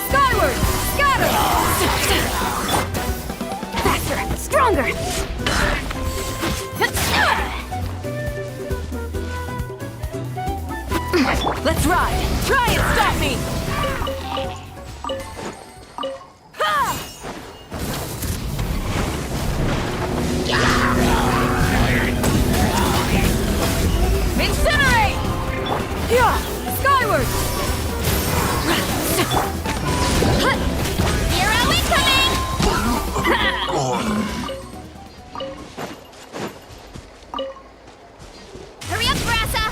Skyward! Scatter! Faster! Stronger! Let's ride! Try and stop me! Ha! Incinerate! Yeah! Skyward! Hero incoming! Hurry up, Varessa!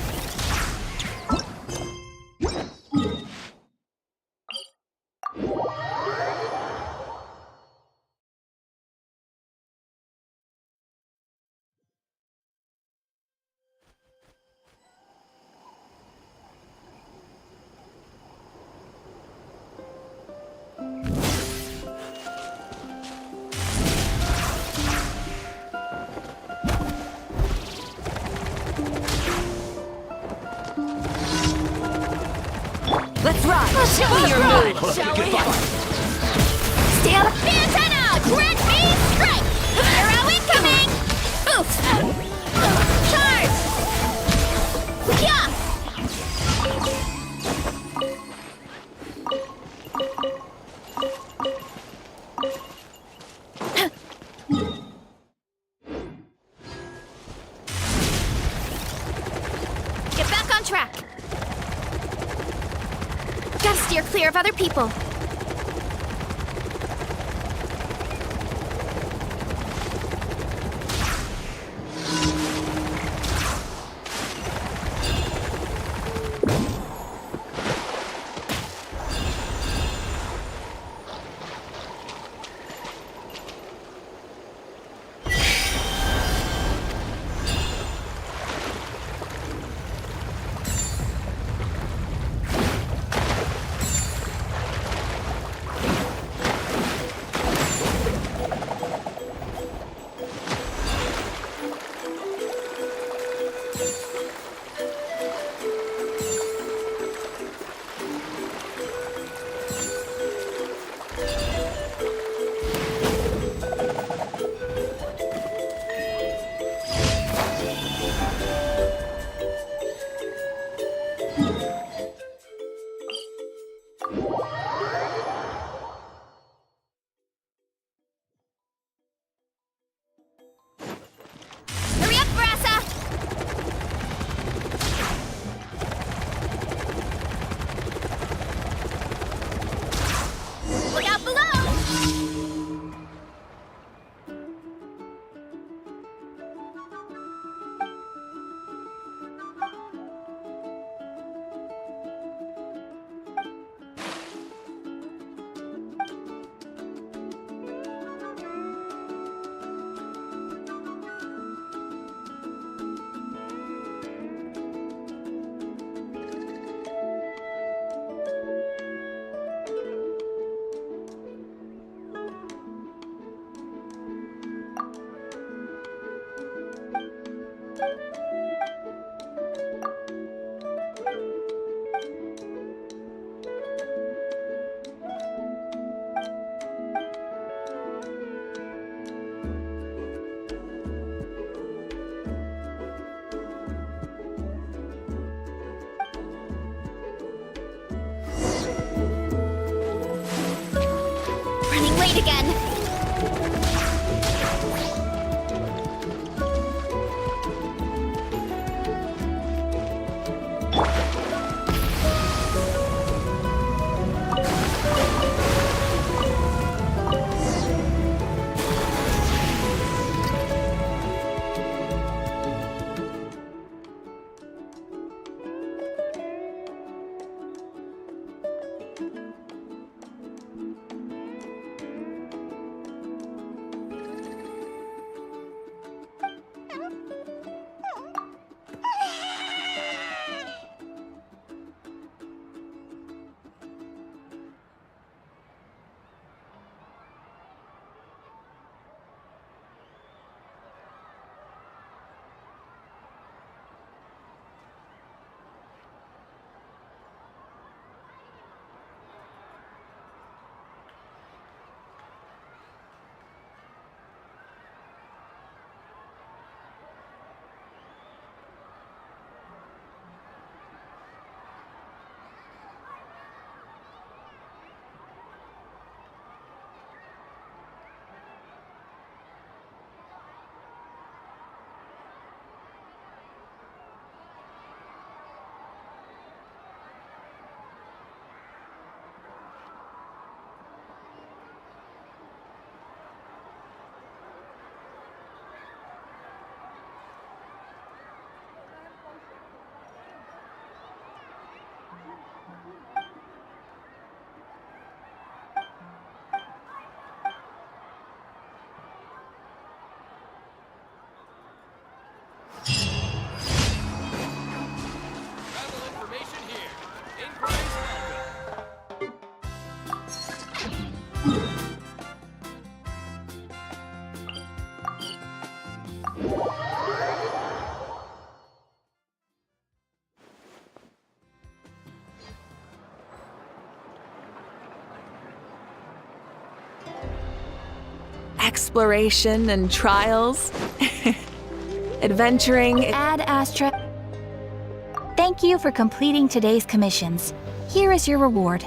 Let's ride! Show me your move, shall we? Stay on the antenna! Grant me strike! Hero incoming! Oof! Charge! Yeah! Get back on track! Gotta steer clear of other people. meet again. Exploration and trials. Adventuring. Ad Astra. Thank you for completing today's commissions. Here is your reward.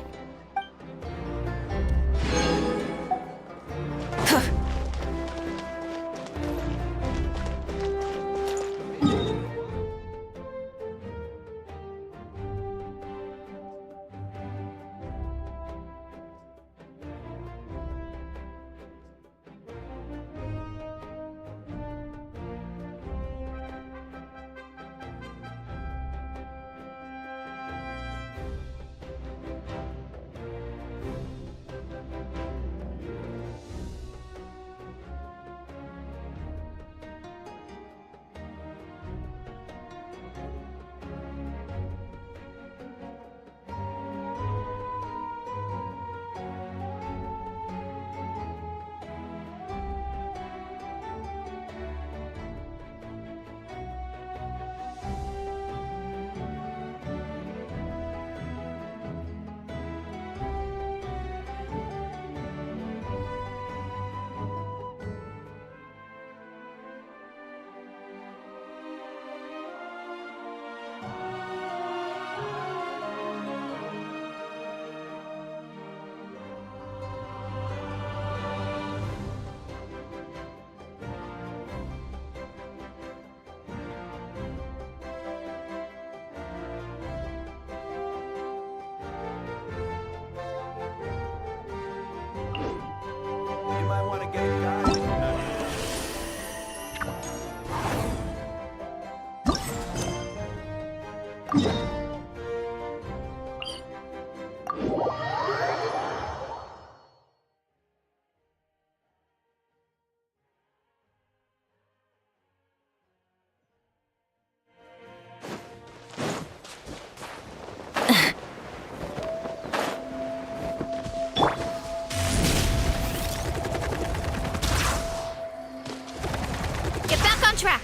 Get back on track.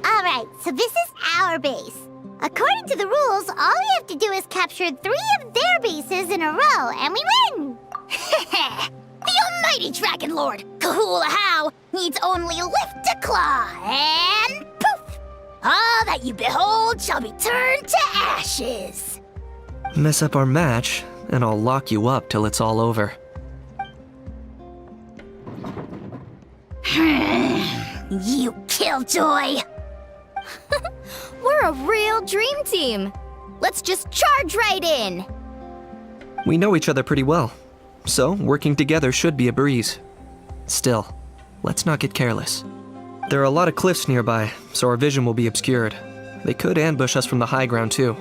Alright, so this is our base. According to the rules, all we have to do is capture 3 of their bases in a row, and we win! The almighty Dragon Lord, Kahula How, needs only lift a claw, and poof! All that you behold shall be turned to ashes. Mess up our match, and I'll lock you up till it's all over. You killjoy! We're a real dream team. Let's just charge right in. We know each other pretty well, so working together should be a breeze. Still, let's not get careless. There are a lot of cliffs nearby, so our vision will be obscured. They could ambush us from the high ground too.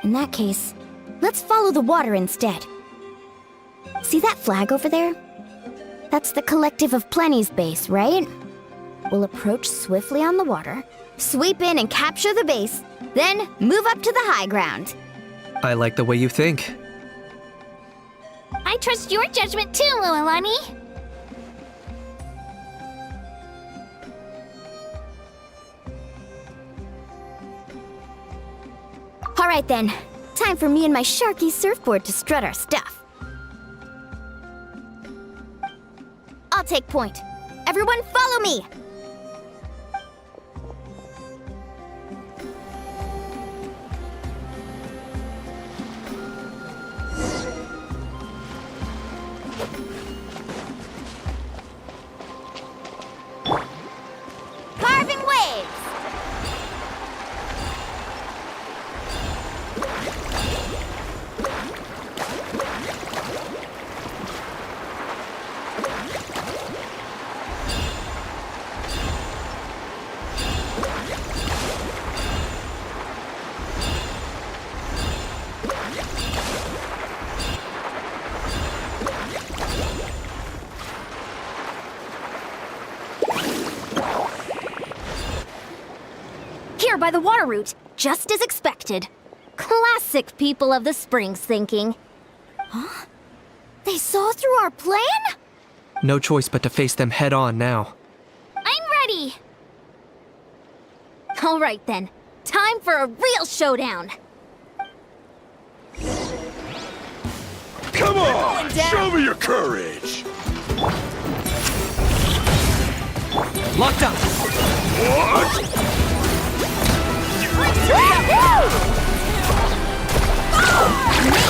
In that case, let's follow the water instead. See that flag over there? That's the Collective of Plenty's base, right? We'll approach swiftly on the water, sweep in and capture the base, then move up to the high ground. I like the way you think. I trust your judgment too, Lualani. All right then, time for me and my Sharky surfboard to strut our stuff. I'll take point. Everyone follow me! Carving waves! Here by the water route, just as expected. Classic people of the Springs thinking. Huh? They saw through our plan? No choice but to face them head on now. I'm ready! All right then, time for a real showdown. Come on! Show me your courage! Locked up! What?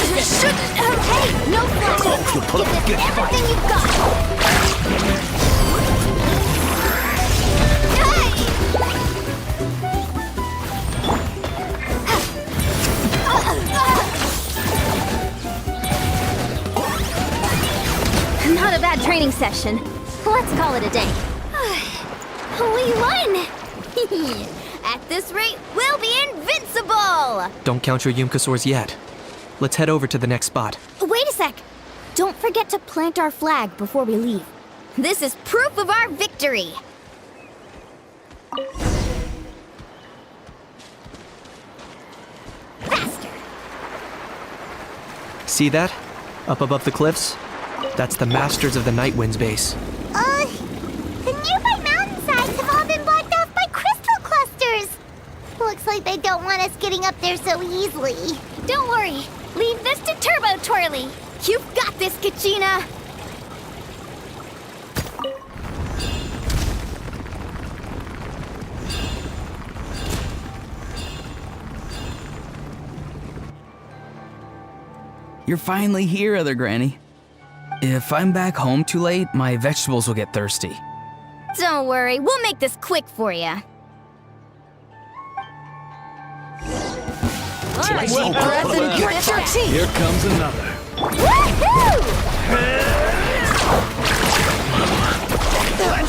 You shouldn't have. Hey, no flash. You put up a Give good it fight. everything you've got. Hey! Not a bad training session. Let's call it a day. We won! At this rate, we'll be invincible! Don't count your Yumkasaurs yet. Let's head over to the next spot. Wait a sec! Don't forget to plant our flag before we leave. This is proof of our victory! Faster! See that? Up above the cliffs? That's the Masters of the Night Wind's base. The nearby mountainsides have all been blocked off by crystal clusters. Looks like they don't want us getting up there so easily. Don't worry, leave this to Turbo Twirly! You've got this, Kachina! You're finally here, Other Granny. If I'm back home too late, my vegetables will get thirsty. Don't worry, we'll make this quick for you. Alright, deep breath and grit your teeth. Here comes another.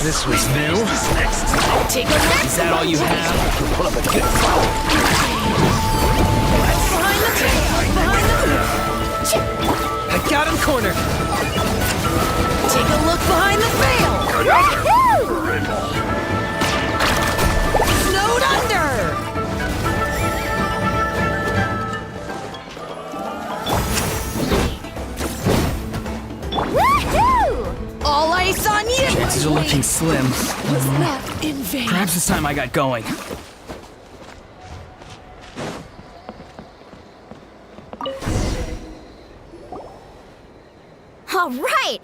This was new. Take a look. Is that all you have? Put up a good fight. Behind the tail. Behind the I got him cornered! Take a look behind the veil. Snowed under. Woohoo! All ice on you. Chances are looking slim. Was not in vain. Perhaps it's time I got going. All right!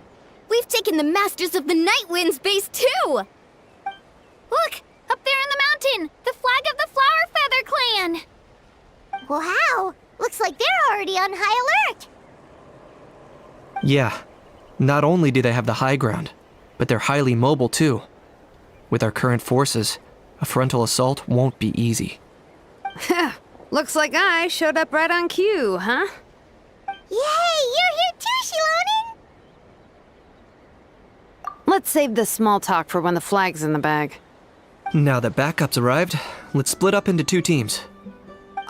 We We've taken the Masters of the Night Wind's base too! Look! Up there in the mountain! The flag of the Flower Feather Clan! Wow! Looks like they're already on high alert! Yeah. Not only do they have the high ground, but they're highly mobile too. With our current forces, a frontal assault won't be easy. Looks like I showed up right on cue, huh? Yay! You're here too, Shilonen! Let's save this small talk for when the flag's in the bag. Now that backup's arrived, let's split up into 2 teams.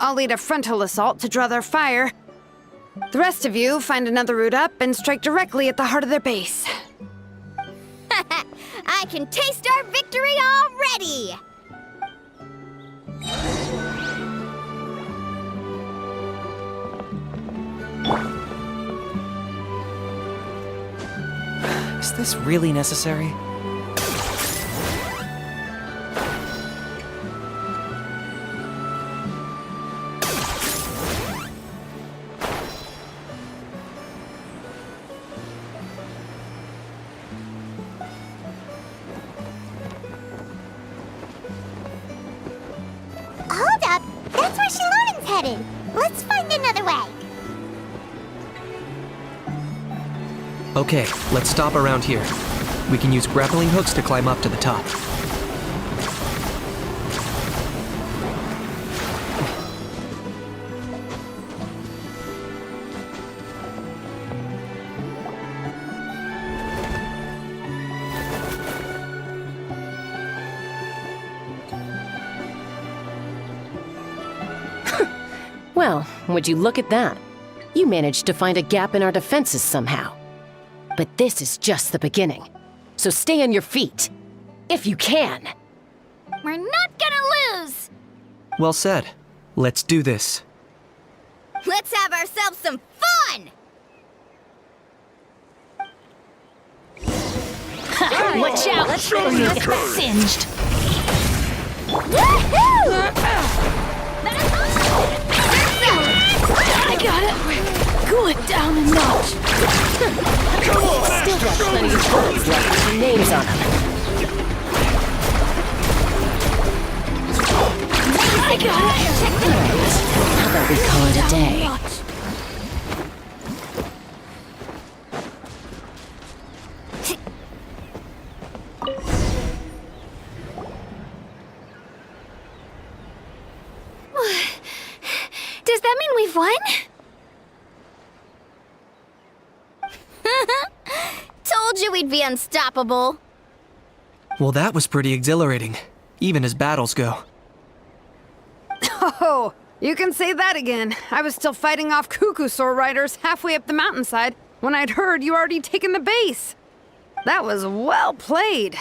I'll lead a frontal assault to draw their fire. The rest of you find another route up and strike directly at the heart of their base. I can taste our victory already! Is this really necessary? Hold up! That's where Shilonen's headed! Let's find another way! Okay, let's stop around here. We can use grappling hooks to climb up to the top. Well, would you look at that? You managed to find a gap in our defenses somehow. But this is just the beginning. So stay on your feet. If you can. We're not gonna lose! Well said. Let's do this. Let's have ourselves some fun! Watch out! Let's Show your courage. Singed. I got it. Good, down a notch. Come on! Still got plenty of bullets left with your names on them. I got it. Alright, how about we call it a day? Does that mean we've won? Told you we'd be unstoppable. Well, that was pretty exhilarating, even as battles go. Oh, you can say that again. I was still fighting off Cuckoosaur riders halfway up the mountainside when I'd heard you already taken the base. That was well played.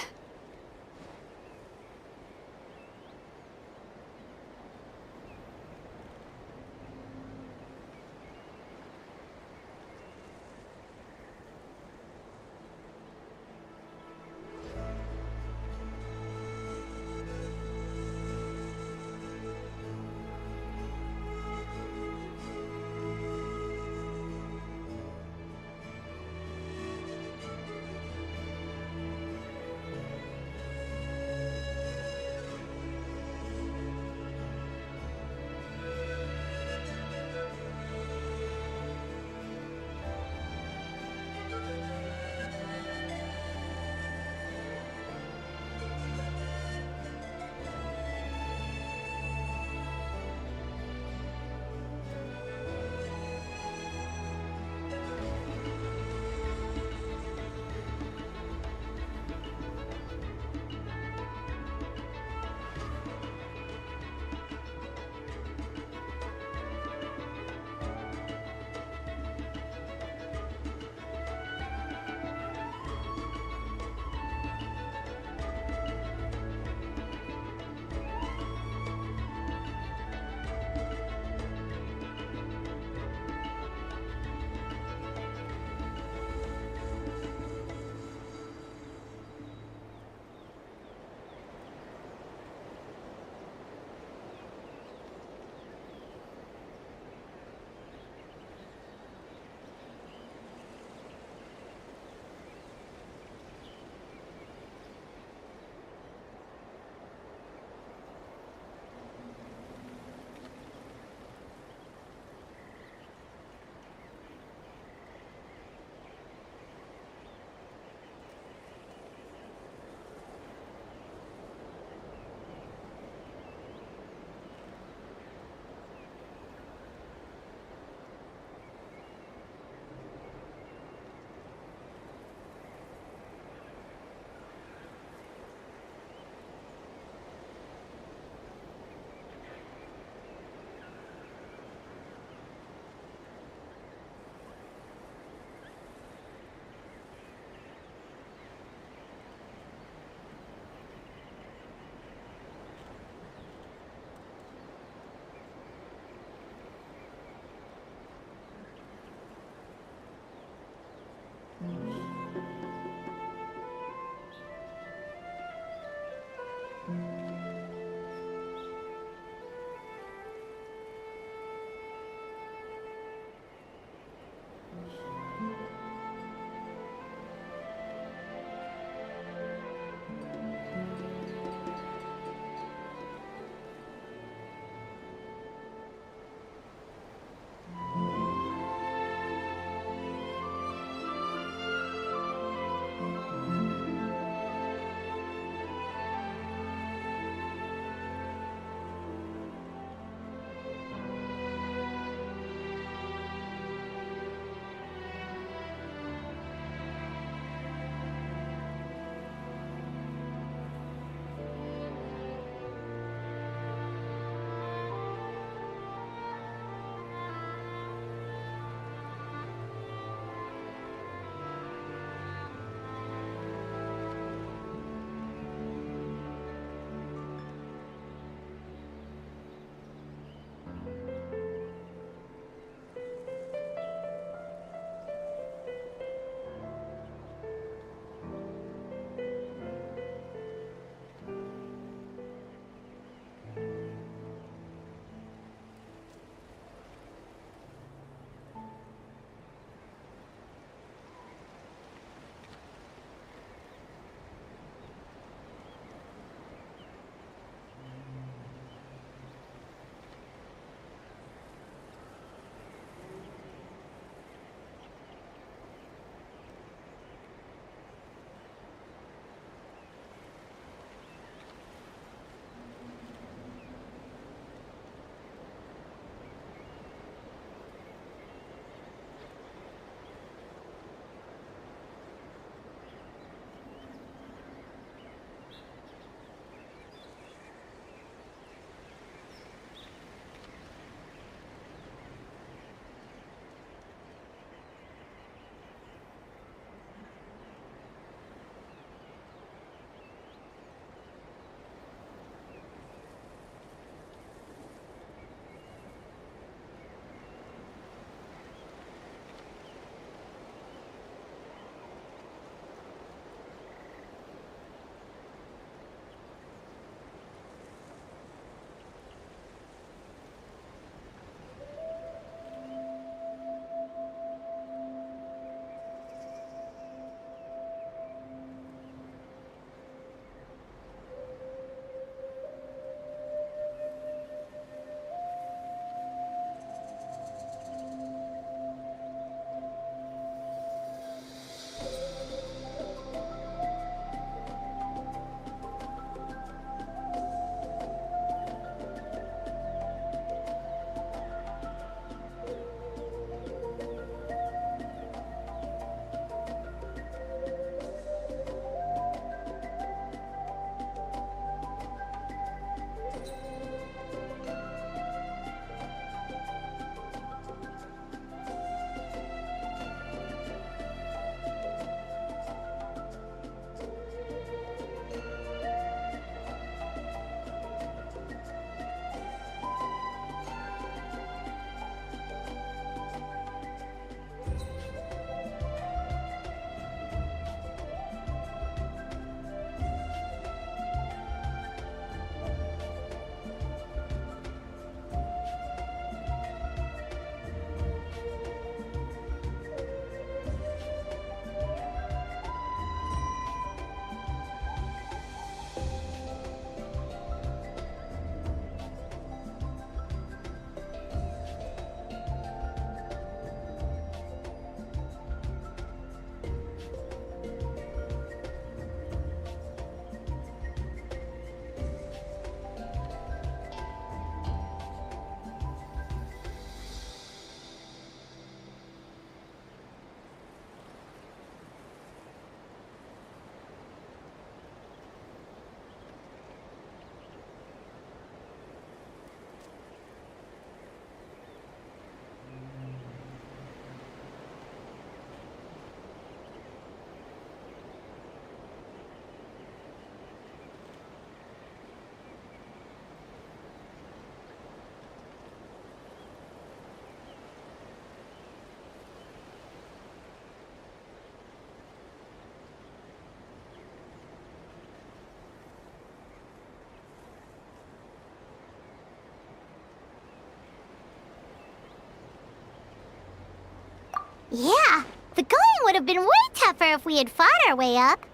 Yeah, the going would have been way tougher if we had fought our way up.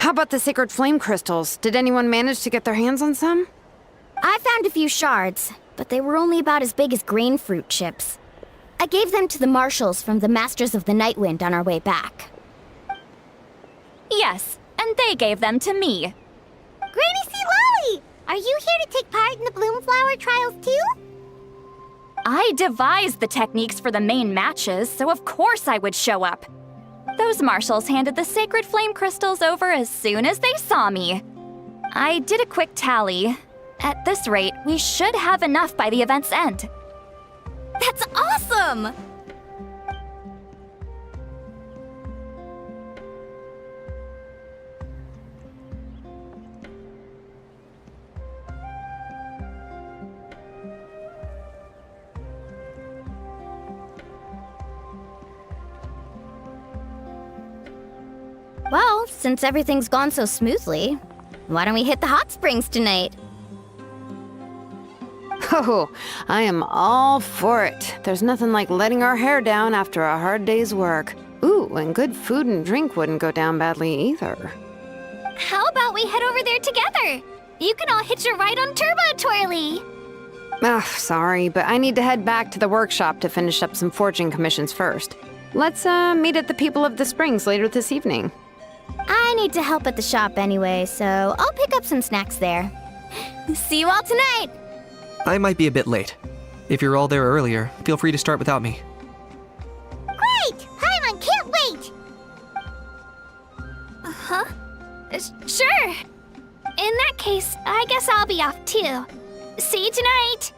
How about the sacred flame crystals? Did anyone manage to get their hands on some? I found a few shards, but they were only about as big as grain fruit chips. I gave them to the marshals from the Masters of the Nightwind on our way back. Yes, and they gave them to me. Granny C. Lolly! Are you here to take part in the Bloomflower trials too? I devised the techniques for the main matches, so of course I would show up. Those marshals handed the sacred flame crystals over as soon as they saw me. I did a quick tally. At this rate, we should have enough by the event's end. That's awesome! Well, since everything's gone so smoothly, why don't we hit the hot springs tonight? Oh, I am all for it. There's nothing like letting our hair down after a hard day's work. Ooh, and good food and drink wouldn't go down badly either. How about we head over there together? You can all hitch a ride on Turbo Twirly. Ugh, sorry, but I need to head back to the workshop to finish up some forging commissions first. Let's, meet at the People of the Springs later this evening. I need to help at the shop anyway, so I'll pick up some snacks there. See you all tonight! I might be a bit late. If you're all there earlier, feel free to start without me. Great! Paimon can't wait! Huh? Sure. In that case, I guess I'll be off too. See you tonight!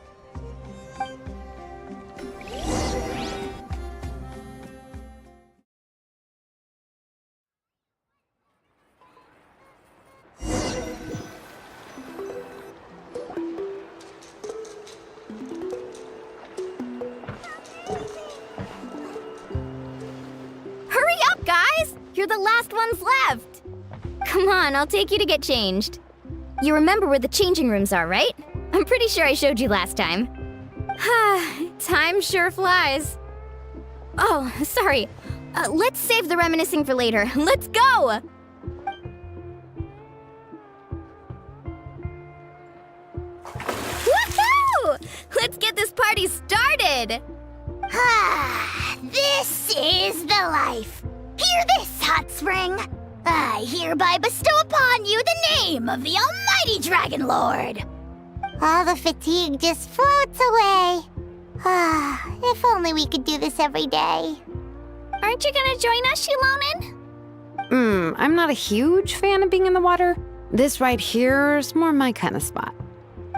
Hurry up, guys! You're the last ones left! Come on, I'll take you to get changed. You remember where the changing rooms are, right? I'm pretty sure I showed you last time. Time sure flies. Oh, sorry. Let's save the reminiscing for later. Let's go! Woohoo! Let's get this party started! This is the life. Hear this, Hot Spring. I hereby bestow upon you the name of the Almighty Dragon Lord. All the fatigue just floats away. If only we could do this every day. Aren't you gonna join us, Shilonen? I'm not a huge fan of being in the water. This right here is more my kind of spot.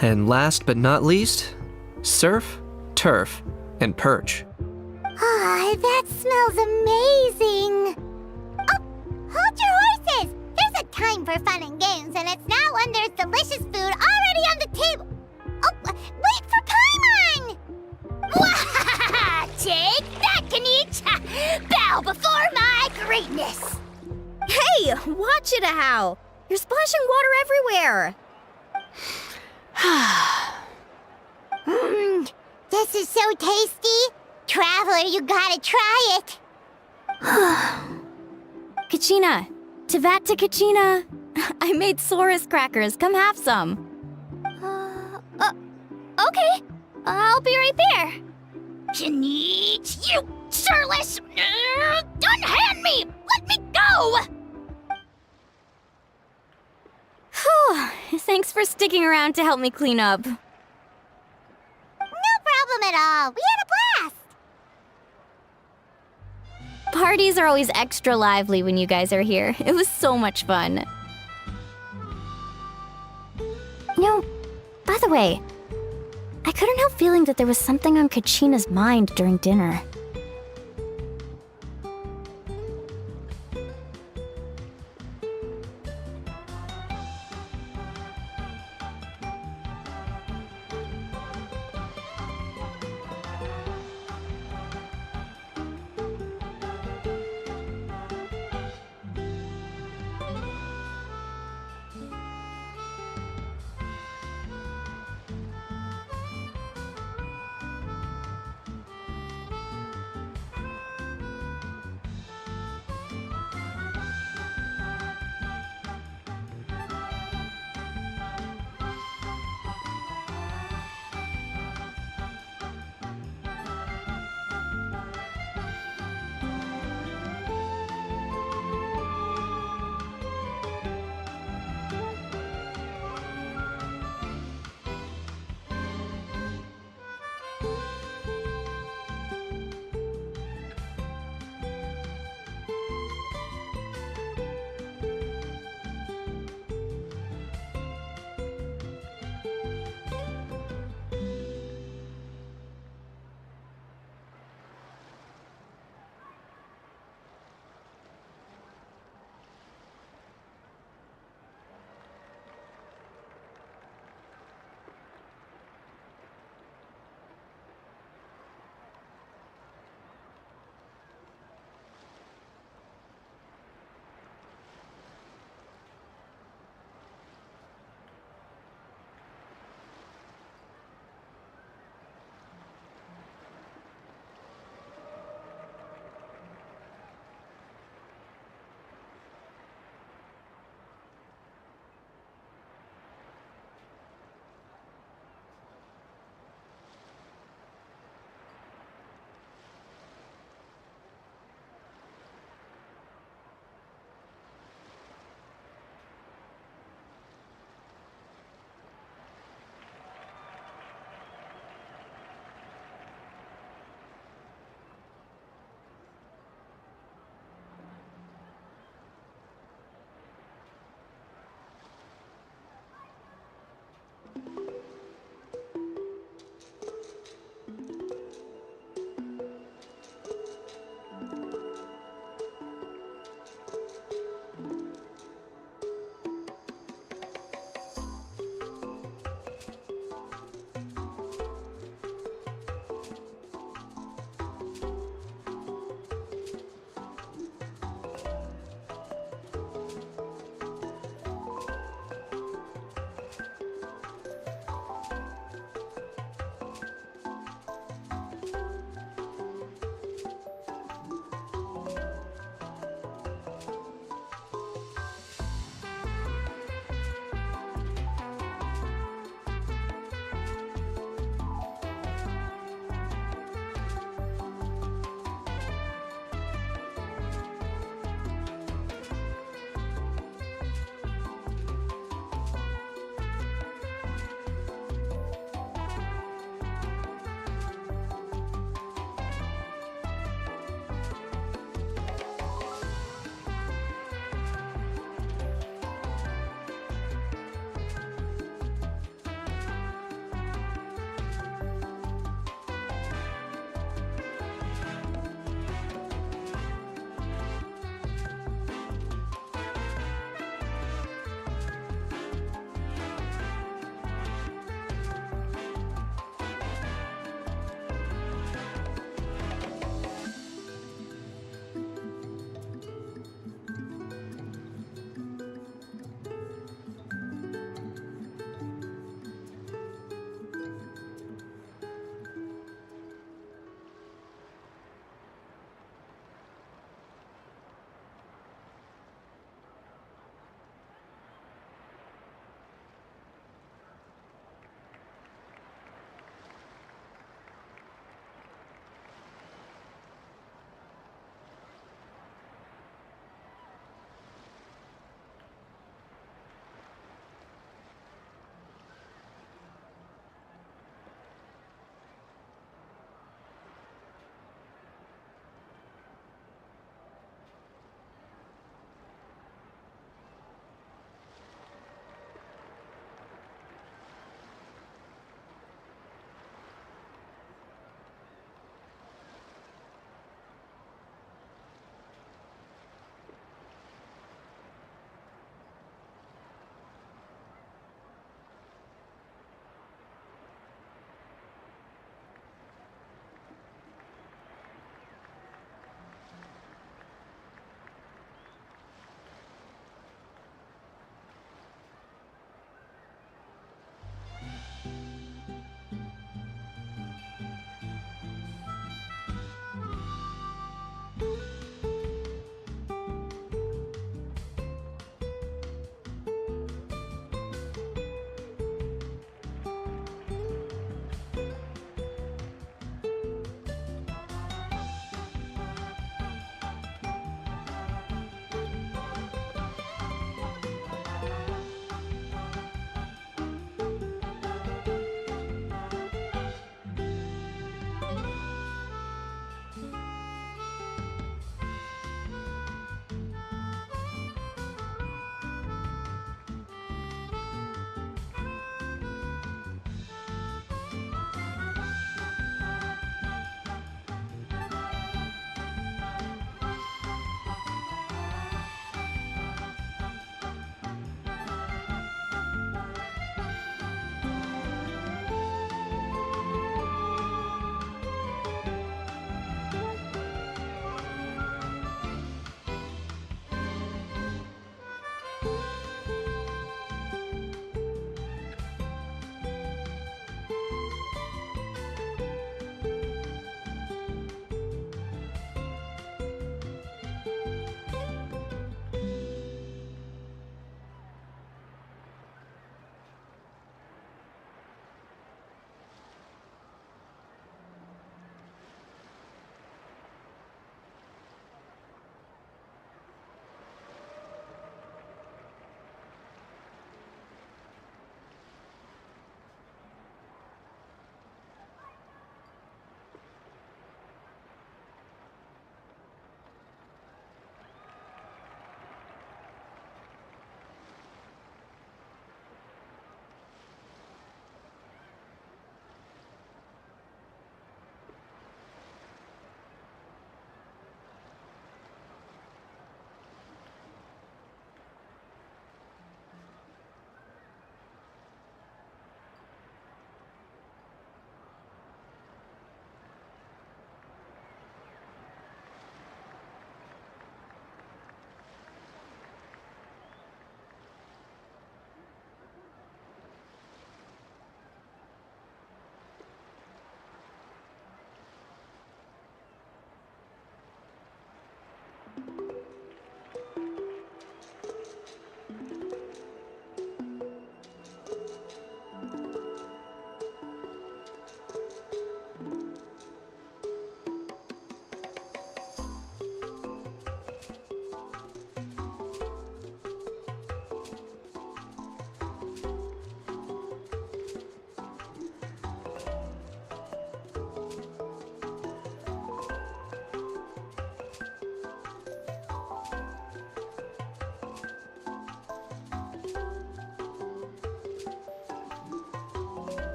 And last but not least, surf, turf, and perch. That smells amazing. Oh, hold your horses. There's a time for fun and games, and it's now when there's delicious food already on the table. Oh, wait for Paimon! Take that, Kanich! Bow before my greatness! Hey, watch it, How! You're splashing water everywhere! This is so tasty! Traveler, you gotta try it! Kachina! Tevat to Kachina! I made Saurus crackers, come have some! Okay, I'll be right there. Kanich, you surless! Unhand me! Let me go! Thanks for sticking around to help me clean up. No problem at all. We had a blast. Parties are always extra lively when you guys are here. It was so much fun. You know, by the way, I couldn't help feeling that there was something on Kachina's mind during dinner.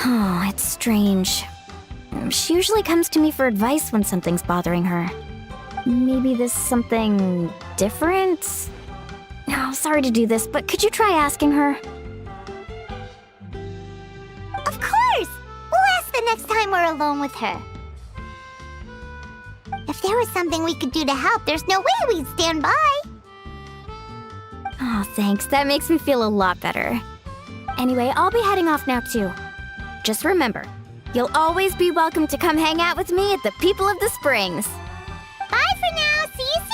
Oh, it's strange. She usually comes to me for advice when something's bothering her. Maybe this is something different? Oh, sorry to do this, but could you try asking her? Of course! We'll ask the next time we're alone with her. If there was something we could do to help, there's no way we'd stand by. Oh, thanks. That makes me feel a lot better. Anyway, I'll be heading off now too. Just remember, you'll always be welcome to come hang out with me at the People of the Springs. Bye for now. See you soon.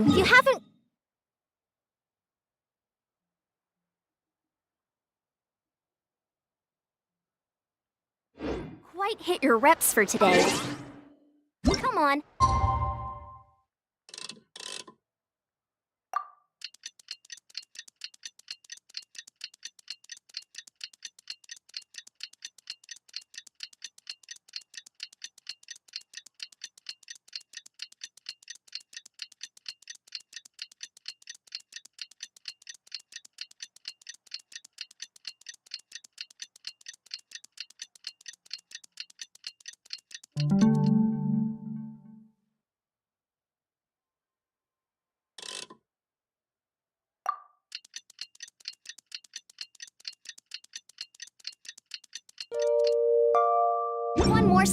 You haven't... Quite hit your reps for today. Come on. One more...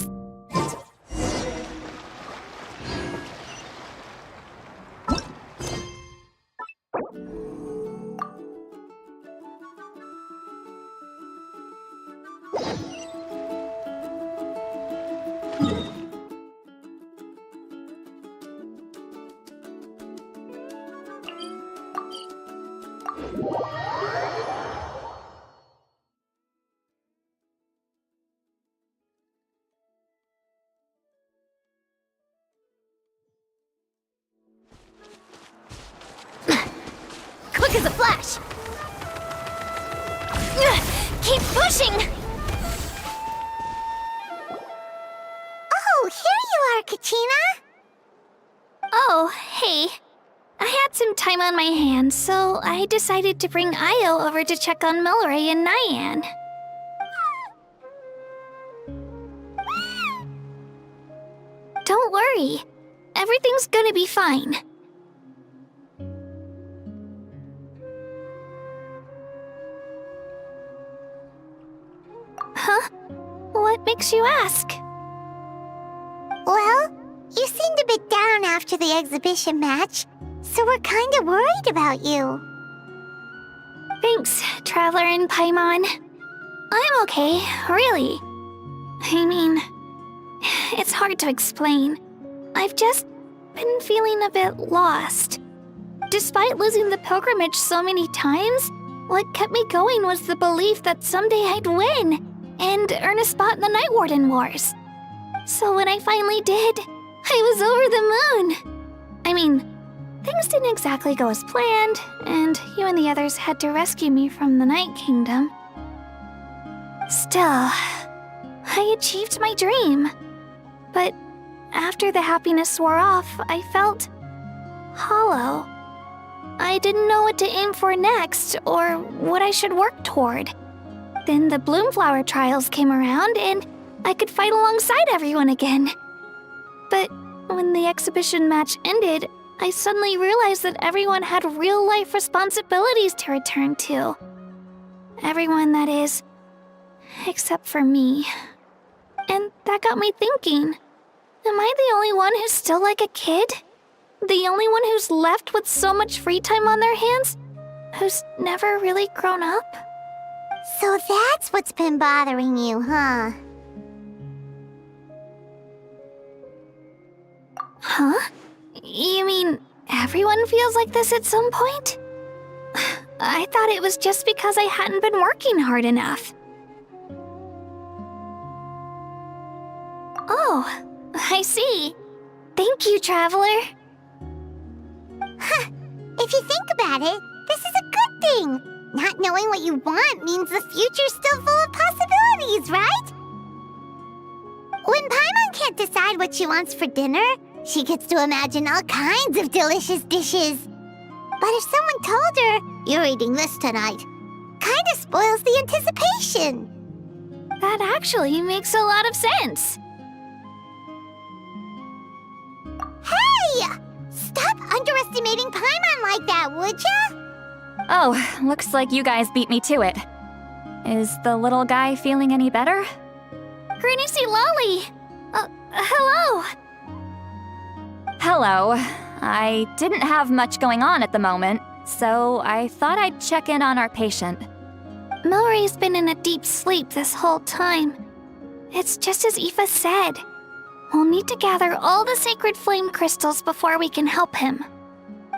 Quick as a flash! Keep pushing! Oh, here you are, Katrina! Oh, hey. I had some time on my hands, so I decided to bring Io over to check on Melray and Nyan. Don't worry. Everything's gonna be fine. Huh? What makes you ask? Well, you seemed a bit down after the exhibition match, so we're kinda worried about you. Thanks, Traveler and Paimon. I'm okay, really. I mean, it's hard to explain. I've just been feeling a bit lost. Despite losing the pilgrimage so many times, what kept me going was the belief that someday I'd win and earn a spot in the Night Warden Wars. So when I finally did, I was over the moon. I mean, things didn't exactly go as planned, and you and the others had to rescue me from the Night Kingdom. Still, I achieved my dream. But after the happiness wore off, I felt hollow. I didn't know what to aim for next, or what I should work toward. Then the Bloomflower trials came around, and I could fight alongside everyone again. But when the exhibition match ended, I suddenly realized that everyone had real-life responsibilities to return to. Everyone, that is. Except for me. And that got me thinking. Am I the only one who's still like a kid? The only one who's left with so much free time on their hands? Who's never really grown up? So that's what's been bothering you, huh? Huh? You mean everyone feels like this at some point? I thought it was just because I hadn't been working hard enough. Oh, I see. Thank you, Traveler. Huh. If you think about it, this is a good thing. Not knowing what you want means the future's still full of possibilities, right? When Paimon can't decide what she wants for dinner, she gets to imagine all kinds of delicious dishes. But if someone told her, "You're eating this tonight," kinda spoils the anticipation. That actually makes a lot of sense. Hey! Stop underestimating Paimon like that, would ya? Oh, looks like you guys beat me to it. Is the little guy feeling any better? Granny C. Lolly! Hello! Hello. I didn't have much going on at the moment, so I thought I'd check in on our patient. Melray's been in a deep sleep this whole time. It's just as Aoife said. We'll need to gather all the sacred flame crystals before we can help him.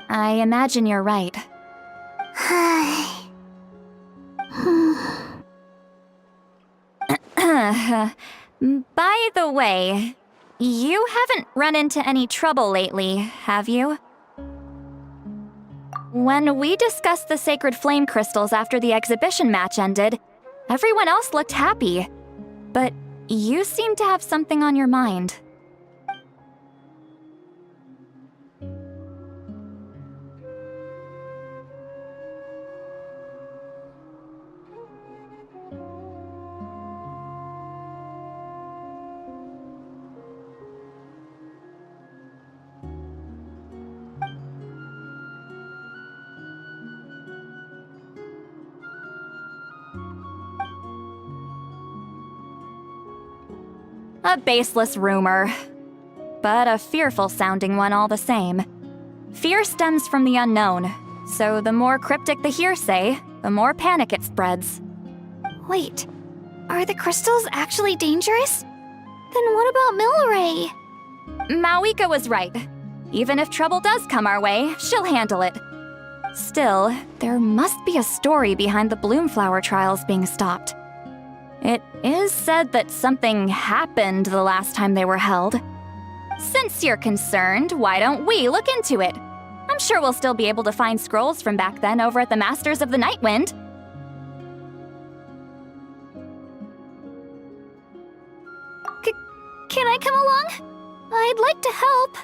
I imagine you're right. By the way, you haven't run into any trouble lately, have you? When we discussed the sacred flame crystals after the exhibition match ended, everyone else looked happy. But you seem to have something on your mind. A baseless rumor, but a fearful-sounding one all the same. Fear stems from the unknown, so the more cryptic the hearsay, the more panic it spreads. Wait, are the crystals actually dangerous? Then what about Milray? Mawika was right. Even if trouble does come our way, she'll handle it. Still, there must be a story behind the Bloomflower trials being stopped. It is said that something happened the last time they were held. Since you're concerned, why don't we look into it? I'm sure we'll still be able to find scrolls from back then over at the Masters of the Nightwind. Can I come along? I'd like to help.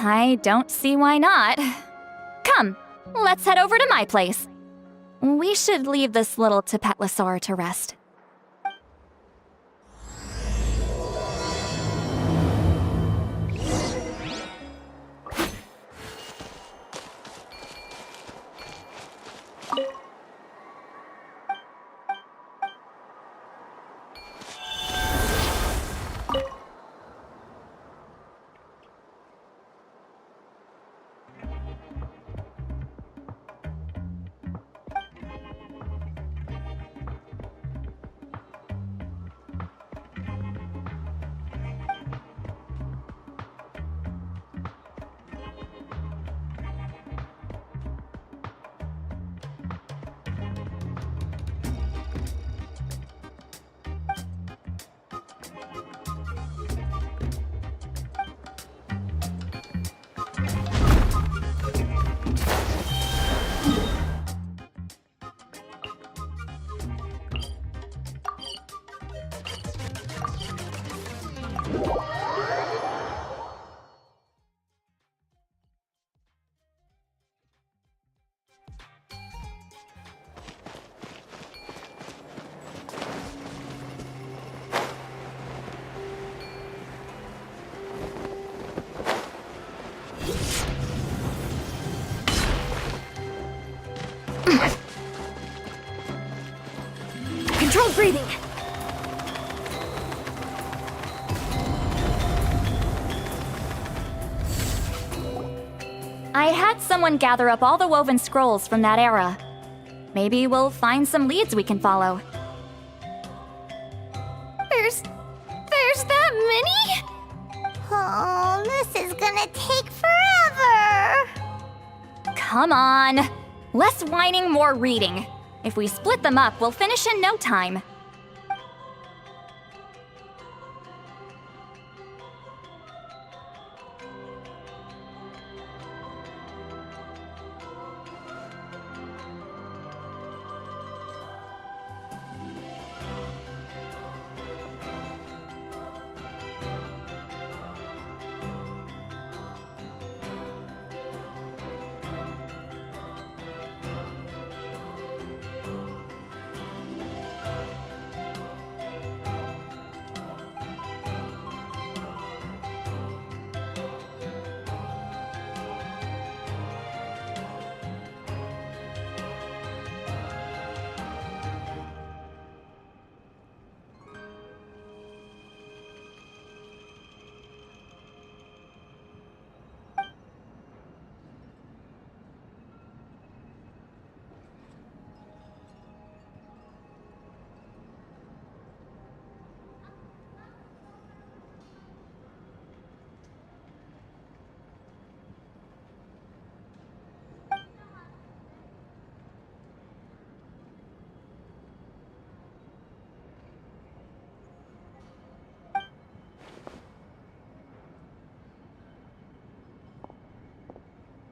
I don't see why not. Come, let's head over to my place. We should leave this little Tepetlosaur to rest. Controlled breathing. I had someone gather up all the woven scrolls from that era. Maybe we'll find some leads we can follow. There's that many? Oh, this is gonna take forever. Come on! Less whining, more reading. If we split them up, we'll finish in no time.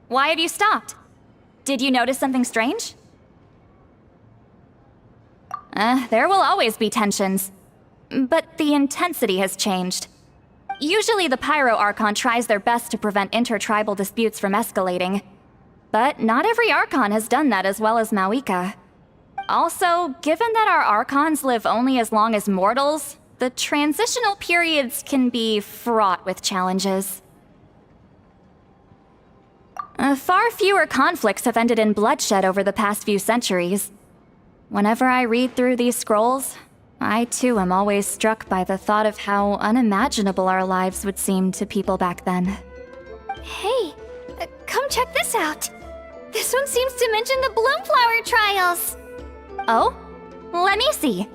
Why have you stopped? Did you notice something strange? There will always be tensions. But the intensity has changed. Usually the Pyro Archon tries their best to prevent intertribal disputes from escalating. But not every Archon has done that as well as Mawika. Also, given that our Archons live only as long as mortals, the transitional periods can be fraught with challenges. Far fewer conflicts have ended in bloodshed over the past few centuries. Whenever I read through these scrolls, I too am always struck by the thought of how unimaginable our lives would seem to people back then. Hey, come check this out. This one seems to mention the Bloomflower trials. Oh? Let me see.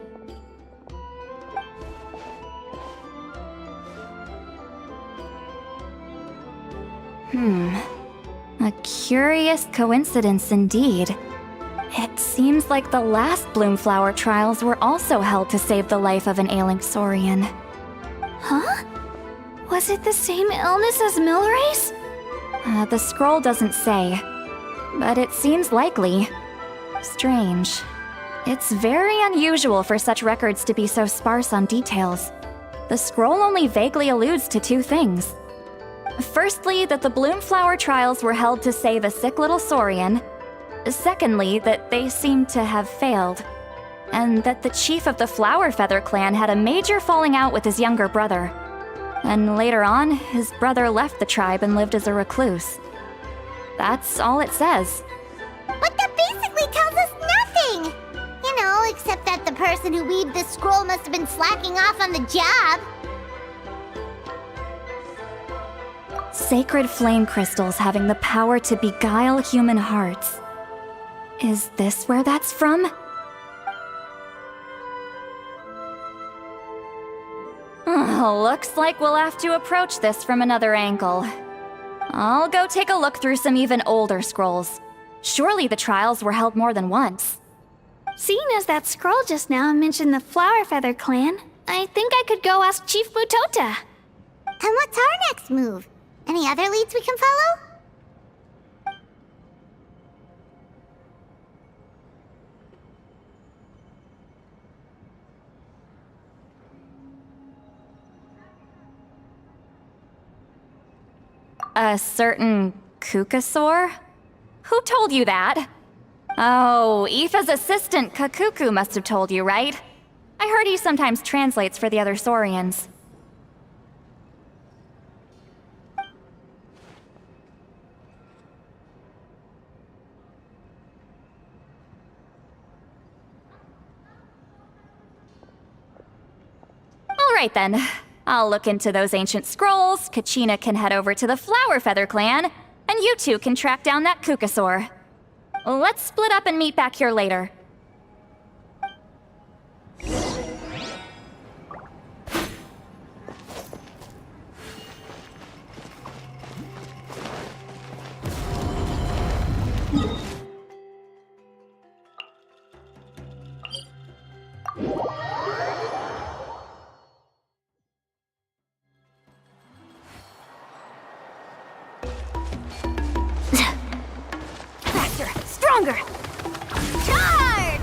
A curious coincidence indeed. It seems like the last Bloomflower trials were also held to save the life of an ailing Saurian. Huh? Was it the same illness as Milrace? The scroll doesn't say, but it seems likely. Strange. It's very unusual for such records to be so sparse on details. The scroll only vaguely alludes to two things. Firstly, that the Bloomflower trials were held to save a sick little Saurian. Secondly, that they seemed to have failed. And that the chief of the Flower Feather clan had a major falling out with his younger brother. And later on, his brother left the tribe and lived as a recluse. That's all it says. But that basically tells us nothing! You know, except that the person who weaved this scroll must have been slacking off on the job. Sacred flame crystals having the power to beguile human hearts. Is this where that's from? Looks like we'll have to approach this from another angle. I'll go take a look through some even older scrolls. Surely the trials were held more than once. Seeing as that scroll just now mentioned the Flower Feather clan, I think I could go ask Chief Mutota. And what's our next move? Any other leads we can follow? A certain Kukasaur? Who told you that? Oh, Aoife's assistant Kakuku must have told you, right? I heard he sometimes translates for the other Saurians. Alright then. I'll look into those ancient scrolls, Kachina can head over to the Flower Feather clan, and you two can track down that Kukasaur. Let's split up and meet back here later. Stronger! Charge!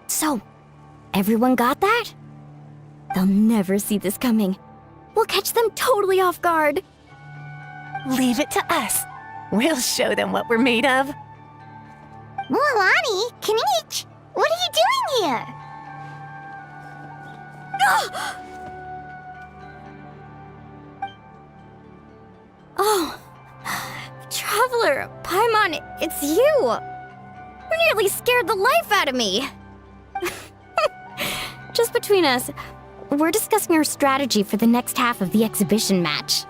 So, everyone got that? They'll never see this coming. We'll catch them totally off guard. Leave it to us. We'll show them what we're made of. Mualani, Kanich, what are you doing here? Oh, Traveler, Paimon, it's you! You nearly scared the life out of me! Just between us, we're discussing our strategy for the next half of the exhibition match.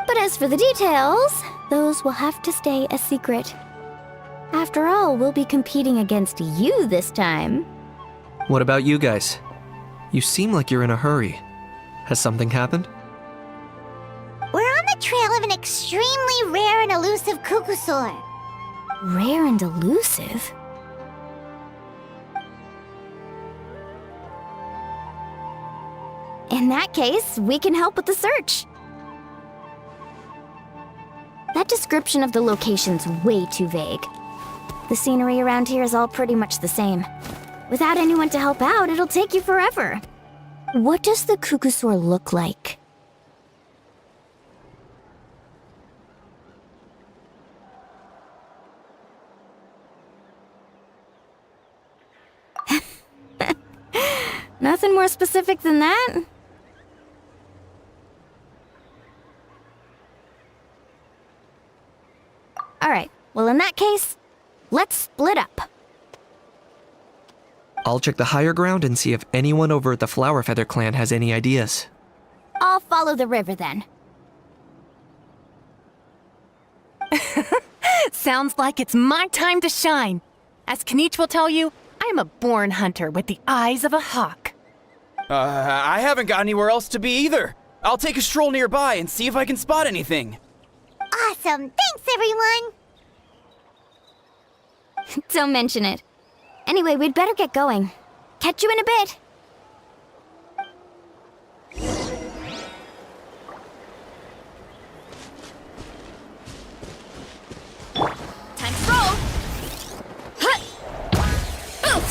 But as for the details, those will have to stay a secret. After all, we'll be competing against you this time. What about you guys? You seem like you're in a hurry. Has something happened? We're on the trail of an extremely rare and elusive Kukusaur. Rare and elusive? In that case, we can help with the search. That description of the location's way too vague. The scenery around here is all pretty much the same. Without anyone to help out, it'll take you forever. What does the Kukusaur look like? Nothing more specific than that? Alright, well in that case, let's split up. I'll check the higher ground and see if anyone over at the Flower Feather clan has any ideas. I'll follow the river then. Sounds like it's my time to shine. As Kanich will tell you, I am a born hunter with the eyes of a hawk. I haven't got anywhere else to be either. I'll take a stroll nearby and see if I can spot anything. Awesome, thanks everyone! Don't mention it. Anyway, we'd better get going. Catch you in a bit. Time to roll! Hut! Oof!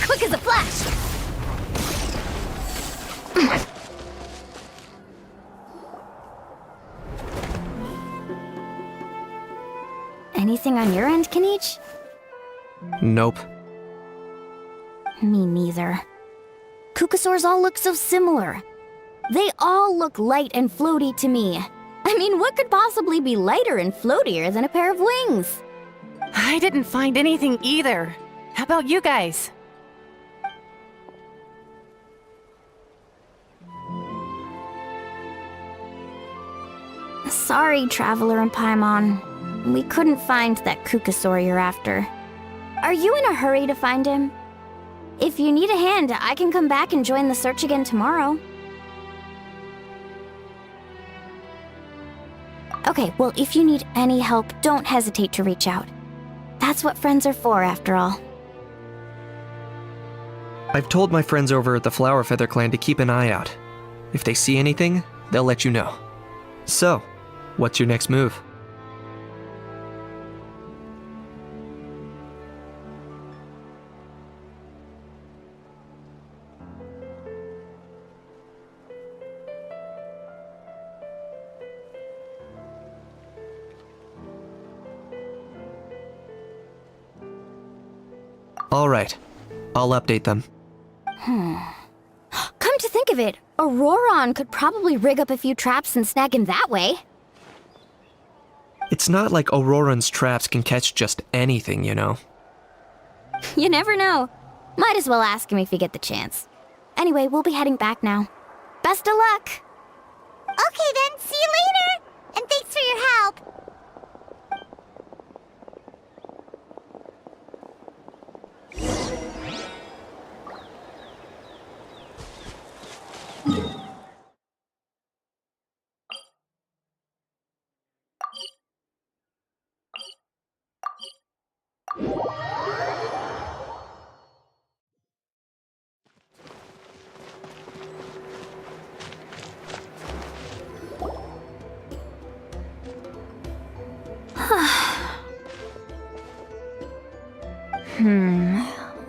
Quick as a flash! Anything on your end, Kanich? Nope. Me neither. Kukasaurs all look so similar. They all look light and floaty to me. I mean, what could possibly be lighter and floatier than a pair of wings? I didn't find anything either. How about you guys? Sorry, Traveler and Paimon. We couldn't find that Kukasaur you're after. Are you in a hurry to find him? If you need a hand, I can come back and join the search again tomorrow. Okay, well, if you need any help, don't hesitate to reach out. That's what friends are for, after all. I've told my friends over at the Flower Feather Clan to keep an eye out. If they see anything, they'll let you know. So, what's your next move? All right, I'll update them. Come to think of it, Auroron could probably rig up a few traps and snag him that way. It's not like Auroran's traps can catch just anything, you know. You never know. Might as well ask him if you get the chance. Anyway, we'll be heading back now. Best of luck! Okay then, see you later! And thanks for your help!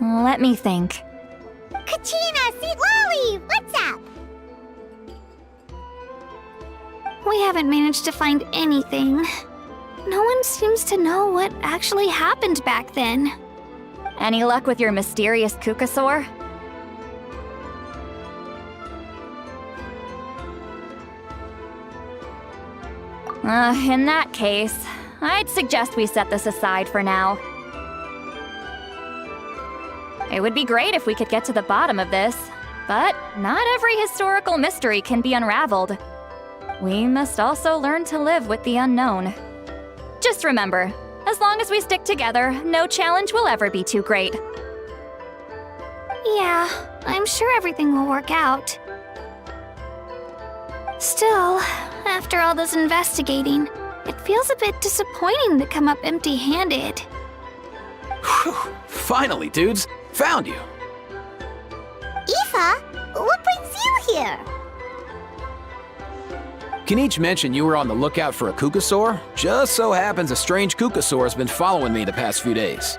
Let me think. Kachina, Seat Lolly, what's up? We haven't managed to find anything. No one seems to know what actually happened back then. Any luck with your mysterious Kukasaur? In that case, I'd suggest we set this aside for now. It would be great if we could get to the bottom of this, but not every historical mystery can be unraveled. We must also learn to live with the unknown. Just remember, as long as we stick together, no challenge will ever be too great. Yeah, I'm sure everything will work out. Still, after all this investigating, it feels a bit disappointing to come up empty-handed. Whew. Finally, dudes. Found you. Aoife, what brings you here? Kinich mentioned you were on the lookout for a Kukasaur. Just so happens a strange Kukasaur has been following me the past few days.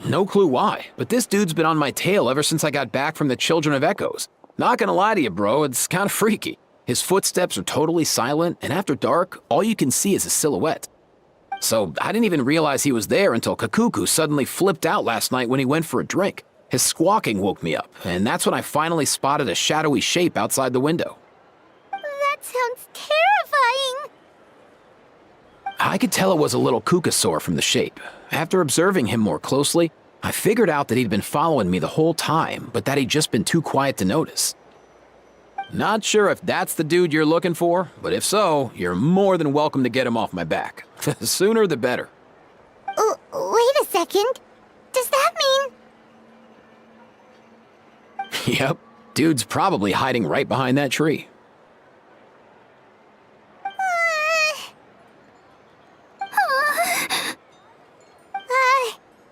No clue why, but this dude's been on my tail ever since I got back from the Children of Echoes. Not gonna lie to you, bro, it's kinda freaky. His footsteps are totally silent, and after dark, all you can see is a silhouette. So I didn't even realize he was there until Kakuku suddenly flipped out last night when he went for a drink. His squawking woke me up, and that's when I finally spotted a shadowy shape outside the window. That sounds terrifying. I could tell it was a little Kukasaur from the shape. After observing him more closely, I figured out that he'd been following me the whole time, but that he'd just been too quiet to notice. Not sure if that's the dude you're looking for, but if so, you're more than welcome to get him off my back. The sooner the better. Wait a second. Does that mean... Yep, dude's probably hiding right behind that tree.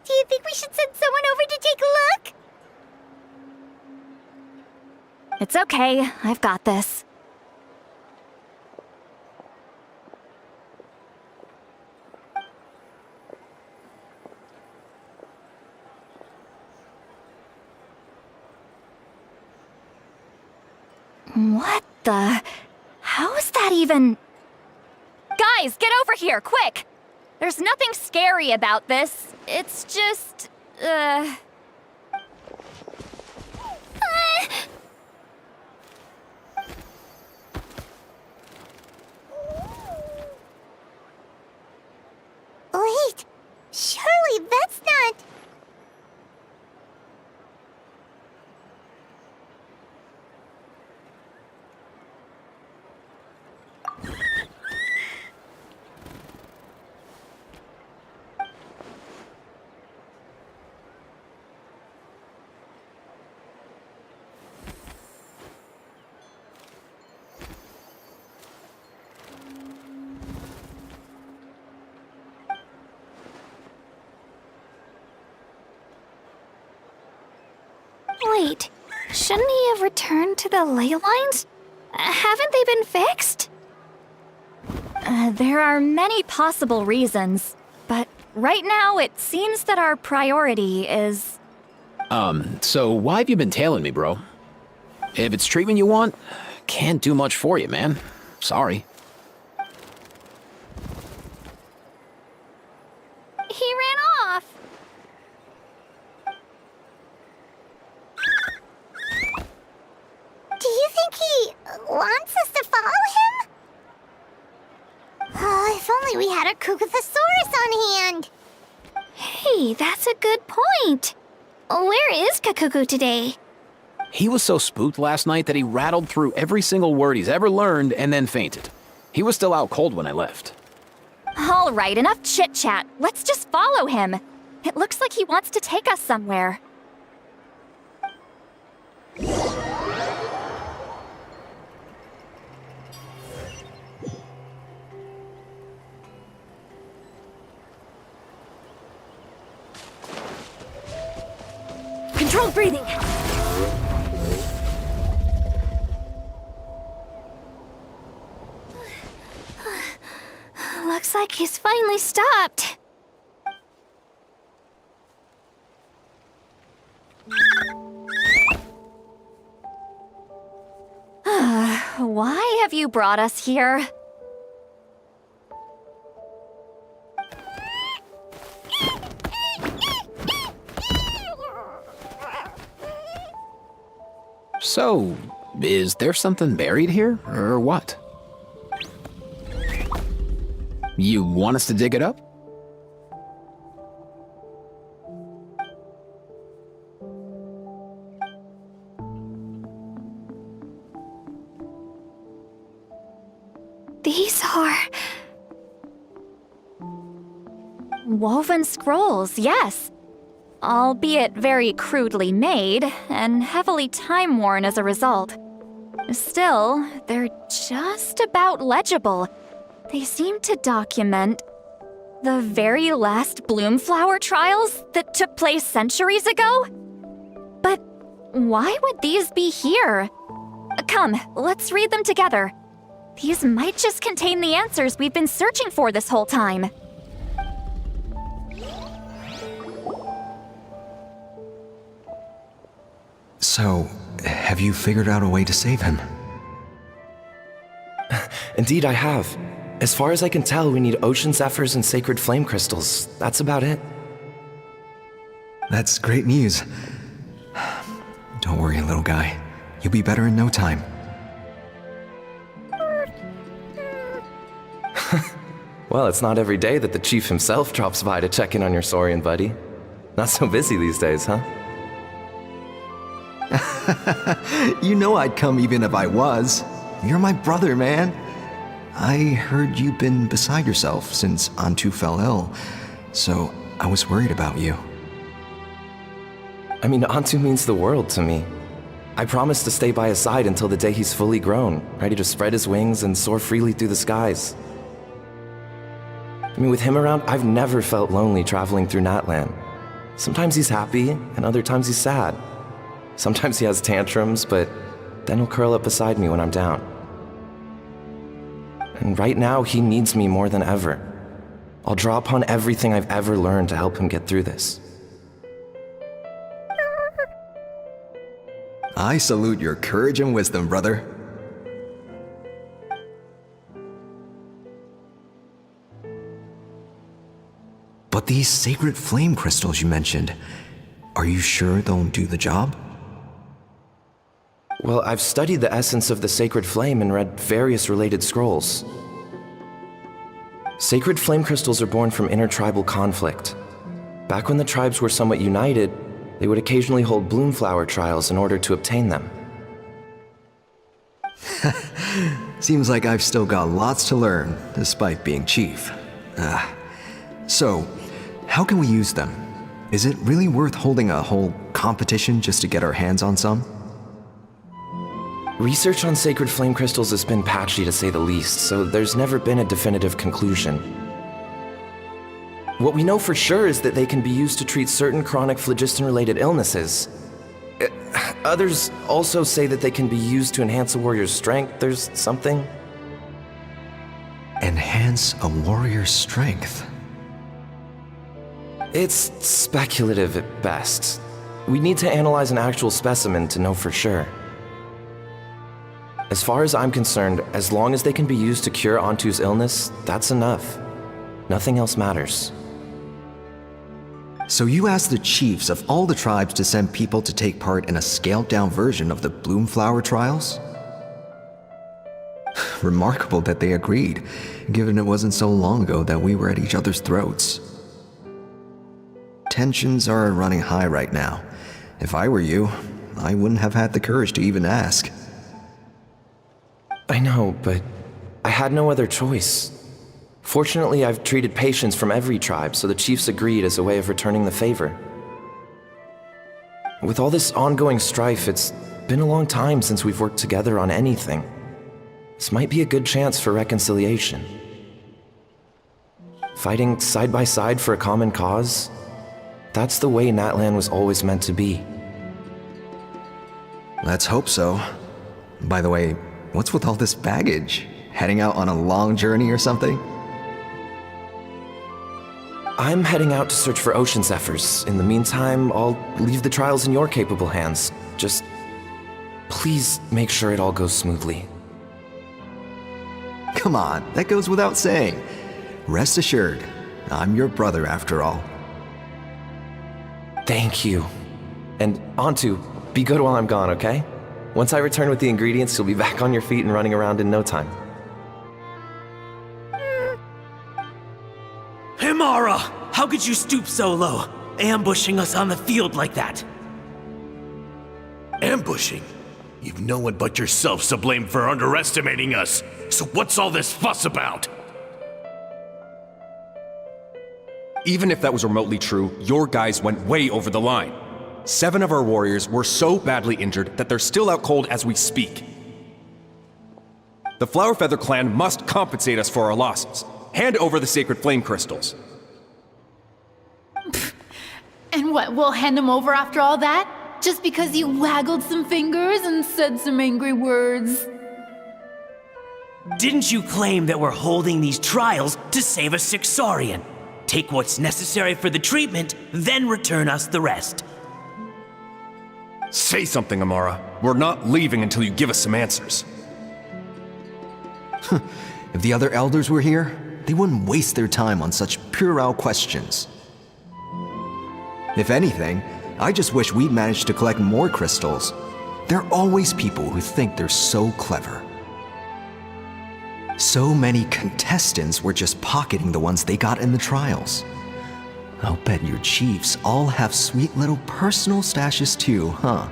Do you think we should send someone over to take a look? It's okay, I've got this. What the? How is that even? Guys, get over here, quick! There's nothing scary about this. It's just, Wait, surely that's not... Wait, shouldn't he have returned to the ley lines? Haven't they been fixed? there are many possible reasons, but right now it seems that our priority is... So why have you been tailing me, bro? If it's treatment you want, can't do much for you, man. Sorry. He ran off. Do you think he wants us to follow him? Oh, if only we had a Kukathosaurus on hand. Hey, that's a good point. Where is Kakuku today? He was so spooked last night that he rattled through every single word he's ever learned and then fainted. He was still out cold when I left. All right, enough chit-chat. Let's just follow him. It looks like he wants to take us somewhere. Controlled breathing. Looks like he's finally stopped. Why have you brought us here? So, is there something buried here, or what? You want us to dig it up? These are... Woven scrolls, yes. Albeit very crudely made, and heavily time-worn as a result. Still, they're just about legible. They seem to document the very last Bloomflower trials that took place centuries ago? But why would these be here? Come, let's read them together. These might just contain the answers we've been searching for this whole time. So, have you figured out a way to save him? Indeed, I have. As far as I can tell, we need ocean zephyrs and sacred flame crystals. That's about it. That's great news. Don't worry, little guy. You'll be better in no time. Well, it's not every day that the chief himself drops by to check in on your Saurian buddy. Not so busy these days, huh? You know I'd come even if I was. You're my brother, man. I heard you've been beside yourself since Antu fell ill, so I was worried about you. I mean, Antu means the world to me. I promised to stay by his side until the day he's fully grown, ready to spread his wings and soar freely through the skies. I mean, with him around, I've never felt lonely traveling through Natlan. Sometimes he's happy, and other times he's sad. Sometimes he has tantrums, but then he'll curl up beside me when I'm down. And right now, he needs me more than ever. I'll draw upon everything I've ever learned to help him get through this. I salute your courage and wisdom, brother. But these sacred flame crystals you mentioned, are you sure they'll do the job? Well, I've studied the essence of the sacred flame and read various related scrolls. Sacred flame crystals are born from intertribal conflict. Back when the tribes were somewhat united, they would occasionally hold Bloomflower trials in order to obtain them. Seems like I've still got lots to learn, despite being chief. So, how can we use them? Is it really worth holding a whole competition just to get our hands on some? Research on sacred flame crystals has been patchy to say the least, so there's never been a definitive conclusion. What we know for sure is that they can be used to treat certain chronic phlogiston-related illnesses. Others also say that they can be used to enhance a warrior's strength. There's something. Enhance a warrior's strength? It's speculative at best. We need to analyze an actual specimen to know for sure. As far as I'm concerned, as long as they can be used to cure Antu's illness, that's enough. Nothing else matters. So you asked the chiefs of all the tribes to send people to take part in a scaled-down version of the Bloomflower trials? Remarkable that they agreed, given it wasn't so long ago that we were at each other's throats. Tensions are running high right now. If I were you, I wouldn't have had the courage to even ask. I know, but I had no other choice. Fortunately, I've treated patients from every tribe, so the chiefs agreed as a way of returning the favor. With all this ongoing strife, it's been a long time since we've worked together on anything. This might be a good chance for reconciliation. Fighting side by side for a common cause, that's the way Natlan was always meant to be. Let's hope so. By the way, what's with all this baggage? Heading out on a long journey or something? I'm heading out to search for ocean zephyrs. In the meantime, I'll leave the trials in your capable hands. Just please make sure it all goes smoothly. Come on, that goes without saying. Rest assured, I'm your brother after all. Thank you. And Antu, be good while I'm gone, okay? Once I return with the ingredients, you'll be back on your feet and running around in no time. Himara! How could you stoop so low, ambushing us on the field like that? Ambushing? You've no one but yourself to blame for underestimating us. So what's all this fuss about? Even if that was remotely true, your guys went way over the line. 7 of our warriors were so badly injured that they're still out cold as we speak. The Flower Feather clan must compensate us for our losses. Hand over the sacred flame crystals. And what, we'll hand them over after all that? Just because you waggled some fingers and said some angry words? Didn't you claim that we're holding these trials to save a sick Saurian? Take what's necessary for the treatment, then return us the rest. Say something, Amara. We're not leaving until you give us some answers. If the other elders were here, they wouldn't waste their time on such puerile questions. If anything, I just wish we'd managed to collect more crystals. There are always people who think they're so clever. So many contestants were just pocketing the ones they got in the trials. I'll bet your chiefs all have sweet little personal stashes too, huh?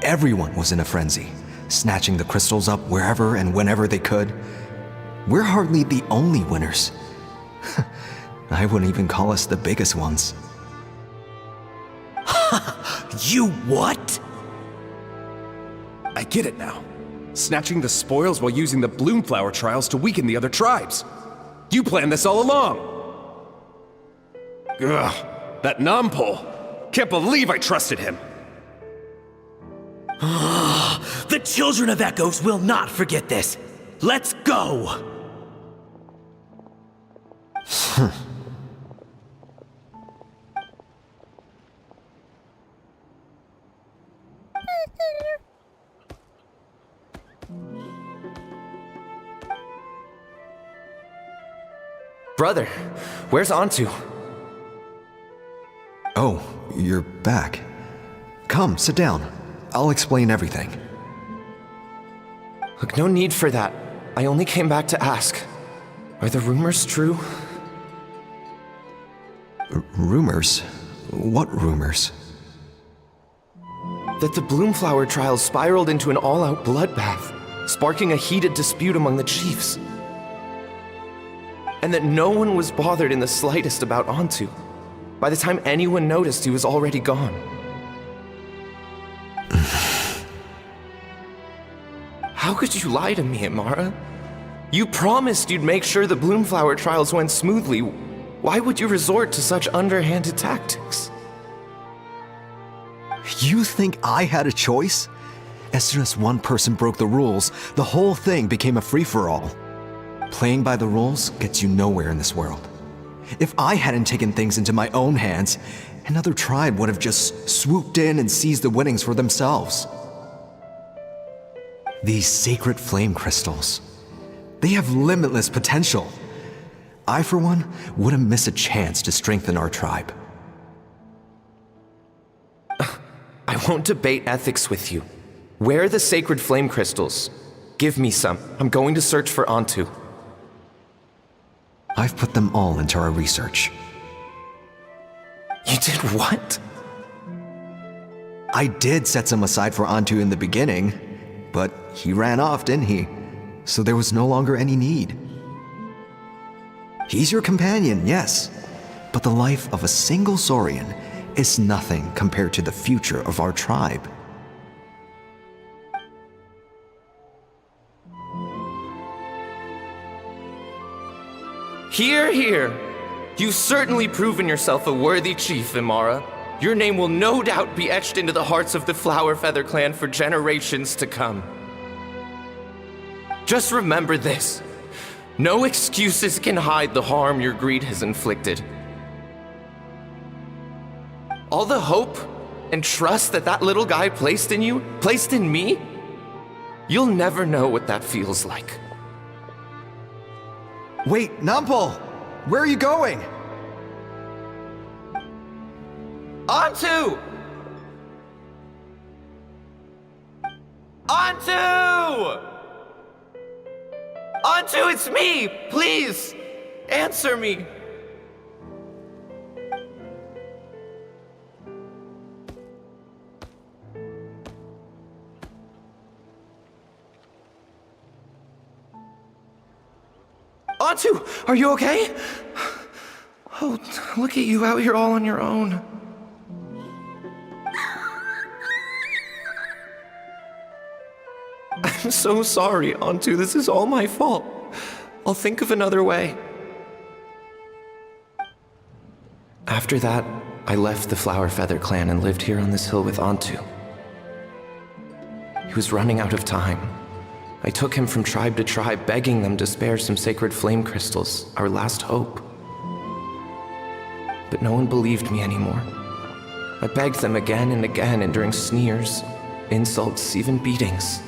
Everyone was in a frenzy, snatching the crystals up wherever and whenever they could. We're hardly the only winners. I wouldn't even call us the biggest ones. You what? I get it now. Snatching the spoils while using the Bloomflower trials to weaken the other tribes. You planned this all along! Ugh, that Nampol! Can't believe I trusted him! The Children of Echoes will not forget this. Let's go! Brother, where's Antu? Oh, you're back. Come, sit down. I'll explain everything. Look, no need for that. I only came back to ask. Are the rumors true? Rumors? What rumors? That the Bloomflower trials spiraled into an all-out bloodbath, sparking a heated dispute among the chiefs. And that no one was bothered in the slightest about Antu. By the time anyone noticed, he was already gone. How could you lie to me, Amara? You promised you'd make sure the Bloomflower trials went smoothly. Why would you resort to such underhanded tactics? You think I had a choice? As soon as one person broke the rules, the whole thing became a free-for-all. Playing by the rules gets you nowhere in this world. If I hadn't taken things into my own hands, another tribe would have just swooped in and seized the winnings for themselves. These sacred flame crystals, they have limitless potential. I, for one, wouldn't miss a chance to strengthen our tribe. I won't debate ethics with you. Where are the sacred flame crystals? Give me some. I'm going to search for Antu. I've put them all into our research. You did what? I did set some aside for Antu in the beginning, but he ran off, didn't he? So there was no longer any need. He's your companion, yes, but the life of a single Saurian is nothing compared to the future of our tribe. Hear, hear. You've certainly proven yourself a worthy chief, Imara. Your name will no doubt be etched into the hearts of the Flower Feather clan for generations to come. Just remember this. No excuses can hide the harm your greed has inflicted. All the hope and trust that little guy placed in you, placed in me, you'll never know what that feels like. Wait, Nampol! Where are you going? Antu! Antu! Antu, it's me! Please! Answer me! Antu, are you okay? Oh, look at you out here all on your own. I'm so sorry, Antu. This is all my fault. I'll think of another way. After that, I left the Flower Feather clan and lived here on this hill with Antu. He was running out of time. I took him from tribe to tribe, begging them to spare some sacred flame crystals, our last hope. But no one believed me anymore. I begged them again and again, enduring sneers, insults, even beatings.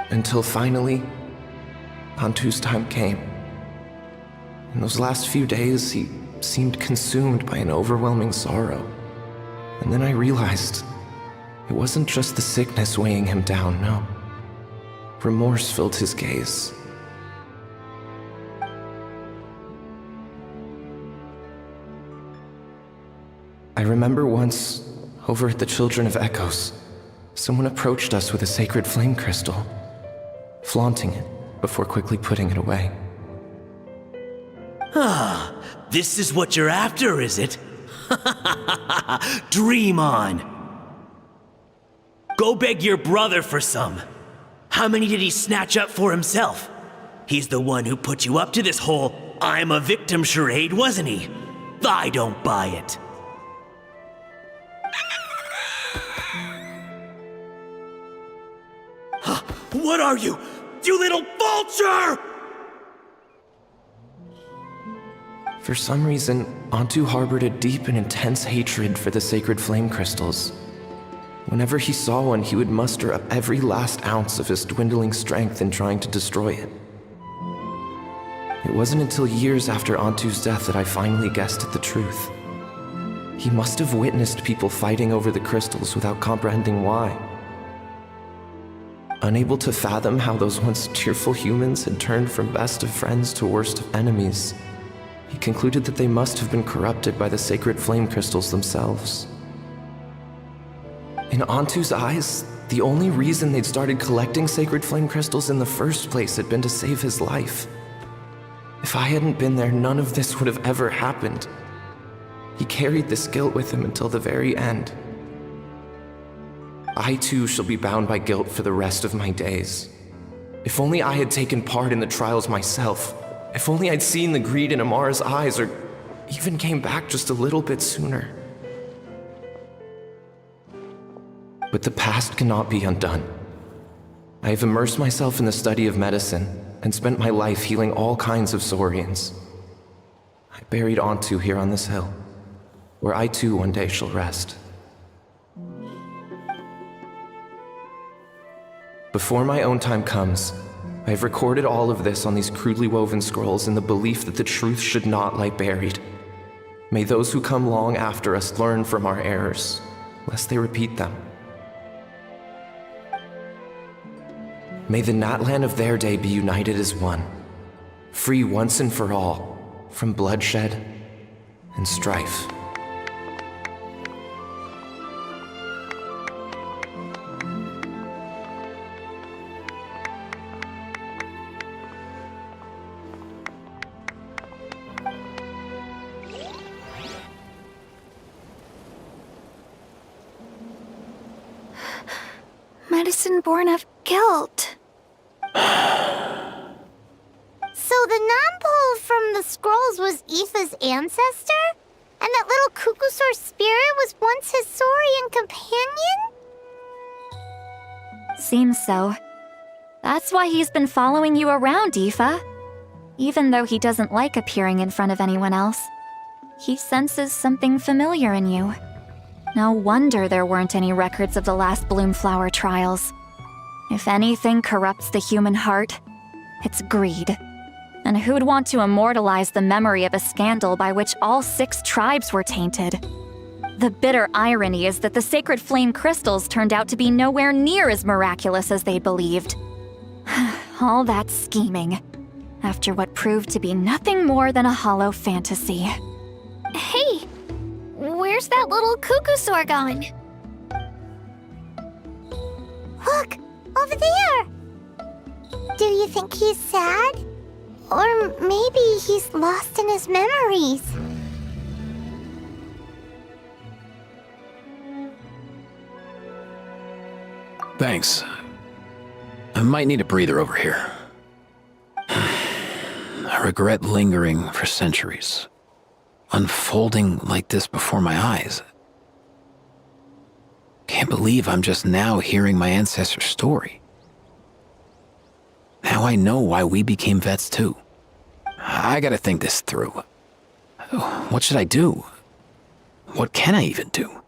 Until finally, Antu's time came. In those last few days, he seemed consumed by an overwhelming sorrow. And then I realized it wasn't just the sickness weighing him down, no. Remorse filled his gaze. I remember once, over at the Children of Echoes, someone approached us with a sacred flame crystal, flaunting it before quickly putting it away. Ah, this is what you're after, is it? Dream on. Go beg your brother for some. How many did he snatch up for himself? He's the one who put you up to this whole I'm a victim charade, wasn't he? I don't buy it. What are you? You little vulture! For some reason, Antu harbored a deep and intense hatred for the sacred flame crystals. Whenever he saw one, he would muster up every last ounce of his dwindling strength in trying to destroy it. It wasn't until years after Antu's death that I finally guessed at the truth. He must have witnessed people fighting over the crystals without comprehending why. Unable to fathom how those once cheerful humans had turned from best of friends to worst of enemies, he concluded that they must have been corrupted by the sacred flame crystals themselves. In Antu's eyes, the only reason they'd started collecting sacred flame crystals in the first place had been to save his life. If I hadn't been there, none of this would have ever happened. He carried this guilt with him until the very end. I too shall be bound by guilt for the rest of my days. If only I had taken part in the trials myself. If only I'd seen the greed in Amara's eyes, or even came back just a little bit sooner. But the past cannot be undone. I have immersed myself in the study of medicine and spent my life healing all kinds of Saurians. I buried Antu here on this hill, where I too one day shall rest. Before my own time comes, I have recorded all of this on these crudely woven scrolls in the belief that the truth should not lie buried. May those who come long after us learn from our errors, lest they repeat them. May the Natlan of their day be united as one, free once and for all from bloodshed and strife. Medicine born of guilt. So the non-pole from the scrolls was Aoife's ancestor? And that little Kukusaur spirit was once his Saurian companion? Seems so. That's why he's been following you around, Aoife. Even though he doesn't like appearing in front of anyone else, he senses something familiar in you. No wonder there weren't any records of the last Bloomflower trials. If anything corrupts the human heart, it's greed. And who'd want to immortalize the memory of a scandal by which all 6 tribes were tainted? The bitter irony is that the sacred flame crystals turned out to be nowhere near as miraculous as they believed. All that scheming, after what proved to be nothing more than a hollow fantasy. Hey, where's that little Kukusaur gone? Over there! Do you think he's sad? Or maybe he's lost in his memories? Thanks. I might need a breather over here. I regret lingering for centuries, unfolding like this before my eyes. Can't believe I'm just now hearing my ancestor's story. Now I know why we became vets too. I gotta think this through. What should I do? What can I even do?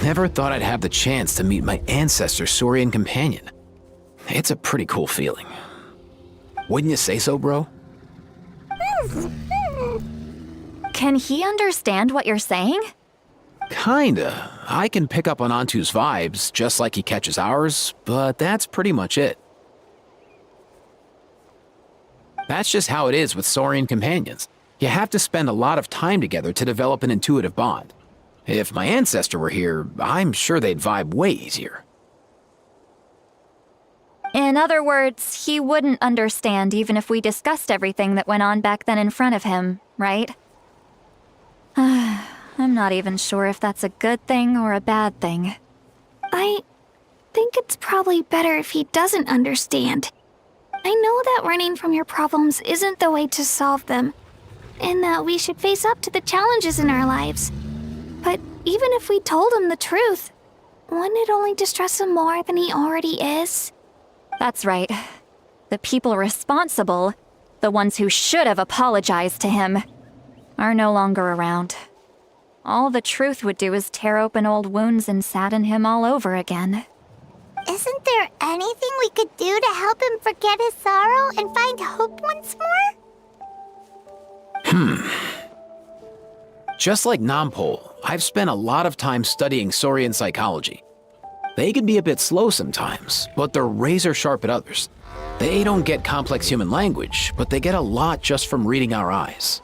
Never thought I'd have the chance to meet my ancestor Saurian companion. It's a pretty cool feeling. Wouldn't you say so, bro? Can he understand what you're saying? Kinda. I can pick up on Antu's vibes, just like he catches ours, but that's pretty much it. That's just how it is with Saurian companions. You have to spend a lot of time together to develop an intuitive bond. If my ancestor were here, I'm sure they'd vibe way easier. In other words, he wouldn't understand even if we discussed everything that went on back then in front of him, right? I'm not even sure if that's a good thing or a bad thing. I think it's probably better if he doesn't understand. I know that running from your problems isn't the way to solve them, and that we should face up to the challenges in our lives. But even if we told him the truth, wouldn't it only distress him more than he already is? That's right. The people responsible, the ones who should have apologized to him, are no longer around. All the truth would do is tear open old wounds and sadden him all over again. Isn't there anything we could do to help him forget his sorrow and find hope once more? Just like Nampol, I've spent a lot of time studying Saurian psychology. They can be a bit slow sometimes, but they're razor sharp at others. They don't get complex human language, but they get a lot just from reading our eyes.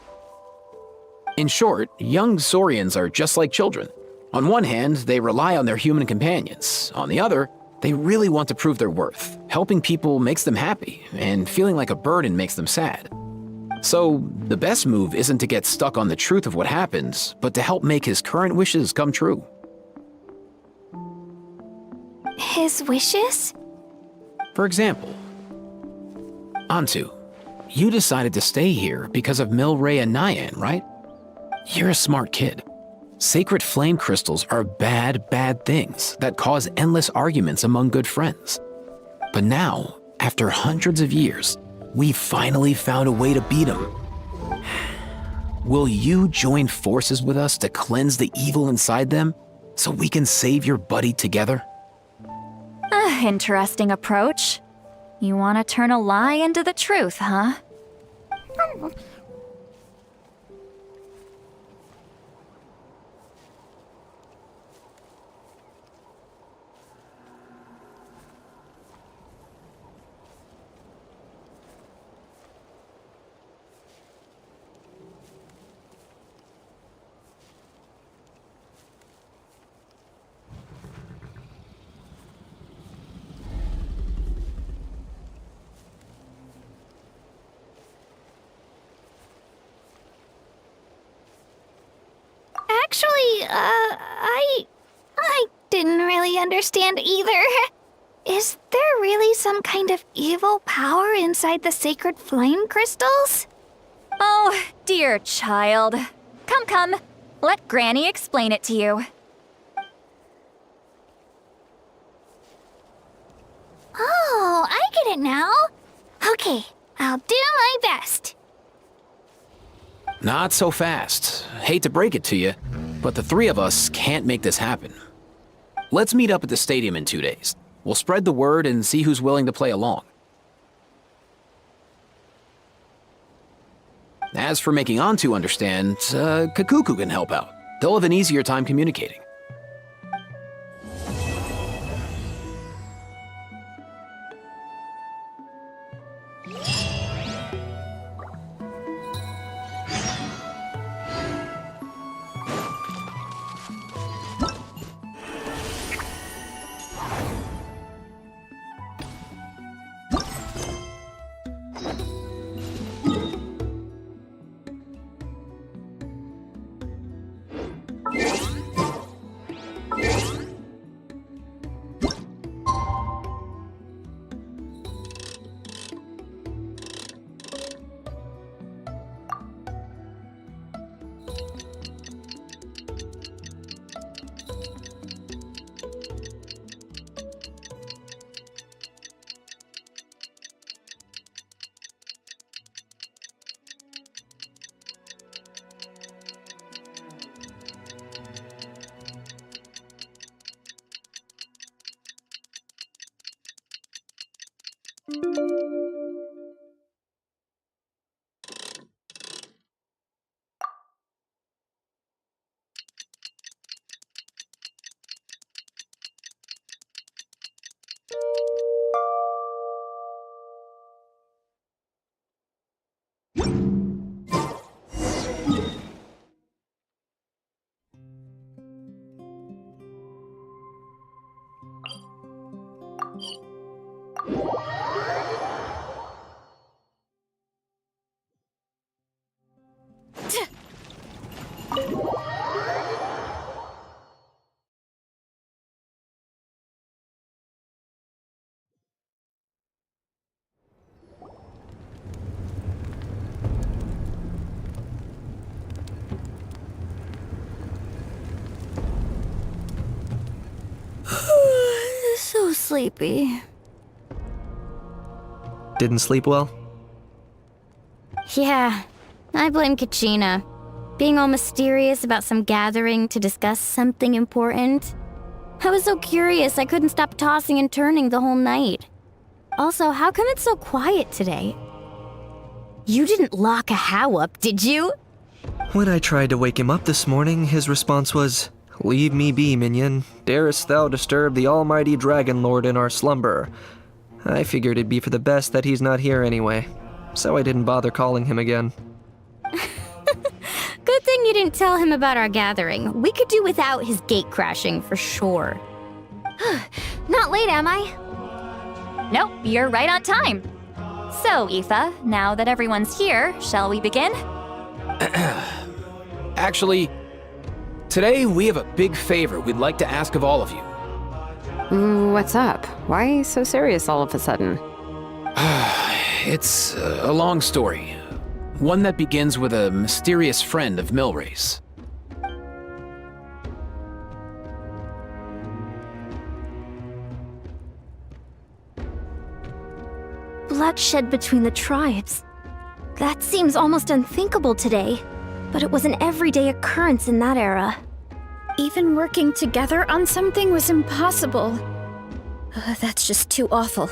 In short, young Saurians are just like children. On one hand, they rely on their human companions. On the other, they really want to prove their worth. Helping people makes them happy, and feeling like a burden makes them sad. So, the best move isn't to get stuck on the truth of what happened, but to help make his current wishes come true. His wishes? For example, Antu, you decided to stay here because of Milray and Nyan, right? You're a smart kid. Sacred flame crystals are bad, bad things that cause endless arguments among good friends. But now, after hundreds of years, we finally found a way to beat them. Will you join forces with us to cleanse the evil inside them so we can save your buddy together? Interesting approach. You want to turn a lie into the truth, huh? Actually, I didn't really understand either. Is there really some kind of evil power inside the sacred flame crystals? Oh, dear child. Come. Let Granny explain it to you. Oh, I get it now. Okay, I'll do my best. Not so fast. Hate to break it to you, but the three of us can't make this happen. Let's meet up at the stadium in 2 days. We'll spread the word and see who's willing to play along. As for making Antu understand, Kakuku can help out. They'll have an easier time communicating. So sleepy. Didn't sleep well? Yeah, I blame Kachina. Being all mysterious about some gathering to discuss something important. I was so curious I couldn't stop tossing and turning the whole night. Also, how come it's so quiet today? You didn't lock a How up, did you? When I tried to wake him up this morning, his response was, "Leave me be, minion. Darest thou disturb the almighty Dragon Lord in our slumber?" I figured it'd be for the best that he's not here anyway, so I didn't bother calling him again. Good thing you didn't tell him about our gathering. We could do without his gate crashing for sure. Not late, am I? Nope, you're right on time. So, Aoife, now that everyone's here, shall we begin? Actually, today we have a big favor we'd like to ask of all of you. What's up? Why so serious all of a sudden? It's a long story. One that begins with a mysterious friend of Milray's. Bloodshed between the tribes. That seems almost unthinkable today, but it was an everyday occurrence in that era. Even working together on something was impossible. That's just too awful.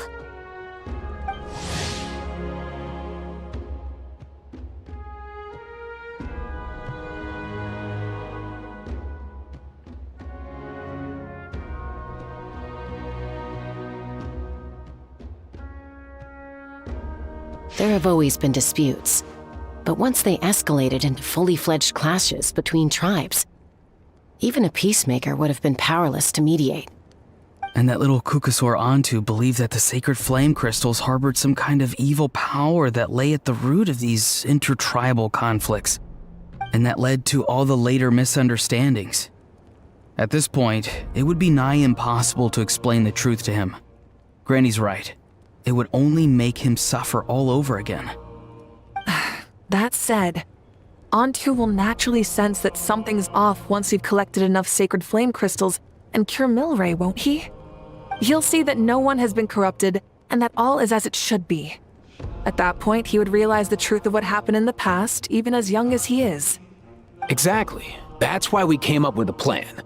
There have always been disputes, but once they escalated into fully fledged clashes between tribes, even a peacemaker would have been powerless to mediate. And that little Kukusor Antu believed that the sacred flame crystals harbored some kind of evil power that lay at the root of these intertribal conflicts, and that led to all the later misunderstandings. At this point, it would be nigh impossible to explain the truth to him. Granny's right. It would only make him suffer all over again. That said, Antu will naturally sense that something's off once you've collected enough sacred flame crystals and cure Milray, won't he? He'll see that no one has been corrupted and that all is as it should be. At that point, he would realize the truth of what happened in the past, even as young as he is. Exactly. That's why we came up with a plan.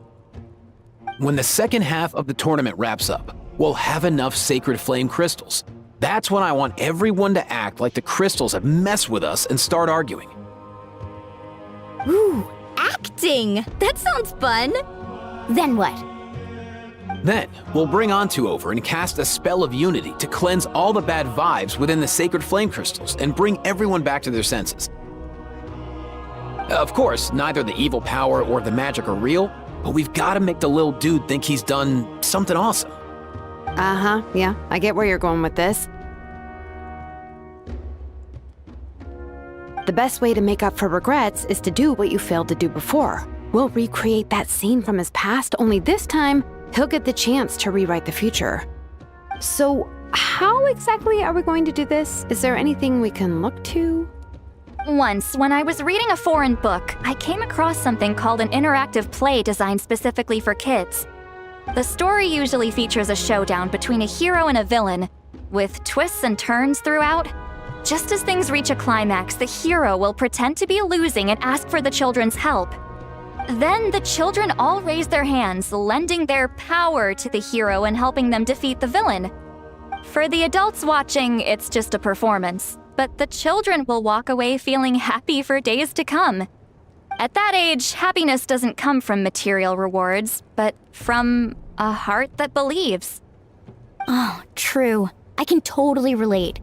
When the second half of the tournament wraps up, we'll have enough sacred flame crystals. That's when I want everyone to act like the crystals have messed with us and start arguing. Ooh, acting! That sounds fun! Then what? Then, we'll bring Antu over and cast a spell of unity to cleanse all the bad vibes within the sacred flame crystals and bring everyone back to their senses. Of course, neither the evil power or the magic are real, but we've got to make the little dude think he's done something awesome. Uh-huh, yeah, I get where you're going with this. The best way to make up for regrets is to do what you failed to do before. We'll recreate that scene from his past, only this time, he'll get the chance to rewrite the future. So, how exactly are we going to do this? Is there anything we can look to? Once, when I was reading a foreign book, I came across something called an interactive play designed specifically for kids. The story usually features a showdown between a hero and a villain, with twists and turns throughout. Just as things reach a climax, the hero will pretend to be losing and ask for the children's help. Then the children all raise their hands, lending their power to the hero and helping them defeat the villain. For the adults watching, it's just a performance, but the children will walk away feeling happy for days to come. At that age, happiness doesn't come from material rewards, but from a heart that believes. Oh, true. I can totally relate.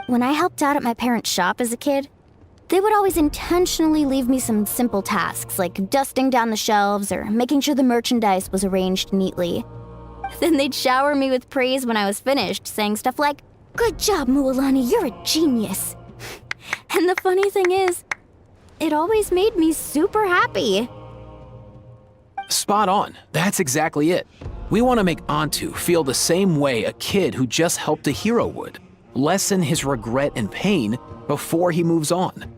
When I helped out at my parents' shop as a kid, they would always intentionally leave me some simple tasks like dusting down the shelves or making sure the merchandise was arranged neatly. Then they'd shower me with praise when I was finished, saying stuff like, "Good job, Mualani, you're a genius." And the funny thing is, it always made me super happy. Spot on. That's exactly it. We want to make Antu feel the same way a kid who just helped a hero would. Lessen his regret and pain before he moves on.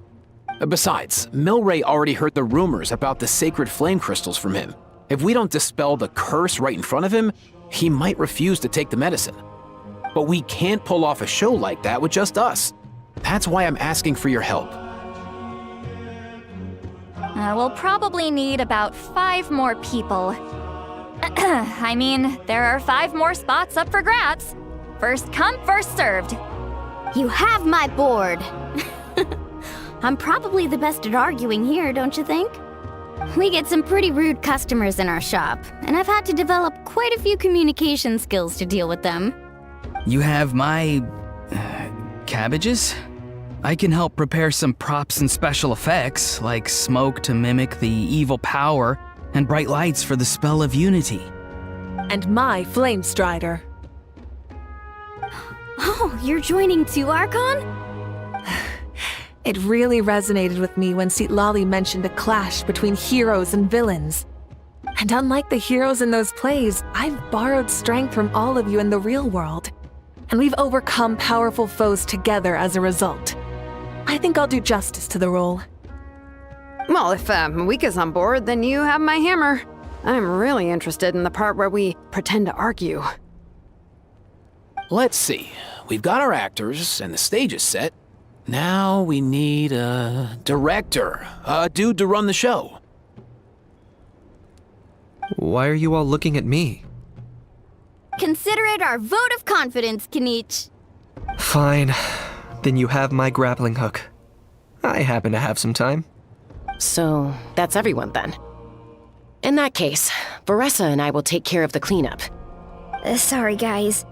Besides, Milray already heard the rumors about the sacred flame crystals from him. If we don't dispel the curse right in front of him, he might refuse to take the medicine. But we can't pull off a show like that with just us. That's why I'm asking for your help. We'll probably need about 5 more people. I mean, there are 5 more spots up for grabs. First come, first served. You have my board. I'm probably the best at arguing here, don't you think? We get some pretty rude customers in our shop, and I've had to develop quite a few communication skills to deal with them. You have my... cabbages? I can help prepare some props and special effects, like smoke to mimic the evil power, and bright lights for the spell of unity. And my flame strider. Oh, you're joining too, Archon? It really resonated with me when Citlali mentioned a clash between heroes and villains. And unlike the heroes in those plays, I've borrowed strength from all of you in the real world. And we've overcome powerful foes together as a result. I think I'll do justice to the role. Well, if Mawika's on board, then you have my hammer. I'm really interested in the part where we pretend to argue. Let's see. We've got our actors, and the stage is set. Now we need a director, a dude to run the show. Why are you all looking at me? Consider it our vote of confidence, Kinich. Fine. Then you have my grappling hook. I happen to have some time. So, that's everyone then. In that case, Varessa and I will take care of the cleanup. Sorry, guys.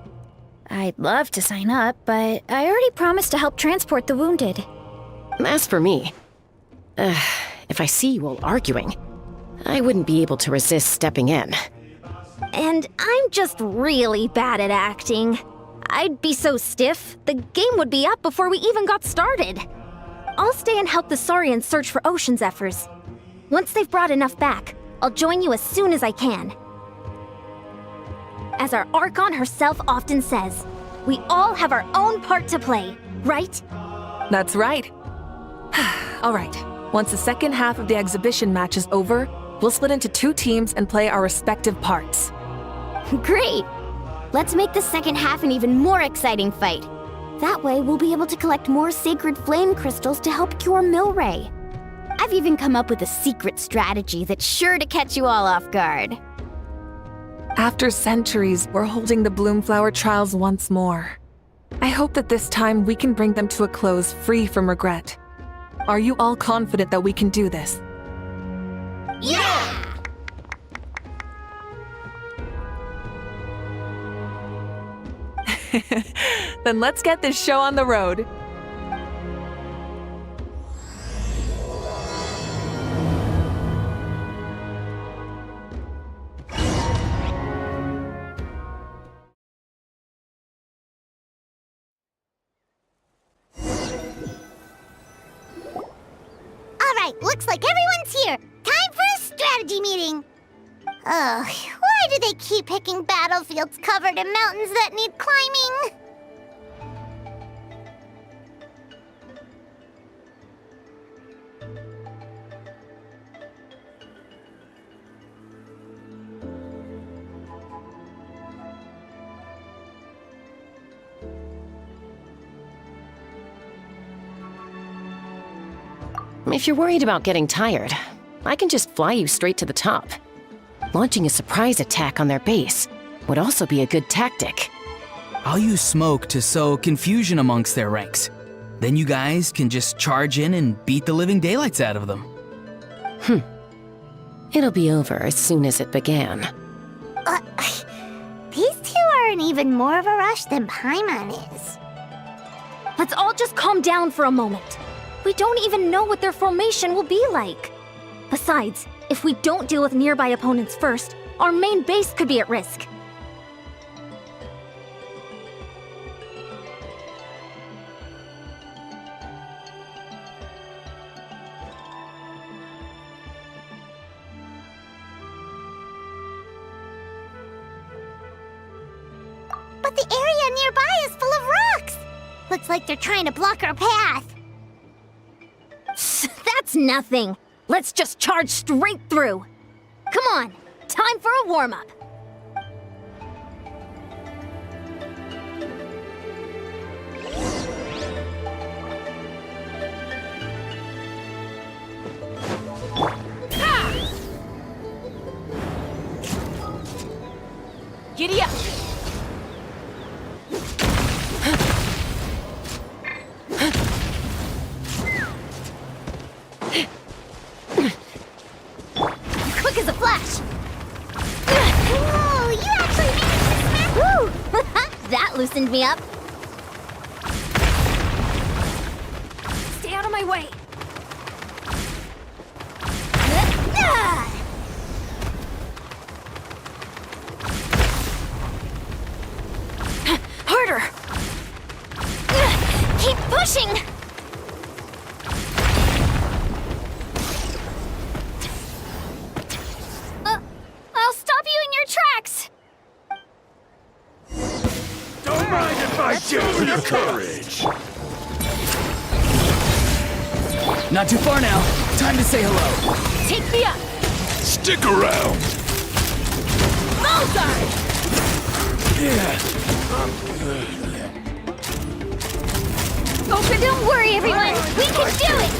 I'd love to sign up, but I already promised to help transport the wounded. As for me, if I see you all arguing, I wouldn't be able to resist stepping in. And I'm just really bad at acting. I'd be so stiff, the game would be up before we even got started. I'll stay and help the Saurians search for Ocean Zephyrs. Once they've brought enough back, I'll join you as soon as I can. As our Archon herself often says, we all have our own part to play, right? That's right. All right, once the second half of the exhibition match is over, we'll split into 2 teams and play our respective parts. Great! Let's make the second half an even more exciting fight. That way, we'll be able to collect more sacred flame crystals to help cure Milray. I've even come up with a secret strategy that's sure to catch you all off guard. After centuries, we're holding the Bloomflower trials once more. I hope that this time we can bring them to a close free from regret. Are you all confident that we can do this? Yeah! Then let's get this show on the road. Alright, looks like everyone's here. Time for a strategy meeting. Ugh, why do they keep picking battlefields covered in mountains that need climbing? If you're worried about getting tired, I can just fly you straight to the top. Launching a surprise attack on their base would also be a good tactic. I'll use smoke to sow confusion amongst their ranks. Then you guys can just charge in and beat the living daylights out of them. It'll be over as soon as it began. These two are in even more of a rush than Paimon is. Let's all just calm down for a moment. We don't even know what their formation will be like. Besides, if we don't deal with nearby opponents first, our main base could be at risk. But the area nearby is full of rocks. Looks like they're trying to block our path. That's nothing. Let's just charge straight through. Come on, time for a warm-up. Giddy up! Quick as a flash! Whoa, you actually managed to smash— Woo! That loosened me up. Stay out of my way. Harder! Keep pushing! I'll stop you in your tracks! Don't mind if I do your courage! Not too far now. Time to say hello. Take me up! Stick around! Bullseye! Oh, don't worry, everyone! We can do it!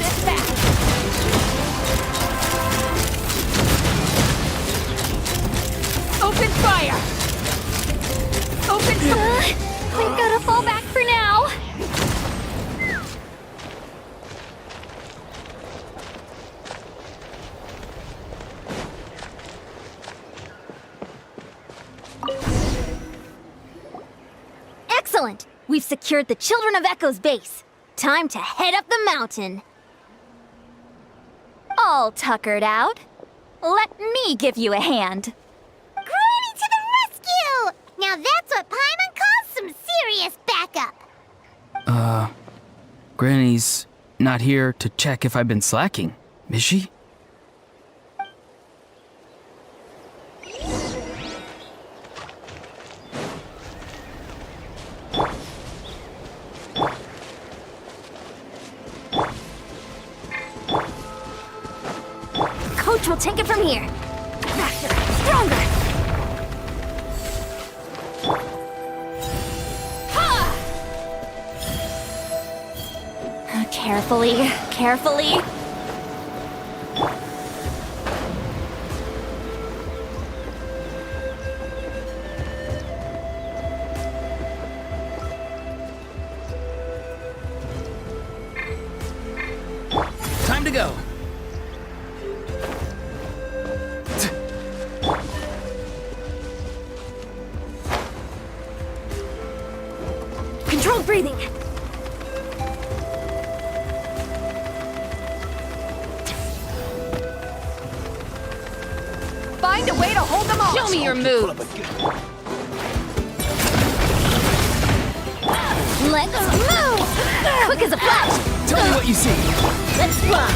Open fire! Open fire! We've gotta fall back for now. Excellent! We've secured the Children of Echo's base. Time to head up the mountain. All tuckered out. Let me give you a hand. Granny to the rescue! Now that's what Paimon calls some serious backup. Granny's not here to check if I've been slacking, is she? Coach will take it from here. Faster, stronger. Carefully, carefully. to go. Controlled breathing. Find a way to hold them off. Show me your move. Let's move! Quick as a flash! Tell me what you see. Let's fly!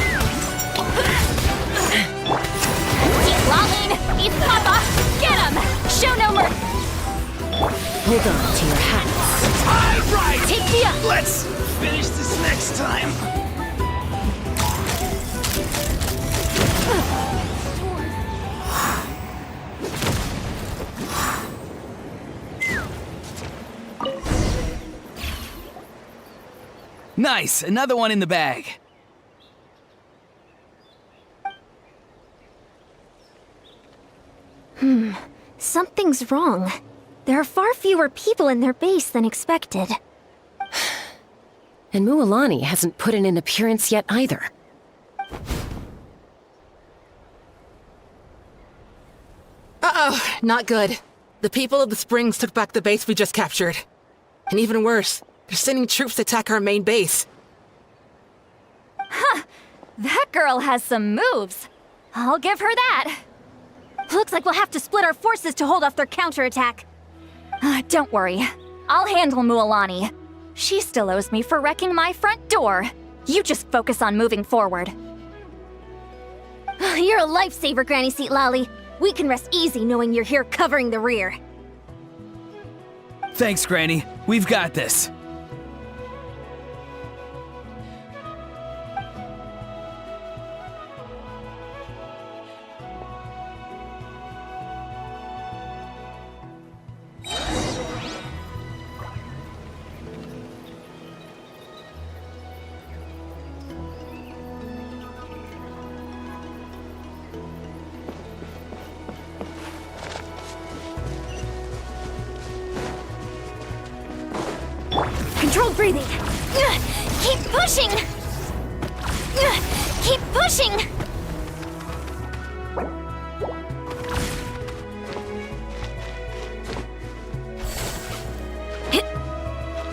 Keep lolling! Eat Papa! Get him! Show no mercy! Hold on to your hats. All right! Take me up! Let's finish this next time. Nice, another one in the bag. Something's wrong. There are far fewer people in their base than expected. And Mualani hasn't put in an appearance yet either. Uh-oh, not good. The people of the Springs took back the base we just captured. And even worse, they're sending troops to attack our main base. Huh. That girl has some moves. I'll give her that. Looks like we'll have to split our forces to hold off their counterattack. Don't worry. I'll handle Mualani. She still owes me for wrecking my front door. You just focus on moving forward. You're a lifesaver, Granny Seat Lolly. We can rest easy knowing you're here covering the rear. Thanks, Granny. We've got this. Controlled breathing. Keep pushing! Keep pushing!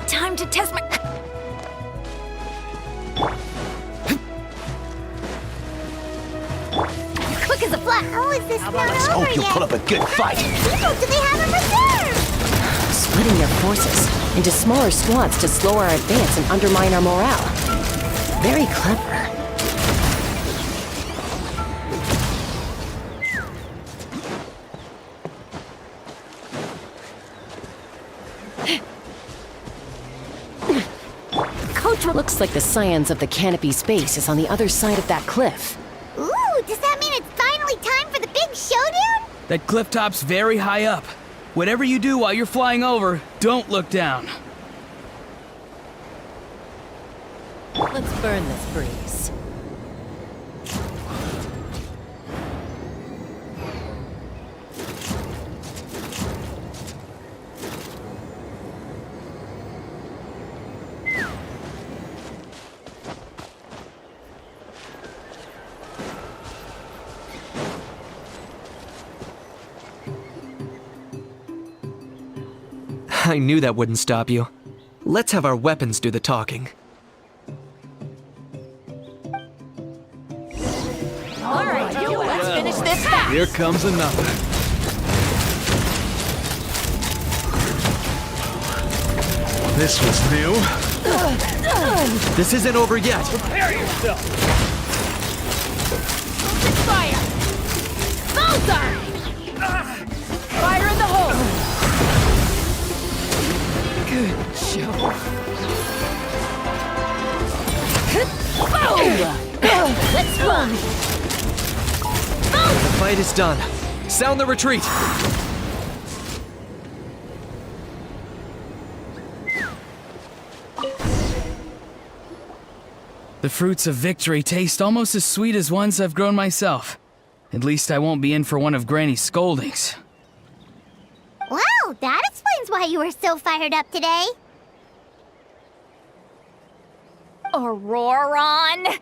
Time to test my... Quick as a flash! Oh, is this not Let's over hope you'll yet? put up a good fight. What do they have in reserve? Splitting their forces into smaller squads to slow our advance and undermine our morale. Very clever. Coach Looks like the scions of the Canopy's base is on the other side of that cliff. Ooh, does that mean it's finally time for the big showdown? That cliff top's very high up. Whatever you do while you're flying over, don't look down. Let's burn this breeze. I knew that wouldn't stop you. Let's have our weapons do the talking. All right, let's finish this fast. Here comes another. This was new. This isn't over yet. Prepare yourself! Fire! Bullseye! Fire in the hole! Good show. Let's run! The fight is done. Sound the retreat. The fruits of victory taste almost as sweet as ones I've grown myself. At least I won't be in for one of Granny's scoldings. Wow, that explains why you were so fired up today. Auroron!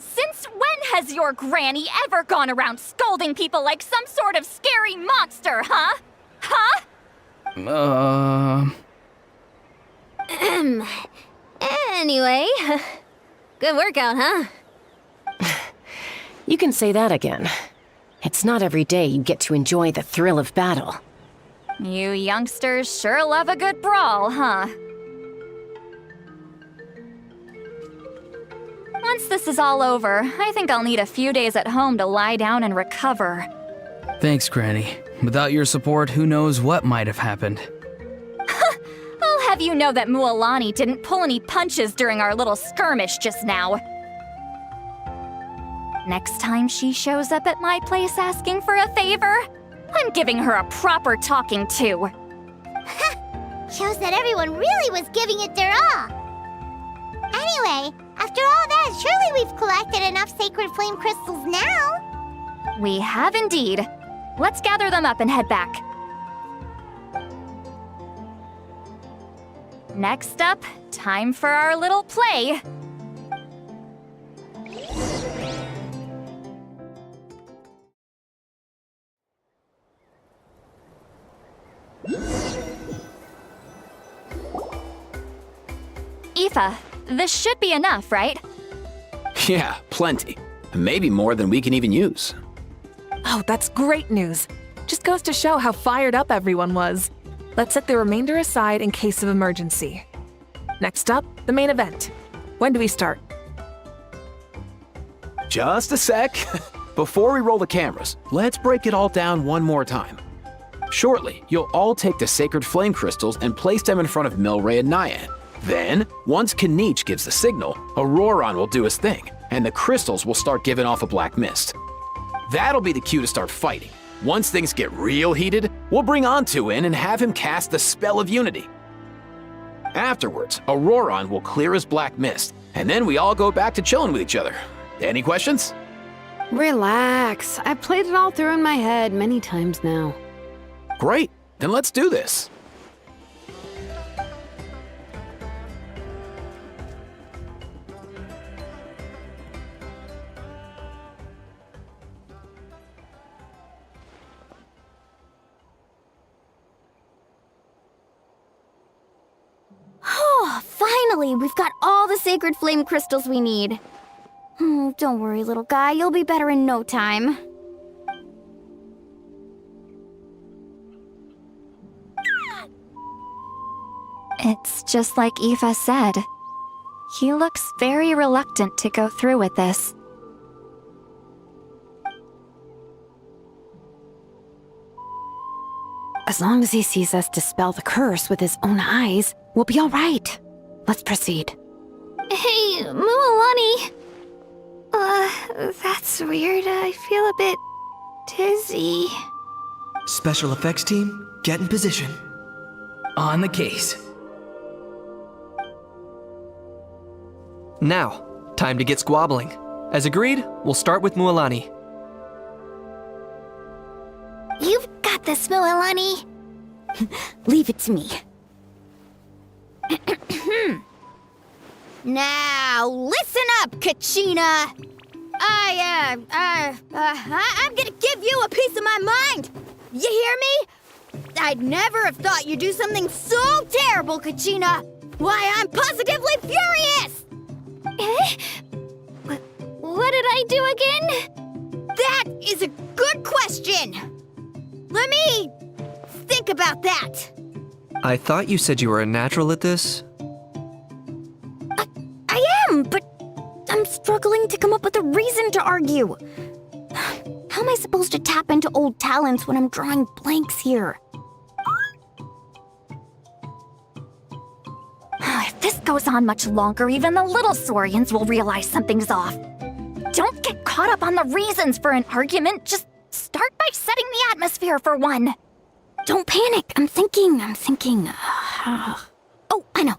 Since when has your granny ever gone around scolding people like some sort of scary monster, huh? Huh? Anyway, good workout, huh? You can say that again. It's not every day you get to enjoy the thrill of battle. You youngsters sure love a good brawl, huh? Once this is all over, I think I'll need a few days at home to lie down and recover. Thanks, Granny. Without your support, who knows what might have happened. I'll have you know that Mualani didn't pull any punches during our little skirmish just now. Next time she shows up at my place asking for a favor, I'm giving her a proper talking to. Shows that everyone really was giving it their all. Anyway, after all that, surely we've collected enough sacred flame crystals now. We have indeed. Let's gather them up and head back. Next up, time for our little play. Aoife, this should be enough, right? Yeah, plenty. Maybe more than we can even use. Oh, that's great news. Just goes to show how fired up everyone was. Let's set the remainder aside in case of emergency. Next up, the main event. When do we start? Just a sec. Before we roll the cameras, let's break it all down one more time. Shortly, you'll all take the sacred flame crystals and place them in front of Milray and Nyan. Then, once Kinich gives the signal, Auroron will do his thing, and the crystals will start giving off a black mist. That'll be the cue to start fighting. Once things get real heated, we'll bring Antu in and have him cast the spell of unity. Afterwards, Auroron will clear his black mist, and then we all go back to chilling with each other. Any questions? Relax. I've played it all through in my head many times now. Great, then let's do this. Oh, finally! We've got all the sacred flame crystals we need. Don't worry, little guy. You'll be better in no time. It's just like Aoife said. He looks very reluctant to go through with this. As long as he sees us dispel the curse with his own eyes, we'll be all right. Let's proceed. Hey, Mualani. That's weird. I feel a bit dizzy. Special effects team, get in position. On the case. Now, time to get squabbling. As agreed, we'll start with Mualani. You've got this, Mualani. Leave it to me. Now, listen up, Kachina! I'm gonna give you a piece of my mind! You hear me? I'd never have thought you'd do something so terrible, Kachina! Why, I'm positively furious! What did I do again? That is a good question! Let me think about that. I thought you said you were a natural at this. I am, but I'm struggling to come up with a reason to argue. How am I supposed to tap into old talents when I'm drawing blanks here? If this goes on much longer, even the little Saurians will realize something's off. Don't get caught up on the reasons for an argument. Just start by setting the atmosphere for one. Don't panic. I'm thinking. Oh, I know.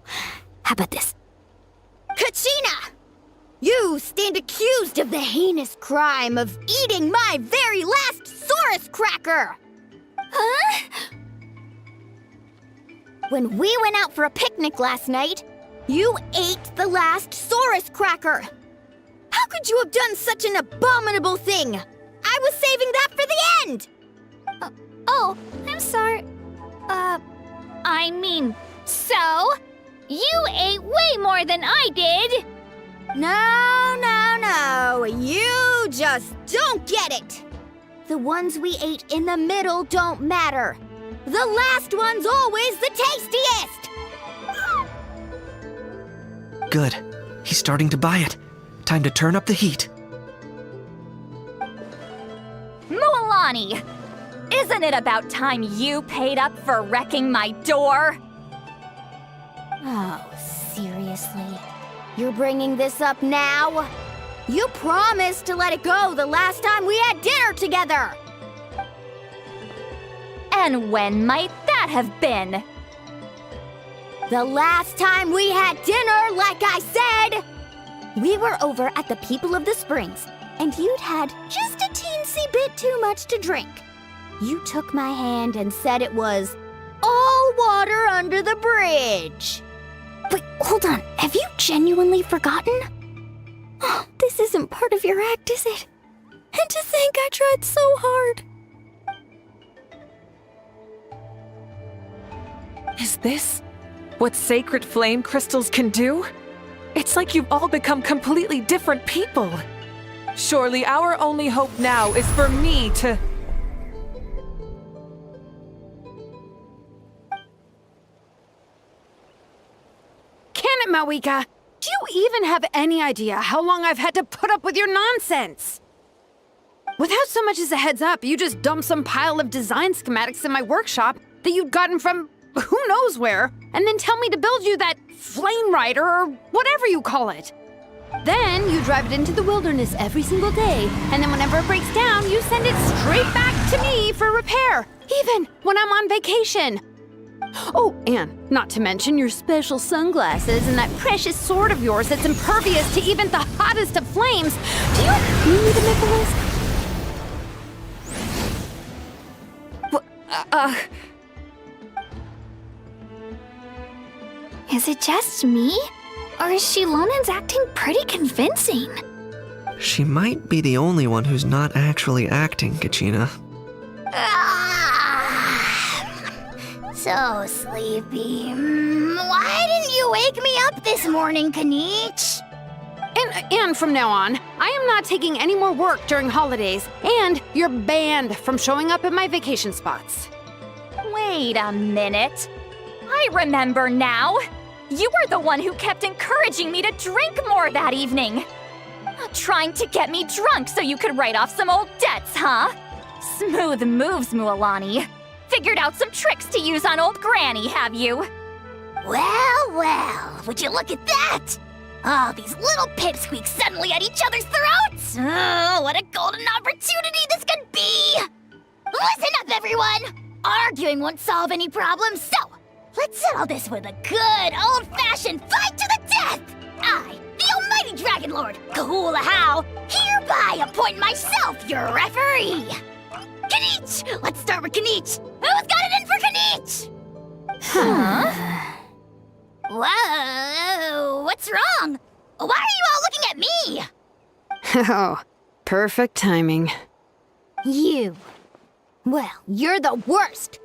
How about this? Kachina! You stand accused of the heinous crime of eating my very last Saurus cracker! Huh? When we went out for a picnic last night, you ate the last Saurus cracker! How could could you have done such an abominable thing? I was saving that for the end! Oh, I'm sorry. I mean, so? You ate way more than I did! No, you just don't get it! The ones we ate in the middle don't matter. The last one's always the tastiest! Good. He's starting to buy it. Time to turn up the heat. Mualani! Isn't it about time you paid up for wrecking my door? Oh, seriously? You're bringing this up now? You promised to let it go the last time we had dinner together! And when might that have been? The last time we had dinner, like I said! We were over at the People of the Springs, and you'd had just a teensy bit too much to drink. You took my hand and said it was all water under the bridge. Wait, hold on. Have you genuinely forgotten? Oh, this isn't part of your act, is it? And to think I tried so hard. Is this what sacred flame crystals can do? It's like you've all become completely different people. Surely our only hope now is for me to... Can it, Mawika? Do you even have any idea how long I've had to put up with your nonsense? Without so much as a heads up, you just dumped some pile of design schematics in my workshop that you'd gotten from who knows where, and then tell me to build you that flame rider or whatever you call it. Then you drive it into the wilderness every single day, and then whenever it breaks down, you send it straight back to me for repair, even when I'm on vacation. Oh, and not to mention your special sunglasses and that precious sword of yours that's impervious to even the hottest of flames. Do you need me to make a list? Is it just me? Or is Shilonen's acting pretty convincing? She might be the only one who's not actually acting, Kachina. So sleepy. Why didn't you wake me up this morning, Kanich? And from now on, I am not taking any more work during holidays, and you're banned from showing up at my vacation spots. Wait a minute. I remember now. You were the one who kept encouraging me to drink more that evening. Trying to get me drunk so you could write off some old debts, huh? Smooth moves, Mualani. Figured out some tricks to use on old Granny, have you? Well, would you look at that? Oh, these little pipsqueaks suddenly at each other's throats! Oh, what a golden opportunity this could be! Listen up, everyone! Arguing won't solve any problems, so let's settle this with a good old-fashioned fight to the death! I, the almighty Dragon Lord, Kahula, hereby appoint myself your referee! Kanich! Let's start with Kanich! Who's got it in for Kanich? Huh? Whoa, what's wrong? Why are you all looking at me? Oh, perfect timing. You. Well, you're the worst.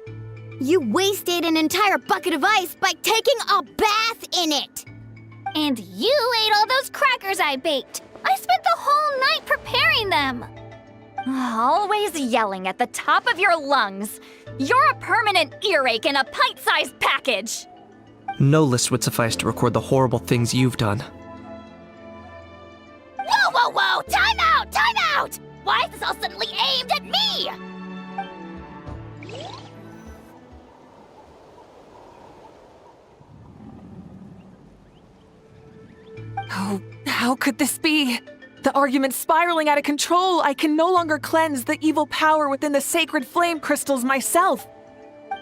You wasted an entire bucket of ice by taking a bath in it. And you ate all those crackers I baked. I spent the whole night preparing them. Always yelling at the top of your lungs. You're a permanent earache in a pint-sized package. No list would suffice to record the horrible things you've done. Whoa! Time out! Why is this all suddenly aimed at me? Oh, how could this be? The argument's spiraling out of control. I can no longer cleanse the evil power within the sacred flame crystals myself.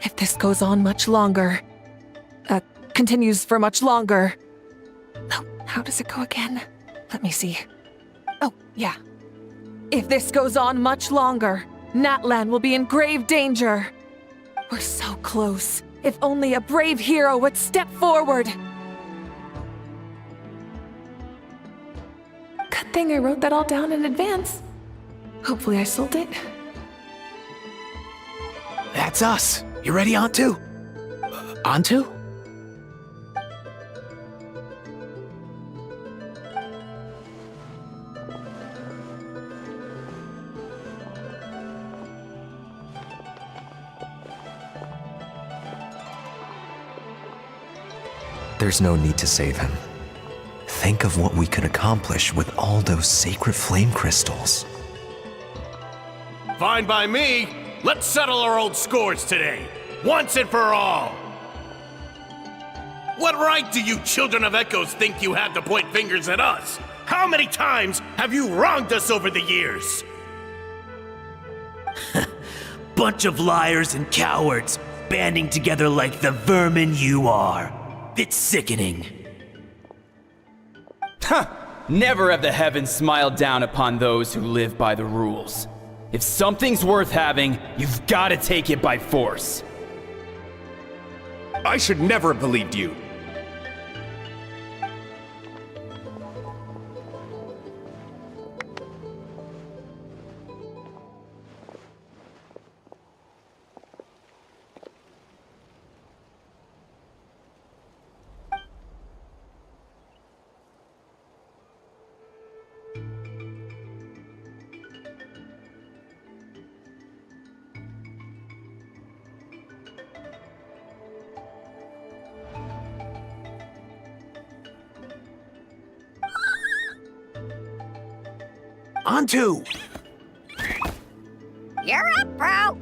If this goes on much longer... continues for much longer... Oh, how does it go again? Let me see. Oh, yeah. If this goes on much longer, Natlan will be in grave danger. We're so close. If only a brave hero would step forward. thing I wrote that all down in advance. Hopefully I sold it. That's us. You ready, Antu? Antu? There's no need to save him. Think of what we could accomplish with all those sacred flame crystals. Fine by me. Let's settle our old scores today, once and for all. What right do you children of Echoes think you have to point fingers at us? How many times have you wronged us over the years? Bunch of liars and cowards, banding together like the vermin you are. It's sickening. Huh! Never have the heavens smiled down upon those who live by the rules. If something's worth having, you've got to take it by force. I should never have believed you. Antu! You're up, bro!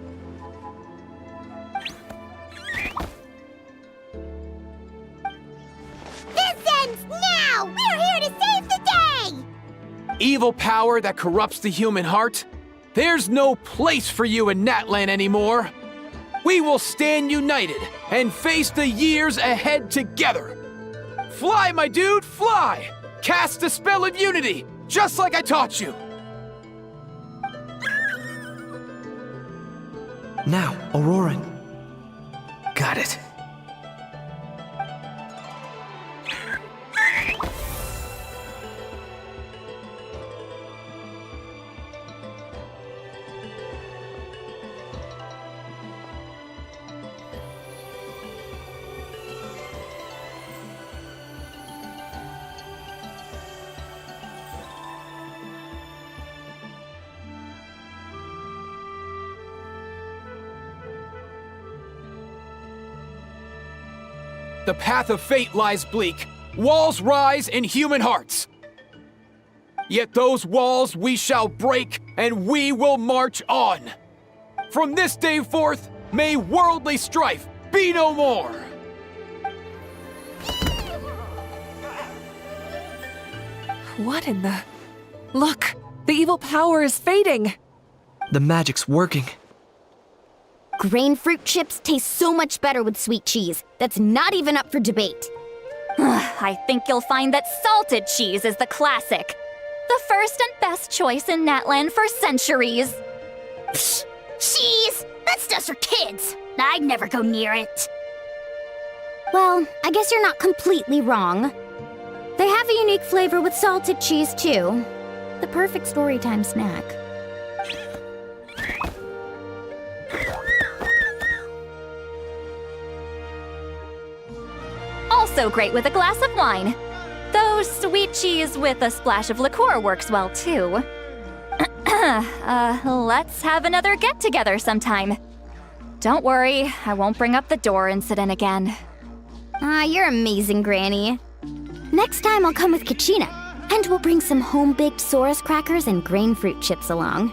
This ends now! We're here to save the day! Evil power that corrupts the human heart? There's no place for you in Natlan anymore! We will stand united and face the years ahead together! Fly, my dude, fly! Cast the spell of unity, just like I taught you! Now, Auroran. Got it. The path of fate lies bleak. Walls rise in human hearts. Yet those walls we shall break, and we will march on. From this day forth, may worldly strife be no more. What in the... Look! The evil power is fading! The magic's working. Grain fruit chips taste so much better with sweet cheese. That's not even up for debate. I think you'll find that salted cheese is the classic. The first and best choice in Natlan for centuries. Psh, cheese! That stuff's for kids. I'd never go near it. Well, I guess you're not completely wrong. They have a unique flavor with salted cheese, too. The perfect storytime snack. Also great with a glass of wine. Though sweet cheese with a splash of liqueur works well, too. Let's have another get-together sometime. Don't worry, I won't bring up the door incident again. You're amazing, Granny. Next time I'll come with Kachina, and we'll bring some home-baked Saurus crackers and grain fruit chips along.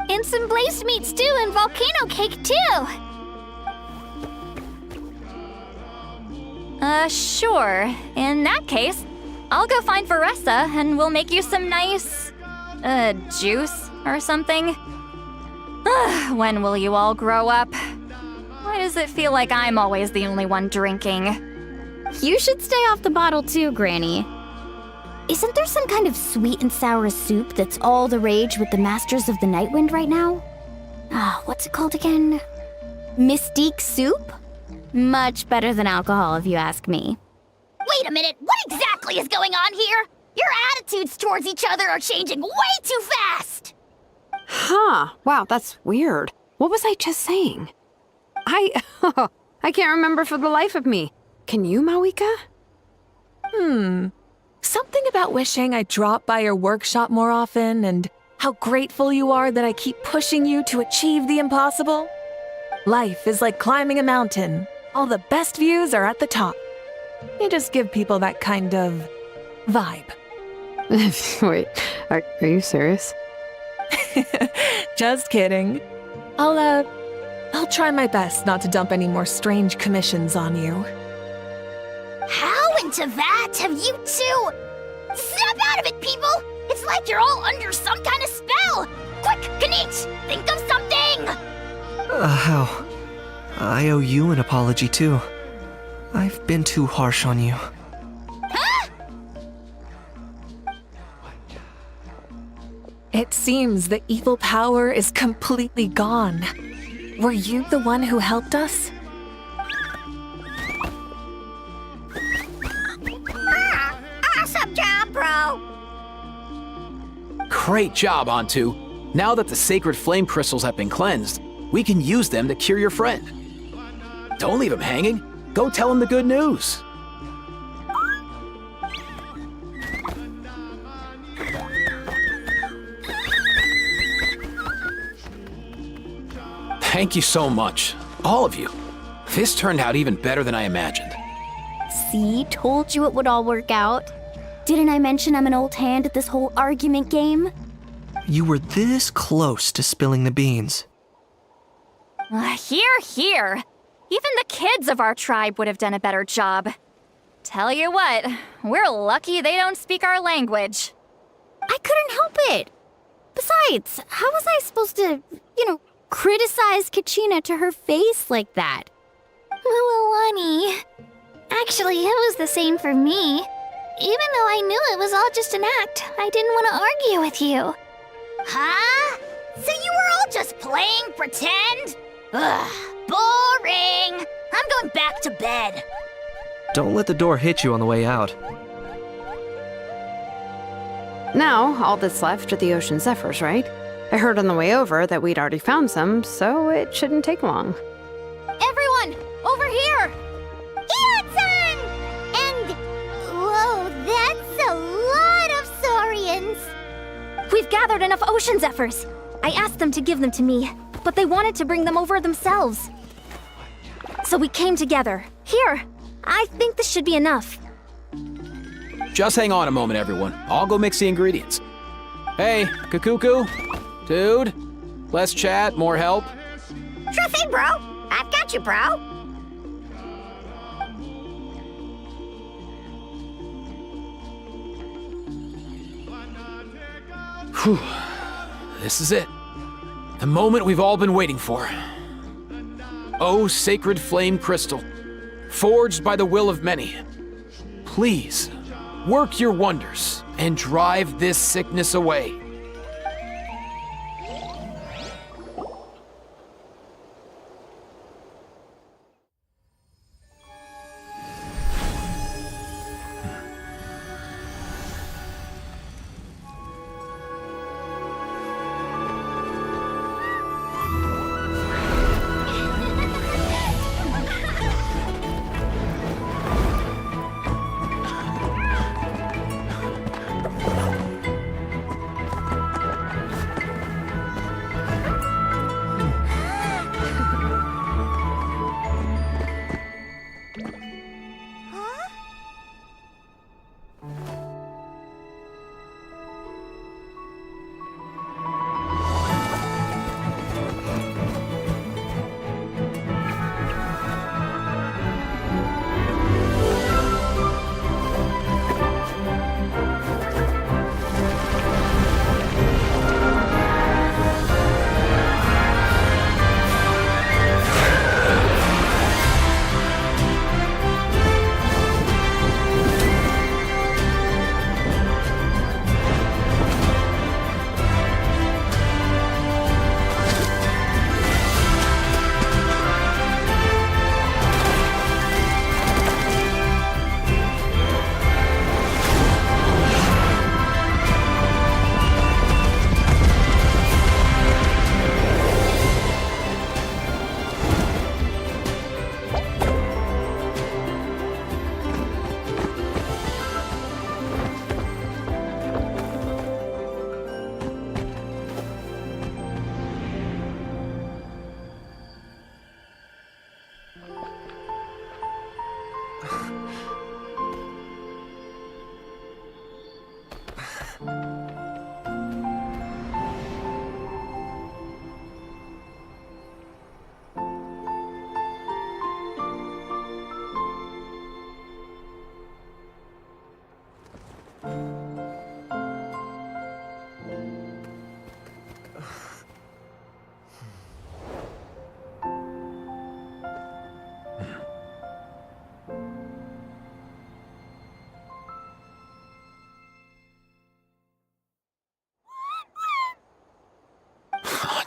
And some blazed meat stew and volcano cake, too! Sure. In that case, I'll go find Varessa and we'll make you some nice, juice or something. When will you all grow up? Why does it feel like I'm always the only one drinking? You should stay off the bottle too, Granny. Isn't there some kind of sweet and sour soup that's all the rage with the Masters of the Nightwind right now? What's it called again? Mystique soup? Much better than alcohol, if you ask me. Wait a minute, what exactly is going on here? Your attitudes towards each other are changing way too fast! Huh. Wow, that's weird. What was I just saying? I can't remember for the life of me. Can you, Mawika? Something about wishing I'd drop by your workshop more often and how grateful you are that I keep pushing you to achieve the impossible. Life is like climbing a mountain. All the best views are at the top. You just give people that kind of vibe. Wait, are you serious? Just kidding. I'll try my best not to dump any more strange commissions on you. How into that have you two? Snap out of it, people! It's like you're all under some kind of spell! Quick, Kanich, think of something! How? I owe you an apology too. I've been too harsh on you. Huh? It seems the evil power is completely gone. Were you the one who helped us? Awesome job, bro! Great job, Antu. Now that the sacred flame crystals have been cleansed, we can use them to cure your friend. Don't leave him hanging. Go tell him the good news. Thank you so much, all of you. This turned out even better than I imagined. See, told you it would all work out. Didn't I mention I'm an old hand at this whole argument game? You were this close to spilling the beans. Hear, hear. Even the kids of our tribe would have done a better job. Tell you what, we're lucky they don't speak our language. I couldn't help it. Besides, how was I supposed to, criticize Kachina to her face like that? Lilani. Actually, it was the same for me. Even though I knew it was all just an act, I didn't want to argue with you. Huh? So you were all just playing pretend? Ugh, boring! I'm going back to bed. Don't let the door hit you on the way out. Now, all that's left are the ocean zephyrs, right? I heard on the way over that we'd already found some, so it shouldn't take long. Everyone, over here! Hiatsan! And... whoa, that's a lot of saurians! We've gathered enough ocean zephyrs. I asked them to give them to me, but they wanted to bring them over themselves. So we came together. Here, I think this should be enough. Just hang on a moment, everyone. I'll go mix the ingredients. Hey, Kakuku? Dude? Less chat, more help? Sure thing, bro. I've got you, bro. Whew. This is it. The moment we've all been waiting for. Oh, sacred flame crystal, forged by the will of many, please work your wonders and drive this sickness away.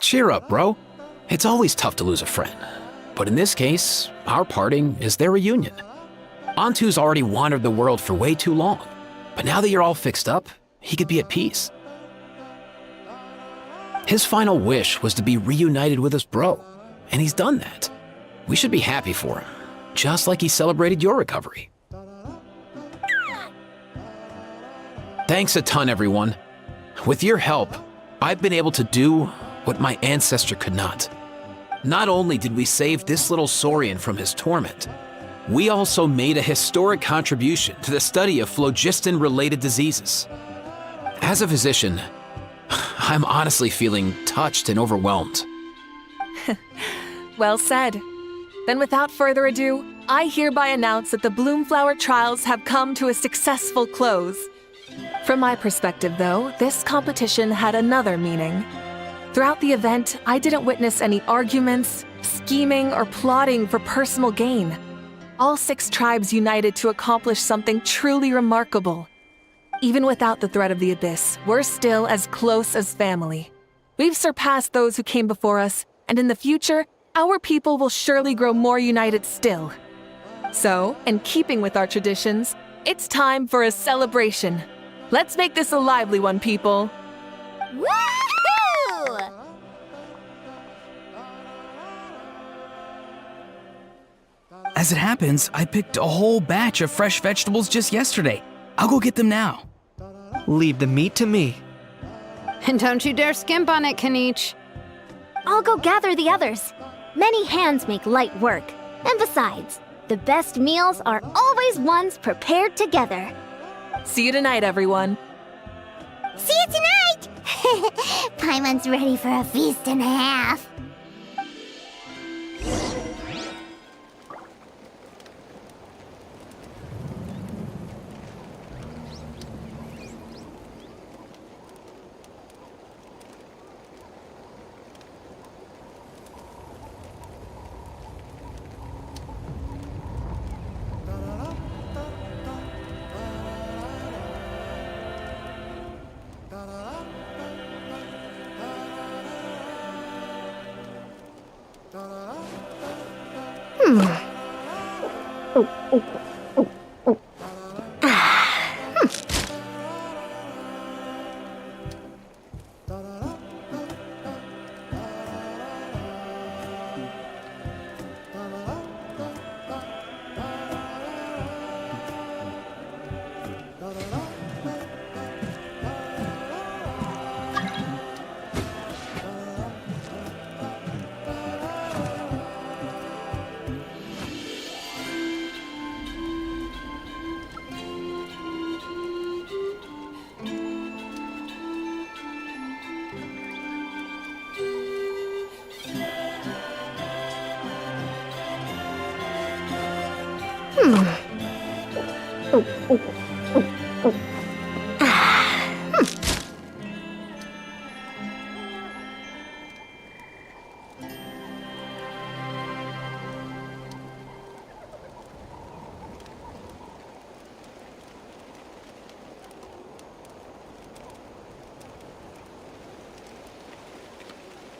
cheer up, bro. It's always tough to lose a friend. But in this case, our parting is their reunion. Antu's already wandered the world for way too long. But now that you're all fixed up, he could be at peace. His final wish was to be reunited with his bro, and he's done that. We should be happy for him, just like he celebrated your recovery. Thanks a ton, everyone. With your help, I've been able to do what my ancestor could not. Not only did we save this little Saurian from his torment, we also made a historic contribution to the study of phlogiston-related diseases. As a physician, I'm honestly feeling touched and overwhelmed. Well said. Then without further ado, I hereby announce that the Bloomflower trials have come to a successful close. From my perspective, though, this competition had another meaning. Throughout the event, I didn't witness any arguments, scheming, or plotting for personal gain. All 6 tribes united to accomplish something truly remarkable. Even without the threat of the Abyss, we're still as close as family. We've surpassed those who came before us, and in the future, our people will surely grow more united still. So, in keeping with our traditions, it's time for a celebration. Let's make this a lively one, people. Woohoo! As it happens, I picked a whole batch of fresh vegetables just yesterday. I'll go get them now. Leave the meat to me. And don't you dare skimp on it, Kanich. I'll go gather the others. Many hands make light work. And besides, the best meals are always ones prepared together. See you tonight, everyone. See you tonight! Paimon's ready for a feast and a half.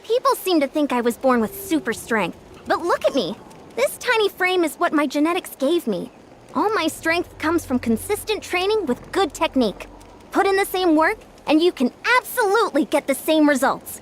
People seem to think I was born with super strength, but look at me. This tiny frame is what my genetics gave me. All my strength comes from consistent training with good technique. Put in the same work, and you can absolutely get the same results.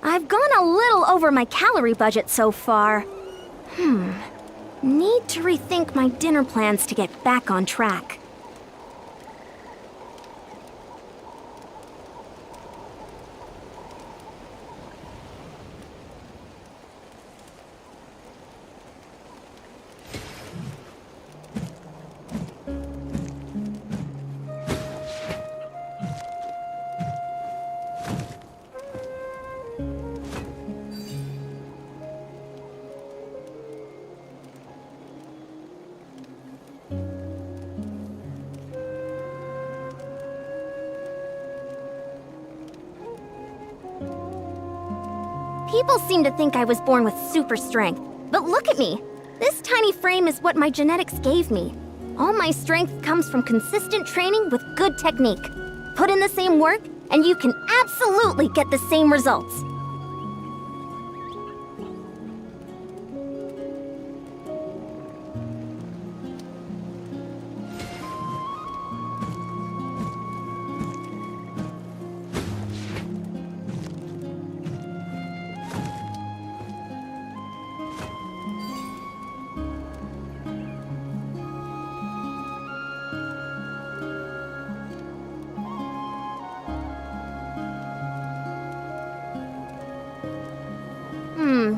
I've gone a little over my calorie budget so far. Need to rethink my dinner plans to get back on track. People seem to think I was born with super strength, but look at me. This tiny frame is what my genetics gave me. All my strength comes from consistent training with good technique. Put in the same work, and you can absolutely get the same results.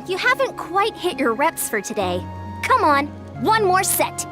You haven't quite hit your reps for today. Come on, one more set.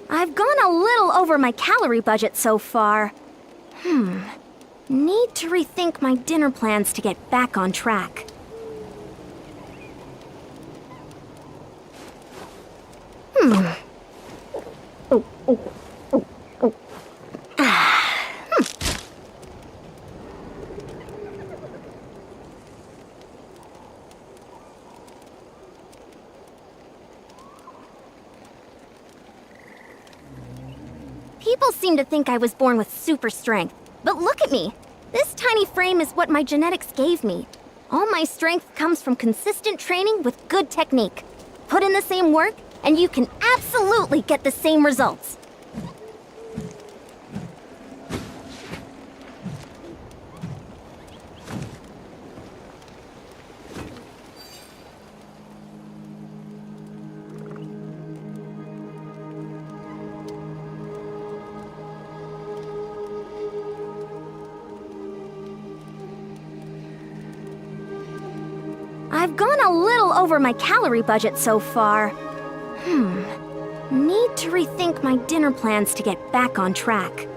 I've gone a little over my calorie budget so far. Need to rethink my dinner plans to get back on track. People seem to think I was born with super strength, but look at me. This tiny frame is what my genetics gave me. All my strength comes from consistent training with good technique. Put in the same work, and you can absolutely get the same results. I've gone a little over my calorie budget so far. Need to rethink my dinner plans to get back on track.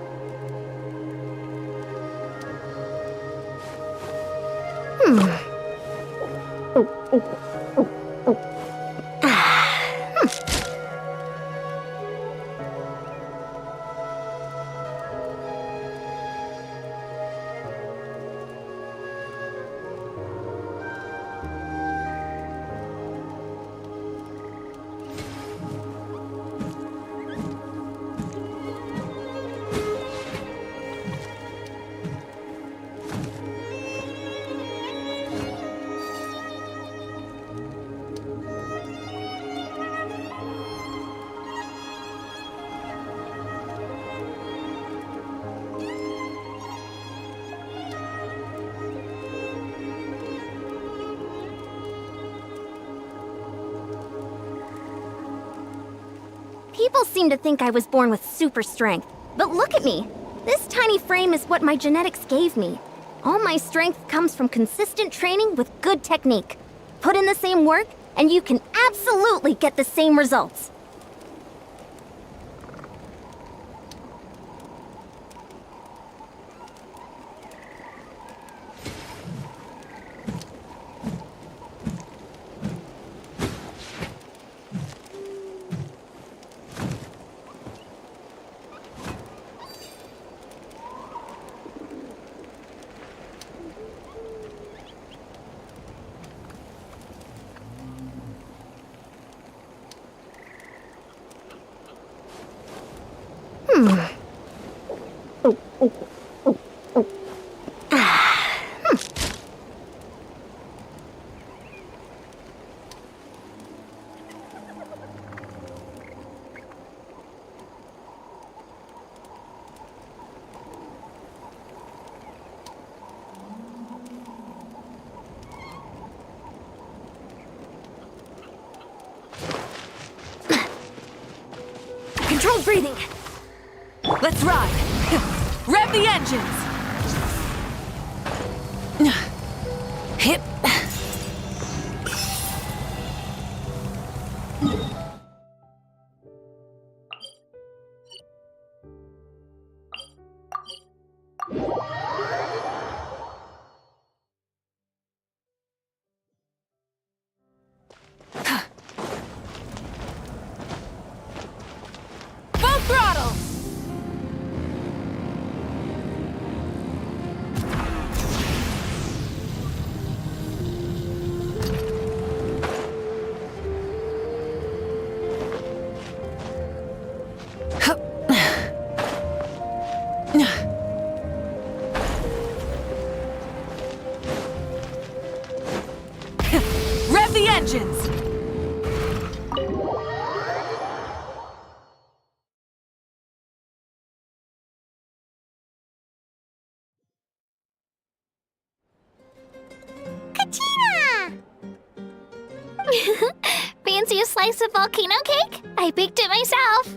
People seem to think I was born with super strength, but look at me. This tiny frame is what my genetics gave me. All my strength comes from consistent training with good technique. Put in the same work, and you can absolutely get the same results. Controlled breathing. Let's ride! Rev the engines! Hit. Full throttle! Rev the engines! Katina! Fancy a slice of volcano cake? I baked it myself.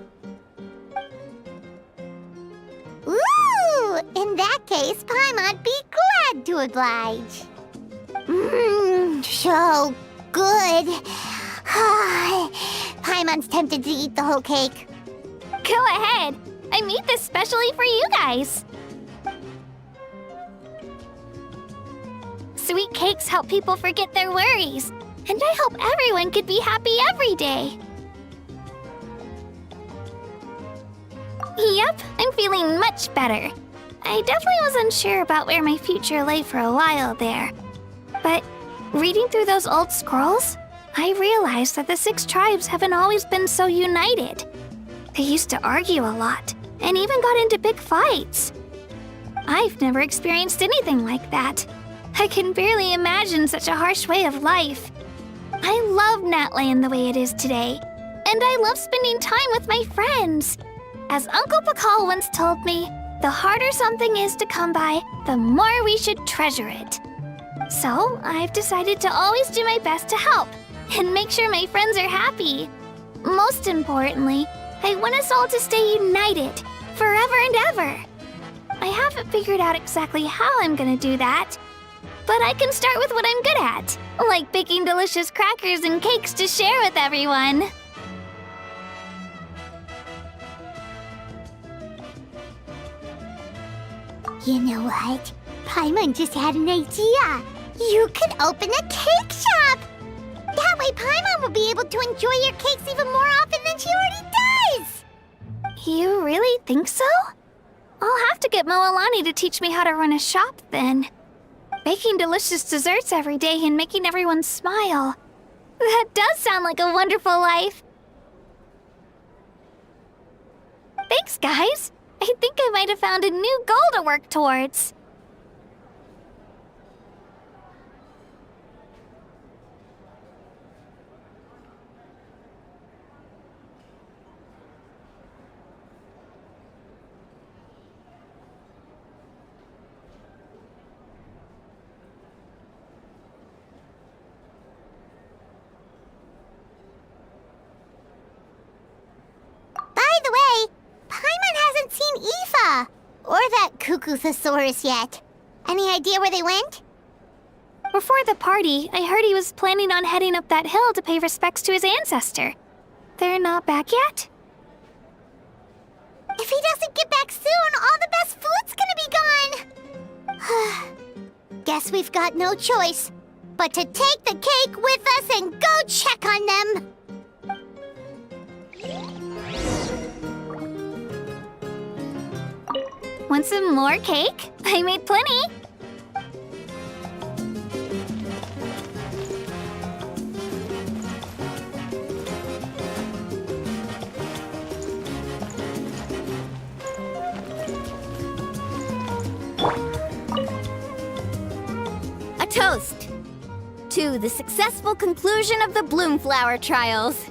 Ooh! In that case, Paimon'd be glad to oblige. Mmm, so good. Paimon's tempted to eat the whole cake. Go ahead. I made this specially for you guys. Sweet cakes help people forget their worries. And I hope everyone could be happy every day. Yep, I'm feeling much better. I definitely was unsure about where my future lay for a while there. But reading through those old scrolls, I realized that the 6 tribes haven't always been so united. They used to argue a lot, and even got into big fights. I've never experienced anything like that. I can barely imagine such a harsh way of life. I love Natland the way it is today, and I love spending time with my friends. As Uncle Pakal once told me, the harder something is to come by, the more we should treasure it. So, I've decided to always do my best to help, and make sure my friends are happy. Most importantly, I want us all to stay united, forever and ever. I haven't figured out exactly how I'm gonna do that, but I can start with what I'm good at, like baking delicious crackers and cakes to share with everyone. You know what? Paimon just had an idea. You could open a cake shop! That way Paimon will be able to enjoy your cakes even more often than she already does! You really think so? I'll have to get Moalani to teach me how to run a shop then. Baking delicious desserts every day and making everyone smile. That does sound like a wonderful life. Thanks, guys. I think I might have found a new goal to work towards. By the way, Paimon hasn't seen Aoife or that Cuckoo-thosaurus yet. Any idea where they went? Before the party, I heard he was planning on heading up that hill to pay respects to his ancestor. They're not back yet? If he doesn't get back soon, all the best food's gonna be gone! Guess we've got no choice but to take the cake with us and go check on them! Want some more cake? I made plenty! A toast to the successful conclusion of the Bloomflower trials.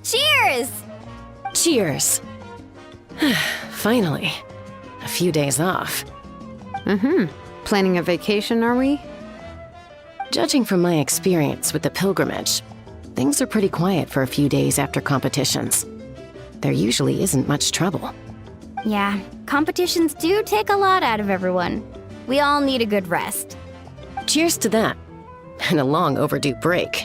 Cheers! Cheers. Finally. A few days off. Planning a vacation, are we? Judging from my experience with the pilgrimage, things are pretty quiet for a few days after competitions. there usually isn't much trouble. Yeah, competitions do take a lot out of everyone. We all need a good rest. Cheers to that, and a long overdue break.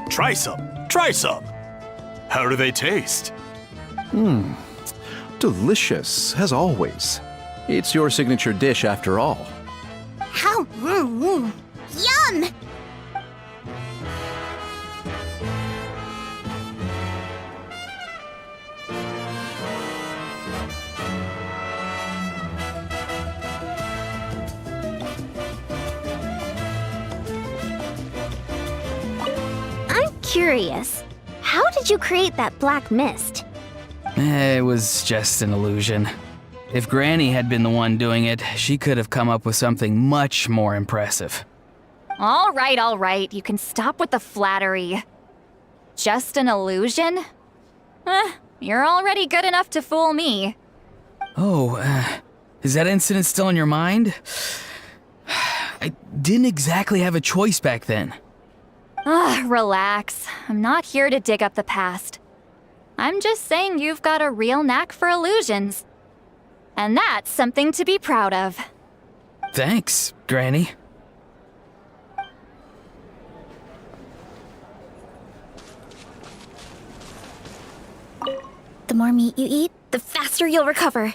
Try some. Try some. How do they taste? Delicious, as always. It's your signature dish after all. How? Yum! I'm curious. How did you create that black mist? It was just an illusion. If Granny had been the one doing it, she could have come up with something much more impressive. All right. You can stop with the flattery. Just an illusion? You're already good enough to fool me. Oh, is that incident still in your mind? I didn't exactly have a choice back then. Relax. I'm not here to dig up the past. I'm just saying you've got a real knack for illusions. And that's something to be proud of. Thanks, Granny. The more meat you eat, the faster you'll recover.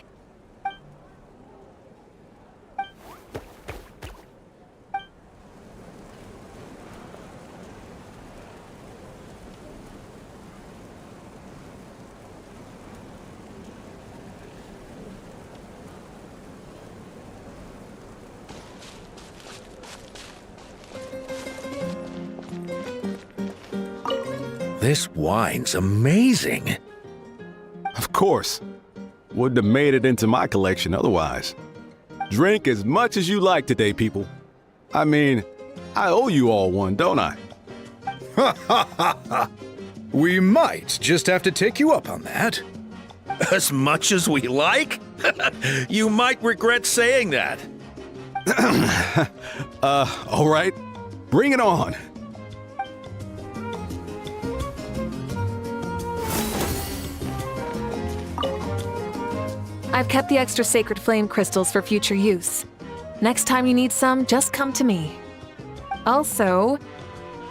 This wine's amazing. Of course. Wouldn't have made it into my collection otherwise. Drink as much as you like today, people. I mean, I owe you all one, don't I? Ha ha ha ha! We might just have to take you up on that. As much as we like? You might regret saying that. All right. Bring it on. I've kept the extra sacred flame crystals for future use. Next time you need some, just come to me. Also,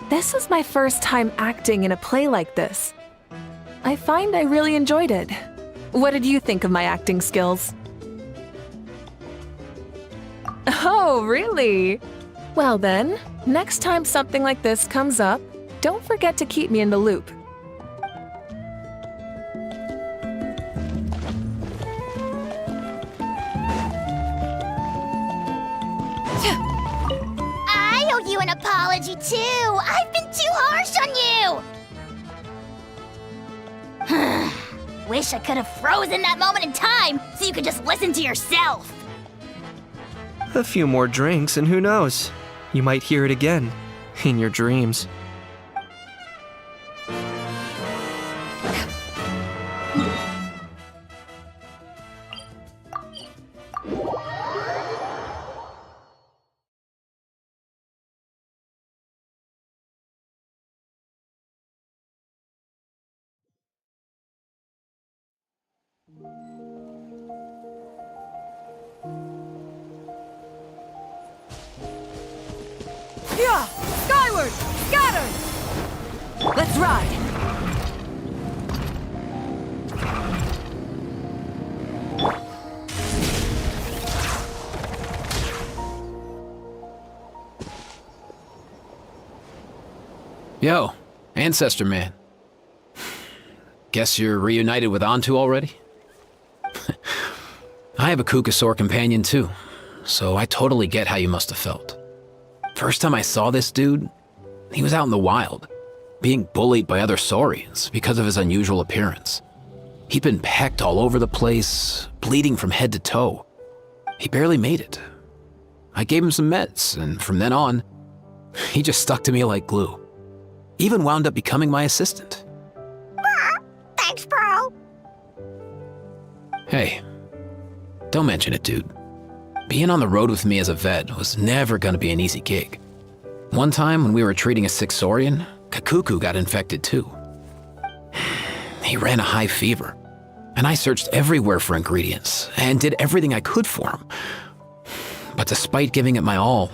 this is my first time acting in a play like this. I find I really enjoyed it. What did you think of my acting skills? Oh, really? Well then, next time something like this comes up, don't forget to keep me in the loop. I owe you an apology too. I've been too harsh on you. Wish I could have frozen that moment in time so you could just listen to yourself. A few more drinks, and who knows? You might hear it again, in your dreams. Yeah! Skyward! Scatter! Let's ride! Yo, Ancestor Man. Guess you're reunited with Antu already? I have a Kukasaur companion too, so I totally get how you must have felt. First time I saw this dude, he was out in the wild, being bullied by other saurians because of his unusual appearance. He'd been pecked all over the place, bleeding from head to toe. He barely made it. I gave him some meds, and from then on, he just stuck to me like glue. Even wound up becoming my assistant. Thanks, bro. Hey, don't mention it, dude. Being on the road with me as a vet was never gonna be an easy gig. One time when we were treating a sick Saurian, Kakuku got infected too. He ran a high fever, and I searched everywhere for ingredients and did everything I could for him. But despite giving it my all,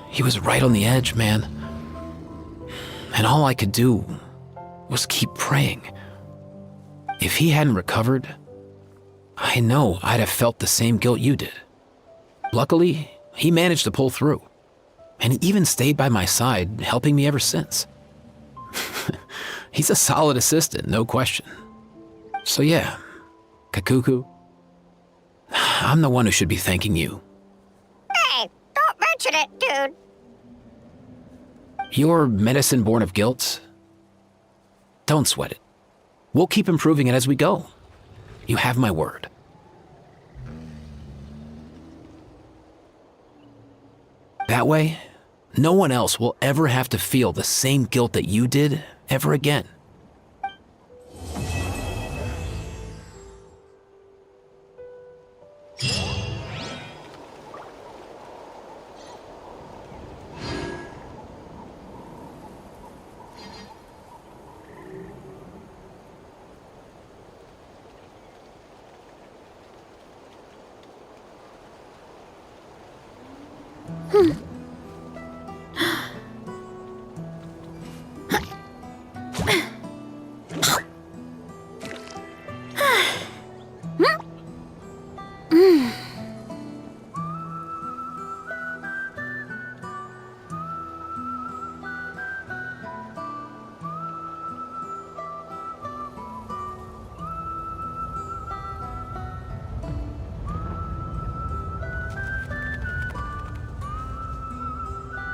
he was right on the edge, man. And all I could do was keep praying. If he hadn't recovered, I know I'd have felt the same guilt you did. Luckily, he managed to pull through, and he even stayed by my side, helping me ever since. He's a solid assistant, no question. So yeah, Kakuku, I'm the one who should be thanking you. Hey, don't mention it, dude. Your medicine born of guilt? Don't sweat it. We'll keep improving it as we go. You have my word. That way, no one else will ever have to feel the same guilt that you did ever again.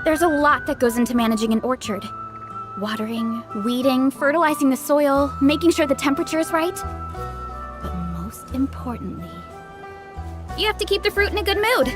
There's a lot that goes into managing an orchard. Watering, weeding, fertilizing the soil, making sure the temperature is right. But most importantly, you have to keep the fruit in a good mood.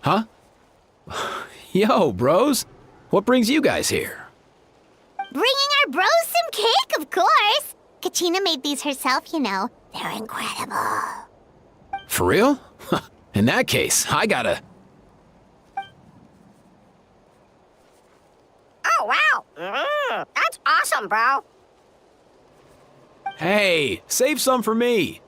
Huh? Yo, bros. What brings you guys here? Bringing our bros some cake, of course. Kachina made these herself, you know. They're incredible. For real? In that case, I gotta... Oh, wow. That's awesome, bro. Hey, save some for me.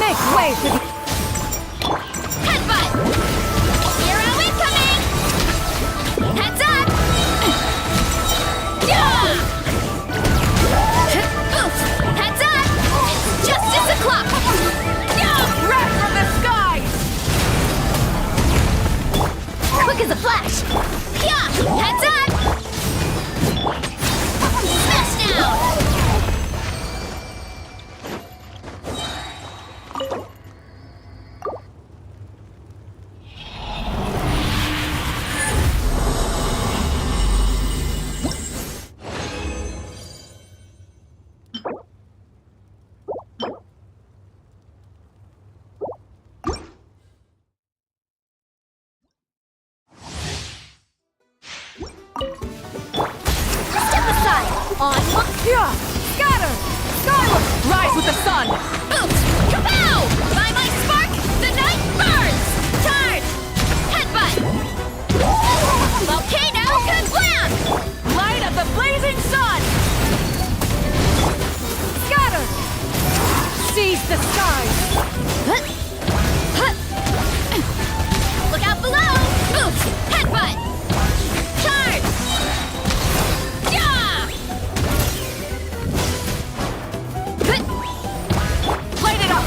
Make way for the... Headbutt! Hero incoming! Heads up! Yeah! Oof! Heads up! It's justice o'clock! Yeah! Wreck from the skies! Quick as a flash! Yeah! Heads Scatter! Skyward! Rise with the sun! Boot! Kapow! By my spark, the night burns! Charge! Headbutt! Volcano kablam! Light of the blazing sun! Scatter! Seize the skies! Look out below! Boot! Headbutt! Charge! Yeah! Light it up!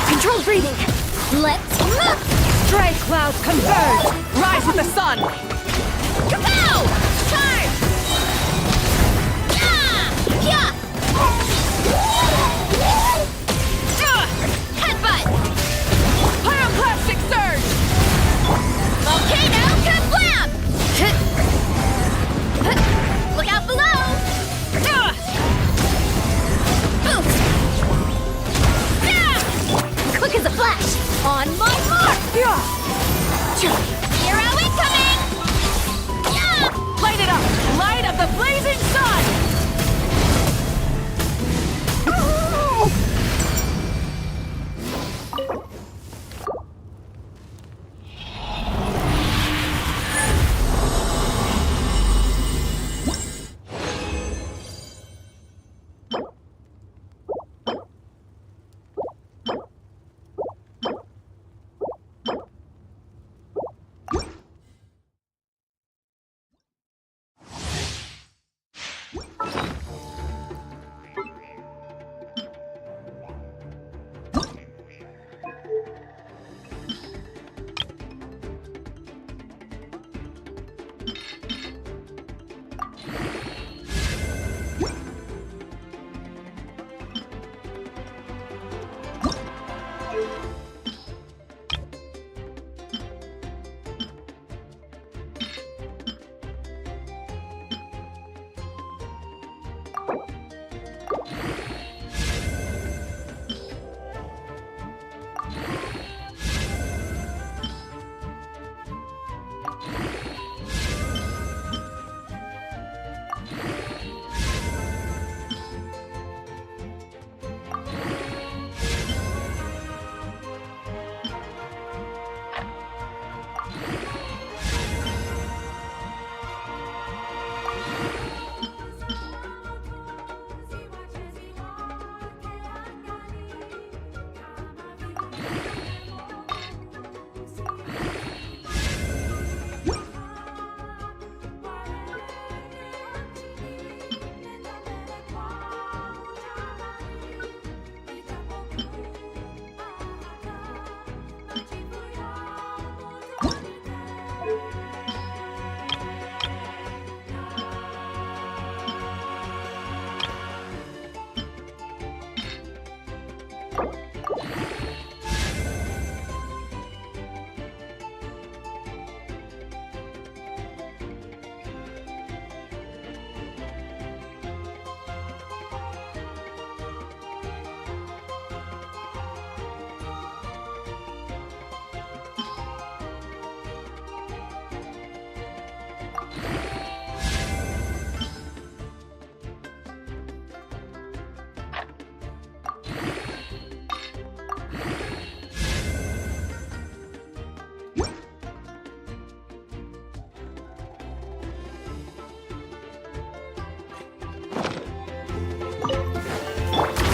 Controlled breathing! Let's move! Stray clouds converge! Rise with the sun! Kapow! Charge! Yeah! Yeah! Headbutt! Pyroclastic surge! Volcano kablam! Look out below! Boot! Quick as a flash! On my mark! Hero incoming! Light it up! Light of the blazing sun!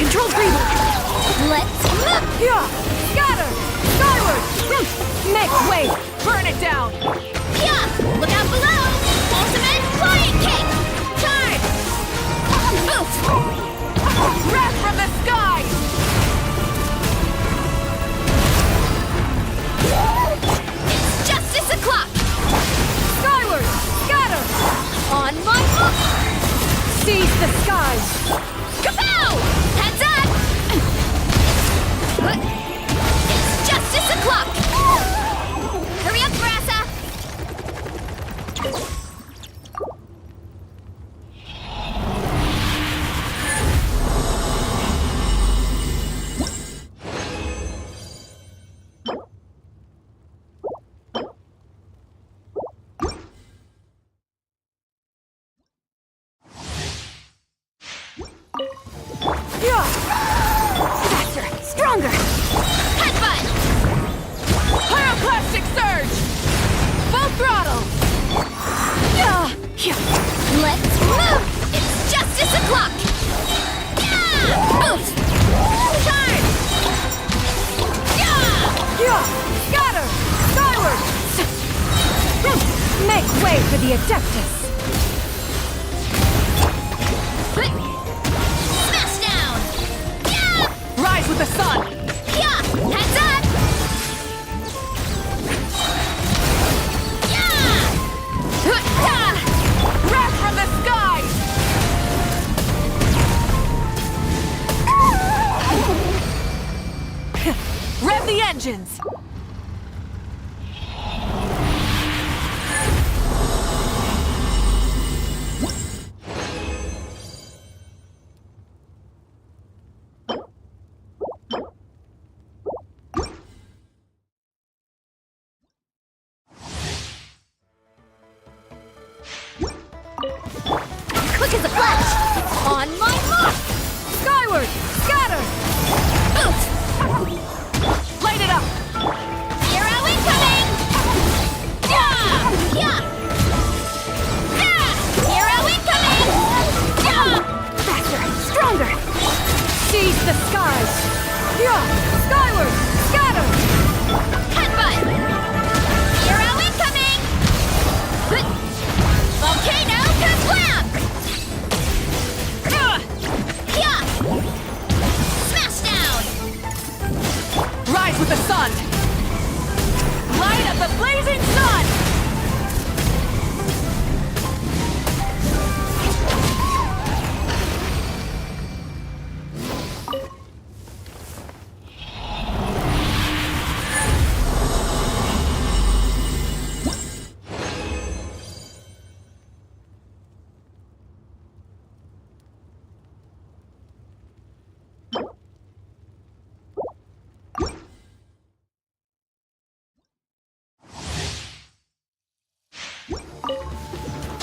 Controlled breathing! Let's move! Scatter! Skyward! Make way! Burn it down! Look out below! Ultimate Flying Kick! Charge! Boot! Wrath from the sky! It's justice o'clock! Skyward! Scatter! On my mark! Seize the skies! Kapow! Heads up! Make way for the Adeptus! Smash down! Yeah! Rise with the sun! Yeah! Heads up! Yeah! Wrath from the skies! Rev the engines! Quick as a flash! On my mark! Skyward! Scatter! Light it up! Hero incoming! Yeah! Yeah! Yeah! Hero incoming! Yeah! Faster! Stronger! Seize the skies! Yeah! Skyward! Scatter! Headbutt! Hero incoming! Volcano kablam! Yeah! Smash down! Rise with the sun! Light up the blazing sun!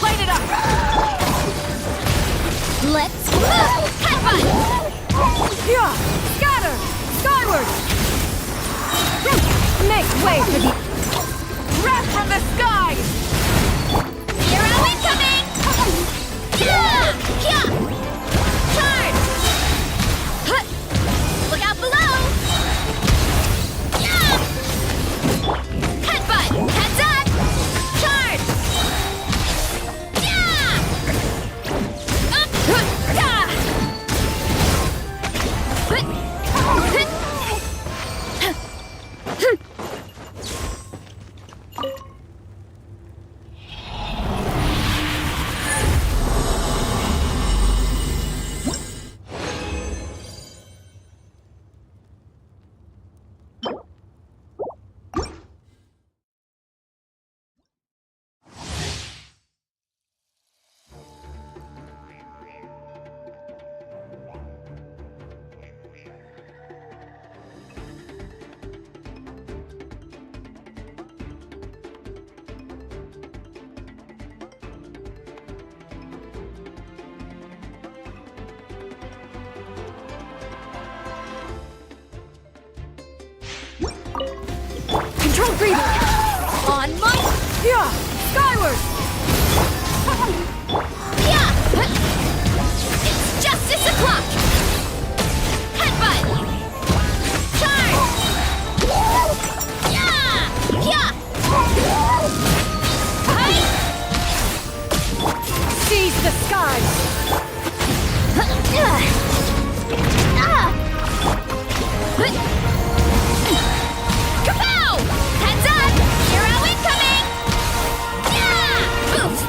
Light it up! Let's move! Headbutt! Yeah! Scatter! Skyward! Make way for the wrath from the skies! Hero incoming! Yeah! Yeah! Charge! Huh. Look out below! Yeah! Headbutt! Heads up! Charge! Yeah! Yeah! Control breathing! On my... Yeah! Skyward! Yeah! It's justice o'clock! Headbutt! Charge! Yeah! Yeah! Hey! Seize the skies! Kapow! Heads up! Hero incoming! Yeah! Oof!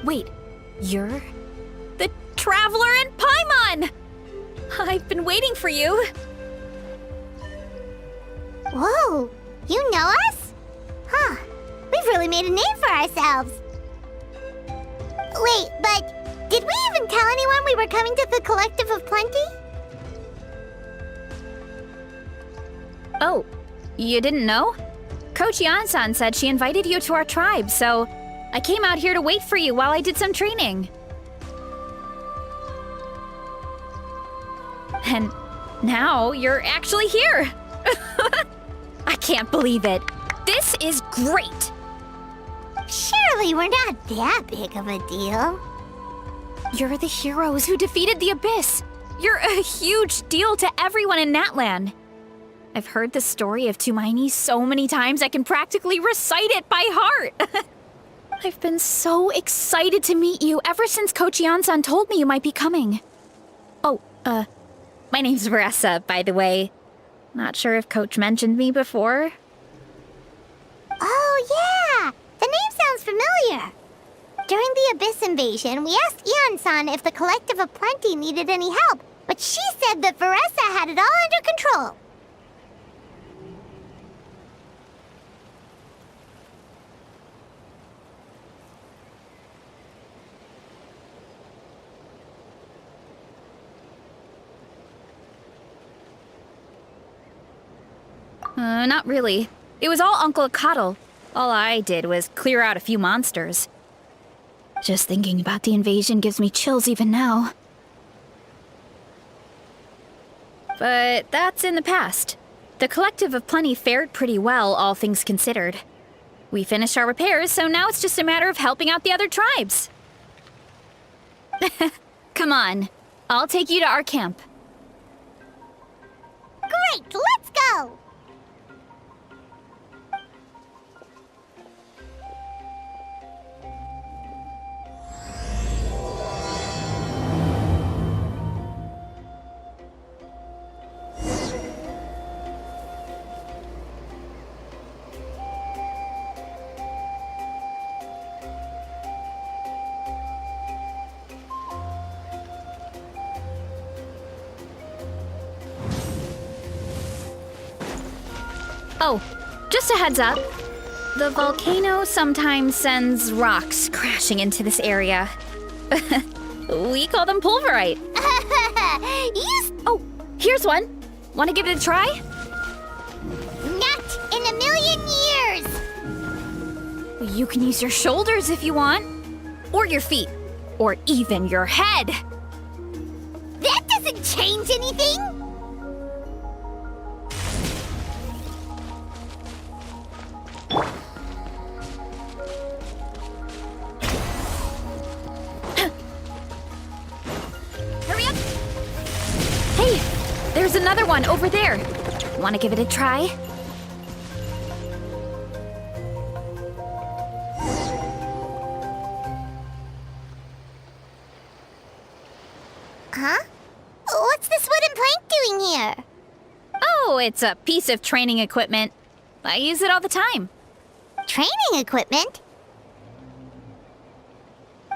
Wait, you're the Traveler in Paimon! I've been waiting for you. Whoa, you know us? Huh, we've really made a name for ourselves. Wait, but did we even tell anyone we were coming to the Collective of Plenty? Oh, you didn't know? Coach Yan-san said she invited you to our tribe, so I came out here to wait for you while I did some training. And now you're actually here. I can't believe it. This is great. Surely we're not that big of a deal. You're the heroes who defeated the Abyss. You're a huge deal to everyone in Natlan. I've heard the story of Tumaini so many times I can practically recite it by heart. I've been so excited to meet you ever since Coach Yan-san told me you might be coming. Oh, my name's Varessa, by the way. Not sure if Coach mentioned me before. Oh, yeah! The name sounds familiar. During the Abyss invasion, we asked Ian-san if the Collective of Plenty needed any help, but she said that Varessa had it all under control. Not really. It was all Uncle Akatl. All I did was clear out a few monsters. Just thinking about the invasion gives me chills even now. But that's in the past. The Collective of Plenty fared pretty well, all things considered. We finished our repairs, so now it's just a matter of helping out the other tribes. Come on, I'll take you to our camp. Great, let's go! Oh, just a heads up. The volcano sometimes sends rocks crashing into this area. We call them pulverite. Oh, here's one. Want to give it a try? Not in a million years! You can use your shoulders if you want. Or your feet. Or even your head. That doesn't change anything! Hurry up! Hey, there's another one over there. Want to give it a try? Huh? What's this wooden plank doing here? Oh, it's a piece of training equipment. I use it all the time. Training equipment?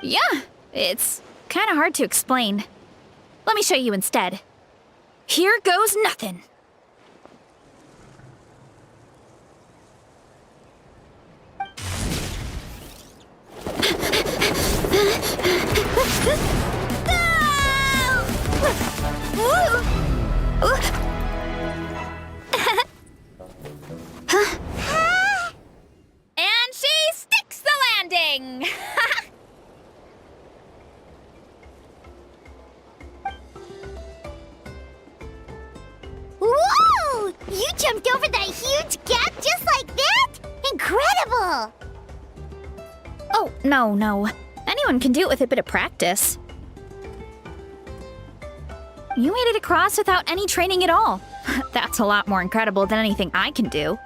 Yeah, it's kind of hard to explain. Let me show you instead. Here goes nothing. And she sticks the landing! Whoa! You jumped over that huge gap just like that? Incredible! Oh, no. Anyone can do it with a bit of practice. You made it across without any training at all. That's a lot more incredible than anything I can do.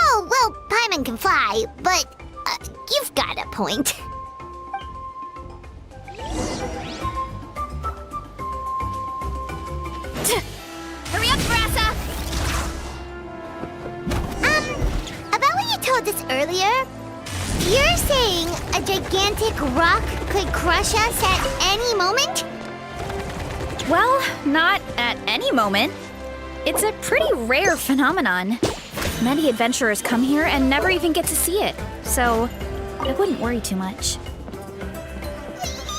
Oh, well, Paimon can fly, but you've got a point. Hurry up, Varessa! About what you told us earlier, you're saying a gigantic rock could crush us at any moment? Well, not at any moment. It's a pretty rare phenomenon. Many adventurers come here and never even get to see it, so I wouldn't worry too much.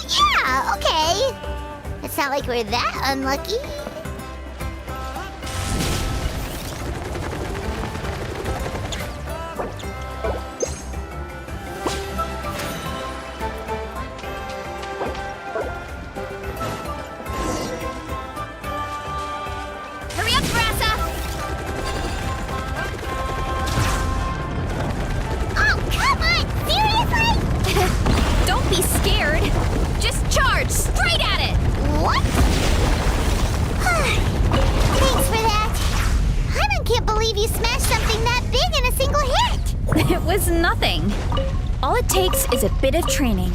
Yeah, okay. It's not like we're that unlucky. Hurry up, Varessa! Oh, come on! Seriously? Don't be scared. Just charge straight at it. What? Thanks for that. I can't believe you smashed something that big in a single hit. It was nothing. All it takes is a bit of training.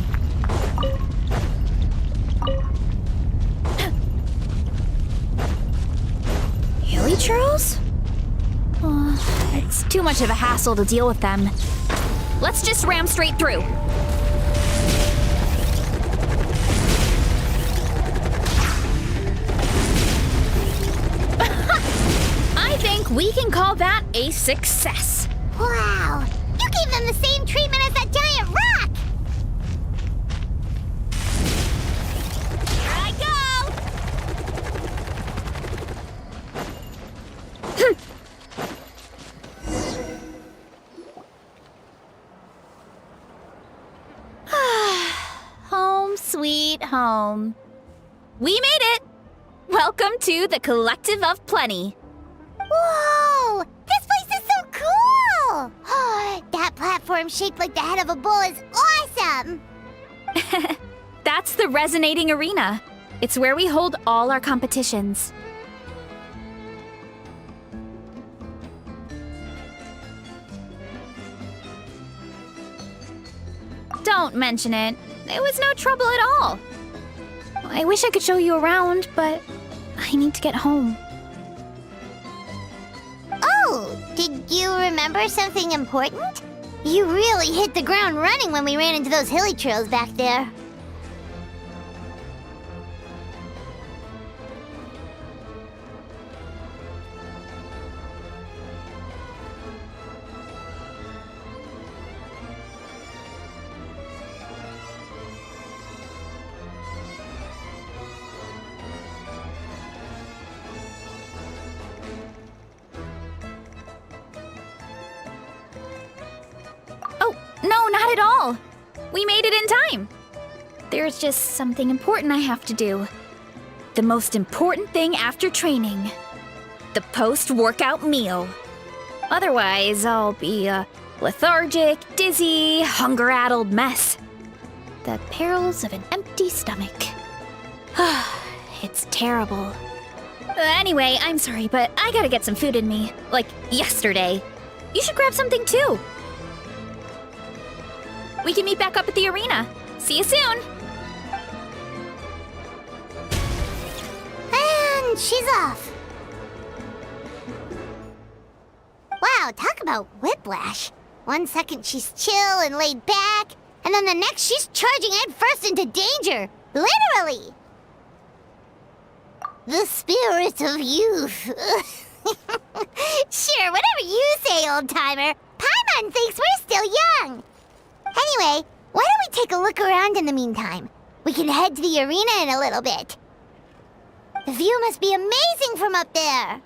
Hilly churls? Oh, it's too much of a hassle to deal with them. Let's just ram straight through. I think we can call that a success. Wow, you gave them the same treatment as that giant rock. Here I go. Home sweet home. We made it! Welcome to the Collective of Plenty. Whoa! This place is so cool! That platform shaped like the head of a bull is awesome! That's the Resonating Arena. It's where we hold all our competitions. Don't mention it. It was no trouble at all. I wish I could show you around, but I need to get home. Oh, did you remember something important? You really hit the ground running when we ran into those hilly trails back there. We made it in time! There's just something important I have to do. The most important thing after training. The post-workout meal. Otherwise, I'll be a lethargic, dizzy, hunger-addled mess. The perils of an empty stomach. It's terrible. Anyway, I'm sorry, but I gotta get some food in me. Like, yesterday. You should grab something too. We can meet back up at the arena. See you soon! And she's off. Wow, talk about whiplash. 1 second she's chill and laid back, and then the next she's charging headfirst into danger. Literally. The spirit of youth. Sure, whatever you say, old-timer. Paimon thinks we're still young. Anyway, why don't we take a look around in the meantime? We can head to the arena in a little bit. The view must be amazing from up there.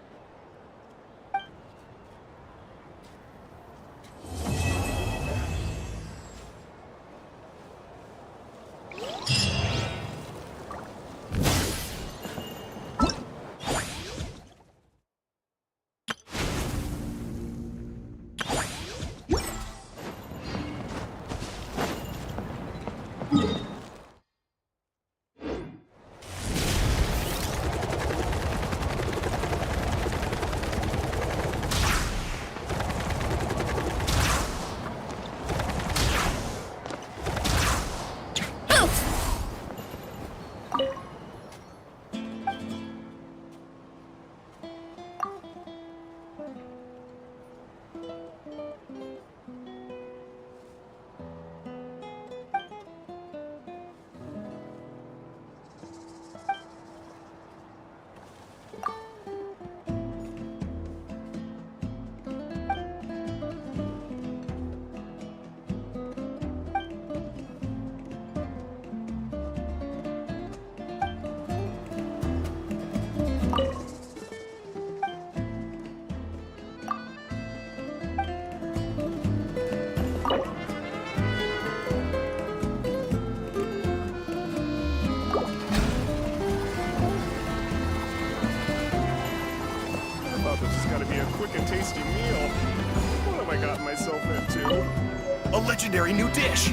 A legendary new dish!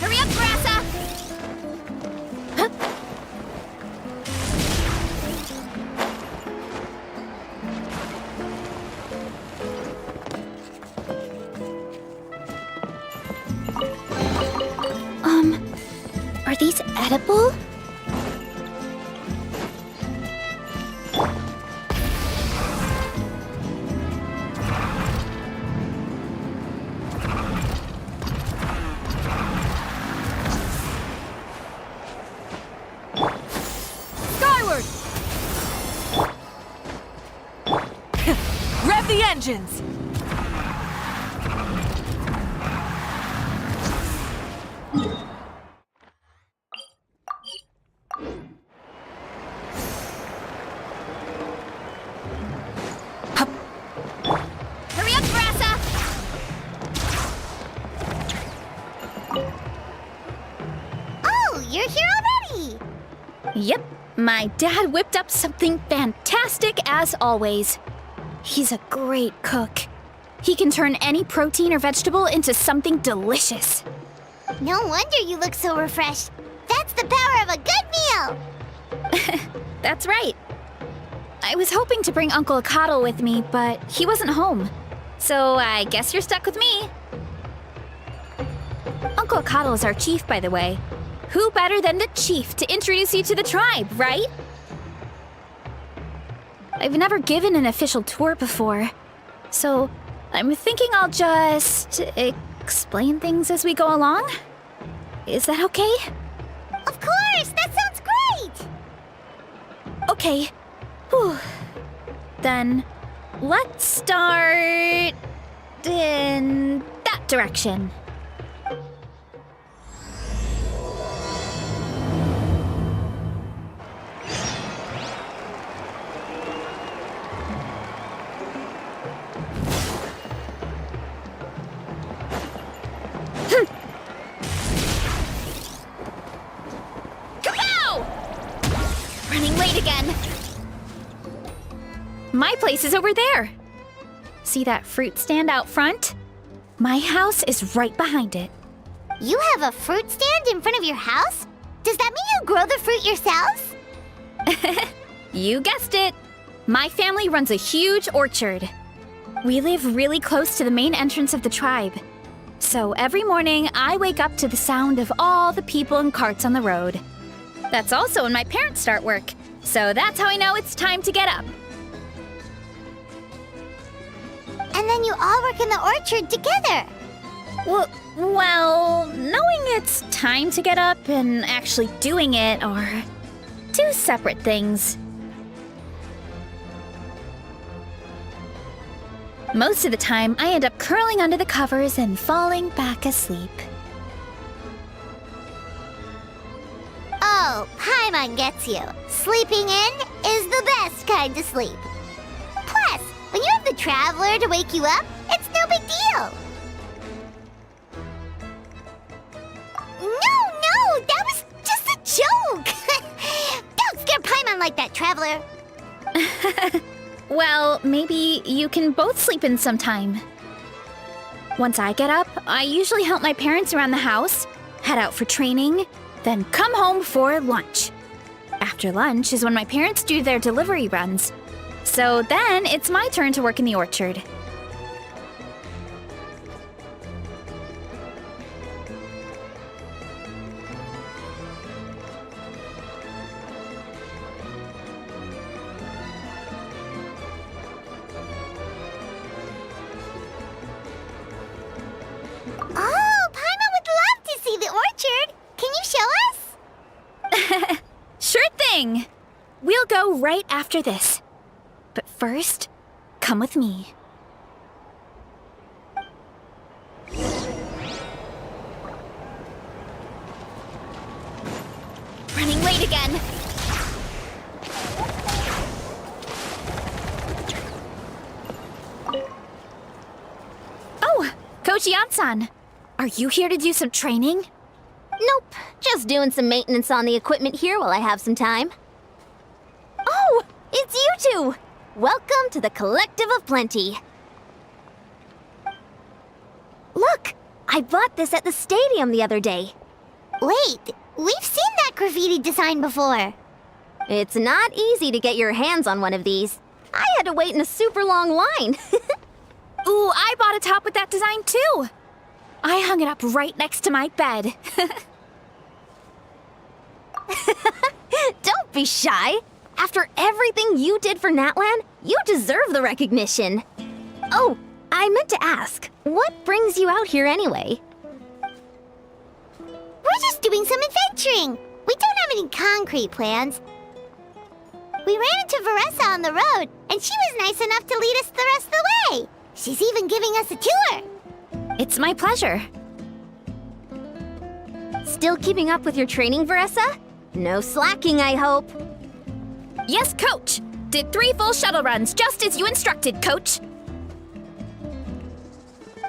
Hurry up, Varessa! Are these edible? Skyward! Rev the engines! Hurry up, Varessa! Oh, you're here already! Yep, my dad whipped up something fantastic as always. He's a great cook. He can turn any protein or vegetable into something delicious. No wonder you look so refreshed. That's the power of a good meal! That's right. I was hoping to bring Uncle Coddle with me, but he wasn't home. So I guess you're stuck with me. Uncle Coddle is our chief, by the way. who better than the chief to introduce you to the tribe, right? I've never given an official tour before, so I'm thinking I'll just explain things as we go along. Is that okay? Of course! That sounds great! Okay. Whew. Then let's start in that direction. Running late again. My place is over there. See that fruit stand out front? My house is right behind it. You have a fruit stand in front of your house? Does that mean you grow the fruit yourselves? You guessed it. My family runs a huge orchard. We live really close to the main entrance of the tribe. So every morning, I wake up to the sound of all the people and carts on the road. That's also when my parents start work, so that's how I know it's time to get up. And then you all work in the orchard together. Well, knowing it's time to get up and actually doing it are two separate things. Most of the time, I end up curling under the covers and falling back asleep. Oh, Paimon gets you. Sleeping in is the best kind of sleep. Plus, when you have the Traveler to wake you up, it's no big deal. No, that was just a joke. Don't scare Paimon like that, Traveler. Well, maybe you can both sleep in sometime. Once I get up, I usually help my parents around the house, head out for training, then come home for lunch. After lunch is when my parents do their delivery runs. So then it's my turn to work in the orchard. Oh, Paimon would love to see the orchard. Can you show us? Sure thing! We'll go right after this. But first, come with me. Running late again. Oh, Coach Yan-san. Are you here to do some training? Nope, just doing some maintenance on the equipment here while I have some time. Oh, it's you two! Welcome to the Collective of Plenty. Look, I bought this at the stadium the other day. Wait, we've seen that graffiti design before. It's not easy to get your hands on one of these. I had to wait in a super long line. Ooh, I bought a top with that design too. I hung it up right next to my bed. Don't be shy. After everything you did for Natlan, you deserve the recognition. Oh, I meant to ask, what brings you out here anyway? We're just doing some adventuring. We don't have any concrete plans. We ran into Varessa on the road, and she was nice enough to lead us the rest of the way. She's even giving us a tour. It's my pleasure. Still keeping up with your training, Varessa? No slacking, I hope. Yes, Coach! Did 3 full shuttle runs, just as you instructed, Coach!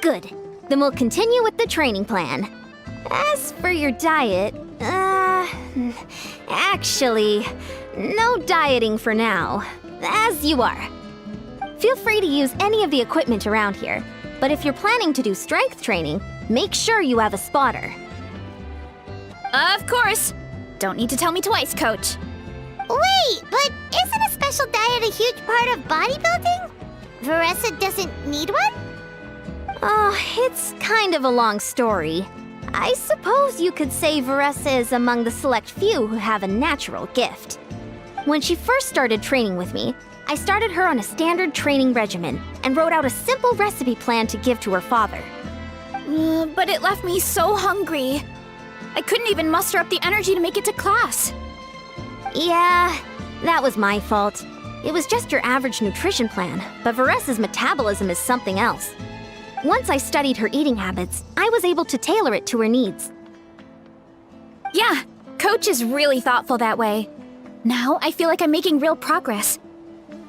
Good. Then we'll continue with the training plan. As for your diet, actually, no dieting for now. As you are. Feel free to use any of the equipment around here, but if you're planning to do strength training, make sure you have a spotter. Of course! Don't need to tell me twice, Coach. Wait, but isn't a special diet a huge part of bodybuilding? Varessa doesn't need one? Oh, it's kind of a long story. I suppose you could say Varessa is among the select few who have a natural gift. When she first started training with me, I started her on a standard training regimen and wrote out a simple recipe plan to give to her father. But it left me so hungry. I couldn't even muster up the energy to make it to class. Yeah, that was my fault. It was just your average nutrition plan, but Varessa's metabolism is something else. Once I studied her eating habits, I was able to tailor it to her needs. Yeah, Coach is really thoughtful that way. Now I feel like I'm making real progress.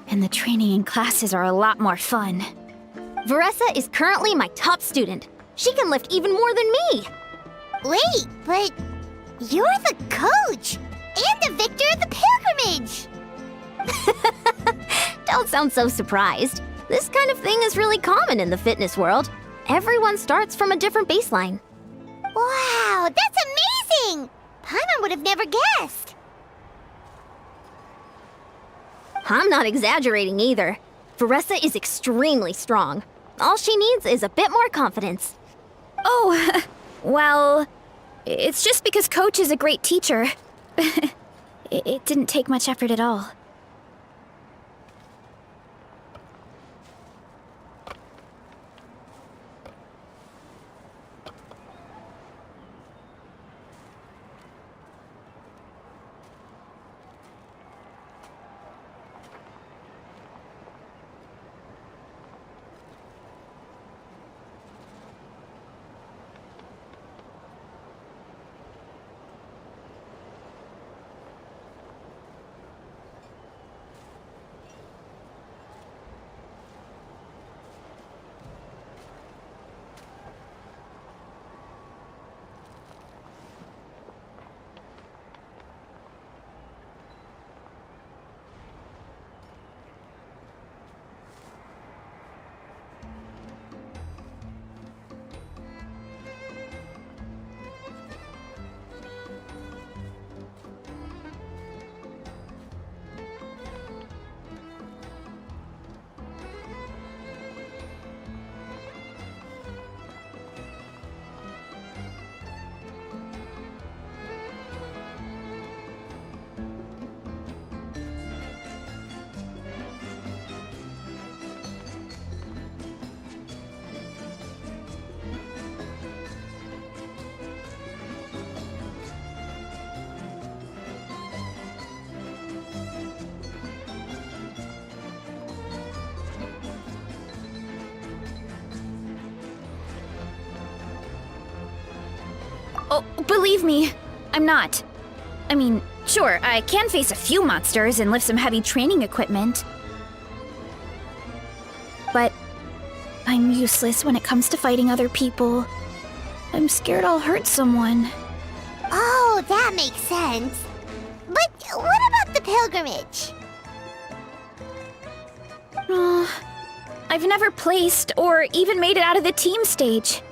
And the training and classes are a lot more fun. Varessa is currently my top student. She can lift even more than me. Wait, but you're the coach and the victor of the pilgrimage. Don't sound so surprised. This kind of thing is really common in the fitness world. Everyone starts from a different baseline. Wow, that's amazing! Paimon would have never guessed. I'm not exaggerating either. Varessa is extremely strong. All she needs is a bit more confidence. Oh, well, it's just because Coach is a great teacher. It didn't take much effort at all. Oh, believe me, I'm not. I mean, sure, I can face a few monsters and lift some heavy training equipment. But I'm useless when it comes to fighting other people. I'm scared I'll hurt someone. Oh, that makes sense. But what about the pilgrimage? I've never placed or even made it out of the team stage.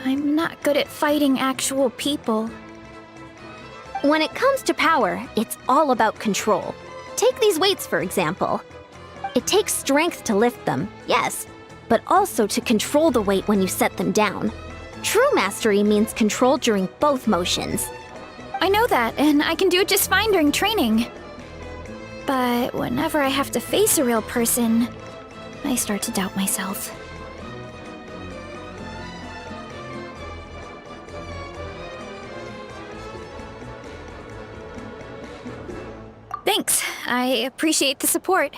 I'm not good at fighting actual people. When it comes to power, it's all about control. Take these weights, for example. It takes strength to lift them, yes, but also to control the weight when you set them down. True mastery means control during both motions. I know that, and I can do it just fine during training. But whenever I have to face a real person, I start to doubt myself. Thanks. I appreciate the support.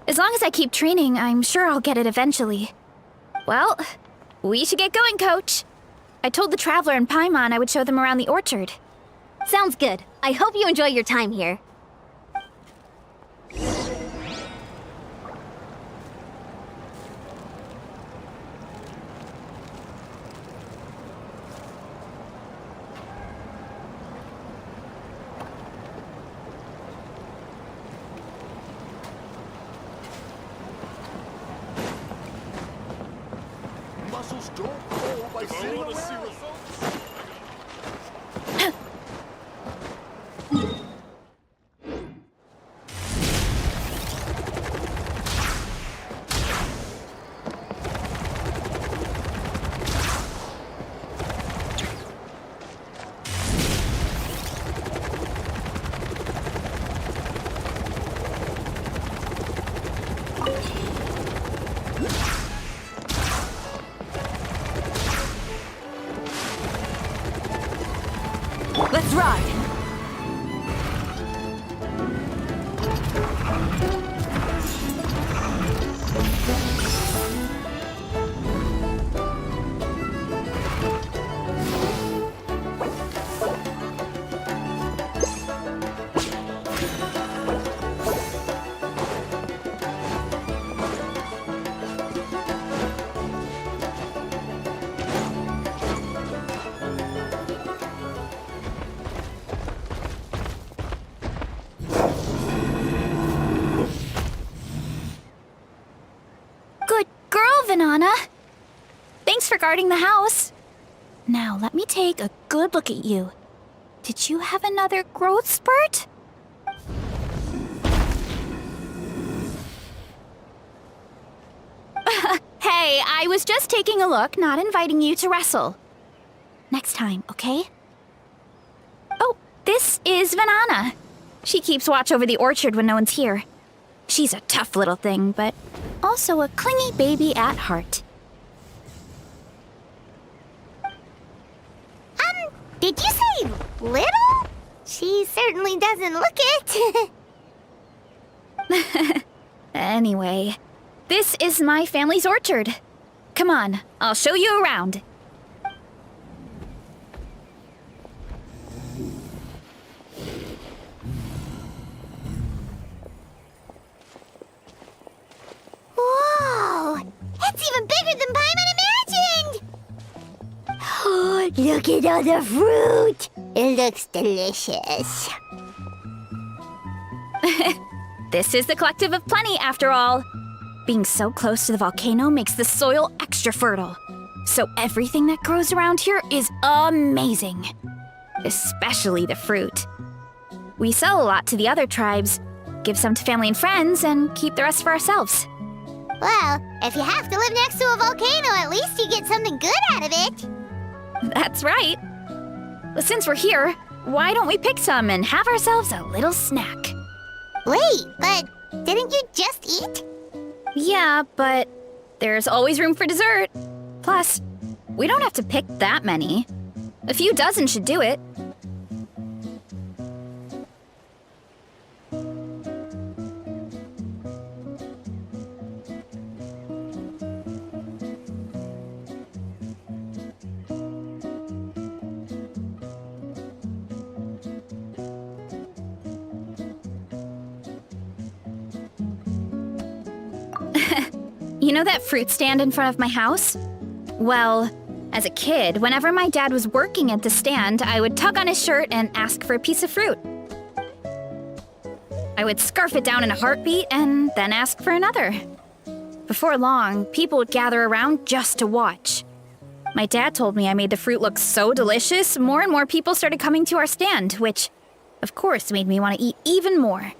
As long as I keep training, I'm sure I'll get it eventually. Well, we should get going, Coach. I told the Traveler and Paimon I would show them around the orchard. Sounds good. I hope you enjoy your time here. Muscles don't grow by sitting around. Vanana. Thanks for guarding the house. Now, let me take a good look at you. Did you have another growth spurt? Hey, I was just taking a look, not inviting you to wrestle. Next time, okay? Oh, this is Vanana. She keeps watch over the orchard when no one's here. She's a tough little thing, but also a clingy baby at heart. Did you say little? She certainly doesn't look it. Anyway, this is my family's orchard. Come on, I'll show you around. Whoa! It's even bigger than Paimon imagined! Oh, look at all the fruit! It looks delicious. This is the Collective of Plenty, after all. Being so close to the volcano makes the soil extra fertile. So everything that grows around here is amazing. Especially the fruit. We sell a lot to the other tribes, give some to family and friends, and keep the rest for ourselves. Well, if you have to live next to a volcano, at least you get something good out of it. That's right. Well, since we're here, why don't we pick some and have ourselves a little snack? Wait, but didn't you just eat? Yeah, but there's always room for dessert. Plus, we don't have to pick that many. A few dozen should do it. You know that fruit stand in front of my house? Well, as a kid, whenever my dad was working at the stand, I would tug on his shirt and ask for a piece of fruit. I would scarf it down in a heartbeat and then ask for another. Before long, people would gather around just to watch. My dad told me I made the fruit look so delicious, more and more people started coming to our stand, which, of course, made me want to eat even more.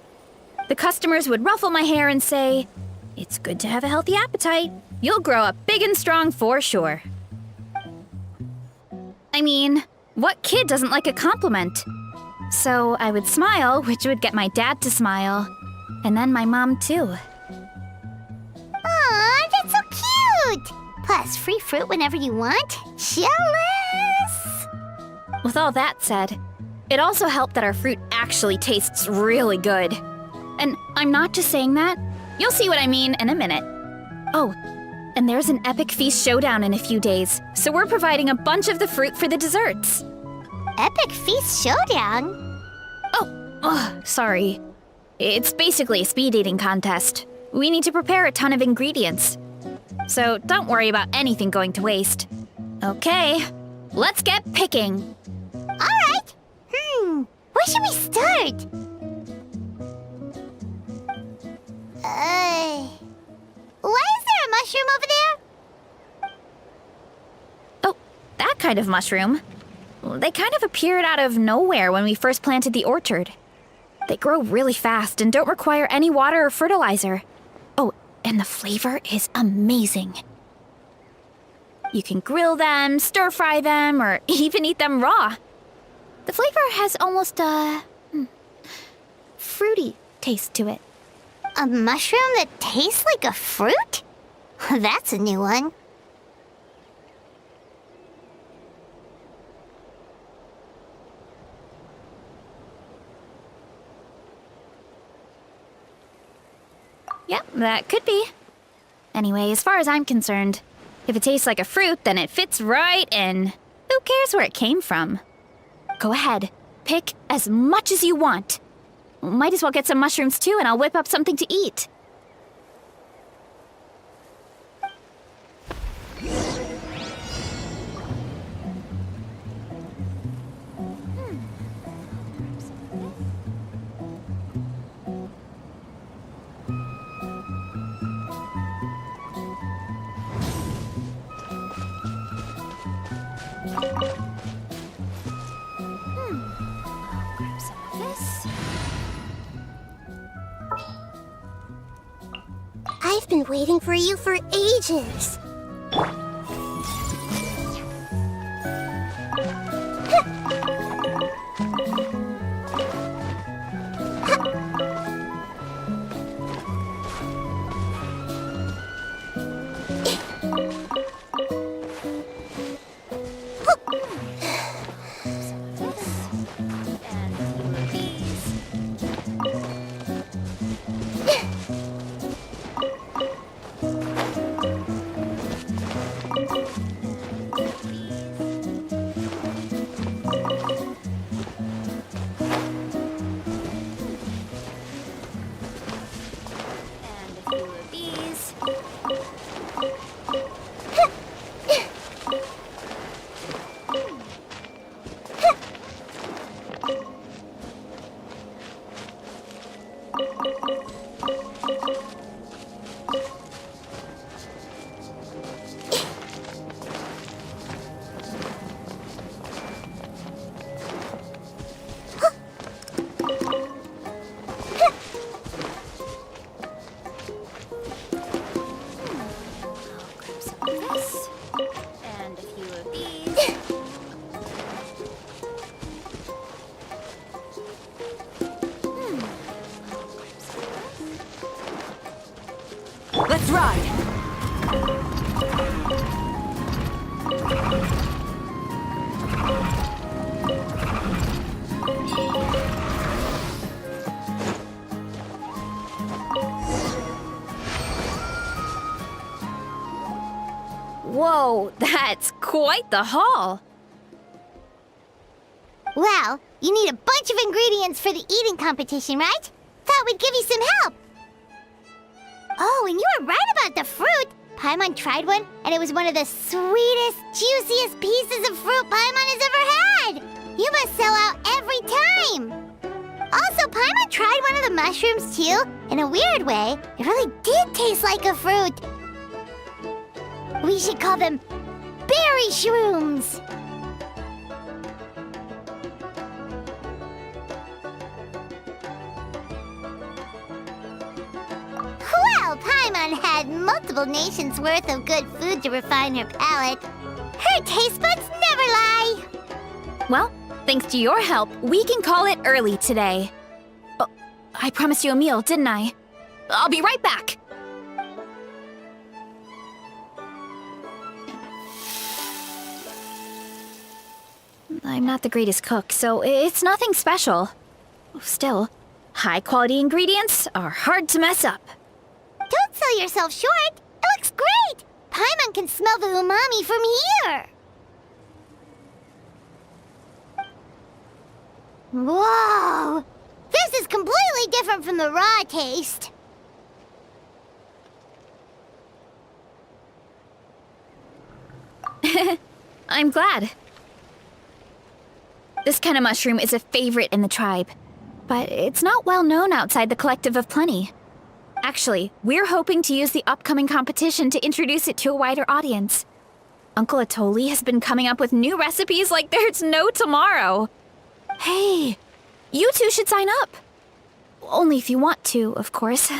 The customers would ruffle my hair and say, "It's good to have a healthy appetite. You'll grow up big and strong for sure." I mean, what kid doesn't like a compliment? So I would smile, which would get my dad to smile. And then my mom, too. Aw, that's so cute! Plus, free fruit whenever you want. Jealous! With all that said, it also helped that our fruit actually tastes really good. And I'm not just saying that. You'll see what I mean in a minute. Oh, and there's an epic feast showdown in a few days, so we're providing a bunch of the fruit for the desserts. Epic feast showdown? Oh, sorry. It's basically a speed eating contest. We need to prepare a ton of ingredients. So don't worry about anything going to waste. Okay, let's get picking. Alright. Where should we start? Why is there a mushroom over there? Oh, that kind of mushroom. They kind of appeared out of nowhere when we first planted the orchard. They grow really fast and don't require any water or fertilizer. Oh, and the flavor is amazing. You can grill them, stir-fry them, or even eat them raw. The flavor has almost a fruity taste to it. A mushroom that tastes like a fruit? That's a new one. Yep, that could be. Anyway, as far as I'm concerned, if it tastes like a fruit, then it fits right in. Who cares where it came from? Go ahead, pick as much as you want. Might as well get some mushrooms too, and I'll whip up something to eat. waiting for you for ages. Let's ride! Whoa, that's quite the haul. Well, you need a bunch of ingredients for the eating competition, right? Thought we'd give you some help. Oh, and you were right about the fruit. Paimon tried one, and it was one of the sweetest, juiciest pieces of fruit Paimon has ever had. You must sell out every time. Also, Paimon tried one of the mushrooms too. In a weird way, it really did taste like a fruit. We should call them berry shrooms. Well, Paimon had multiple nations' worth of good food to refine her palate. Her taste buds never lie. Well, thanks to your help, we can call it early today. Oh, I promised you a meal, didn't I? I'll be right back. I'm not the greatest cook, so it's nothing special. Still, high-quality ingredients are hard to mess up. Don't sell yourself short. It looks great. Paimon can smell the umami from here. Whoa! This is completely different from the raw taste. I'm glad. This kind of mushroom is a favorite in the tribe, but it's not well known outside the Collective of Plenty. Actually, we're hoping to use the upcoming competition to introduce it to a wider audience. Uncle Atoli has been coming up with new recipes like there's no tomorrow. Hey, you two should sign up. Only if you want to, of course.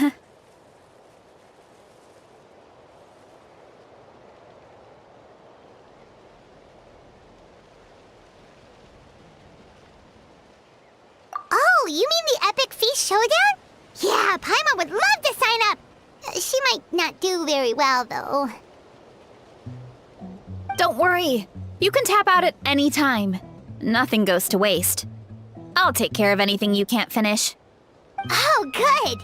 Oh, you mean the Epic Feast Showdown? Yeah, Paimon would love to sign up. She might not do very well, though. Don't worry. You can tap out at any time. Nothing goes to waste. I'll take care of anything you can't finish. Oh, good.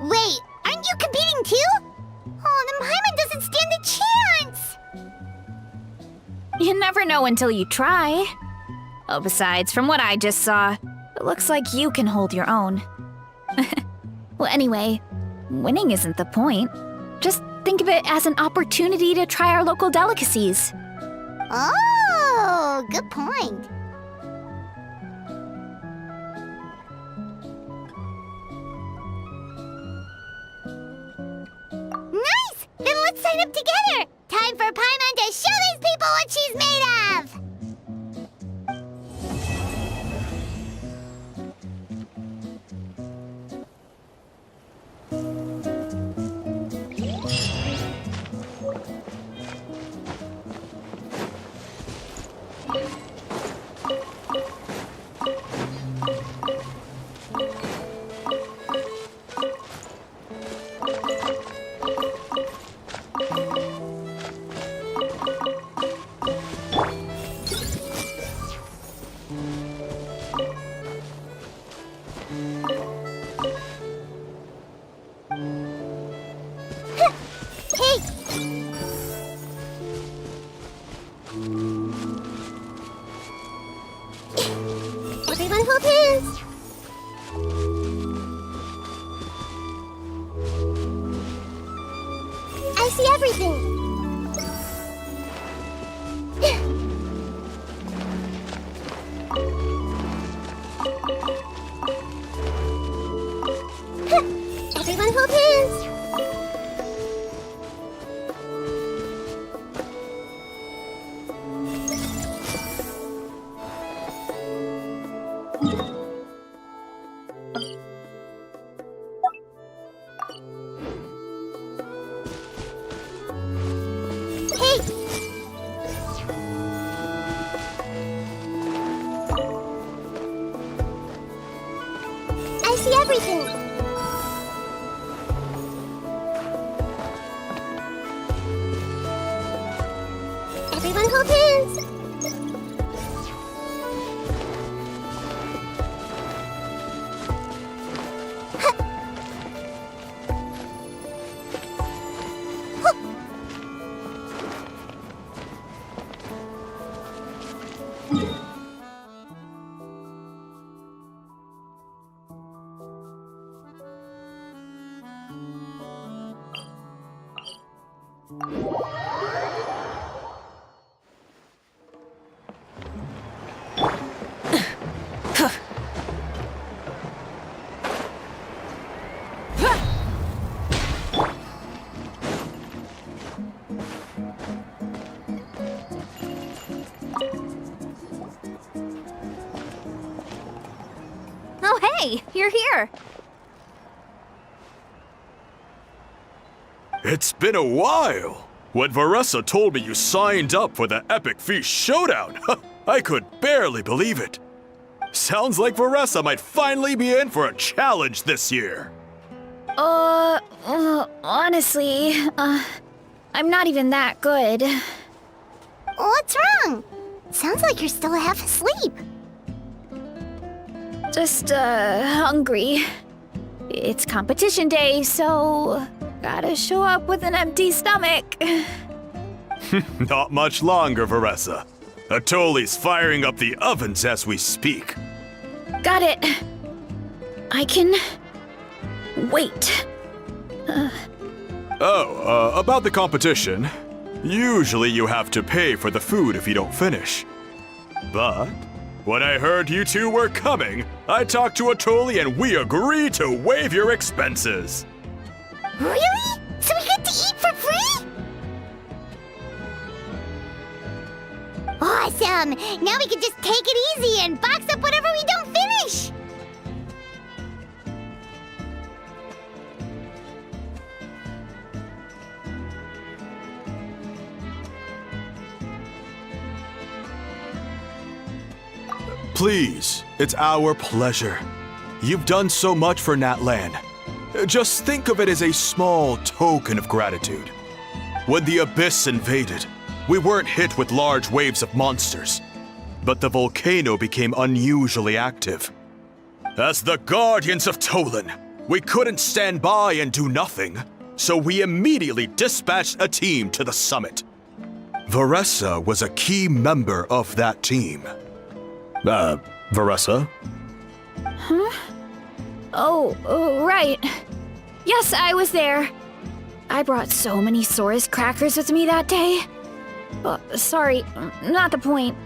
Wait, aren't you competing too? Oh, then Paimon doesn't stand a chance. You never know until you try. Oh, besides, from what I just saw, it looks like you can hold your own. Well, anyway, winning isn't the point. Just think of it as an opportunity to try our local delicacies. Oh, good point. Nice! Then let's sign up together! Time for Paimon to show these people what she's made of! everything! Everyone hold hands! I see everything! Everyone hold hands! Oh, hey, you're here. It's been a while. When Varessa told me you signed up for the Epic Feast Showdown, I could barely believe it. Sounds like Varessa might finally be in for a challenge this year. Honestly, I'm not even that good. What's wrong? Sounds like you're still half asleep. Just, hungry. It's competition day, so gotta show up with an empty stomach. Not much longer, Varessa. Atoli's firing up the ovens as we speak. Got it. I can wait. About the competition. Usually you have to pay for the food if you don't finish. But when I heard you two were coming, I talked to Atoli and we agreed to waive your expenses. Really? So we get to eat for free? Awesome! Now we can just take it easy and box up whatever we don't finish! Please, it's our pleasure. You've done so much for Natlan. Just think of it as a small token of gratitude. When the Abyss invaded, we weren't hit with large waves of monsters, but the volcano became unusually active. As the Guardians of Tolan, we couldn't stand by and do nothing, so we immediately dispatched a team to the summit. Varessa was a key member of that team. Varessa? Huh? Oh, right. Yes, I was there. I brought so many Saurus crackers with me that day. Sorry, not the point.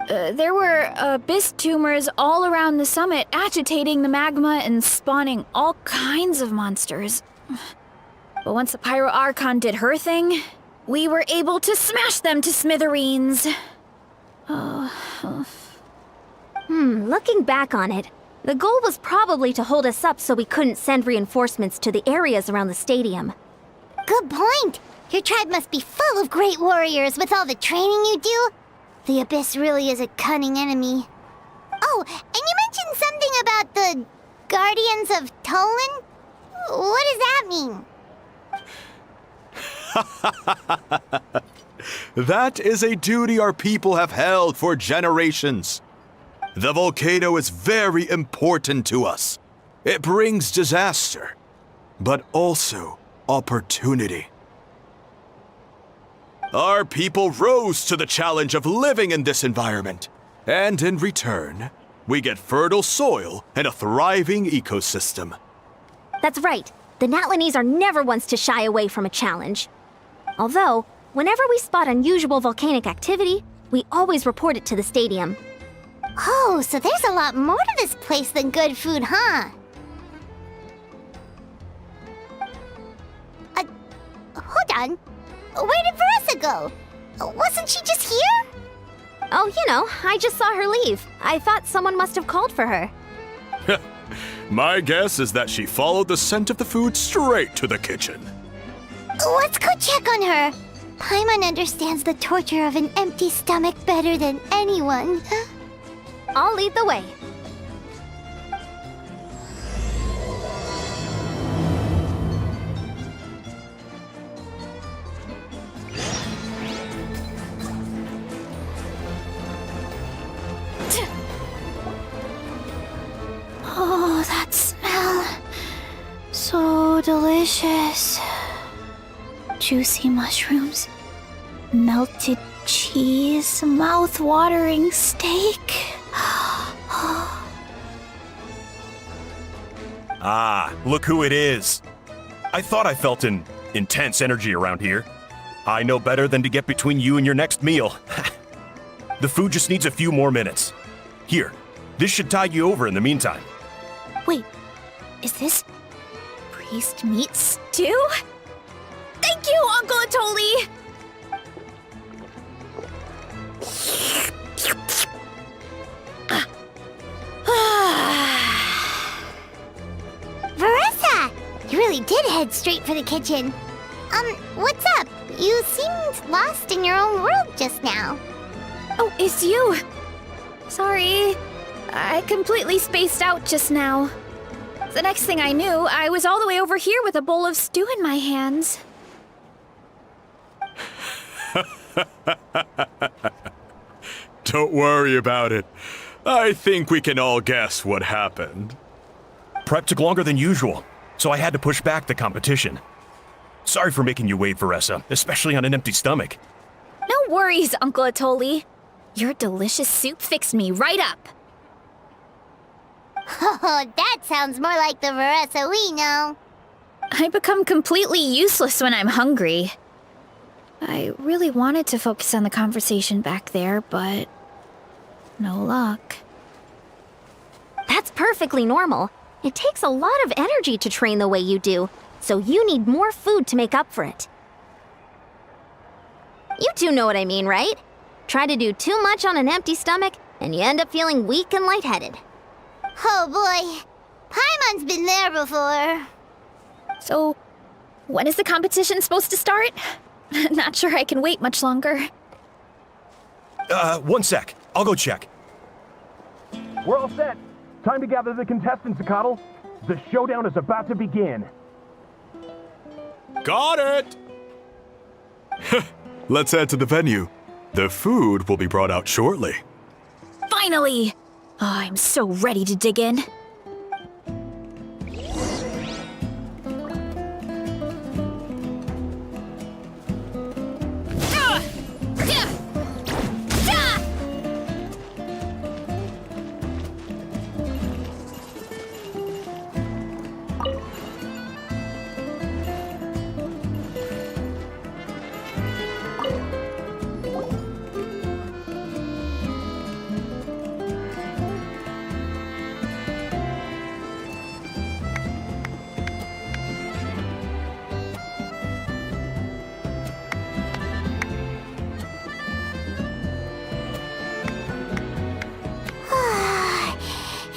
There were abyss tumors all around the summit, agitating the magma and spawning all kinds of monsters. But once the Pyro Archon did her thing, we were able to smash them to smithereens. Looking back on it, the goal was probably to hold us up so we couldn't send reinforcements to the areas around the stadium. Good point! Your tribe must be full of great warriors with all the training you do. The Abyss really is a cunning enemy. Oh, and you mentioned something about the Guardians of Tolan? What does that mean? That is a duty our people have held for generations. The volcano is very important to us. It brings disaster, but also opportunity. Our people rose to the challenge of living in this environment, and in return, we get fertile soil and a thriving ecosystem. That's right. The Natlanese are never ones to shy away from a challenge. Although, whenever we spot unusual volcanic activity, we always report it to the stadium. Oh, so there's a lot more to this place than good food, huh? Hold on. Where did Varessa go? Wasn't she just here? Oh, you know, I just saw her leave. I thought someone must have called for her. My guess is that she followed the scent of the food straight to the kitchen. Let's go check on her. Paimon understands the torture of an empty stomach better than anyone. I'll lead the way. Oh, that smell. So delicious. Juicy mushrooms, melted cheese, mouth-watering steak. Ah, look who it is. I thought I felt an intense energy around here. I know better than to get between you and your next meal. The food just needs a few more minutes. Here, this should tide you over in the meantime. Wait, is this priest meat stew? Thank you, Uncle Atoli! Varessa! You really did head straight for the kitchen. What's up? You seemed lost in your own world just now. Oh, it's you! Sorry, I completely spaced out just now. The next thing I knew, I was all the way over here with a bowl of stew in my hands. Don't worry about it. I think we can all guess what happened. Prep took longer than usual, so I had to push back the competition. Sorry for making you wait, Varessa, especially on an empty stomach. No worries, Uncle Atoli. Your delicious soup fixed me right up. Oh, that sounds more like the Varessa we know. I become completely useless when I'm hungry. I really wanted to focus on the conversation back there, but no luck. That's perfectly normal. It takes a lot of energy to train the way you do, so you need more food to make up for it. You two know what I mean, right? Try to do too much on an empty stomach, and you end up feeling weak and lightheaded. Oh boy, Paimon's been there before. So, when is the competition supposed to start? Not sure I can wait much longer. 1 sec. I'll go check. We're all set. Time to gather the contestants, Akatl. The showdown is about to begin. Got it! Let's head to the venue. The food will be brought out shortly. Finally! Oh, I'm so ready to dig in.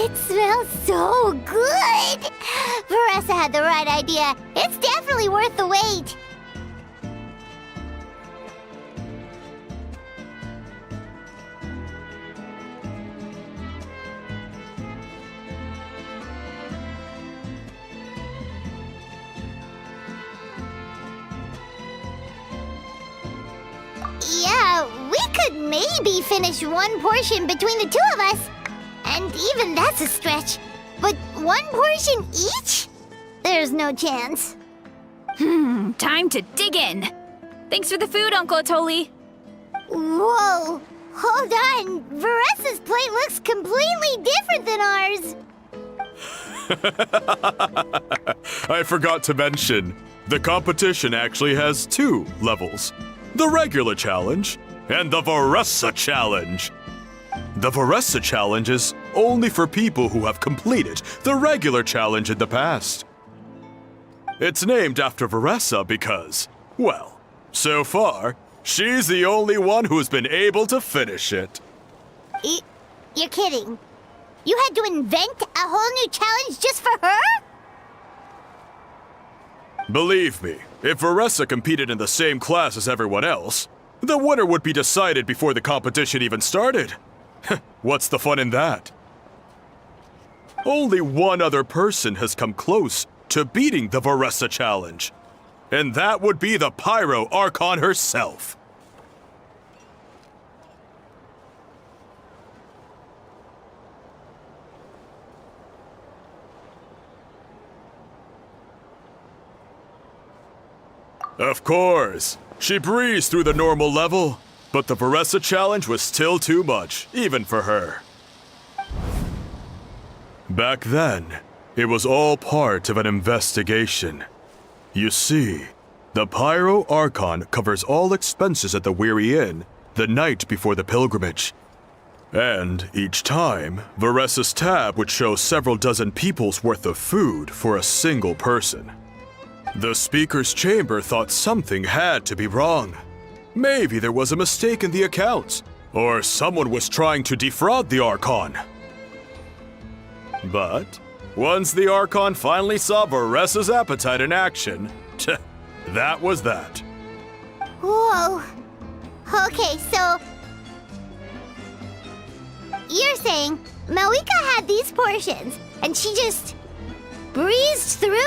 It smells so good! Varessa had the right idea. It's definitely worth the wait. Yeah, we could maybe finish one portion between the two of us. And even that's a stretch. But one portion each? There's no chance. Time to dig in. Thanks for the food, Uncle Atoli. Whoa! Hold on! Varessa's plate looks completely different than ours! I forgot to mention, the competition actually has 2 levels. The regular challenge and the Varessa challenge. The Varessa challenge is only for people who have completed the regular challenge in the past. It's named after Varessa because, well, so far, she's the only one who's been able to finish it. You're kidding. You had to invent a whole new challenge just for her? Believe me, if Varessa competed in the same class as everyone else, the winner would be decided before the competition even started. What's the fun in that? Only one other person has come close to beating the Varessa challenge, and that would be the Pyro Archon herself. Of course, she breezed through the normal level, but the Varessa challenge was still too much, even for her. Back then, it was all part of an investigation. You see, the Pyro Archon covers all expenses at the Weary Inn the night before the pilgrimage. And each time, Varessa's tab would show several dozen people's worth of food for a single person. The speaker's chamber thought something had to be wrong. Maybe there was a mistake in the accounts, or someone was trying to defraud the Archon. But once the Archon finally saw Varessa's appetite in action, that was that. Whoa. Okay, so you're saying Malika had these portions, and she just breezed through?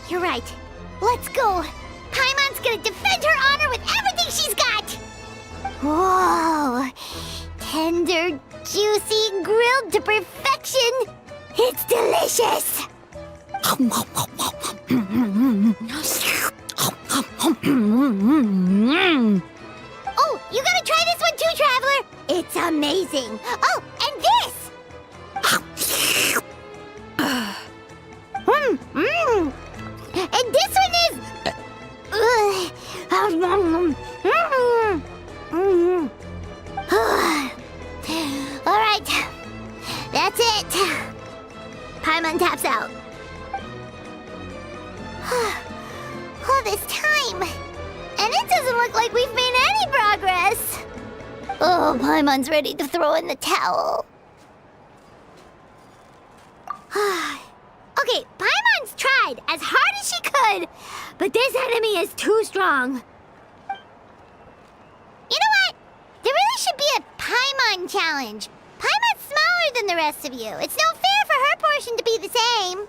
You're right. Let's go. Paimon's gonna defend her honor with everything she's got. Whoa. Tender, juicy, grilled to perfection. It's delicious. Oh, you gotta try this one too, Traveler. It's amazing. Oh, and this. And this one is... All right, that's it. Paimon taps out. All this time, and it doesn't look like we've made any progress. Oh, Paimon's ready to throw in the towel. Okay, Paimon's tried as hard as she could, but this enemy is too strong. You know what? There really should be a Paimon challenge. Paimon's smaller than the rest of you. It's no fair for her portion to be the same.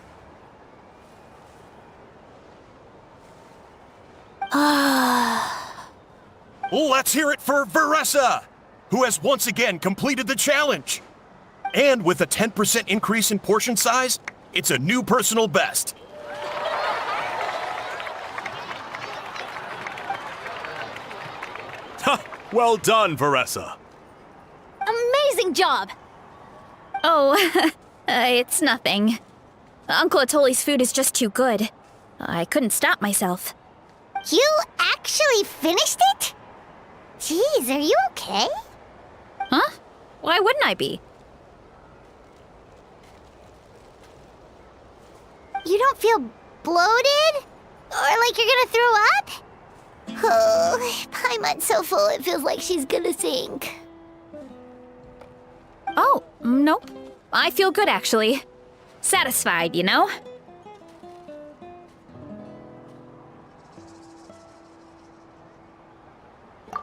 Let's hear it for Varessa, who has once again completed the challenge. And with a 10% increase in portion size, it's a new personal best. Well done, Varessa. Amazing job! Oh, it's nothing. Uncle Atoli's food is just too good. I couldn't stop myself. You actually finished it? Jeez, are you okay? Huh? Why wouldn't I be? You don't feel bloated? Or like you're gonna throw up? Oh, Paimon's so full it feels like she's gonna sink. Oh, nope. I feel good, actually. Satisfied, you know?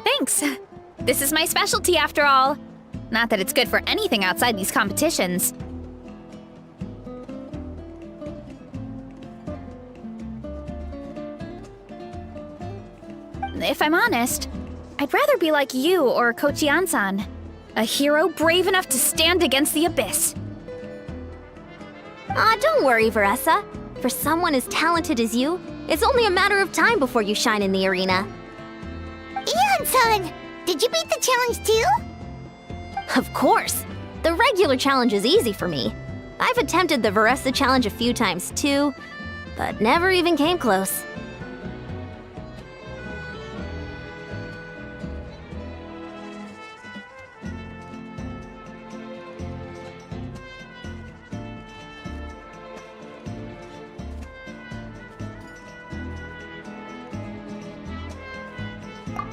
Thanks. This is my specialty, after all. Not that it's good for anything outside these competitions. if I'm honest, I'd rather be like you or Kochian-san. A hero brave enough to stand against the abyss. Don't worry, Varessa. For someone as talented as you, it's only a matter of time before you shine in the arena. Ian-san, did you beat the challenge too? Of course. The regular challenge is easy for me. I've attempted the Varessa challenge a few times too, but never even came close.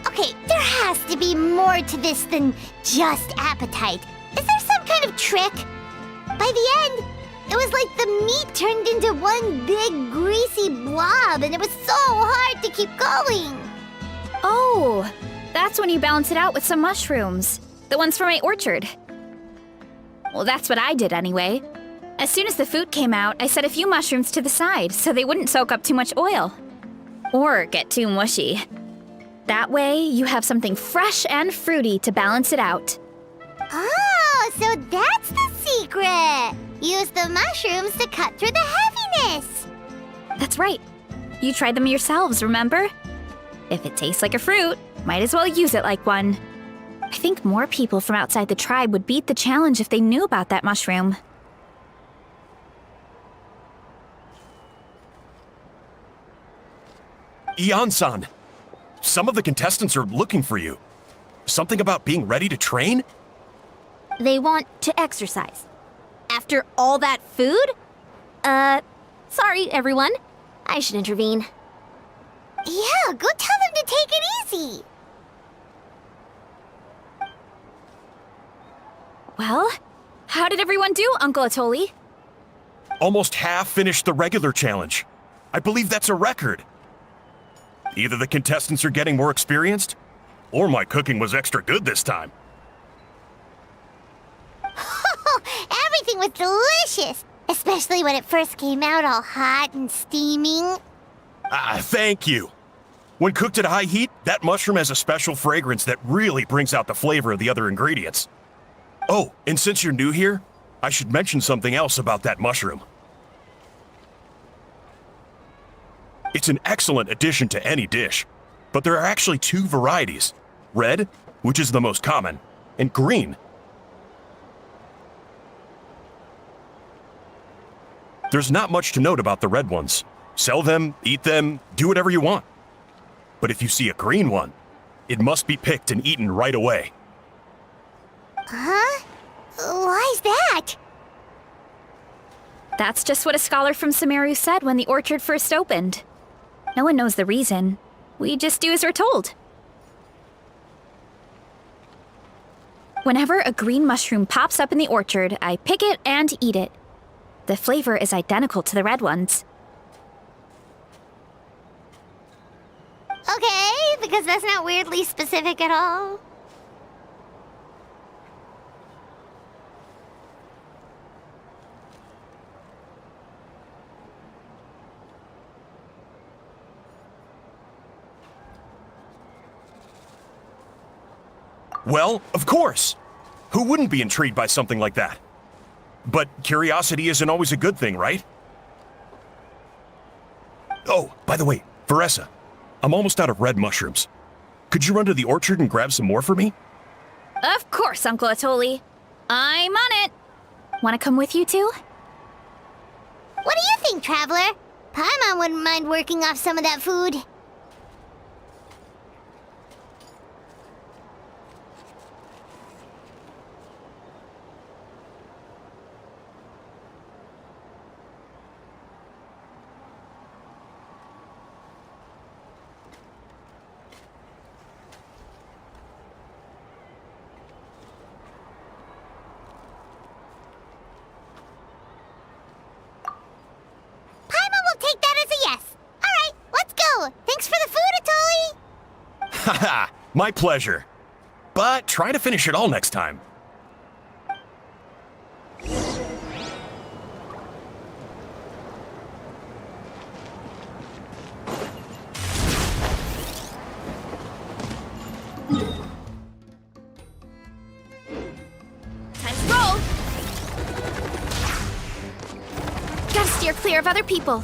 Okay, there has to be more to this than just appetite. Is there some kind of trick? By the end, it was like the meat turned into one big greasy blob and it was so hard to keep going. Oh, that's when you balance it out with some mushrooms. The ones from my orchard. Well, that's what I did anyway. As soon as the food came out, I set a few mushrooms to the side so they wouldn't soak up too much oil. Or get too mushy. That way, you have something fresh and fruity to balance it out. Oh, so that's the secret! Use the mushrooms to cut through the heaviness! That's right. You tried them yourselves, remember? If it tastes like a fruit, might as well use it like one. I think more people from outside the tribe would beat the challenge if they knew about that mushroom. Ian-san, some of the contestants are looking for you. Something about being ready to train? They want to exercise. After all that food? Sorry, everyone. I should intervene. Yeah, go tell them to take it easy! Well, how did everyone do, Uncle Atoli? Almost half finished the regular challenge. I believe that's a record. Either the contestants are getting more experienced, or my cooking was extra good this time. Everything was delicious! Especially when it first came out all hot and steaming. Thank you. When cooked at high heat, that mushroom has a special fragrance that really brings out the flavor of the other ingredients. Oh, and since you're new here, I should mention something else about that mushroom. It's an excellent addition to any dish, but there are actually two varieties. Red, which is the most common, and green. There's not much to note about the red ones. Sell them, eat them, do whatever you want. But if you see a green one, it must be picked and eaten right away. Huh? Why's that? That's just what a scholar from Sumeru said when the orchard first opened. No one knows the reason. We just do as we're told. Whenever a green mushroom pops up in the orchard, I pick it and eat it. The flavor is identical to the red ones. Okay, because that's not weirdly specific at all. Well, of course. Who wouldn't be intrigued by something like that? But curiosity isn't always a good thing, right? Oh, by the way, Varessa, I'm almost out of red mushrooms. Could you run to the orchard and grab some more for me? Of course, Uncle Atoli. I'm on it. Want to come with you too? What do you think, Traveler? Paimon wouldn't mind working off some of that food. Haha, my pleasure. But try to finish it all next time. steer clear of other people.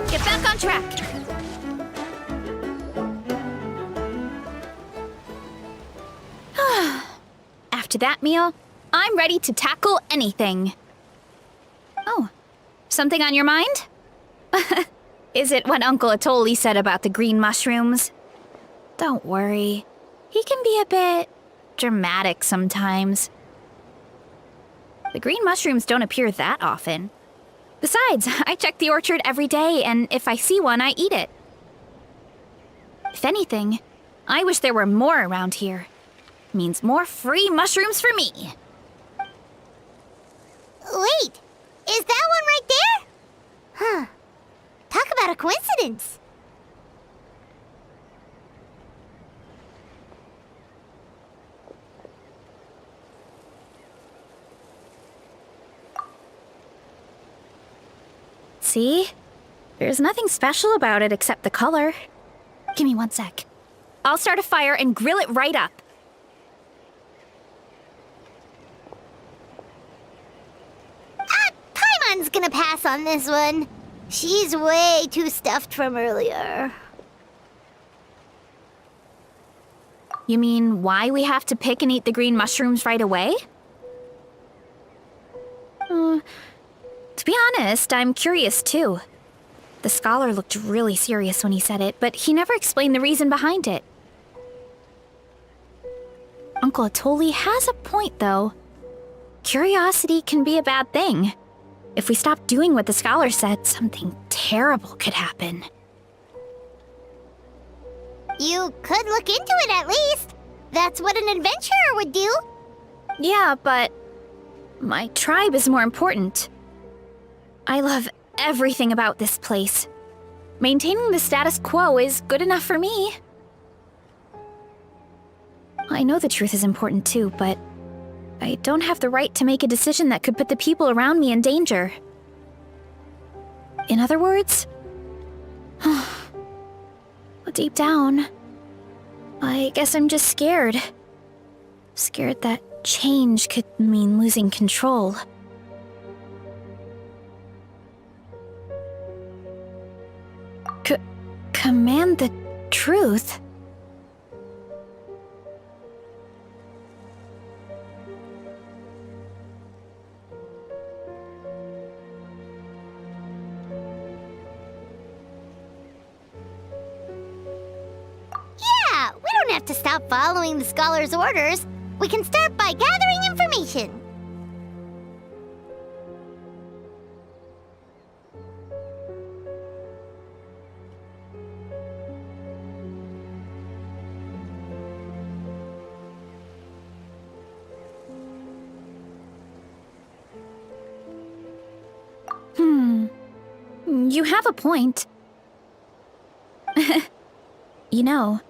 Get back on track. After that meal, I'm ready to tackle anything. Oh, something on your mind? Is it what Uncle Atoli said about the green mushrooms? Don't worry. He can be a bit dramatic sometimes. The green mushrooms don't appear that often. Besides, I check the orchard every day, and if I see one, I eat it. If anything, I wish there were more around here. Means more free mushrooms for me. Wait, is that one right there? Huh. Talk about a coincidence. See? There's nothing special about it except the color. Give me 1 sec. I'll start a fire and grill it right up. Paimon's gonna pass on this one. She's way too stuffed from earlier. You mean why we have to pick and eat the green mushrooms right away? To be honest, I'm curious too. The scholar looked really serious when he said it, but he never explained the reason behind it. Uncle Atoli has a point, though. Curiosity can be a bad thing. If we stop doing what the scholar said, something terrible could happen. You could look into it at least. That's what an adventurer would do. Yeah, but my tribe is more important. I love everything about this place. Maintaining the status quo is good enough for me. I know the truth is important too, but I don't have the right to make a decision that could put the people around me in danger. In other words, deep down, I guess I'm just scared. Scared that change could mean losing control. Command the truth? Yeah, we don't have to stop following the scholar's orders. We can start by gathering information. You have a point. You know,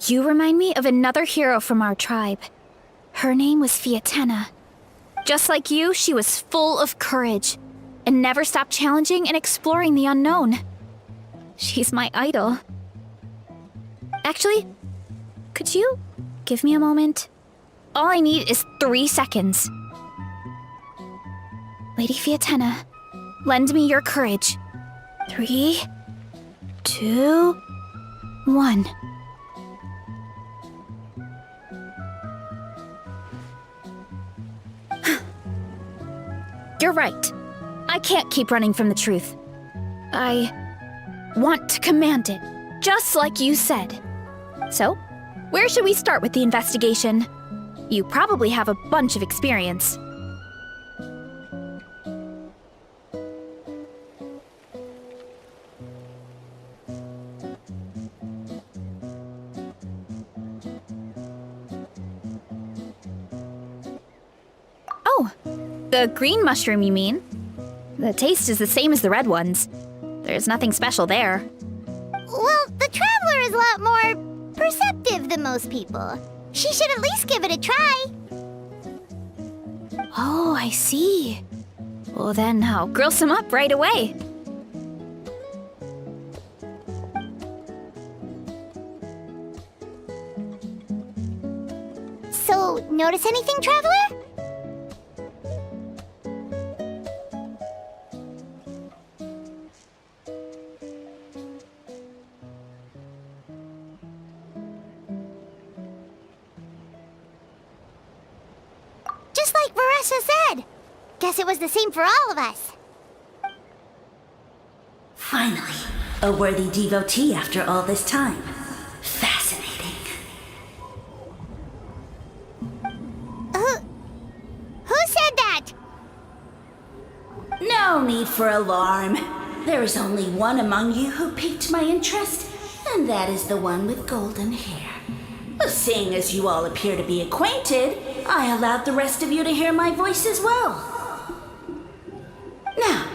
you remind me of another hero from our tribe. Her name was Fiatena. Just like you, she was full of courage and never stopped challenging and exploring the unknown. She's my idol. Actually, could you give me a moment? All I need is 3 seconds. Lady Fiatena, lend me your courage. 3, 2, 1. You're right. I can't keep running from the truth. I want to command it, just like you said. So, where should we start with the investigation? You probably have a bunch of experience. Oh, the green mushroom, you mean? The taste is the same as the red ones. There's nothing special there. Well, the Traveler is a lot more perceptive than most people. She should at least give it a try. Oh, I see. Well, then I'll grill some up right away. So, notice anything, Traveler? Just like Varessa said. Guess it was the same for all of us. Finally, a worthy devotee after all this time. Fascinating. Who said that? No need for alarm. There is only one among you who piqued my interest, and that is the one with golden hair. Seeing as you all appear to be acquainted, I allowed the rest of you to hear my voice as well. Now,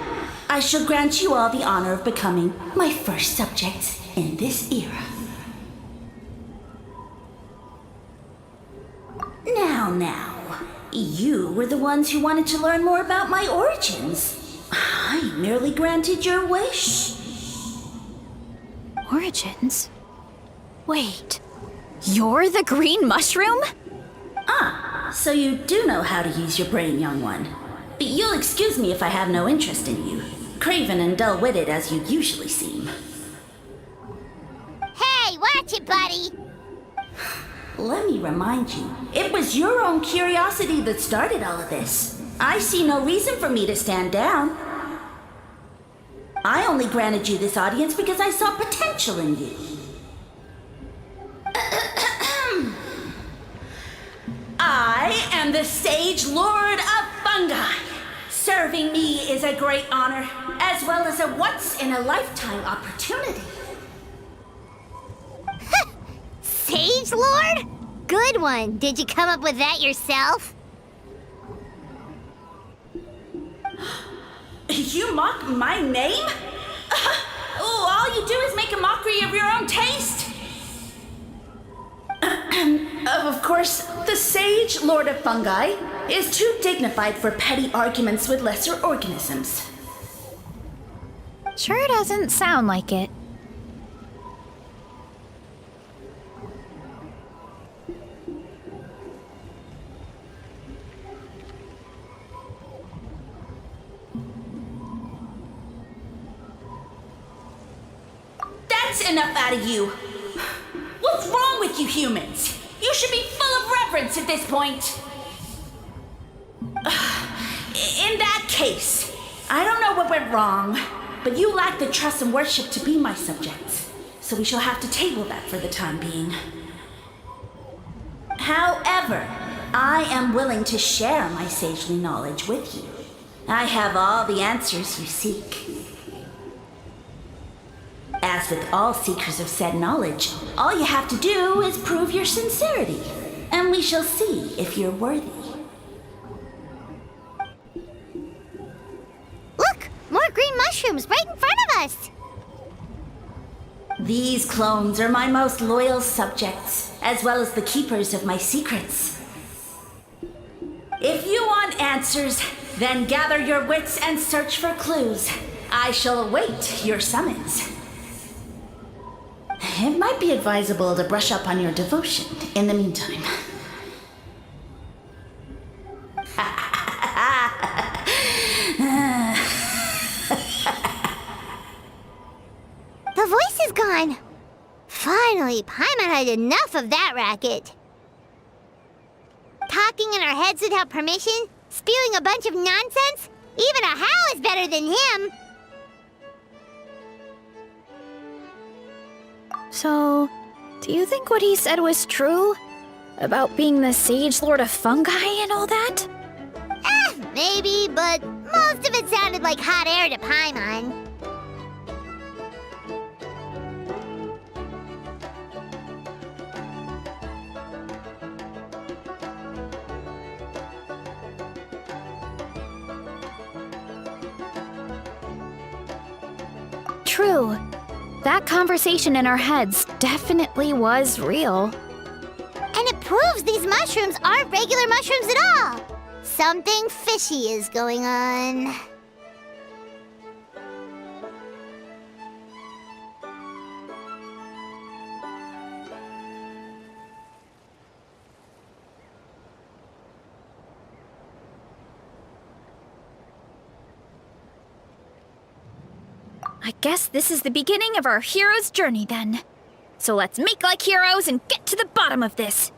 I shall grant you all the honor of becoming my first subjects in this era. Now, you were the ones who wanted to learn more about my origins. I merely granted your wish. Origins? Wait, you're the green mushroom? Ah, so you do know how to use your brain, young one. But you'll excuse me if I have no interest in you, craven and dull-witted as you usually seem. Hey, watch it, buddy! Let me remind you, it was your own curiosity that started all of this. I see no reason for me to stand down. I only granted you this audience because I saw potential in you. I am the Sage Lord of Fungi. Serving me is a great honor, as well as a once-in-a-lifetime opportunity. Sage Lord? Good one. Did you come up with that yourself? You mock my name? All you do is make a mockery of your own taste. Of course, the Sage Lord of Fungi is too dignified for petty arguments with lesser organisms. Sure doesn't sound like it. That's enough out of you. What's wrong with you humans? You should be full of reverence at this point. In that case, I don't know what went wrong, but you lack the trust and worship to be my subjects, so we shall have to table that for the time being. However, I am willing to share my sagely knowledge with you. I have all the answers you seek. As with all seekers of said knowledge, all you have to do is prove your sincerity, and we shall see if you're worthy. Look! More green mushrooms right in front of us! These clones are my most loyal subjects, as well as the keepers of my secrets. If you want answers, then gather your wits and search for clues. I shall await your summons. It might be advisable to brush up on your devotion in the meantime. The voice is gone. Finally, Paimon had enough of that racket. Talking in our heads without permission, spewing a bunch of nonsense. Even a How is better than him. So, do you think what he said was true? About being the Sage Lord of Fungi and all that? Maybe, but most of it sounded like hot air to Paimon. True. That conversation in our heads definitely was real. And it proves these mushrooms aren't regular mushrooms at all. Something fishy is going on. I guess this is the beginning of our hero's journey then. So let's make like heroes and get to the bottom of this.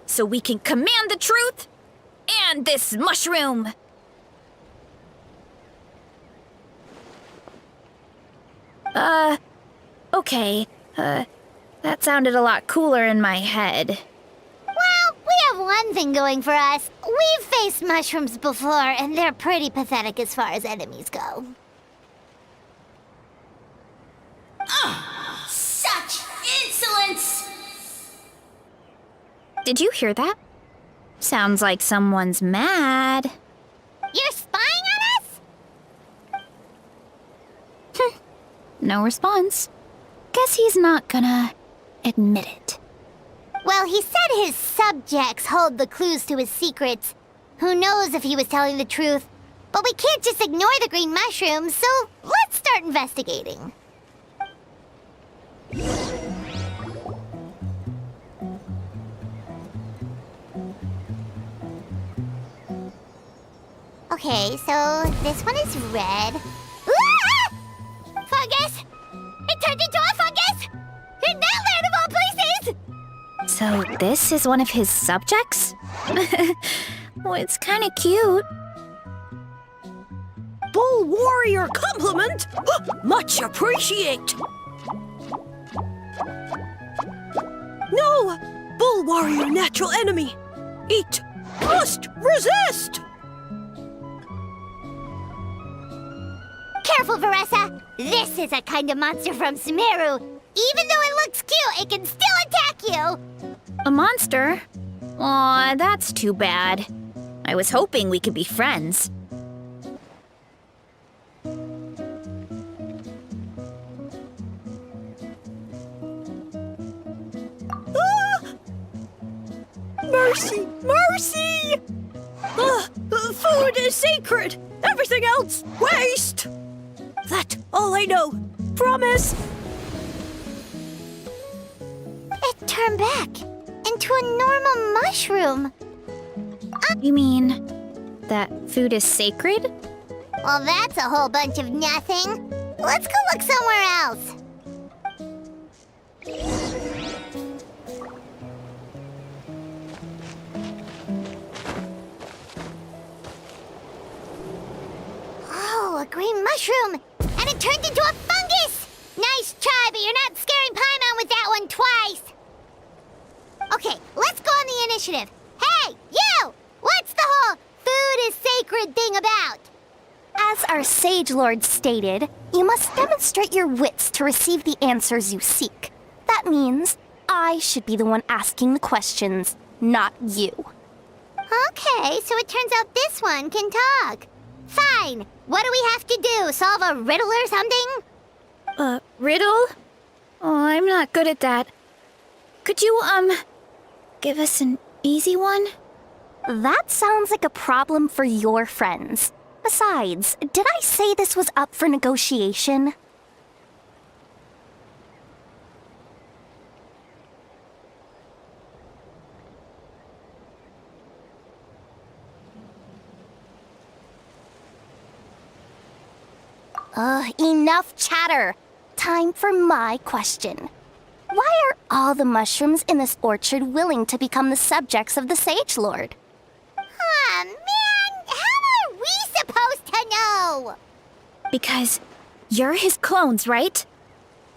So we can command the truth and this mushroom. Okay. That sounded a lot cooler in my head. Well, we have one thing going for us. We've faced mushrooms before, and they're pretty pathetic as far as enemies go. Such insolence! Did you hear that? Sounds like someone's mad. You're spying on us? No response. Guess he's not gonna admit it. Well, he said his subjects hold the clues to his secrets. Who knows if he was telling the truth? But we can't just ignore the green mushrooms, so let's start investigating. Okay, so this one is red. Ah! Fungus! It turned into a fungus! In that land of all places! So this is one of his subjects? Well, it's kind of cute. Bull warrior compliment! Much appreciate! No! Bull warrior natural enemy! Eat! Must resist! Careful, Varessa! This is a kind of monster from Sumeru. Even though it looks cute, it can still attack you! A monster? Aw, that's too bad. I was hoping we could be friends. Mercy! Mercy! Food is sacred! Everything else, waste! That's all I know. Promise! It turned back into a normal mushroom. You mean that food is sacred? Well, that's a whole bunch of nothing. Let's go look somewhere else. Oh, a green mushroom! And it turned into a fungus! Nice try, but you're not scaring Paimon with that one twice! Okay, let's go on the initiative. Hey, you! What's the whole food is sacred thing about? As our Sage Lord stated, you must demonstrate your wits to receive the answers you seek. That means I should be the one asking the questions, not you. Okay, so it turns out this one can talk. Fine. What do we have to do? Solve a riddle or something? Riddle? Oh, I'm not good at that. Could you, give us an easy one? That sounds like a problem for your friends. Besides, did I say this was up for negotiation? Enough chatter. Time for my question. Why are all the mushrooms in this orchard willing to become the subjects of the Sage Lord? Aw, man! How are we supposed to know? Because you're his clones, right?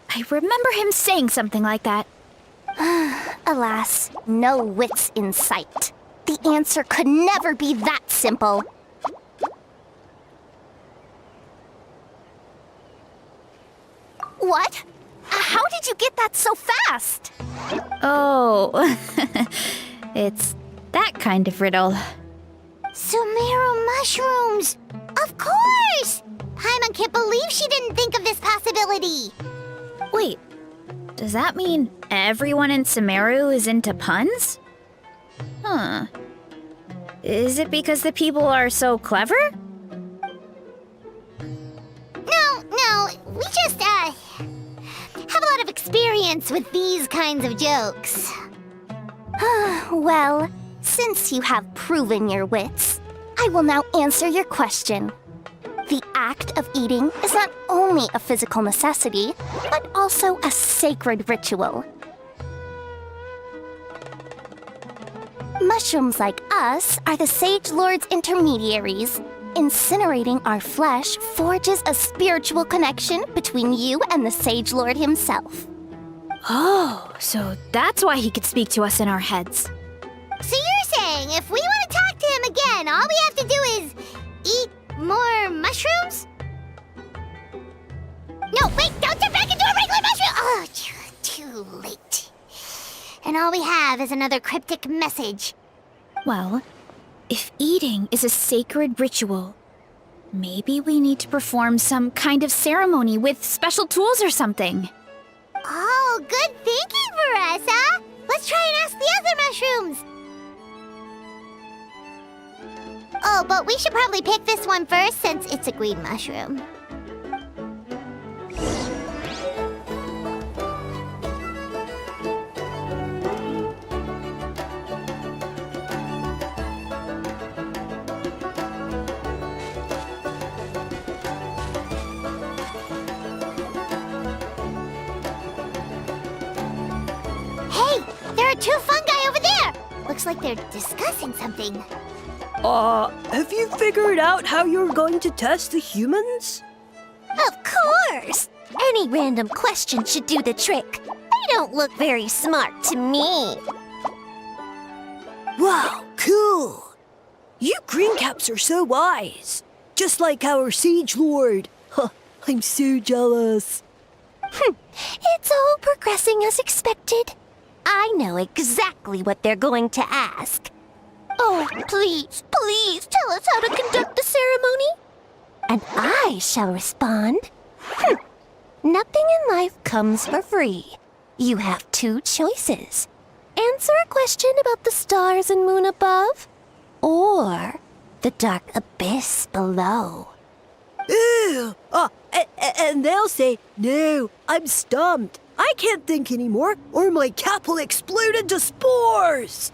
I remember him saying something like that. Alas, no wits in sight. The answer could never be that simple. What? How did you get that so fast? Oh, it's that kind of riddle. Sumeru mushrooms! Of course! Paimon can't believe she didn't think of this possibility. Wait, does that mean everyone in Sumeru is into puns? Huh. Is it because the people are so clever? No, we just, have a lot of experience with these kinds of jokes. Well, since you have proven your wits, I will now answer your question. The act of eating is not only a physical necessity, but also a sacred ritual. Mushrooms like us are the Sage Lord's intermediaries. Incinerating our flesh forges a spiritual connection between you and the Sage Lord himself. Oh, so that's why he could speak to us in our heads. So you're saying if we want to talk to him again, all we have to do is eat more mushrooms? No, wait, don't turn back into a regular mushroom! Oh, too late. And all we have is another cryptic message. Well, if eating is a sacred ritual, maybe we need to perform some kind of ceremony with special tools or something. Oh, good thinking, Varessa! Let's try and ask the other mushrooms! Oh, but we should probably pick this one first since it's a green mushroom. Hey, there are two fungi over there! Looks like they're discussing something. Have you figured out how you're going to test the humans? Of course! Any random question should do the trick. They don't look very smart to me. Wow, cool! You greencaps are so wise. Just like our Siege Lord. Huh, I'm so jealous. It's all progressing as expected. I know exactly what they're going to ask. Oh, please, please tell us how to conduct the ceremony. And I shall respond. Nothing in life comes for free. You have two choices. Answer a question about the stars and moon above, or the dark abyss below. Ew! And they'll say, no, I'm stumped. I can't think anymore, or my cap will explode into spores.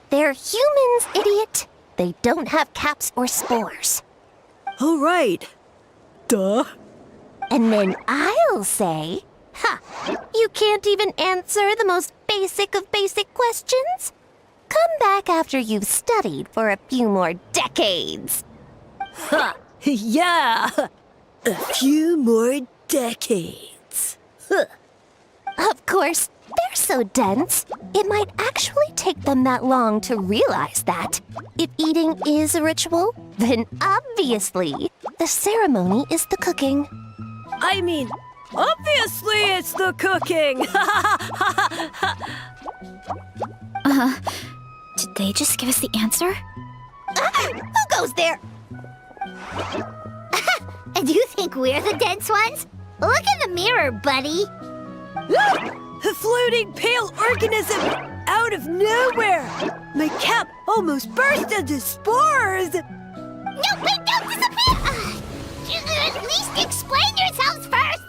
They're humans, idiot. They don't have caps or spores. All right. Duh. And then I'll say, you can't even answer the most basic of basic questions? Come back after you've studied for a few more decades. Ha! Yeah! A few more decades. Of course, they're so dense, it might actually take them that long to realize that. If eating is a ritual, then obviously the ceremony is the cooking. I mean, obviously it's the cooking! Did they just give us the answer? Who goes there? And you think we're the dense ones? Look in the mirror, buddy. A floating pale organism out of nowhere! My cap almost burst into spores! No, wait, don't disappear! At least explain yourselves first!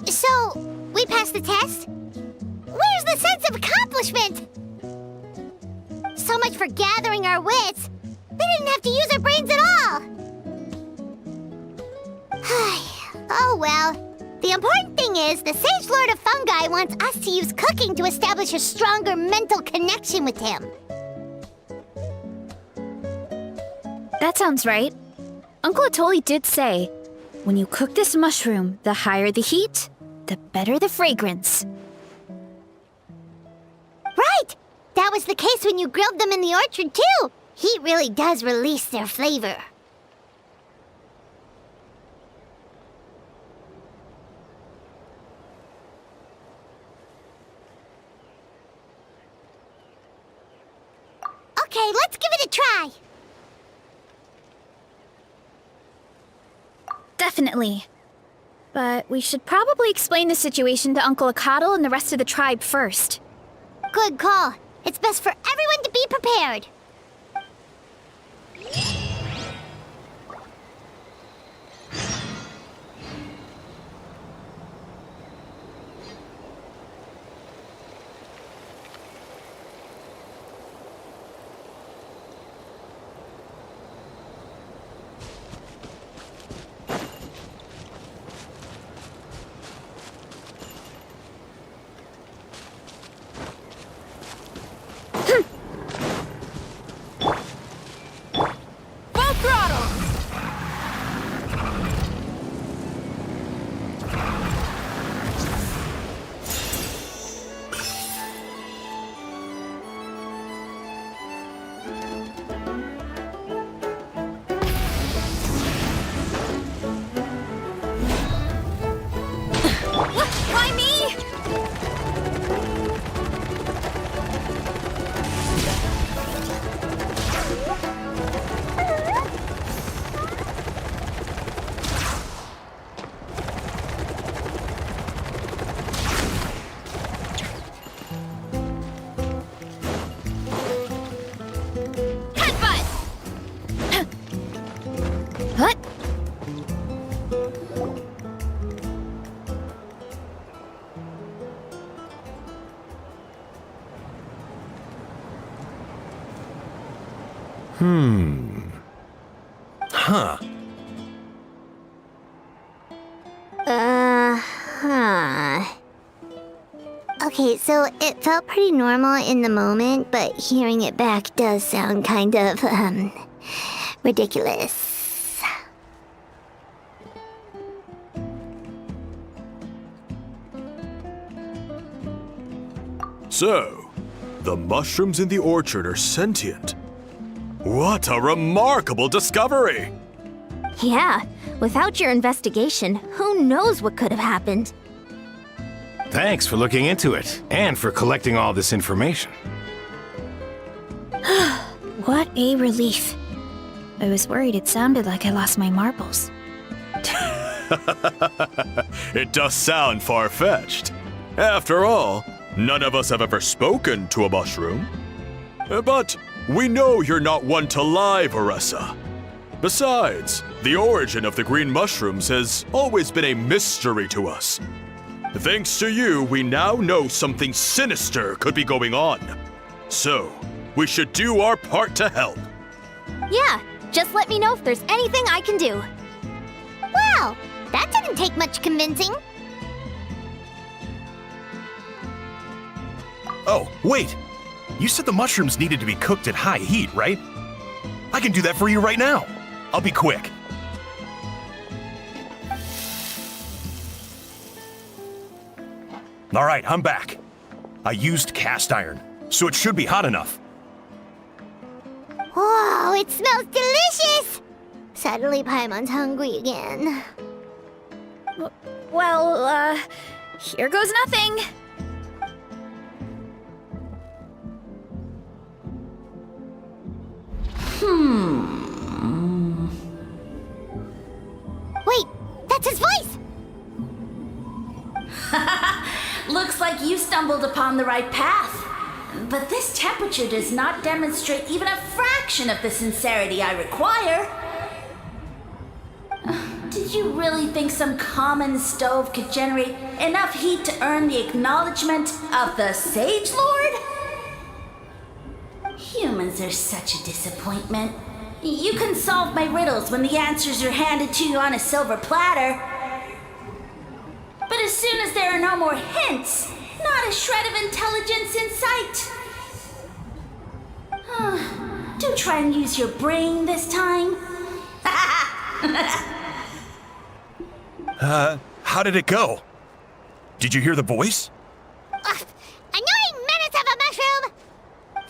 So, we passed the test? Where's the sense of accomplishment? So much for gathering our wits. We didn't have to use our brains at all. Oh well. The important thing is the Sage Lord of Fungi wants us to use cooking to establish a stronger mental connection with him. That sounds right. Uncle Atoli did say, when you cook this mushroom, the higher the heat, the better the fragrance. Right! That was the case when you grilled them in the orchard too. Heat really does release their flavor. Okay, let's give it a try. Definitely. But we should probably explain the situation to Uncle Akatl and the rest of the tribe first. Good call. It's best for everyone to be prepared. Why me? What? Huh. Okay, so it felt pretty normal in the moment, but hearing it back does sound kind of, ridiculous. So, the mushrooms in the orchard are sentient. What a remarkable discovery! Yeah, without your investigation, who knows what could have happened? Thanks for looking into it, and for collecting all this information. What a relief. I was worried it sounded like I lost my marbles. It does sound far-fetched. After all, none of us have ever spoken to a mushroom. But we know you're not one to lie, Varessa. Besides, the origin of the green mushrooms has always been a mystery to us. Thanks to you, we now know something sinister could be going on. So, we should do our part to help. Yeah, just let me know if there's anything I can do. Wow, that didn't take much convincing. Oh, wait! You said the mushrooms needed to be cooked at high heat, right? I can do that for you right now. I'll be quick. All right, I'm back. I used cast iron, so it should be hot enough. Whoa, it smells delicious! Suddenly Paimon's hungry again. Well, here goes nothing. Wait, that's his voice! Looks like you stumbled upon the right path. But this temperature does not demonstrate even a fraction of the sincerity I require. Did you really think some common stove could generate enough heat to earn the acknowledgement of the Sage Lord? Humans are such a disappointment. You can solve my riddles when the answers are handed to you on a silver platter. But as soon as there are no more hints, not a shred of intelligence in sight. Do try and use your brain this time. How did it go? Did you hear the voice? Annoying menace of a mushroom!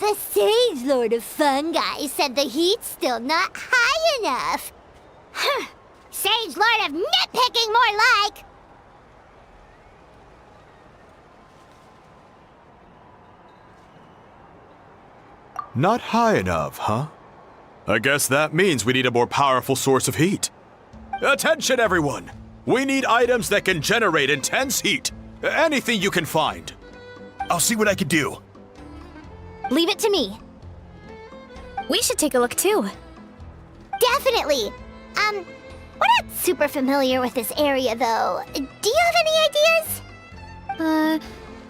The Sage Lord of Fungi said the heat's still not high enough. Sage Lord of Nitpicking, more like! Not high enough, huh? I guess that means we need a more powerful source of heat. Attention, everyone! We need items that can generate intense heat. Anything you can find. I'll see what I can do. Leave it to me. We should take a look too. Definitely. We're not super familiar with this area, though. Do you have any ideas?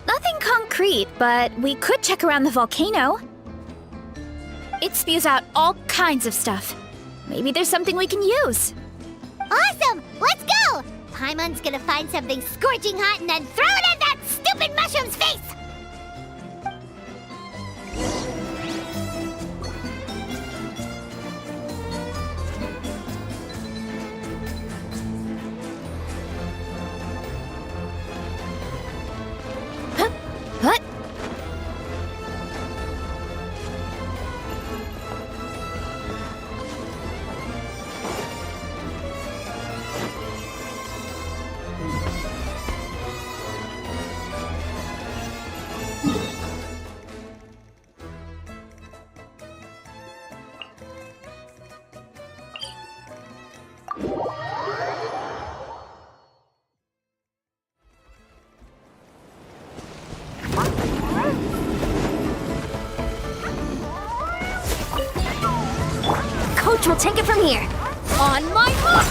Nothing concrete, but we could check around the volcano. It spews out all kinds of stuff. Maybe there's something we can use. Awesome! Let's go! Paimon's gonna find something scorching hot and then throw it at that stupid mushroom's face! What? Coach will take it from here. On my mark!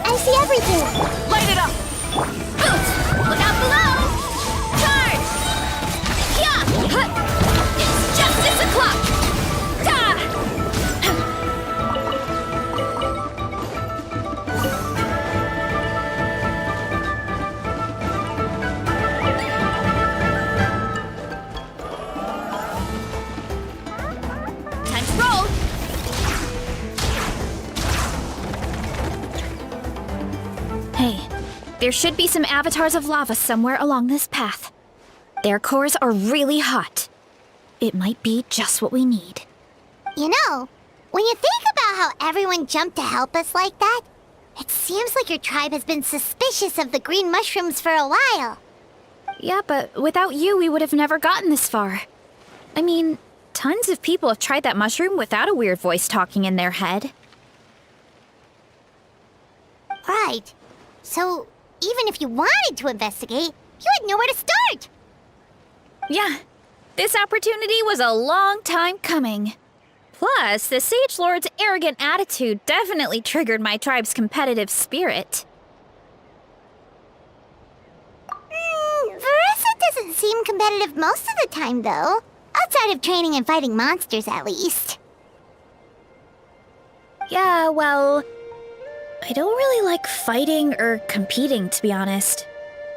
I see everything! Light it up! Boots! Look out below! Charge! Yeah! Hut! It's justice o'clock! Time to roll! Hey, there should be some avatars of lava somewhere along this path. Their cores are really hot. It might be just what we need. You know, when you think about how everyone jumped to help us like that, it seems like your tribe has been suspicious of the green mushrooms for a while. Yeah, but without you, we would have never gotten this far. I mean, tons of people have tried that mushroom without a weird voice talking in their head. Right. So, even if you wanted to investigate, you had nowhere to start! Yeah, this opportunity was a long time coming. Plus, the Sage Lord's arrogant attitude definitely triggered my tribe's competitive spirit. Varessa doesn't seem competitive most of the time, though. Outside of training and fighting monsters, at least. Yeah, well, I don't really like fighting or competing, to be honest.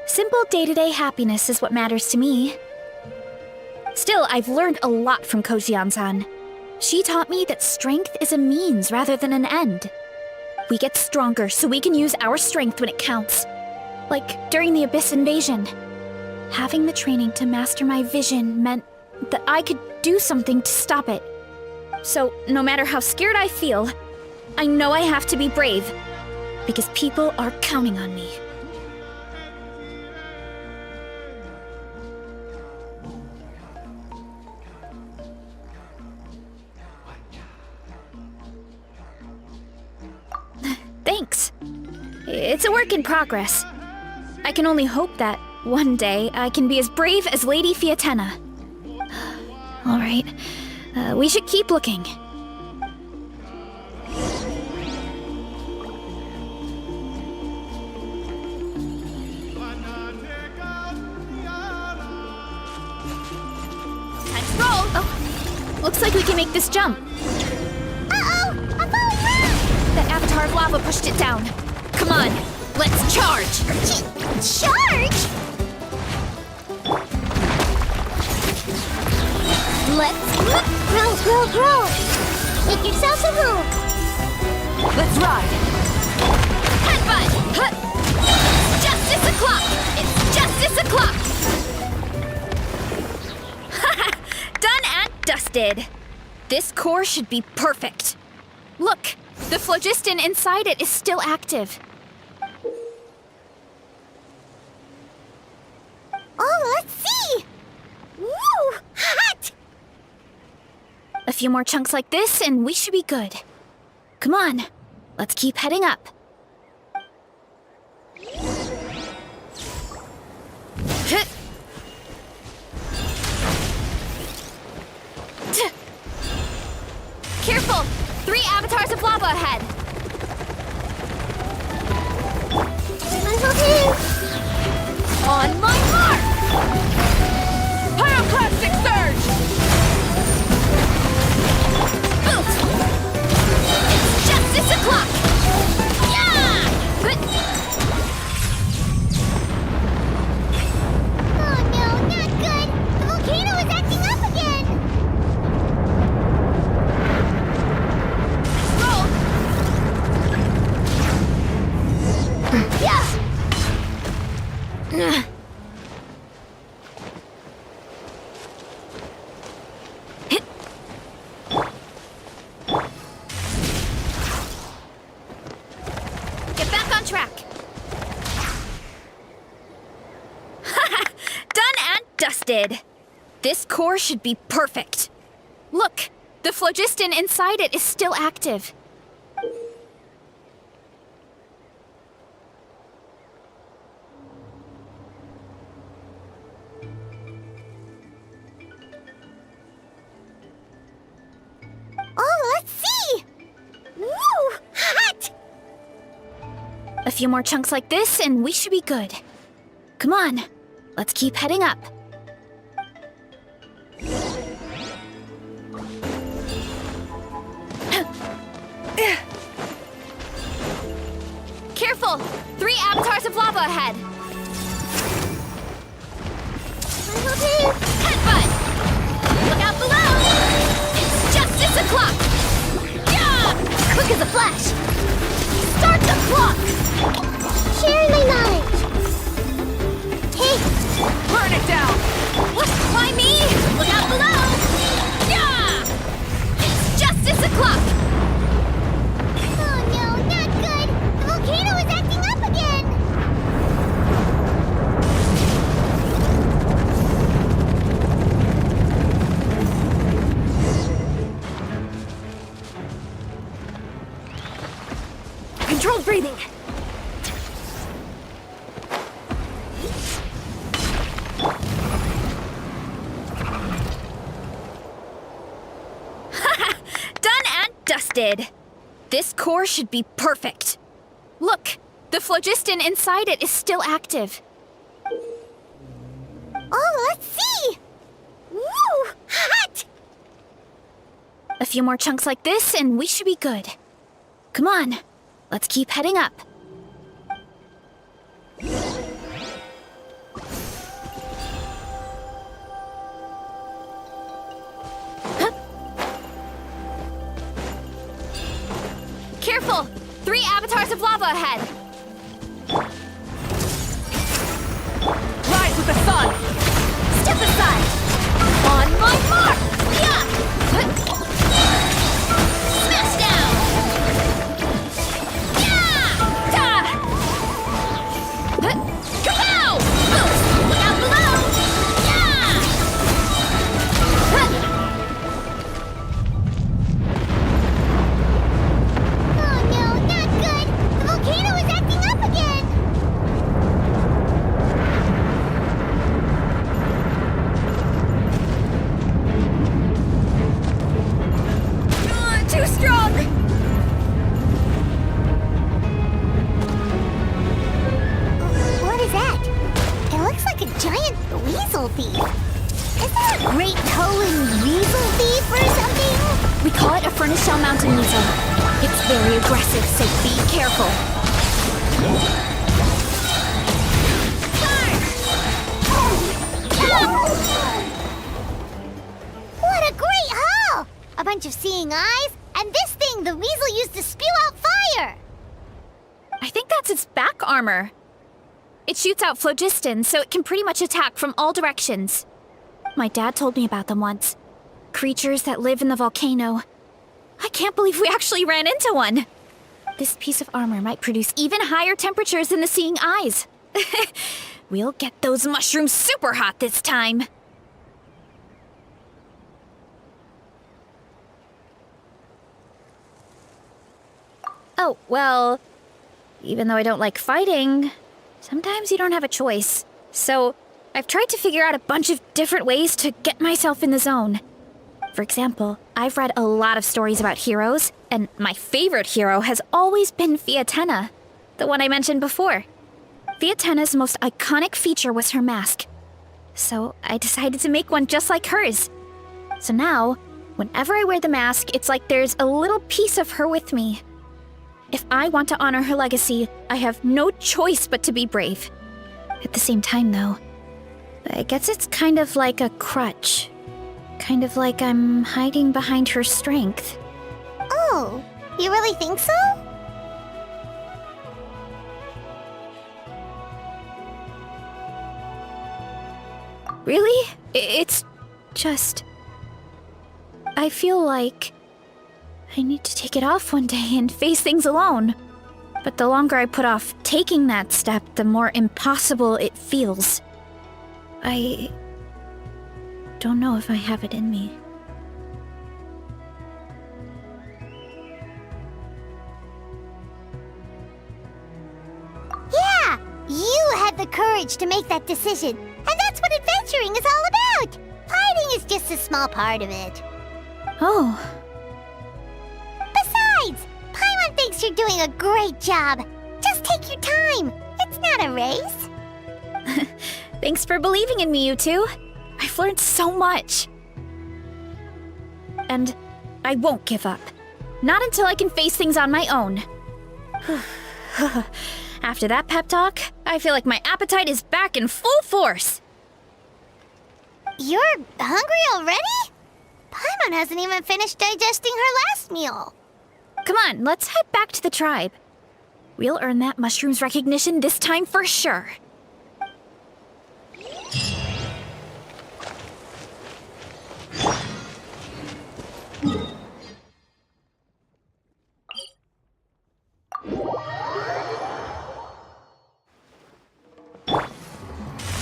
Simple day-to-day happiness is what matters to me. Still, I've learned a lot from Kojian-san. She taught me that strength is a means rather than an end. We get stronger so we can use our strength when it counts. Like during the Abyss invasion. Having the training to master my vision meant that I could do something to stop it. So, no matter how scared I feel, I know I have to be brave. Because people are counting on me. Thanks. It's a work in progress. I can only hope that one day I can be as brave as Lady Fiatena. All right, we should keep looking. Looks like we can make this jump. Uh-oh! I'm falling down! The avatar of lava pushed it down. Come on, let's charge! Charge? Let's roll! Make yourself a move. Let's ride. Headbutt! It's justice o'clock! It's justice o'clock! Done and dusted. This core should be perfect. Look, the phlogiston inside it is still active. Oh, let's see! Woo! Hot! A few more chunks like this and we should be good. Come on, let's keep heading up. Careful! 3 avatars of lava ahead! On my mark! Pyroclastic surge! Oof! It's justice o'clock! Yeah! Oh no, not good! The volcano is acting up again! Roll! Yeah! Get back on track! Done and dusted! This core should be perfect. Look, the phlogiston inside it is still active. Oh, let's see! Woo! Hot! A few more chunks like this and we should be good. Come on, let's keep heading up. Careful! 3 avatars of lava ahead! Headbutt! Look out below! It's justice o'clock! Yeah! Quick as a flash! Start the clock! Sharing my knowledge! Hey! Burn it down! What? Why me? Look out below! Yeah! It's justice o'clock! Oh no, not good! The volcano is acting up again! Controlled breathing. Done and dusted. This core should be perfect. Look, the phlogiston inside it is still active. Oh, let's see! Woo! Hot! A few more chunks like this and we should be good. Come on, let's keep heading up. Careful! 3 avatars of lava ahead! Rise with the sun! Step aside! On my mark! Yeah! Smash down! Yeah! Da! Kapow! Boost! Look out below! Yeah! Oh no, not good! The volcano is acting up again! Too strong! What is that? It looks like a giant weasel thief. Is that a great toe-in weasel thief or something? We call it a furnace shell mountain weasel. It's very aggressive, so be careful. What a great haul! A bunch of seeing eyes, and this thing the weasel used to spew out fire! I think that's its back armor. It shoots out phlogiston, so it can pretty much attack from all directions. My dad told me about them once. creatures that live in the volcano. I can't believe we actually ran into one. This piece of armor might produce even higher temperatures than the seeing eyes. We'll get those mushrooms super hot this time. Oh, well, even though I don't like fighting, sometimes you don't have a choice. So, I've tried to figure out a bunch of different ways to get myself in the zone. For example, I've read a lot of stories about heroes, and my favorite hero has always been Fiatenna, the one I mentioned before. Fiatenna's most iconic feature was her mask. So, I decided to make one just like hers. So now, whenever I wear the mask, it's like there's a little piece of her with me. If I want to honor her legacy, I have no choice but to be brave. At the same time, though, I guess it's kind of like a crutch. Kind of like I'm hiding behind her strength. Oh, you really think so? Really? It's just... I feel like I need to take it off one day and face things alone. But the longer I put off taking that step, the more impossible it feels. I don't know if I have it in me. Yeah! You had the courage to make that decision. And that's what adventuring is all about! Fighting is just a small part of it. Oh. Besides, Paimon thinks you're doing a great job. Just take your time. It's not a race. Thanks for believing in me, you two. I've learned so much. And I won't give up. Not until I can face things on my own. After that pep talk, I feel like my appetite is back in full force. You're hungry already? Paimon hasn't even finished digesting her last meal. Come on, let's head back to the tribe. We'll earn that mushroom's recognition this time for sure.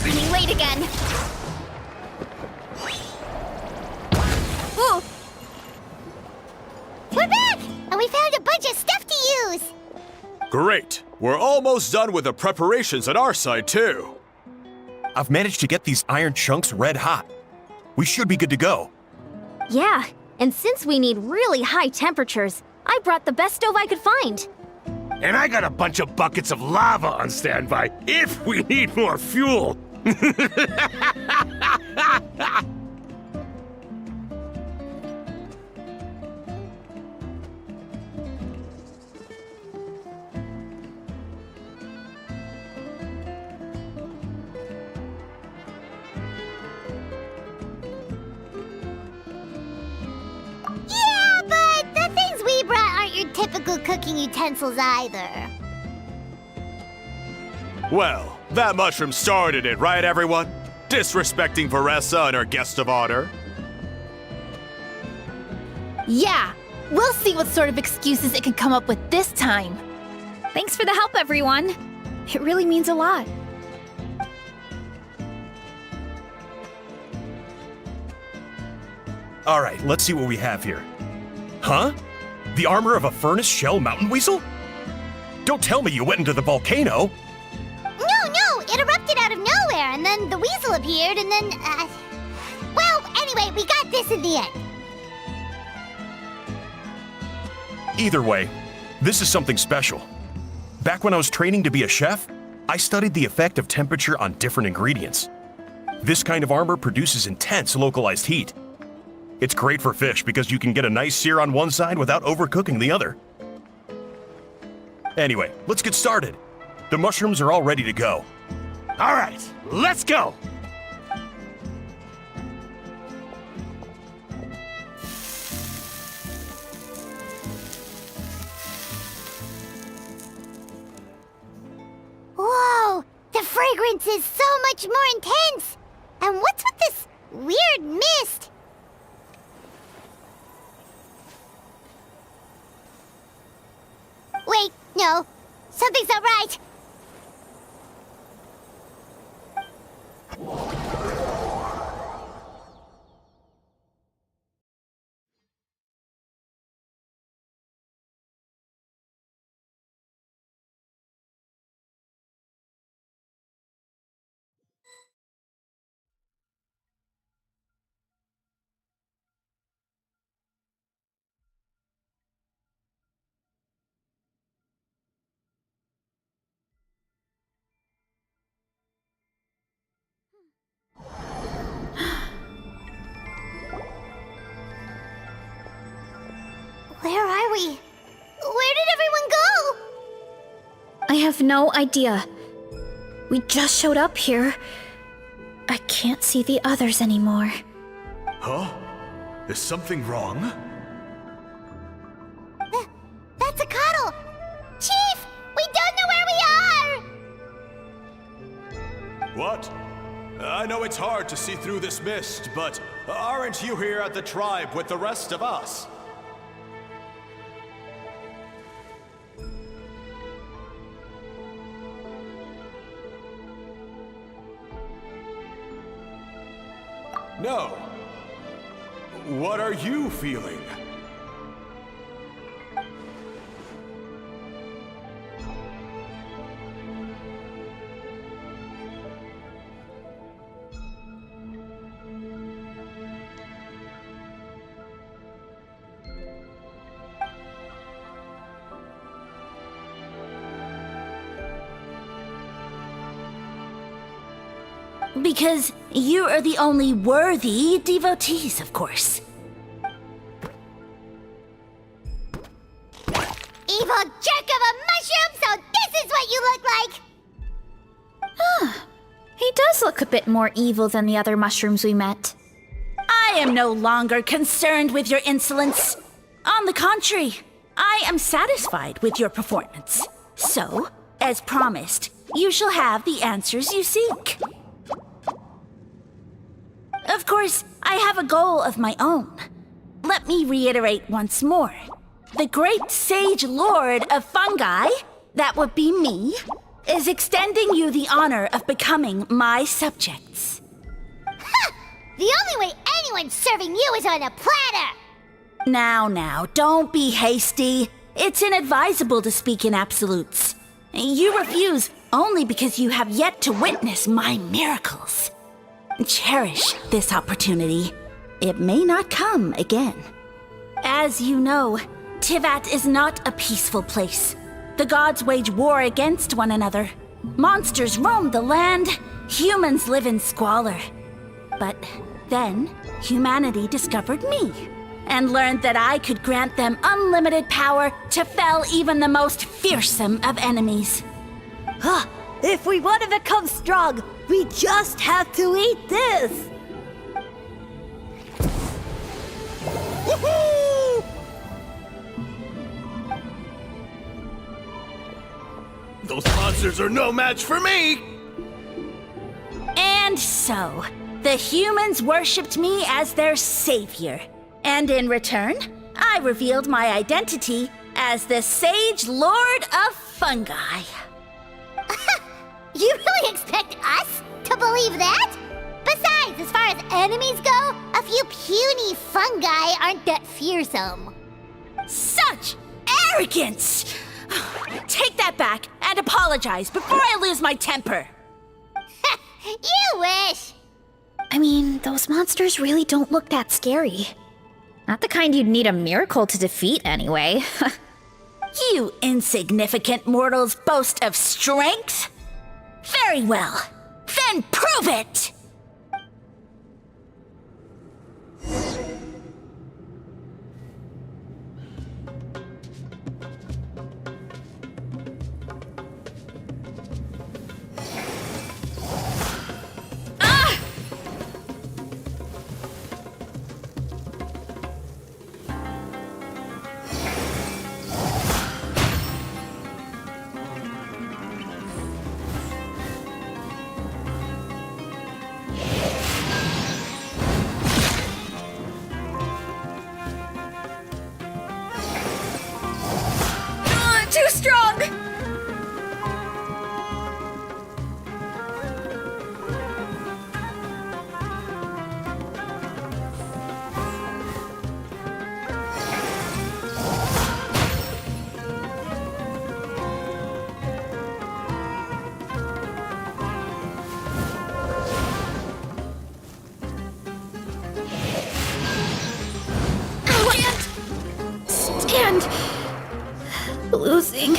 Running late again. Ooh. We're back! And we found a bunch of stuff to use! Great! We're almost done with the preparations on our side, too. I've managed to get these iron chunks red hot. We should be good to go. Yeah, and since we need really high temperatures, I brought the best stove I could find. And I got a bunch of buckets of lava on standby if we need more fuel. Yeah, but the things we brought aren't your typical cooking utensils either. Well, that mushroom started it, right, everyone? Disrespecting Varessa and her guest of honor. Yeah, we'll see what sort of excuses it can come up with this time. Thanks for the help, everyone. It really means a lot. All right, let's see what we have here. Huh? The armor of a furnace shell mountain weasel? Don't tell me you went into the volcano. No, it erupted out of nowhere, and then the weasel appeared, and then, well, anyway, we got this in the end. Either way, this is something special. Back when I was training to be a chef, I studied the effect of temperature on different ingredients. This kind of armor produces intense localized heat. It's great for fish because you can get a nice sear on one side without overcooking the other. Anyway, let's get started. The mushrooms are all ready to go. All right, let's go. Whoa, the fragrance is so much more intense. And what's with this weird mist? No, something's not right. Where are we? Where did everyone go? I have no idea. We just showed up here. I can't see the others anymore. Huh? Is something wrong? That's a cuddle! Chief! We don't know where we are! What? I know it's hard to see through this mist, but aren't you here at the tribe with the rest of us? No. What are you feeling? Because you are the only worthy devotees, of course. Evil jerk of a mushroom, so this is what you look like! He does look a bit more evil than the other mushrooms we met. I am no longer concerned with your insolence. On the contrary, I am satisfied with your performance. So, as promised, you shall have the answers you seek. Of course, I have a goal of my own. Let me reiterate once more. The great sage lord of fungi, that would be me, is extending you the honor of becoming my subjects. Ha! The only way anyone's serving you is on a platter! Now, don't be hasty. It's inadvisable to speak in absolutes. You refuse only because you have yet to witness my miracles. Cherish this opportunity. It may not come again. As you know, Tivat is not a peaceful place. The gods wage war against one another. Monsters roam the land. Humans live in squalor. But then, humanity discovered me and learned that I could grant them unlimited power to fell even the most fearsome of enemies. Huh. If we want to become strong, we just have to eat this! Woohoo! Those monsters are no match for me! And so, the humans worshipped me as their savior. And in return, I revealed my identity as the Sage Lord of Fungi. You really expect us to believe that? Besides, as far as enemies go, a few puny fungi aren't that fearsome. Such arrogance! Take that back and apologize before I lose my temper. You wish! I mean, those monsters really don't look that scary. Not the kind you'd need a miracle to defeat, anyway. You insignificant mortals boast of strength? Very well. Then prove it! Too strong! And losing.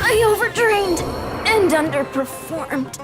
I overdrained and underperformed.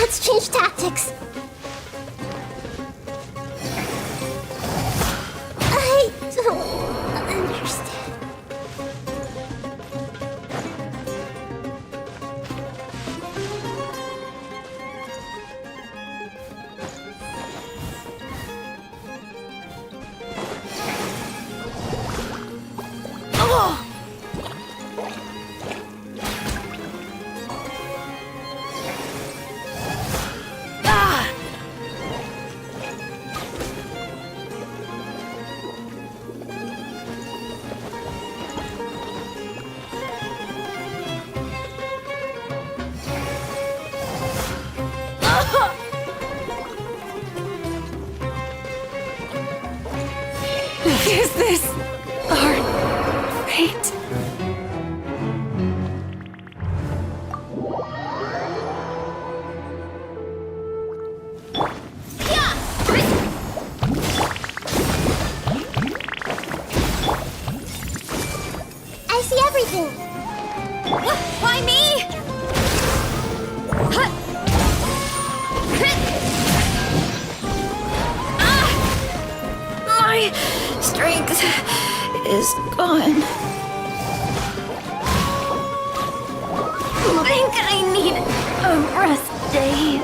Let's change tactics. I don't understand. Oh! Is this our fate? I see everything. Why me? Huh. My strength is gone. I think I need a rest day.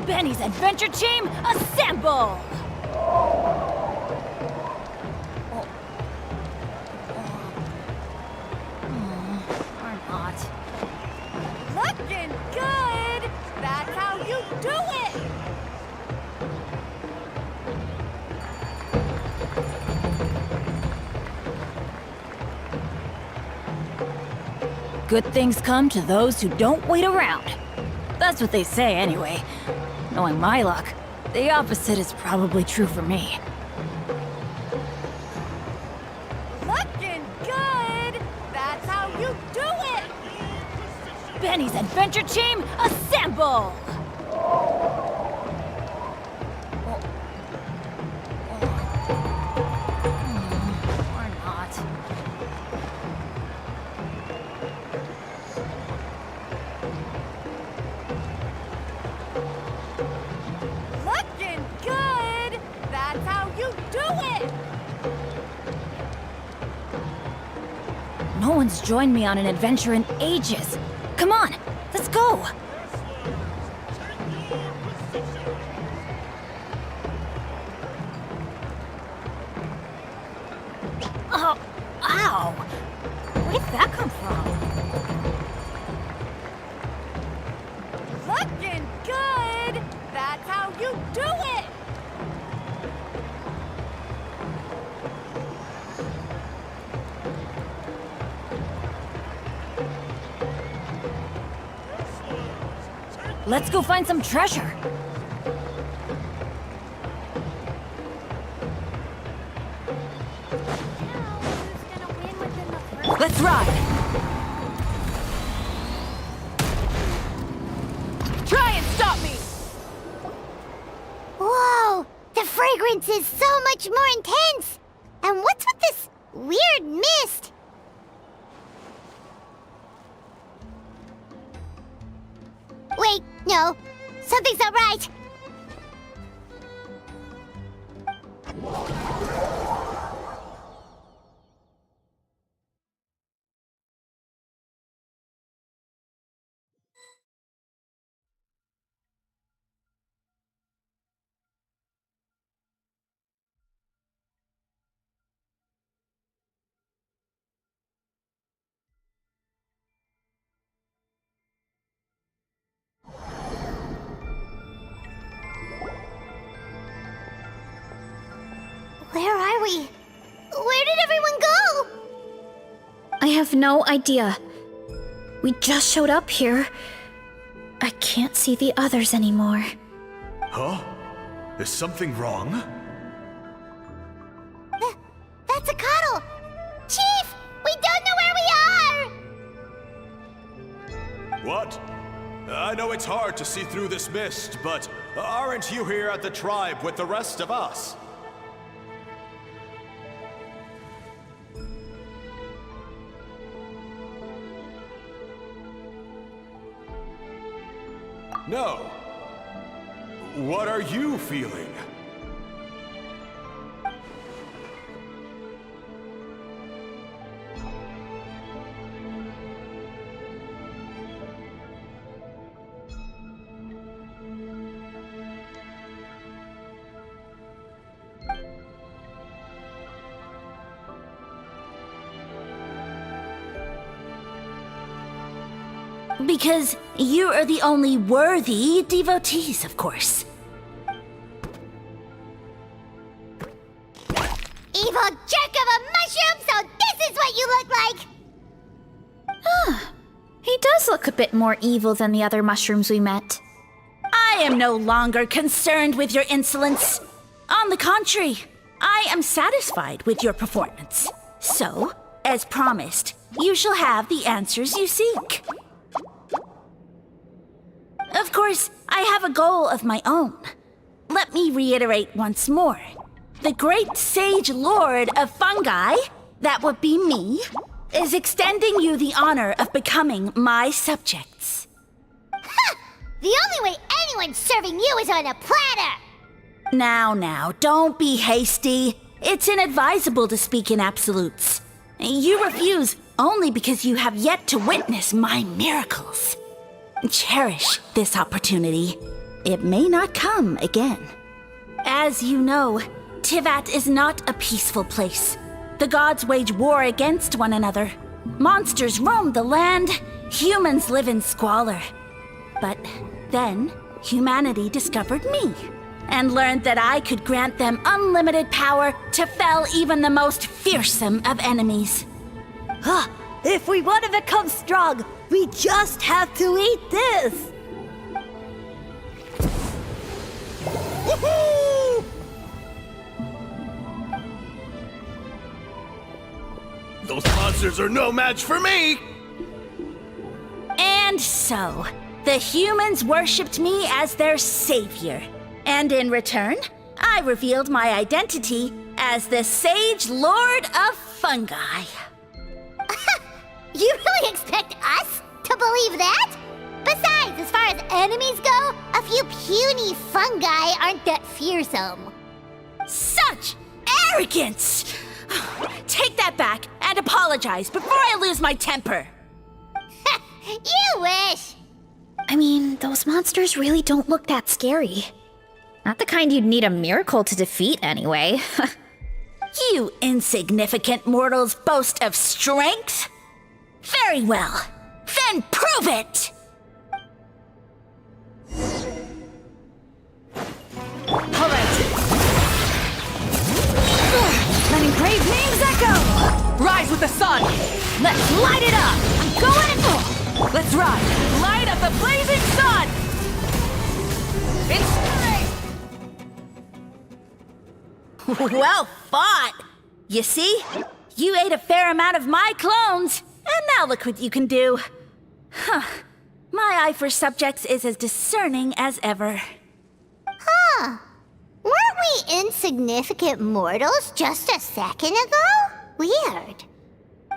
Benny's Adventure Team, assemble! Or not. Looking good! That's how you do it! Good things come to those who don't wait around. That's what they say anyway. Knowing my luck, the opposite is probably true for me. Looking good! That's how you do it! Benny's Adventure Team, assemble! Or not. Looking good! That's how you do it! No one's joined me on an adventure in ages. Come on, let's go! Oh, ow! Where did that come from? Let's go find some treasure. Let's ride! Try and stop me! Whoa! The fragrance is so much more intense! And what's with this weird mist? Wait, no. Something's not right. Where are we? Where did everyone go? I have no idea. We just showed up here. I can't see the others anymore. Huh? Is something wrong? That's a cuddle! Chief! We don't know where we are! What? I know it's hard to see through this mist, but aren't you here at the tribe with the rest of us? No. What are you feeling? Because you are the only worthy devotees, of course. Evil jerk of a mushroom, so this is what you look like! He does look a bit more evil than the other mushrooms we met. I am no longer concerned with your insolence. On the contrary, I am satisfied with your performance. So, as promised, you shall have the answers you seek. Of course, I have a goal of my own. Let me reiterate once more. The great sage lord of fungi, that would be me, is extending you the honor of becoming my subjects. Ha! The only way anyone's serving you is on a platter! Now, don't be hasty. It's inadvisable to speak in absolutes. You refuse only because you have yet to witness my miracles. Cherish this opportunity. It may not come again. As you know, Tivat is not a peaceful place. The gods wage war against one another. Monsters roam the land. Humans live in squalor. But then, humanity discovered me and learned that I could grant them unlimited power to fell even the most fearsome of enemies. If we want to become strong, we just have to eat this! Woohoo! Those monsters are no match for me! And so, the humans worshipped me as their savior. And in return, I revealed my identity as the Sage Lord of Fungi. You really expect us to believe that? Besides, as far as enemies go, a few puny fungi aren't that fearsome. Such arrogance! Take that back and apologize before I lose my temper. You wish! I mean, those monsters really don't look that scary. Not the kind you'd need a miracle to defeat, anyway. You insignificant mortals boast of strength? Very well. Then prove it! Alright. Let engraved names echo! Rise with the sun! Let's light it up! I'm going in! Let's ride! Light up the blazing sun! Well fought! You see? You ate a fair amount of my clones, and now look what you can do. Huh. My eye for subjects is as discerning as ever. Huh. Weren't we insignificant mortals just a second ago? Weird.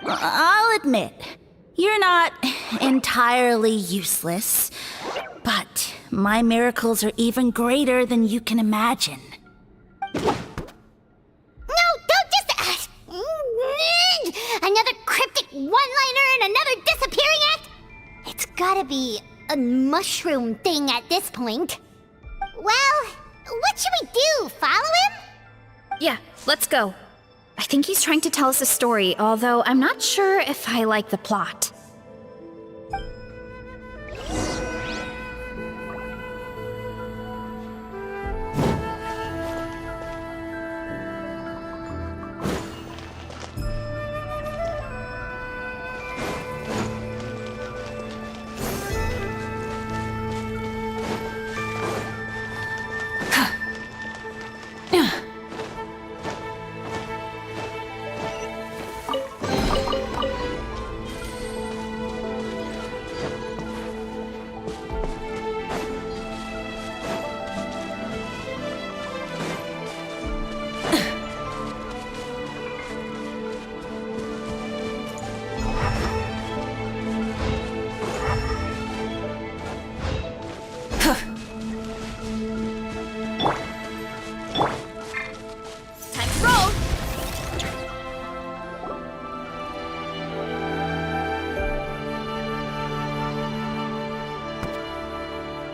I'll admit, you're not entirely useless, but my miracles are even greater than you can imagine. No, don't just... another cryptic one-liner and another disappearing act? It's gotta be a mushroom thing at this point. Well, what should we do? Follow him? Yeah, let's go. I think he's trying to tell us a story, although I'm not sure if I like the plot.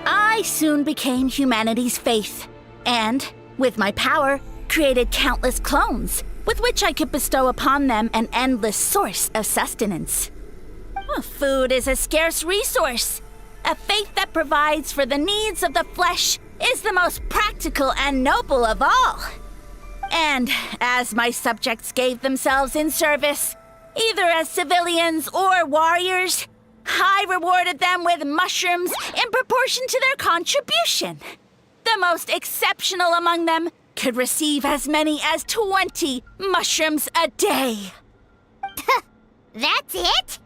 I soon became humanity's faith, and, with my power, created countless clones, with which I could bestow upon them an endless source of sustenance. Food is a scarce resource. A faith that provides for the needs of the flesh is the most practical and noble of all. And as my subjects gave themselves in service, either as civilians or warriors, I rewarded them with mushrooms in proportion to their contribution. The most exceptional among them could receive as many as 20 mushrooms a day. That's it?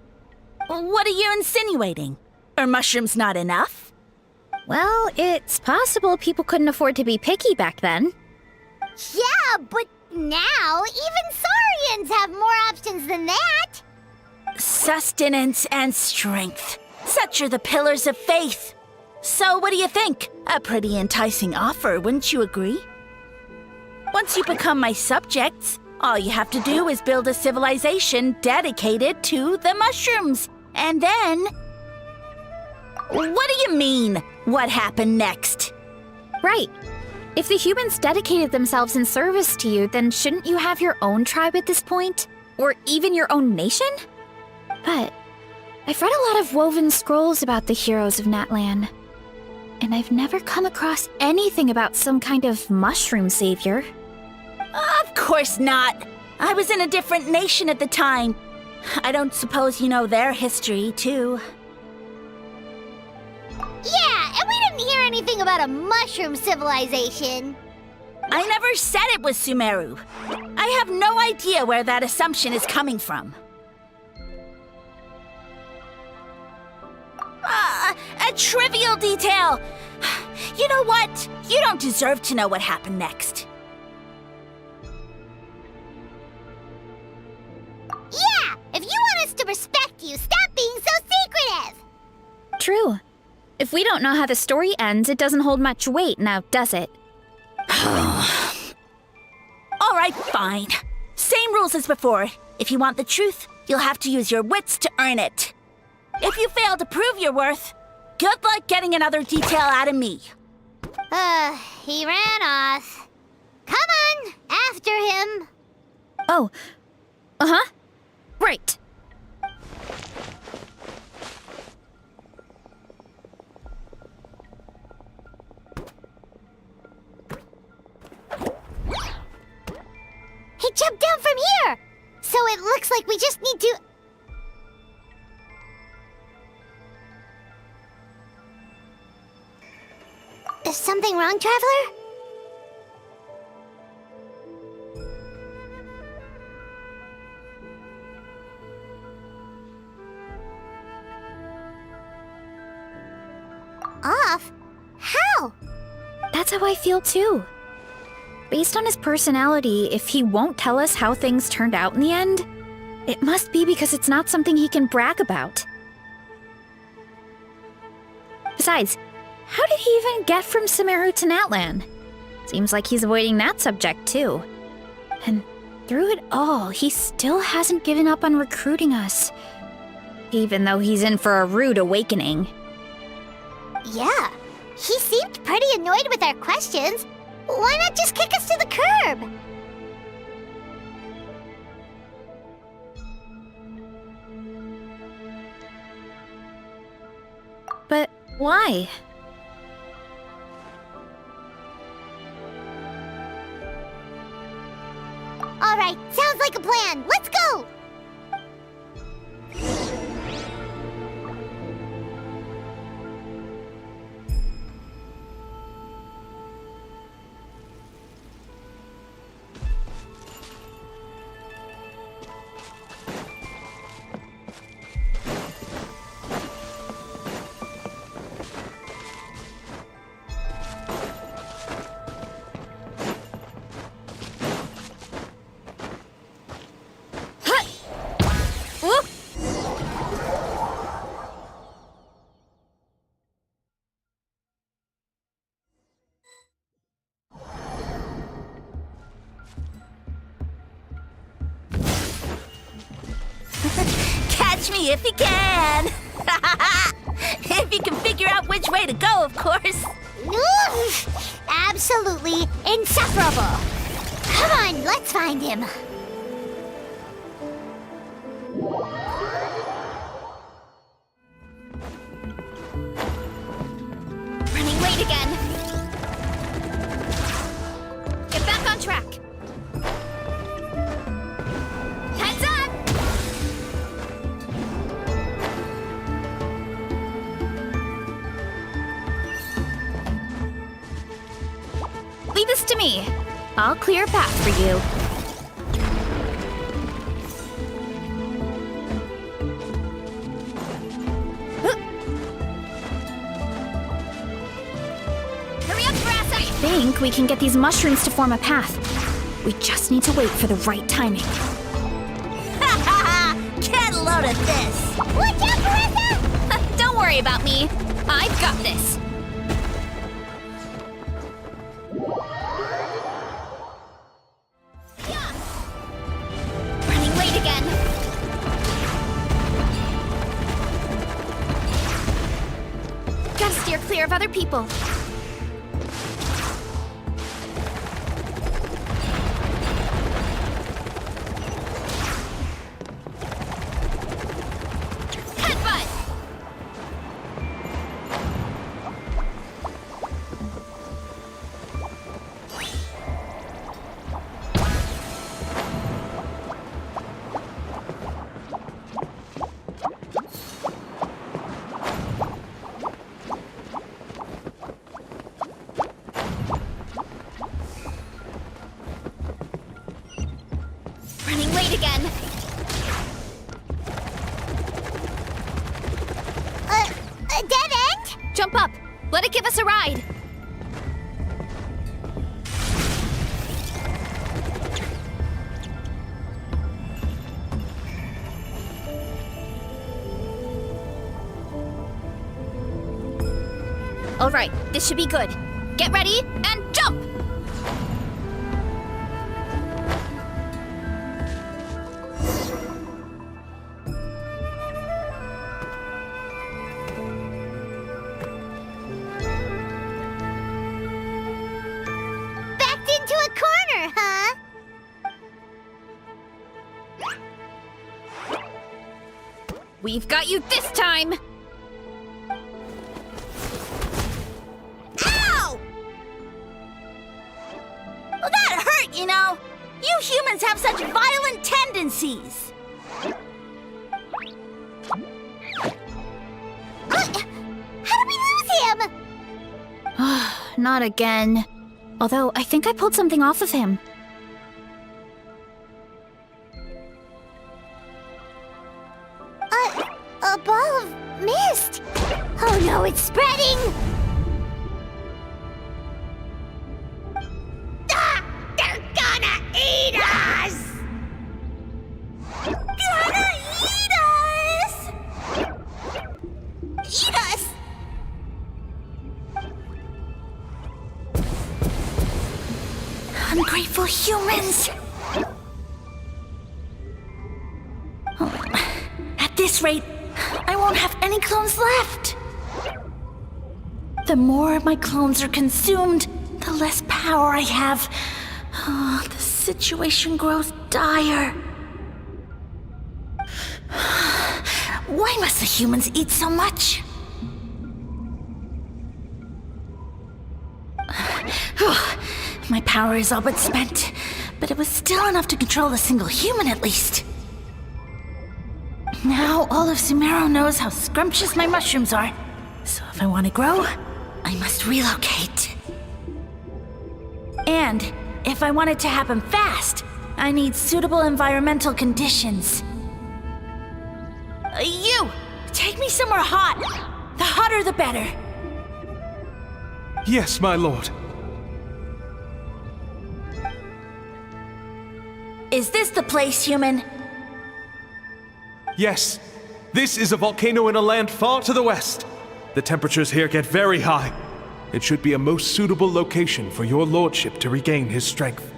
What are you insinuating? Are mushrooms not enough? Well, it's possible people couldn't afford to be picky back then. Yeah, but now even Saurians have more options than that. Sustenance and strength. Such are the pillars of faith. So what do you think? A pretty enticing offer, wouldn't you agree? Once you become my subjects, all you have to do is build a civilization dedicated to the mushrooms. And then... What do you mean, what happened next? Right. If the humans dedicated themselves in service to you, then shouldn't you have your own tribe at this point? Or even your own nation? But I've read a lot of woven scrolls about the heroes of Natlan, and I've never come across anything about some kind of mushroom savior. Of course not. I was in a different nation at the time. I don't suppose you know their history, too. Yeah, and we didn't hear anything about a mushroom civilization. I never said it was Sumeru. I have no idea where that assumption is coming from. A trivial detail! You know what? You don't deserve to know what happened next. Yeah! If you want us to respect you, stop being so secretive! True. If we don't know how the story ends, it doesn't hold much weight now, does it? All right, fine. Same rules as before. If you want the truth, you'll have to use your wits to earn it. If you fail to prove your worth, good luck getting another detail out of me. He ran off. Come on, after him. Oh, uh-huh. Right. He jumped down from here! So it looks like we just need to... something wrong, Traveler? Off? How? That's how I feel too. Based on his personality, if he won't tell us how things turned out in the end, it must be because it's not something he can brag about. Besides, how did he even get from Sumeru to Natlan? Seems like he's avoiding that subject too. And through it all, he still hasn't given up on recruiting us. Even though he's in for a rude awakening. Yeah, he seemed pretty annoyed with our questions. Why not just kick us to the curb? But why? All right, sounds like a plan. Let's go! Catch me if you can! If you can figure out which way to go, of course. Absolutely insufferable. Come on, let's find him. Running late again. Get back on track. Heads up! Leave this to me. I'll clear a path for you. Hurry up, Varessa! I think we can get these mushrooms to form a path. We just need to wait for the right timing. Get a load of this! Watch out, Varessa! Don't worry about me. I've got this. Running late again. Gotta steer clear of other people. Headbutt! Running late again. A dead end? Jump up. Let it give us a ride. All right, this should be good. Get ready and jump! Backed into a corner, huh? We've got you this time! Ow! Well, that hurt, you know. You humans have such violent tendencies. How did we lose him? not again. Although, I think I pulled something off of him. A ball of mist! Oh no, it's spreading! Ah! They're gonna eat us! Gonna eat us! Eat us! Ungrateful humans! Oh, at this rate, I won't have any clones left! The more my clones are consumed, the less power I have. Oh, the situation grows dire. Why must the humans eat so much? My power is all but spent, but it was still enough to control a single human at least. Now all of Sumeru knows how scrumptious my mushrooms are, so if I want to grow, I must relocate. And if I want it to happen fast, I need suitable environmental conditions. You! Take me somewhere hot! The hotter the better! Yes, my lord. Is this the place, human? Yes. This is a volcano in a land far to the west. The temperatures here get very high. It should be a most suitable location for your lordship to regain his strength.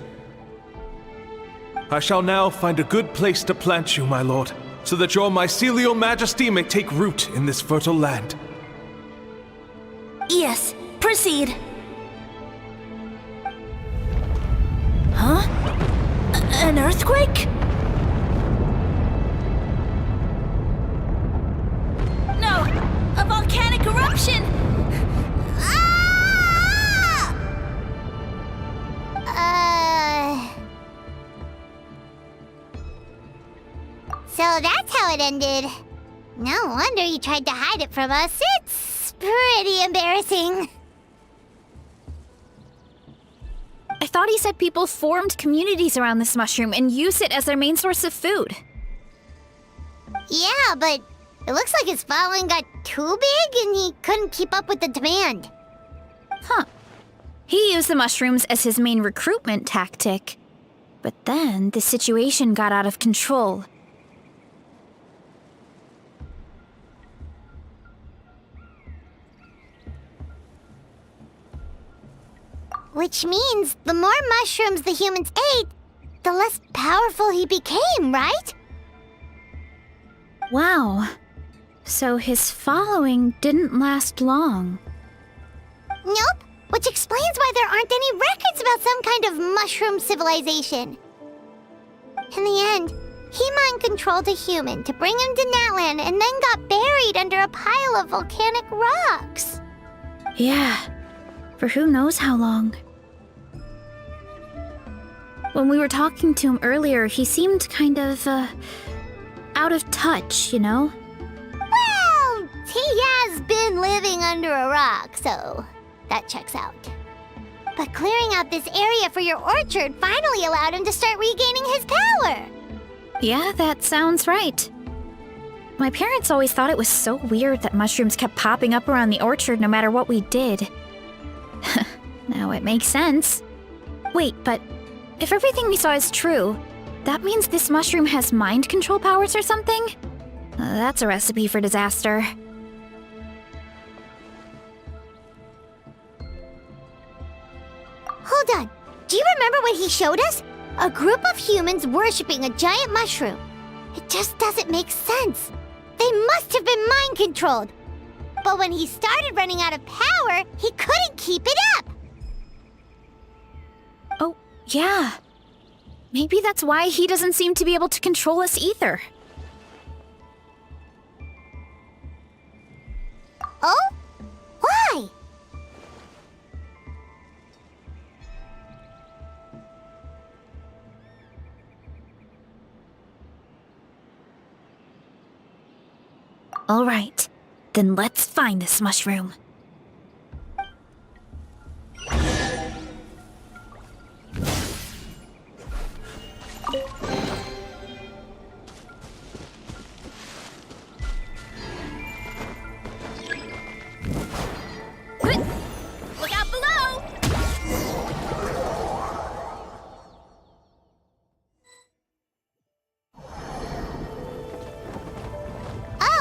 I shall now find a good place to plant you, my lord, so that your mycelial majesty may take root in this fertile land. Yes, proceed. Huh? An earthquake? No! A volcanic eruption! So that's how it ended. No wonder you tried to hide it from us. It's pretty embarrassing. I thought he said people formed communities around this mushroom and used it as their main source of food. Yeah, but it looks like his following got too big and he couldn't keep up with the demand. Huh. He used the mushrooms as his main recruitment tactic. But then the situation got out of control. Which means the more mushrooms the humans ate, the less powerful he became, right? Wow. So his following didn't last long. Nope, which explains why there aren't any records about some kind of mushroom civilization. In the end, he mind-controlled a human to bring him to Natlan and then got buried under a pile of volcanic rocks. Yeah, for who knows how long. When we were talking to him earlier, he seemed kind of, out of touch, you know? Well, he has been living under a rock, so that checks out. But clearing out this area for your orchard finally allowed him to start regaining his power. Yeah, that sounds right. My parents always thought it was so weird that mushrooms kept popping up around the orchard no matter what we did. Now it makes sense. Wait, but if everything we saw is true, that means this mushroom has mind control powers or something? That's a recipe for disaster. Hold on. Do you remember what he showed us? A group of humans worshipping a giant mushroom. It just doesn't make sense. They must have been mind-controlled. But when he started running out of power, he couldn't keep it up. Oh, yeah. Maybe that's why he doesn't seem to be able to control us either. Oh? Why? All right, then let's find this mushroom.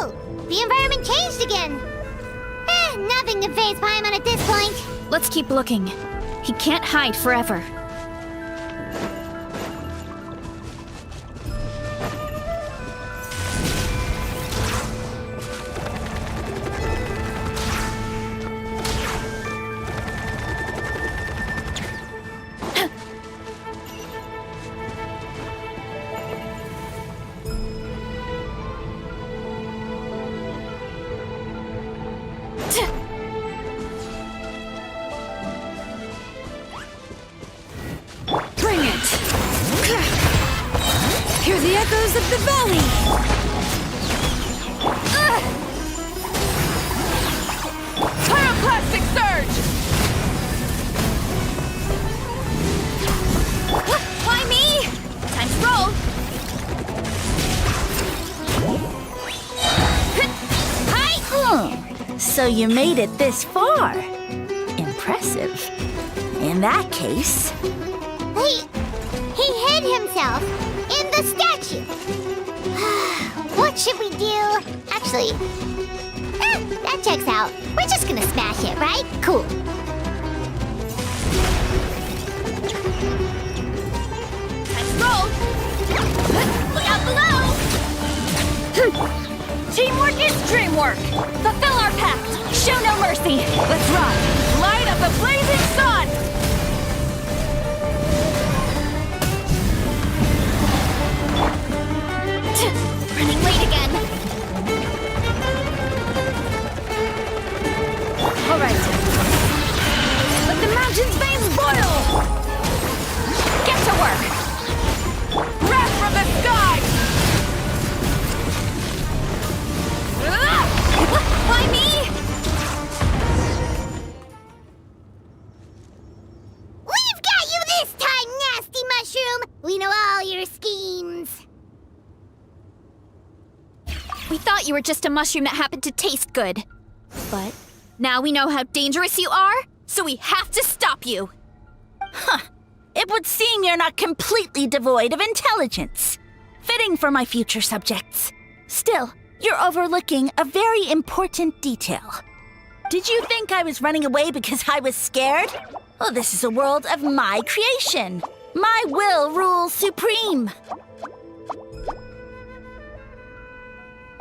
Oh, the environment changed again. Nothing to faze Paimon at this point. Let's keep looking. He can't hide forever. Bring it! Hear the echoes of the valley! Pyroclastic surge! Why me? Time to roll. Hi! So you made it this far. Impressive. In that case... He hid himself in the statue. What should we do? Actually, that checks out. We're just gonna smash it, right? Cool. Let's roll. Look out below. Teamwork is dreamwork. Fulfill our pact. Show no mercy. Let's run! Light up the blazing sun! Running late again. All right. Let the mountain's veins boil! Get to work. Wrath from the sky! Why me? We've got you this time, nasty mushroom! We know all your schemes. We thought you were just a mushroom that happened to taste good. But now we know how dangerous you are, so we have to stop you. Huh. It would seem you're not completely devoid of intelligence. Fitting for my future subjects. Still, you're overlooking a very important detail. Did you think I was running away because I was scared? Well, this is a world of my creation. My will rules supreme.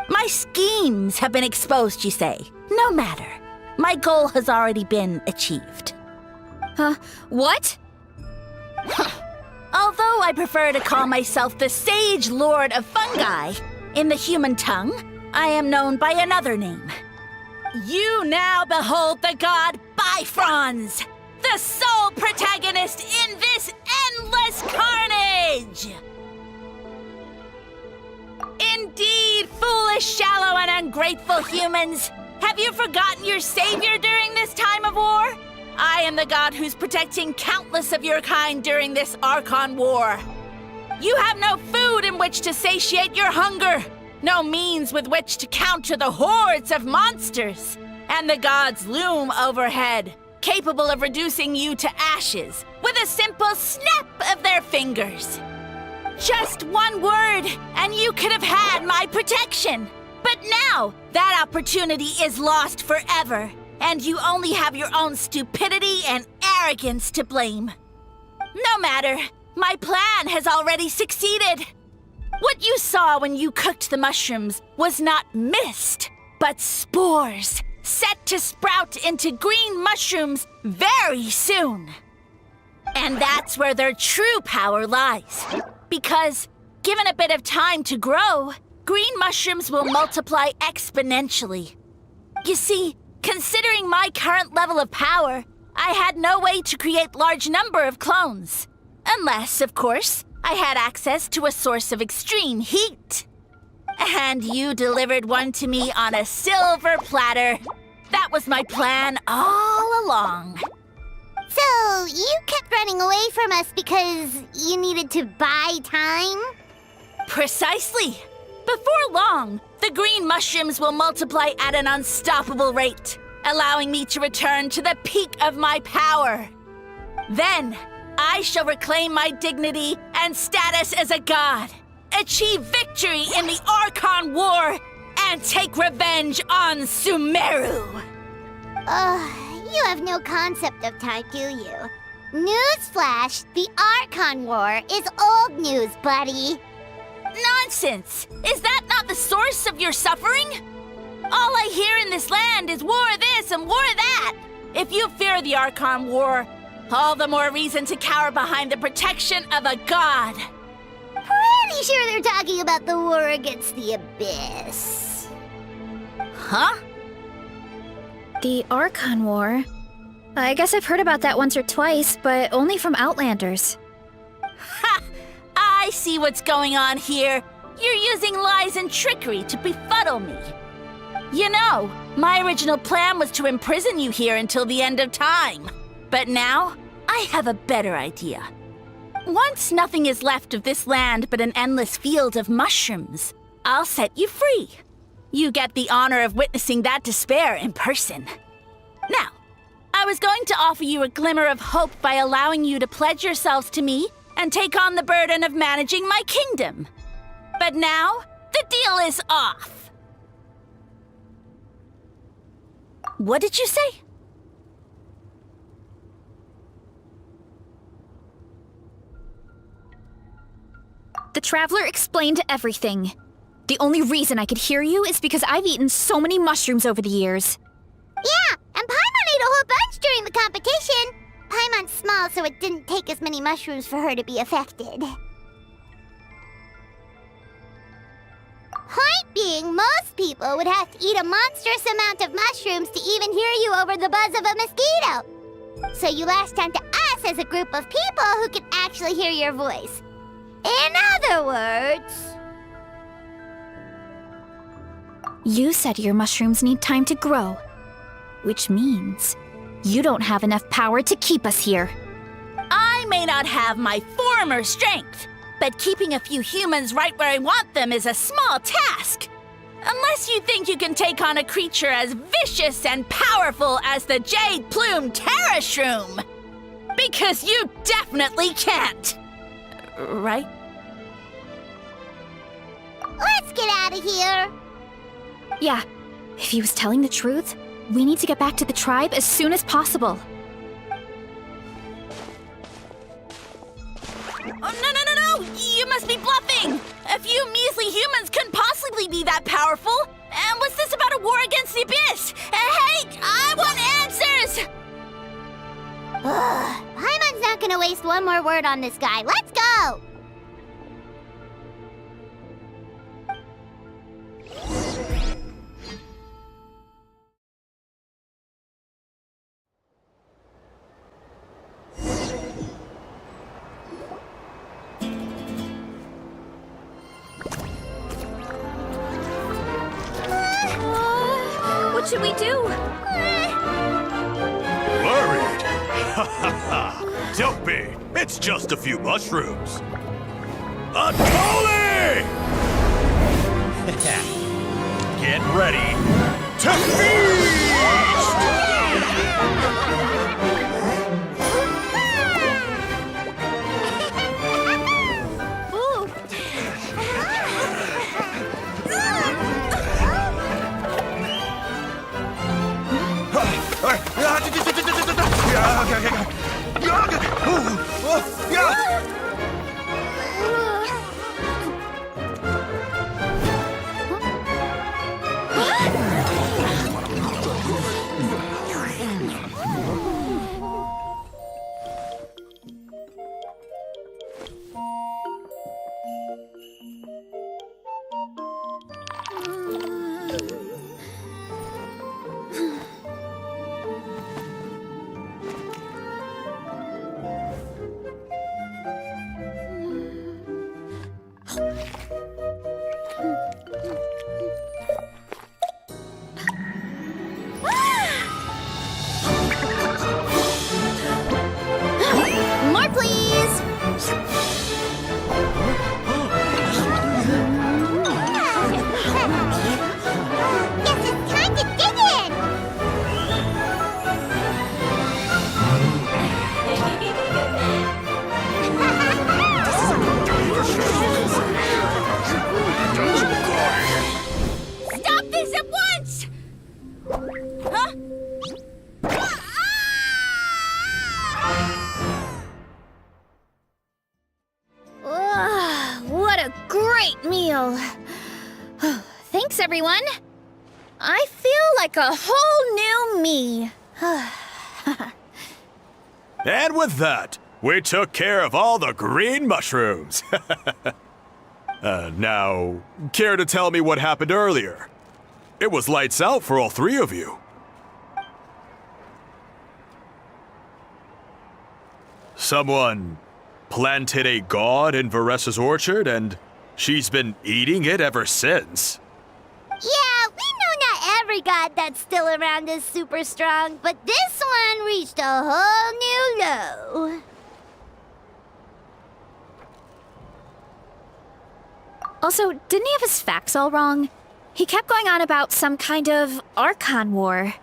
My schemes have been exposed, you say. No matter. My goal has already been achieved. What? Although I prefer to call myself the Sage Lord of Fungi, in the human tongue, I am known by another name. You now behold the god Bifrons, the sole protagonist in this endless carnage! Indeed, foolish, shallow, and ungrateful humans! Have you forgotten your savior during this time of war? I am the god who's protecting countless of your kind during this Archon war. You have no food in which to satiate your hunger, no means with which to counter the hordes of monsters, and the gods loom overhead, capable of reducing you to ashes with a simple snap of their fingers. Just one word, and you could have had my protection. But now, that opportunity is lost forever, and you only have your own stupidity and arrogance to blame. No matter, my plan has already succeeded. What you saw when you cooked the mushrooms was not mist, but spores, set to sprout into green mushrooms very soon. And that's where their true power lies. Because, given a bit of time to grow, green mushrooms will multiply exponentially. You see, considering my current level of power, I had no way to create large number of clones. Unless, of course, I had access to a source of extreme heat. And you delivered one to me on a silver platter. That was my plan all along. So, you kept running away from us because you needed to buy time? Precisely. Before long, the green mushrooms will multiply at an unstoppable rate, allowing me to return to the peak of my power. Then, I shall reclaim my dignity and status as a god, achieve victory in the Archon War, and take revenge on Sumeru. You have no concept of time, do you? Newsflash, the Archon War is old news, buddy. Nonsense! Is that not the source of your suffering? All I hear in this land is war this and war that. If you fear the Archon War, all the more reason to cower behind the protection of a god. Pretty sure they're talking about the war against the Abyss. Huh? The Archon War? I guess I've heard about that once or twice, but only from Outlanders. Ha! I see what's going on here. You're using lies and trickery to befuddle me. You know, my original plan was to imprison you here until the end of time. But now, I have a better idea. Once nothing is left of this land but an endless field of mushrooms, I'll set you free. You get the honor of witnessing that despair in person. Now, I was going to offer you a glimmer of hope by allowing you to pledge yourselves to me and take on the burden of managing my kingdom. But now, the deal is off. What did you say? The Traveler explained everything. The only reason I could hear you is because I've eaten so many mushrooms over the years. Yeah, and Paimon ate a whole bunch during the competition. Paimon's small, so it didn't take as many mushrooms for her to be affected. Point being, most people would have to eat a monstrous amount of mushrooms to even hear you over the buzz of a mosquito. So you latched onto us as a group of people who could actually hear your voice. In other words... You said your mushrooms need time to grow, which means you don't have enough power to keep us here. I may not have my former strength, but keeping a few humans right where I want them is a small task. Unless you think you can take on a creature as vicious and powerful as the Jade Plume Terrashroom. Because you definitely can't. Right? Let's get out of here. Yeah, if he was telling the truth, we need to get back to the tribe as soon as possible. Oh, no! You must be bluffing! A few measly humans couldn't possibly be that powerful! And what's this about a war against the Abyss? Hey, I want answers! Paimon's not gonna waste one more word on this guy. Let's go! What should we do? Worried? Ha ha ha! Don't be! It's just a few mushrooms. A Tolly! Get ready to feast! I feel like a whole new me. And with that, we took care of all the green mushrooms. Now, care to tell me what happened earlier? It was lights out for all three of you. Someone planted a god in Varessa's orchard, and she's been eating it ever since. Yeah, we know not every god that's still around is super strong, but this one reached a whole new low. Also, didn't he have his facts all wrong? He kept going on about some kind of Archon war.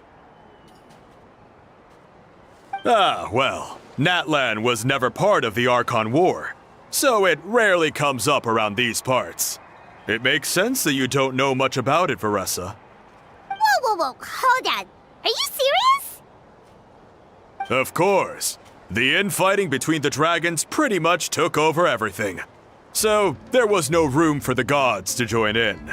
Ah, well, Natlan was never part of the Archon War, so it rarely comes up around these parts. It makes sense that you don't know much about it, Varessa. Whoa, hold on. Are you serious? Of course. The infighting between the dragons pretty much took over everything. So, there was no room for the gods to join in.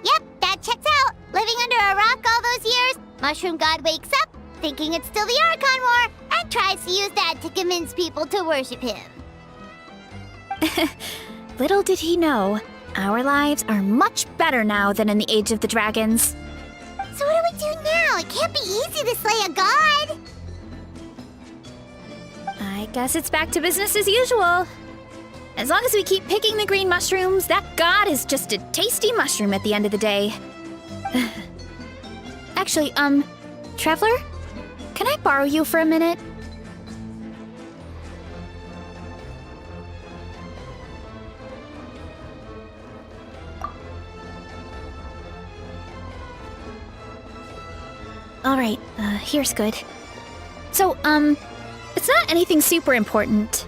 Yep, that checks out. Living under a rock all those years, Mushroom God wakes up, thinking it's still the Archon War, and tries to use that to convince people to worship him. Little did he know, our lives are much better now than in the Age of the Dragons. So what do we do now? It can't be easy to slay a god. I guess it's back to business as usual. As long as we keep picking the green mushrooms, that god is just a tasty mushroom at the end of the day. Actually, Traveler? Can I borrow you for a minute? Alright, here's good. So, it's not anything super important.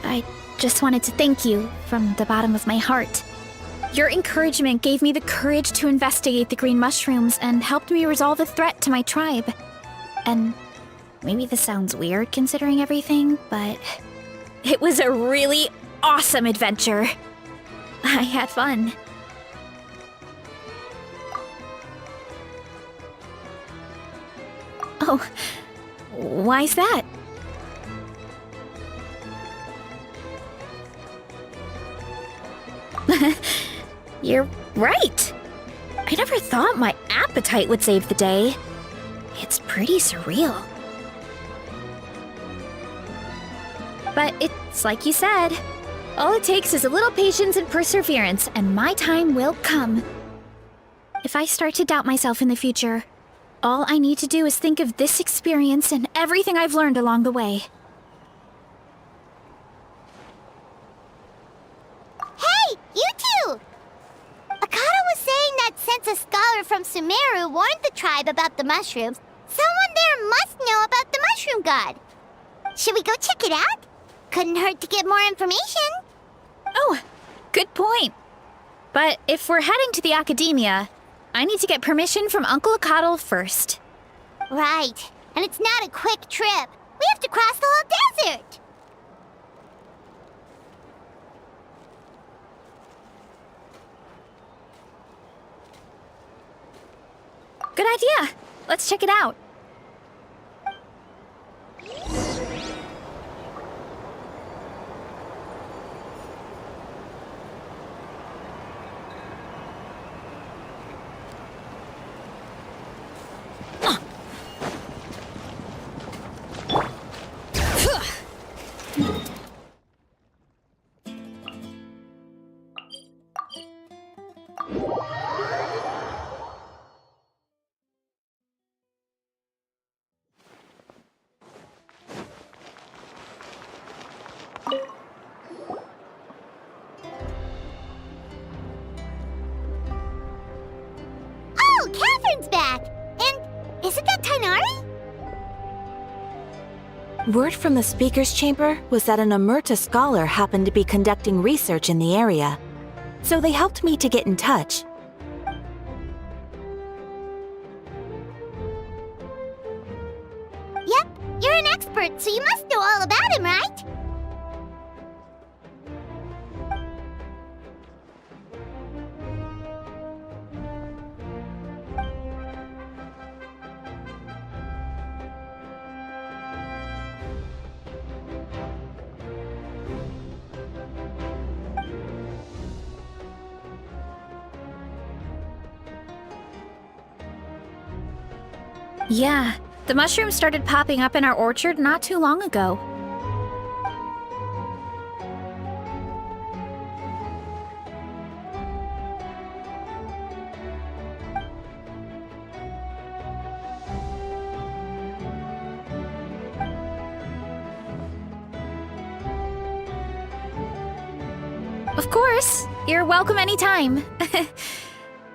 I just wanted to thank you from the bottom of my heart. Your encouragement gave me the courage to investigate the green mushrooms and helped me resolve a threat to my tribe. And maybe this sounds weird considering everything, but it was a really awesome adventure. I had fun. Oh, why's that? You're right. I never thought my appetite would save the day. It's pretty surreal. But it's like you said. All it takes is a little patience and perseverance, and my time will come. If I start to doubt myself in the future, all I need to do is think of this experience and everything I've learned along the way. Hey, you two! Akata was saying that since a scholar from Sumeru warned the tribe about the mushrooms, someone there must know about the mushroom god. Should we go check it out? Couldn't hurt to get more information. Oh, good point. But if we're heading to the academia, I need to get permission from Uncle Akatl first. Right. And it's not a quick trip. We have to cross the whole desert. Good idea. Let's check it out. Oh, Catherine's back! And isn't that Tainari? Word from the speaker's chamber was that an Emerta scholar happened to be conducting research in the area, so they helped me to get in touch. Yep, you're an expert, so you must know all about him, right? Yeah, the mushrooms started popping up in our orchard not too long ago. Of course, you're welcome anytime.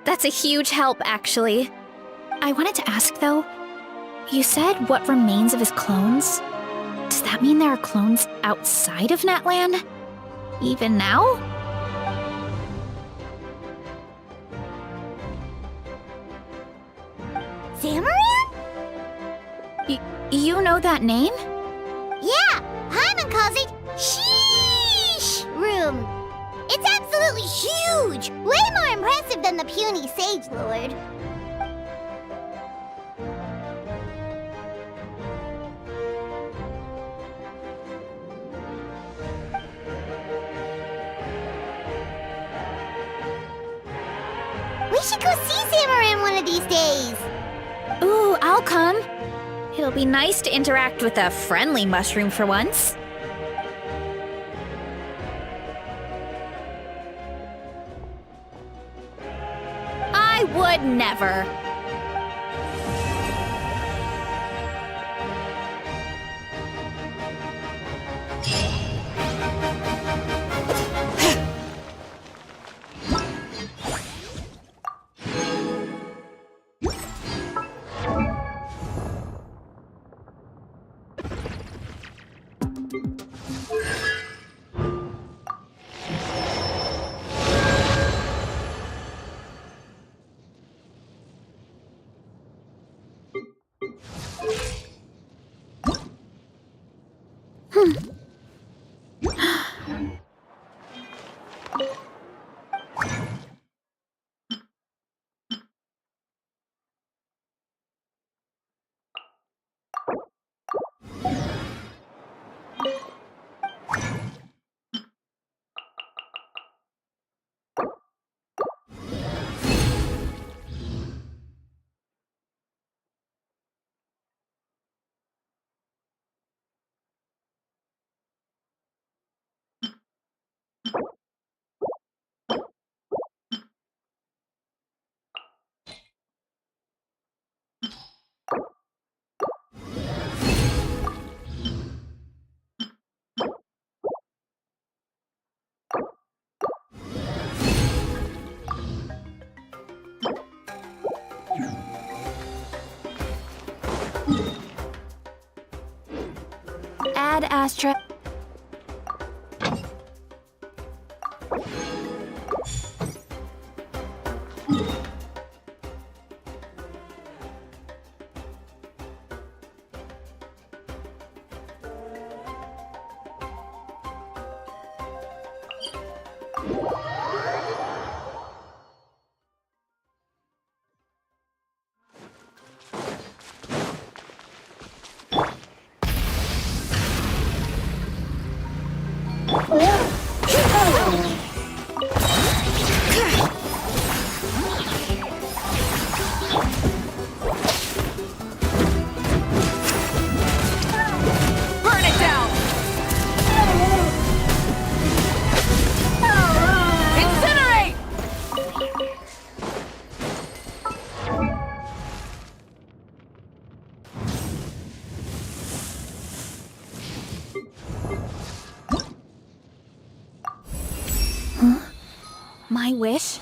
That's a huge help, actually. I wanted to ask, though, you said what remains of his clones? Does that mean there are clones outside of Natland? Even now? Zamaran? You know that name? Yeah, Paimon calls it Sheesh Room. It's absolutely huge! Way more impressive than the puny Sage Lord. We should go see Zamaran one of these days. Ooh, I'll come. It'll be nice to interact with a friendly mushroom for once. I would never. Ad Astra. Burn it down! Incinerate! My wish?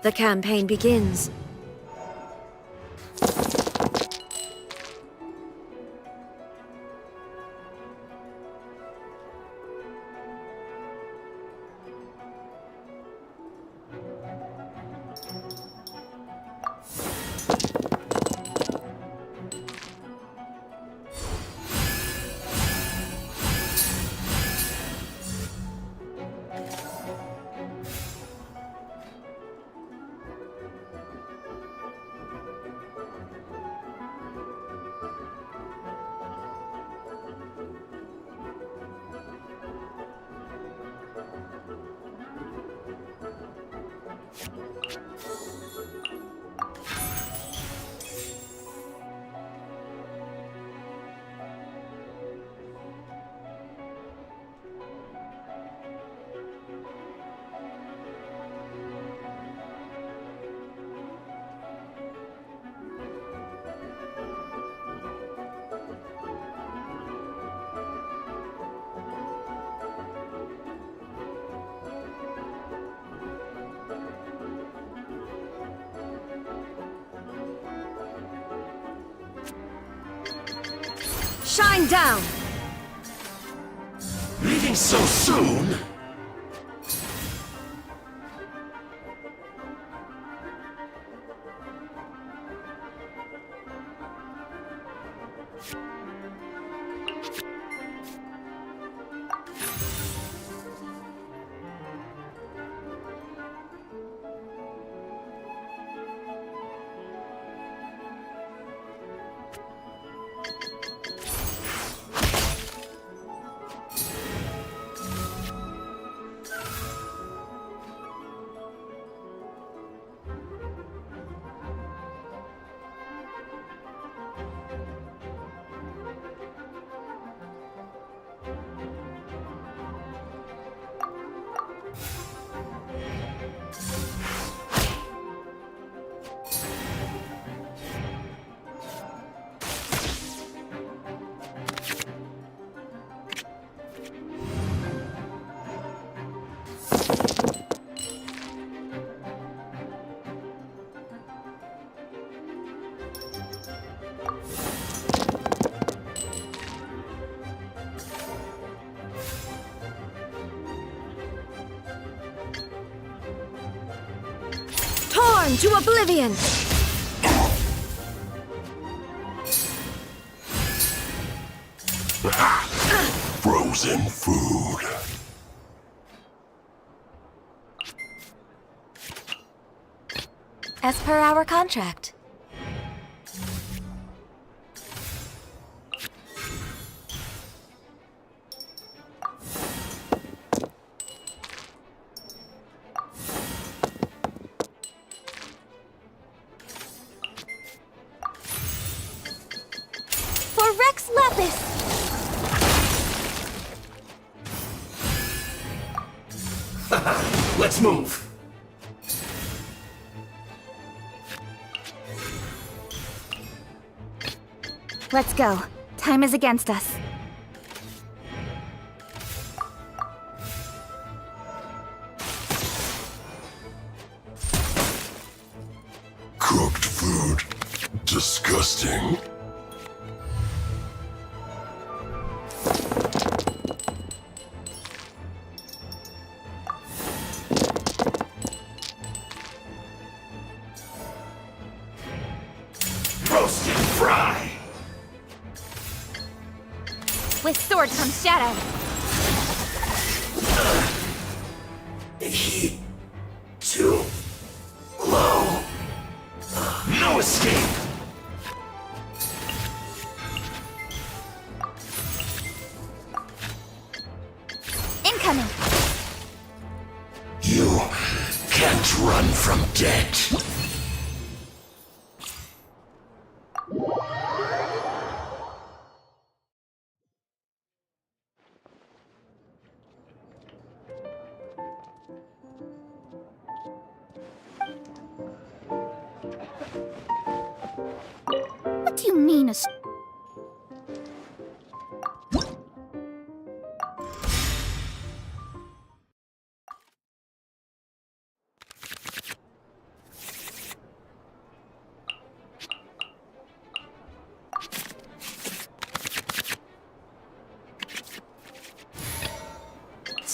The campaign begins. Shine down! Leaving so soon? Torn to oblivion! Frozen food. As per our contract. For Rex Lapis! Let's move. Let's go. Time is against us. Cooked food. Disgusting. Roasted fry. With sword comes shadow. Heat too low. No escape. Incoming. You can't run from death. What do you mean a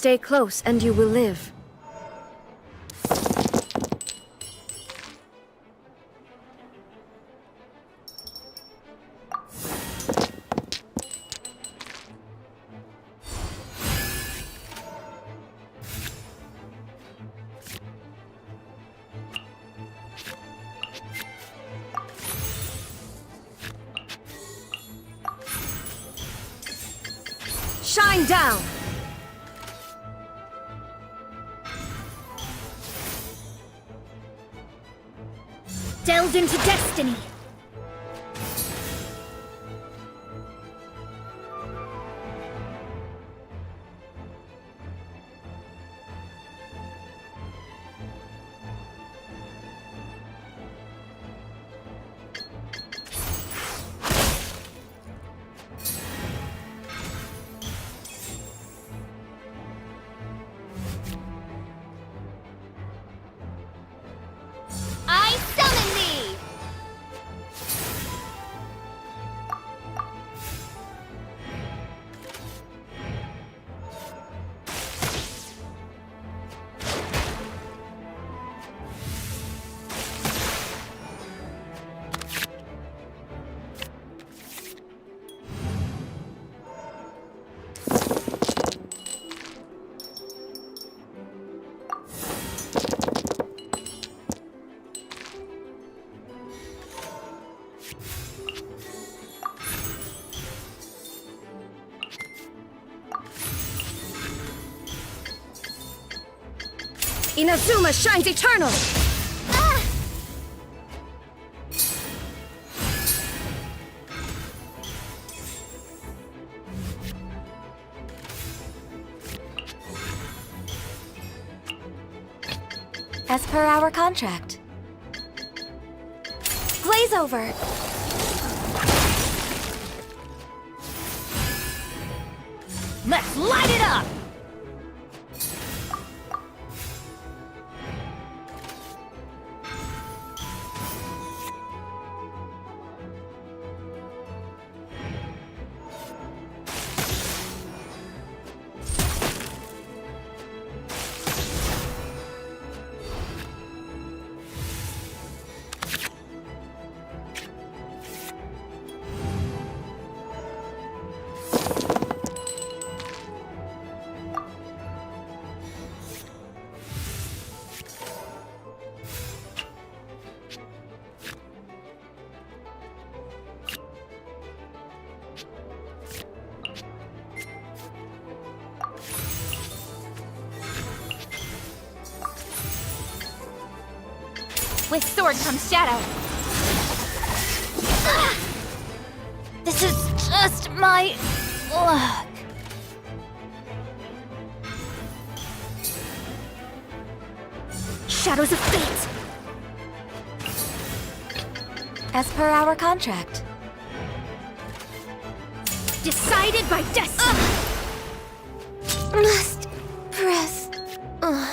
stay close and you will live. Shine down! Delved into destiny. I summon thee! Inazuma shines eternal! As per our contract. Glaze over. Let's light it up! With sword comes shadow. This is just my luck. Shadows of fate! As per our contract. Decided by destiny! Must press on.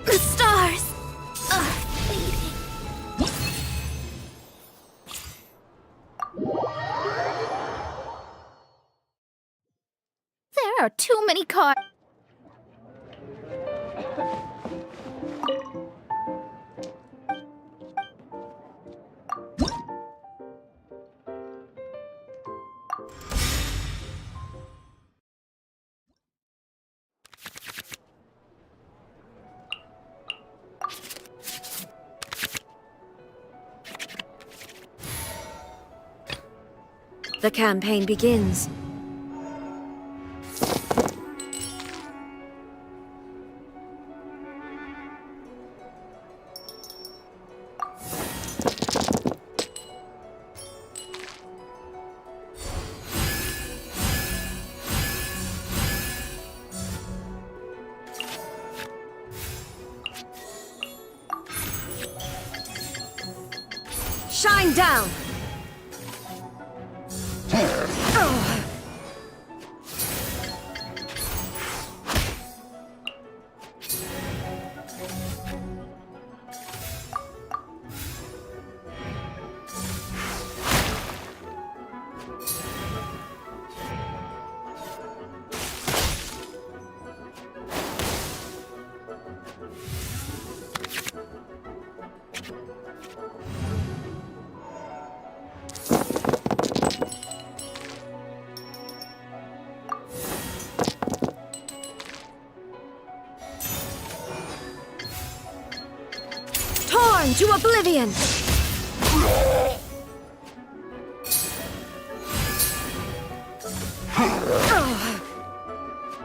The stars are fading. There are too many cards. The campaign begins. Shine down! down to oblivion!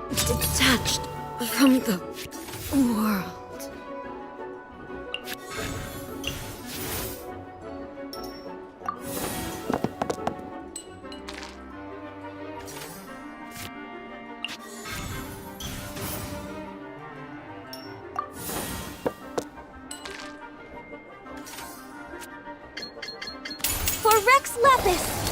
Detached from the world. For Rex Lepis!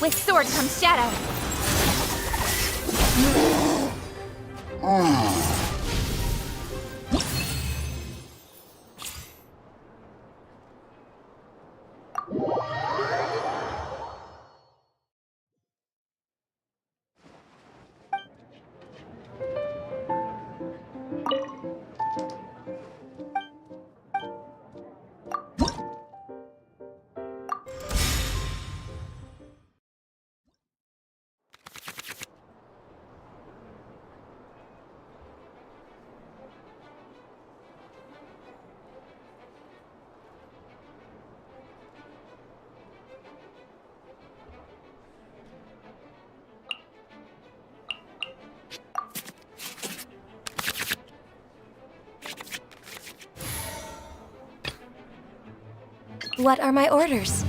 With sword comes shadow. What are my orders?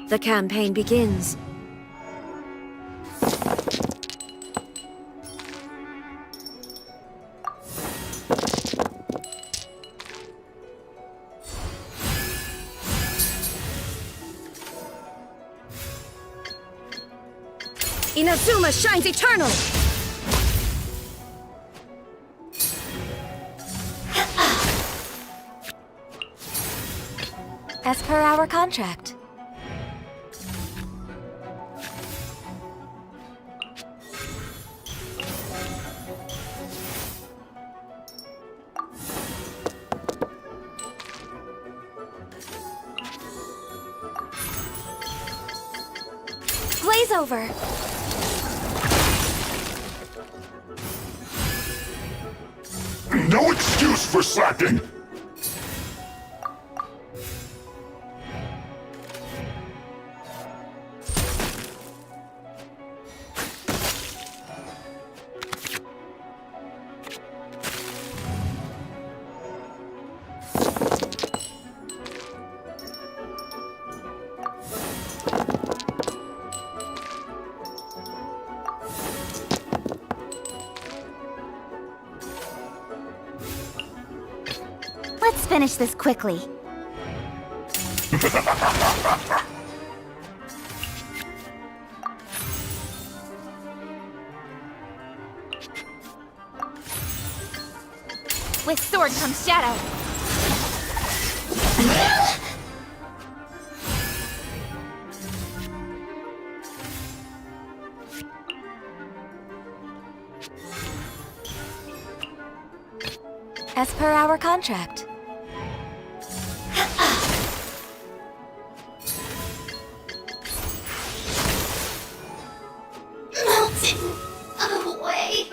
The campaign begins. Inazuma shines eternal! As per our contract. Blaze over. No excuse for slacking! Let's finish this quickly. With sword comes shadow. As per our contract. Melting away.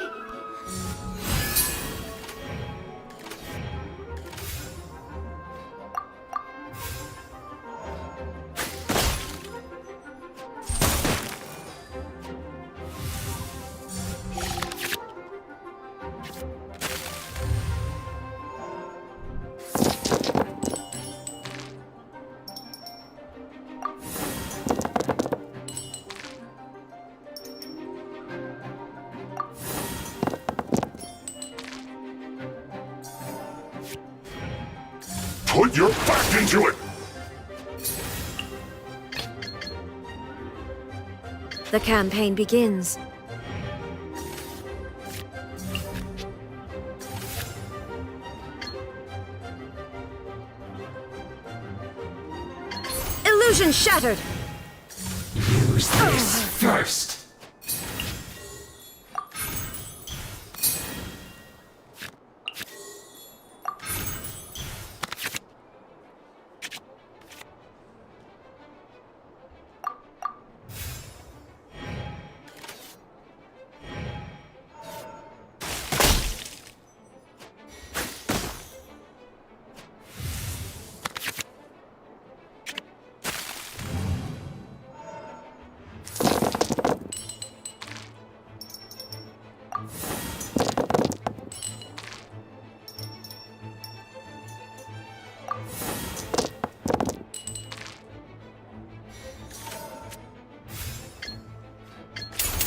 Put your back into it! The campaign begins. Illusion shattered! Use this first!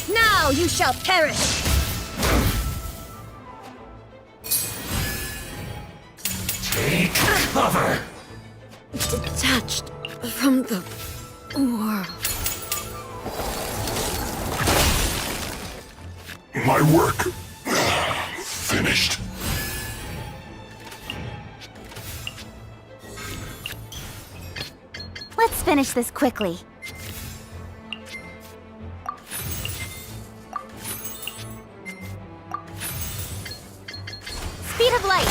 Now you shall perish! Take cover! Detached from the world. My work finished. Let's finish this quickly. Speed of light.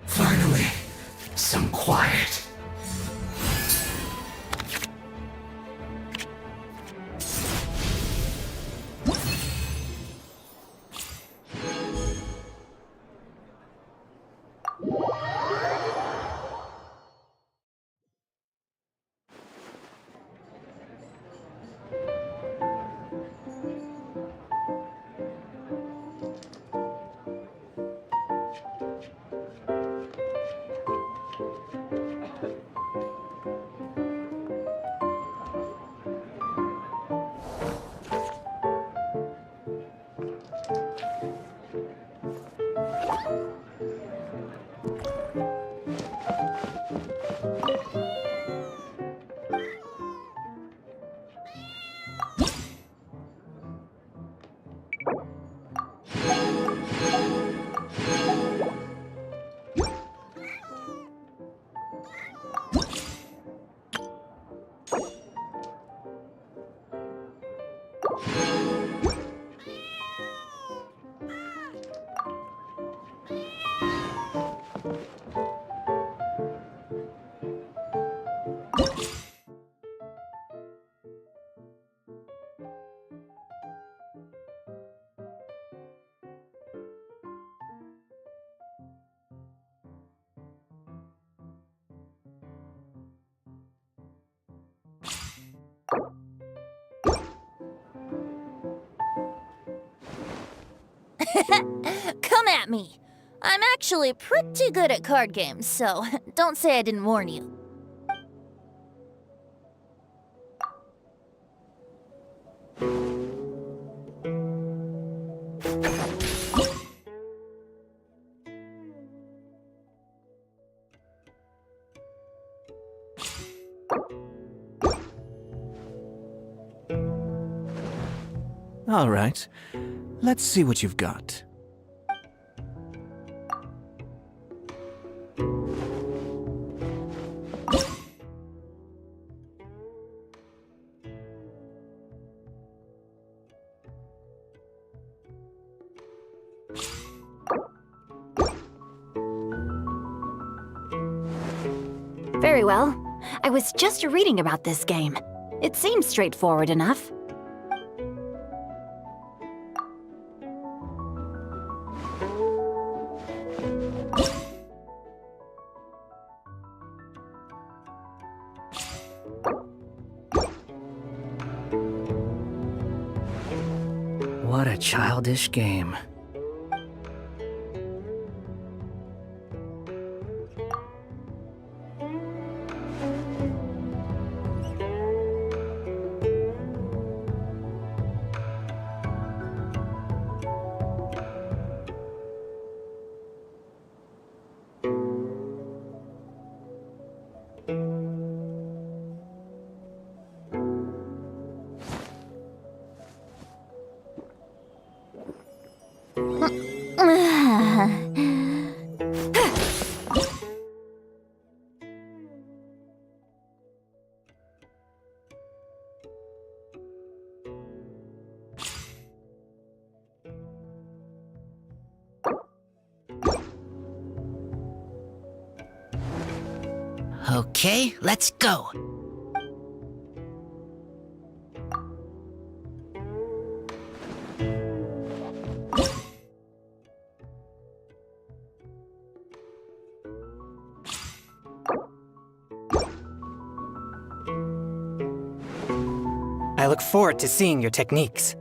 Finally, some quiet. Come at me. I'm actually pretty good at card games, so don't say I didn't warn you. All right. Let's see what you've got. Very well. I was just reading about this game. It seems straightforward enough. What a childish game. Okay, let's go. I look forward to seeing your techniques.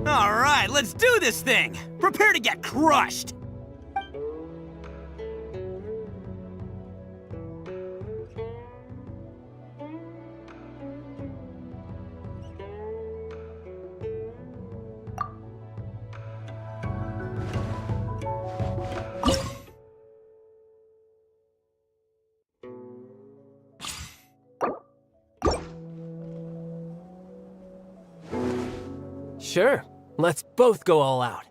Alright, let's do this thing! Prepare to get crushed! Sure, let's both go all out.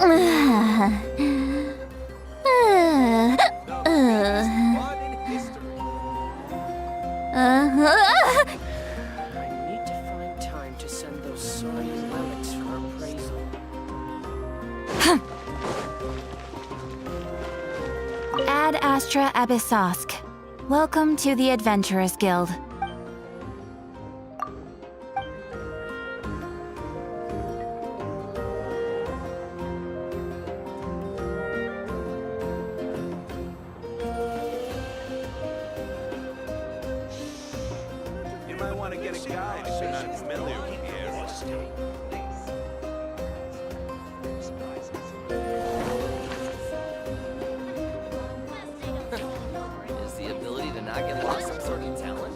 I need to find time to send those sorry relics for appraisal. Ad Astra Abyssosk. Welcome to the Adventurers Guild. might want to get a guide if you're not familiar with the area. Is the ability to not get lost some sort of talent?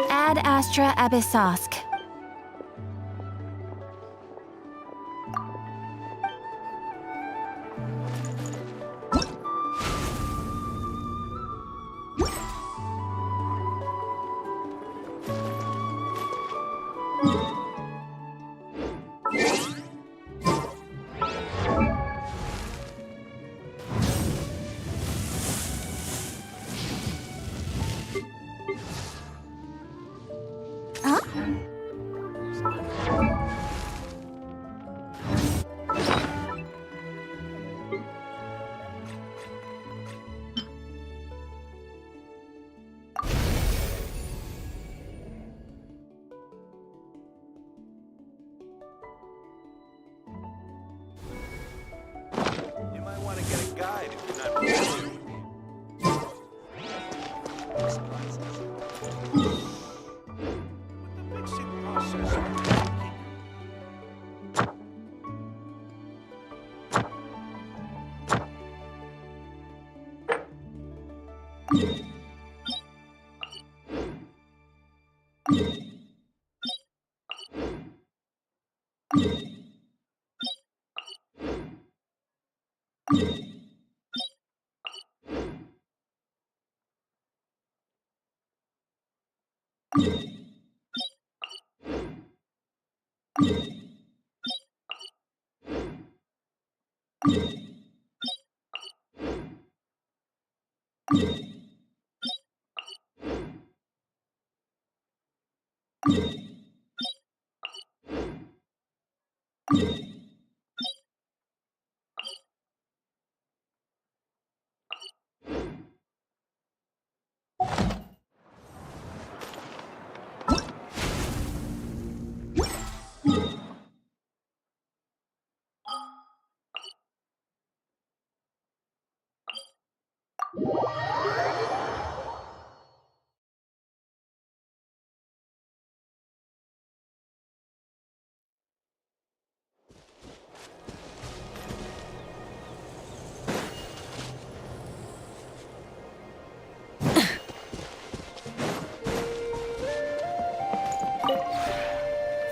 Ad Astra Abyssosk. You might want to get a guide if you're not familiar with the mixing process.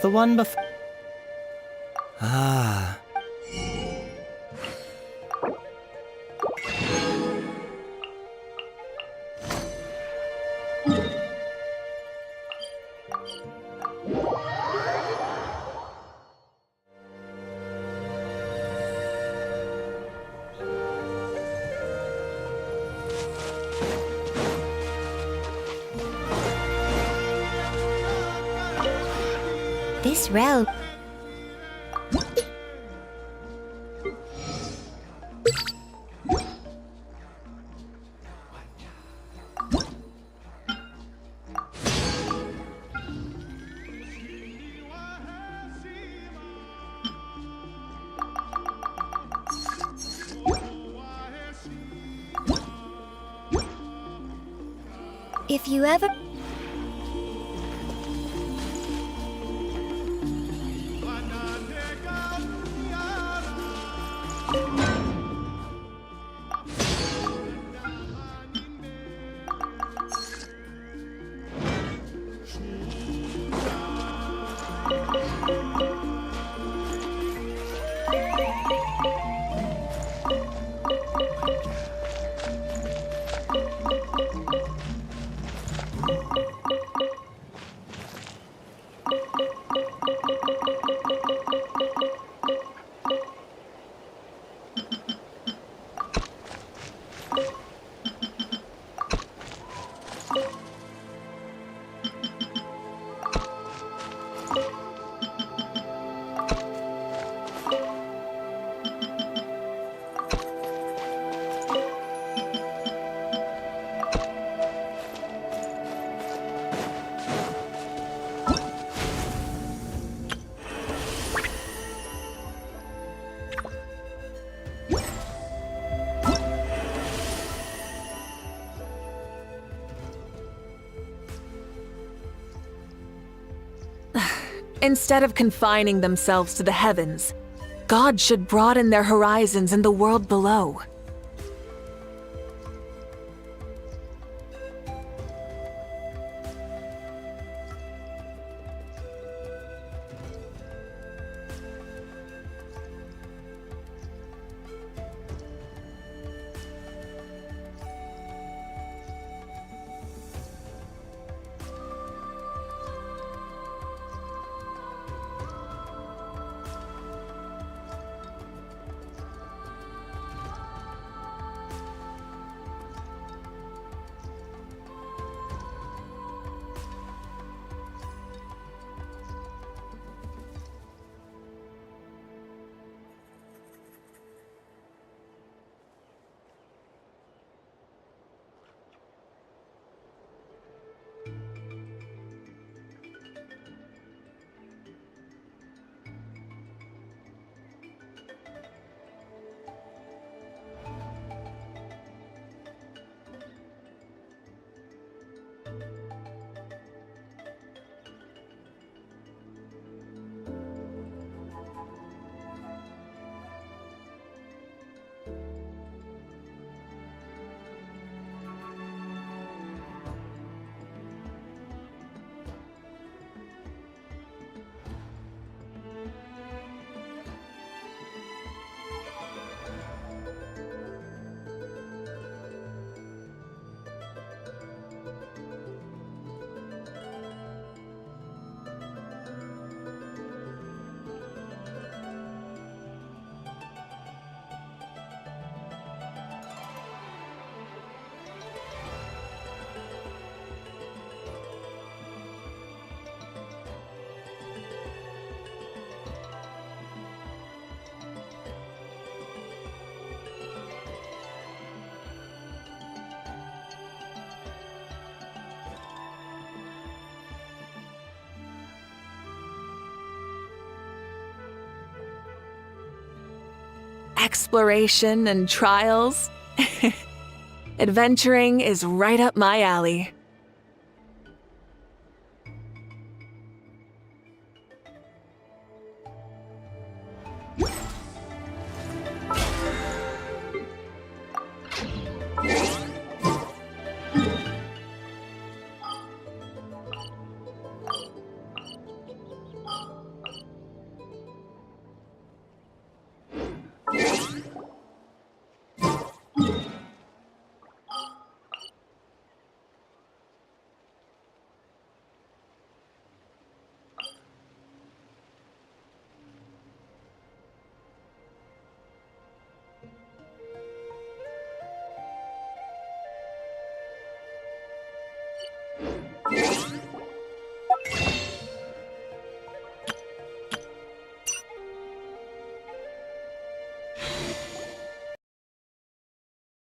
The one before. Ah. This realm... If you ever... Instead of confining themselves to the heavens, God should broaden their horizons in the world below. Exploration and trials. Adventuring is right up my alley.